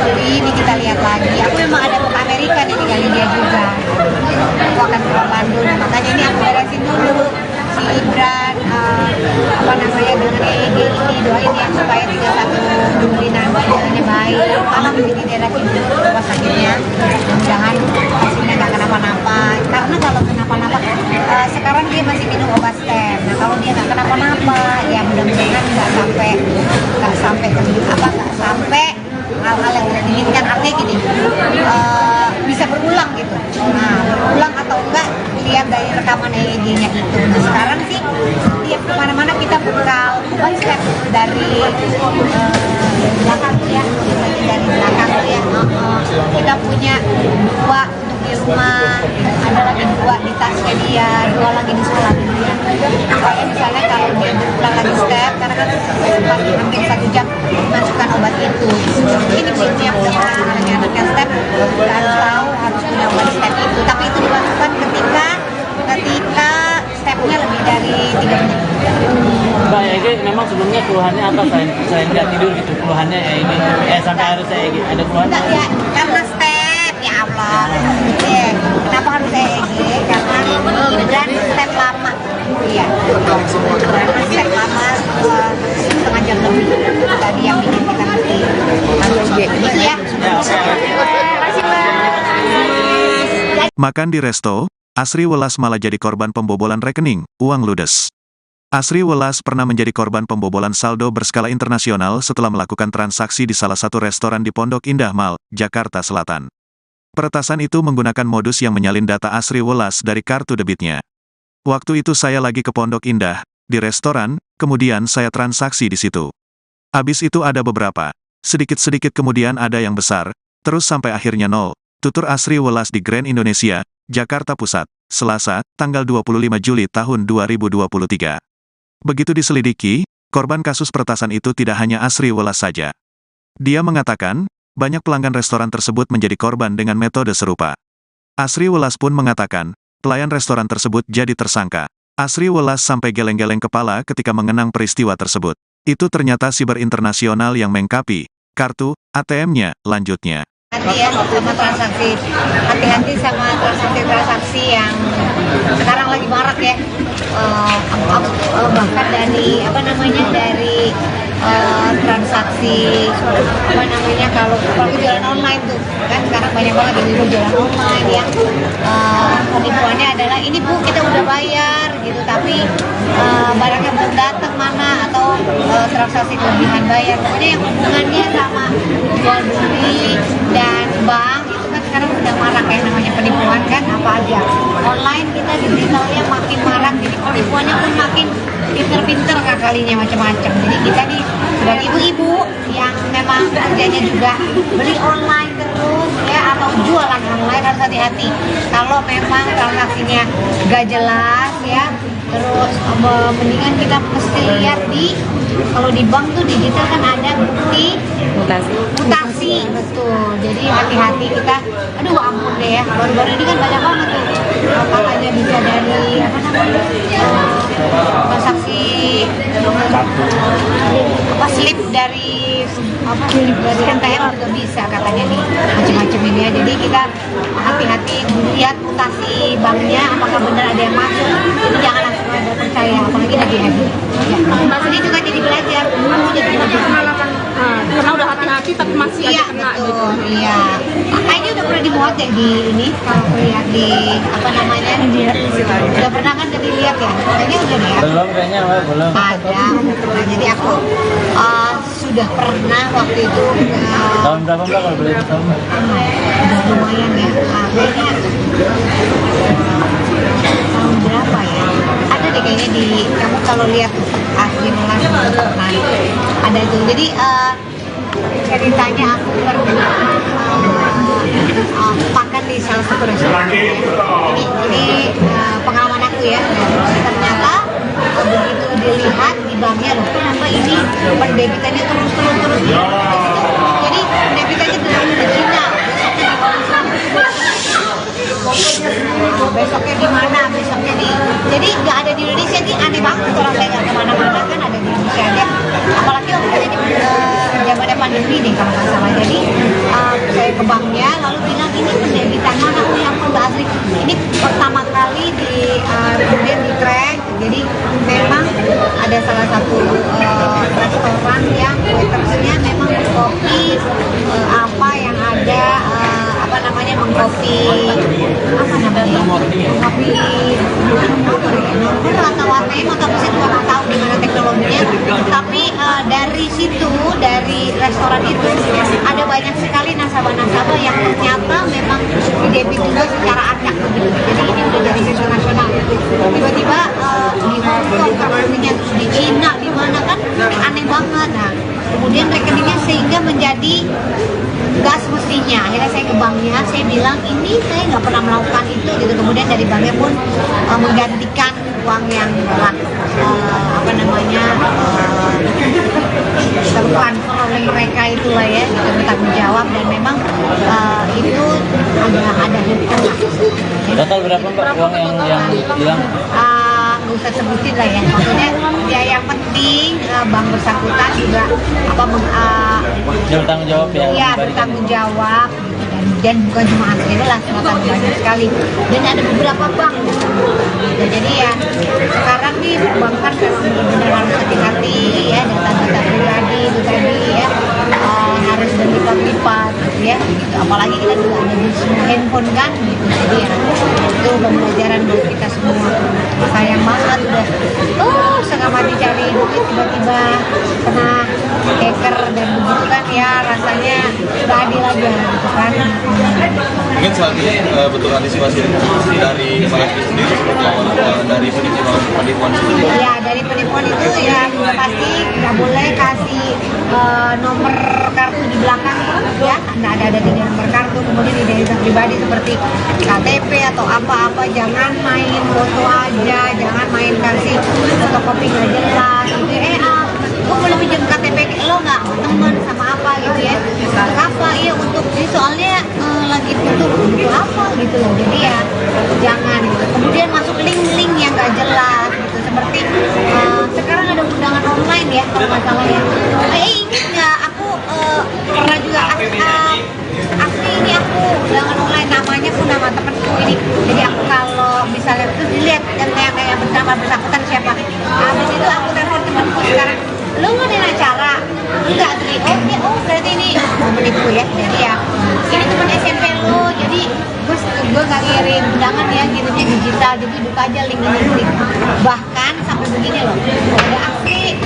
S2: Juli ini kita lihat lagi, aku memang ada ke Amerika nih, tinggalin dia juga, aku akan ke Bandung. Makanya ini aku beresin dulu si Ibran apa namanya dengan EEG ini, doain ya supaya 31 Juli nanti jalannya baik, karena menjadi daerah ibu rumah sakitnya, mudah-mudahan hasilnya nggak kenapa-napa. Karena kalau kenapa-napa sekarang dia masih minum obat stem. Nah kalau dia nggak kenapa-napa ya mudah-mudahan nggak sampai hal-hal yang tidak diinginkan. Artinya gini, bisa berulang gitu. Nah berulang atau enggak lihat dari rekaman EEG-nya itu. Nah sekarang sih tiap kemana-mana kita bekal obat step dari belakang ya, dari belakang ya. Kita punya 2 untuk di rumah, ada lagi 2 di tasnya dia, 2 lagi di sekolah dia. Supaya misalnya kalau dia berulang lagi step, karena kan sempat hampir 1 jam masukkan obat itu. Ini prinsipnya anaknya step harus tahu harus punya obat step itu. Tapi itu dimasukkan ketika stepnya lebih dari 3 menit.
S3: keluhannya apa selain nggak tidur gitu, keluhannya ini sampai harus ada keluhan?
S2: Enggak ya, karena step, ya Allah. Iya. Kenapa harus EEG? Karena dan step lama. Iya. Karena step lama setengah jam lebih. Tadi yang bikin kita mesti EEG. Gitu ya. Terima kasih, Mas.
S1: Makan di resto, Asri Welas malah jadi korban pembobolan rekening, uang ludes. Asri Welas pernah menjadi korban pembobolan saldo berskala internasional setelah melakukan transaksi di salah satu restoran di Pondok Indah Mall, Jakarta Selatan. Peretasan itu menggunakan modus yang menyalin data Asri Welas dari kartu debitnya. Waktu itu saya lagi ke Pondok Indah, di restoran, kemudian saya transaksi di situ. Habis itu ada beberapa, sedikit-sedikit kemudian ada yang besar, terus sampai akhirnya nol. Tutur Asri Welas di Grand Indonesia, Jakarta Pusat, Selasa, tanggal 25 Juli tahun 2023. Begitu diselidiki, korban kasus peretasan itu tidak hanya Asri Welas saja. Dia mengatakan, banyak pelanggan restoran tersebut menjadi korban dengan metode serupa. Asri Welas pun mengatakan, pelayan restoran tersebut jadi tersangka. Asri Welas sampai geleng-geleng kepala ketika mengenang peristiwa tersebut. Itu ternyata siber internasional yang mengkapi kartu ATM-nya, lanjutnya.
S2: Hati ya sama transaksi, hati-hati sama transaksi yang sekarang lagi marak ya. Bahkan dari dari transaksi kalau jualan online tuh kan sekarang banyak banget yang jualan online yang penipuannya adalah ini Bu kita udah bayar gitu tapi barangnya belum datang mana atau transaksi kelebihan bayar, pokoknya yang hubungannya sama jual beli dan bank itu kan sekarang udah marak kayak namanya penipuan kan apa aja online kita digitalnya makin marak jadi penipuannya pun makin pinter-pinter kalinya macam-macam. Jadi kita nih sebagai ibu-ibu yang memang kerjanya juga beli online terus ya atau jualan online harus hati-hati. Kalau memang transaksinya gak jelas ya, terus mendingan kita mesti lihat kalau di bank tuh digital kan ada bukti mutasi betul. Jadi hati-hati kita. Aduh ampun deh ya, baru-baru ini kan banyak banget tuh katanya bisa dari transaksi slip dari NTM juga bisa katanya nih macam-macam ini ya. Jadi kita hati-hati lihat mutasi banknya apakah benar ada yang masuk. Jadi jangan langsung ada percaya apalagi lagi-lagi. Mas ini juga jadi belajar.
S5: Pengalaman karena udah hati-hati tapi masih aja kena gitu.
S2: Iya. Kayaknya udah pernah dimuat ya di ini kalau lihat di udah pernah kan jadi lihat ya. Kayaknya udah deh ya.
S3: Belum kayaknya, belum.
S2: Ada. Nah, jadi aku sudah pernah waktu itu
S3: Tahun berapa Mbak kalau boleh tahu?
S2: udah lumayan ya. Kayaknya tahun berapa ya? Ada deh kayaknya di kamu kalau lihat Asri Welas nah, ada itu. Jadi ceritanya aku pernah makan di salah satu restoran. Ini pengalaman aku ya. Ternyata begitu dilihat di banknya loh, kenapa ini pendebitannya terus. Jadi pendebitannya benar-benar Cina. Besoknya di mana? Jadi nggak ada di Indonesia nih, aneh banget kalau saya nggak kemana-mana kan ada di Indonesia aja. Apalagi waktu itu di zamannya pandemi nih kalau nggak salah. Jadi saya ke banknya lalu bilang ini pendebitan mana? Oh yang Mbak Asri ini pertama kali kemudian di track. Jadi memang ada salah satu restoran yang waitersnya memang mengkopi apa yang ada mengkopi nomor atau warnanya atau saya juga nggak tahu gimana teknologinya, tapi dari restoran itu ada banyak sekali nasabah-nasabah yang ternyata memang didebit juga secara acak begitu. Jadi ini udah jadi sistem nasional. Tiba-tiba di Hong Kong rekeningnya, terus di Cina, di mana kan aneh banget. Nah, kemudian rekeningnya sehingga menjadi nggak semestinya. Akhirnya saya ke banknya, saya bilang ini saya nggak pernah melakukan itu gitu. Kemudian dari banknya pun menggantikan uang yang telah tertransfer oleh mereka itulah ya, gitu, bertanggung jawab dan memang itu ada hukum.
S3: Total berapa Mbak uang yang hilang?
S2: usah sebutin lah ya, maksudnya ya yang penting bank bersangkutan juga
S3: Dia bertanggung jawab ya.
S2: ya bertanggung jawab gitu kan. Dan bukan cuma Asri Welas, bahkan banyak sekali, dan ada beberapa bank gitu. Jadi ya sekarang nih bank kan memang benar-benar harus hati-hati ya, data-data pribadi itu tadi ya harus berlipat-lipat gitu ya gitu. Apalagi kita juga ada di semua handphone kan gitu, jadi ya itu pembelajaran buat kita semua. Sayang banget udah setengah mati cari duit, tiba-tiba kena hacker dan begitu kan ya, rasanya gak adil aja gitu kan.
S4: Mungkin selanjutnya bentuk antisipasi dari Pak Asri sendiri seperti apa dari penipuan sendiri?
S2: Ya dari penipuan itu ya pasti nggak boleh kasih nomor kartu di belakang ya, nggak ada 3 nomor kartu, kemudian identitas pribadi seperti KTP atau apa-apa, jangan main foto aja, jangan main kasih fotokopi nggak jelas gitu. Gue boleh pinjam KTP lo nggak, teman sama apa gitu ya, apa ya untuk ini soalnya lagi butuh apa gitu loh, jadi ya jangan gitu. Kemudian masuk link-link yang nggak jelas gitu, seperti sekarang ada undangan online ya kalau nggak salah ya. Ingat nggak aku pernah juga Asli ini aku undangan online, namanya pun nama temenku ini, jadi aku kalau misalnya terus dilihat yang bersangkutan siapa, habis itu aku telepon temanku sekarang, lu ngadain acara enggak Tri? Oh berarti ini menipu ya, jadi ya ini teman SMP lo, jadi gue gak ngirim undangan ya, ngirimnya digital, jadi buka aja link ini. Bahkan sampai begini loh, ada Asri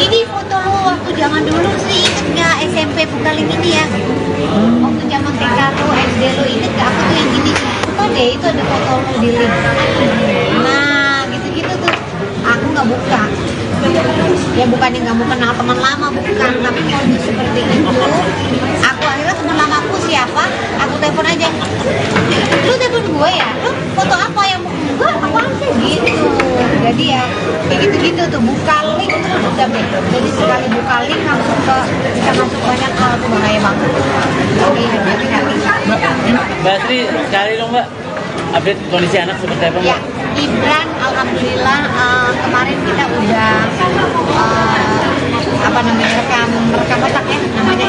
S2: ini foto lo waktu zaman dulu sih, inget gak SMP buka link ini ya, waktu zaman TK lo, SD lo, inget gak aku tuh yang gini, buka deh itu ada foto lo di link. Nah gitu-gitu tuh aku gak buka ya, bukannya nggak mau kenal teman lama, bukan, tapi modus seperti itu. Aku akhirnya teman lamaku siapa, aku telepon aja, lu telepon gue ya, lu foto apa yang mau gue apa sih gitu. Jadi ya kayak gitu-gitu tuh, buka link terus udah deh, jadi sekali buka link langsung bisa masuk banyak hal, tuh bahaya banget. Jadi hati-hati.
S3: Mbak Asri, sekali dong Mbak, update kondisi anak seperti apa Mbak?
S2: Ya, Ibran alhamdulillah kemarin kita udah rekam otak ya, namanya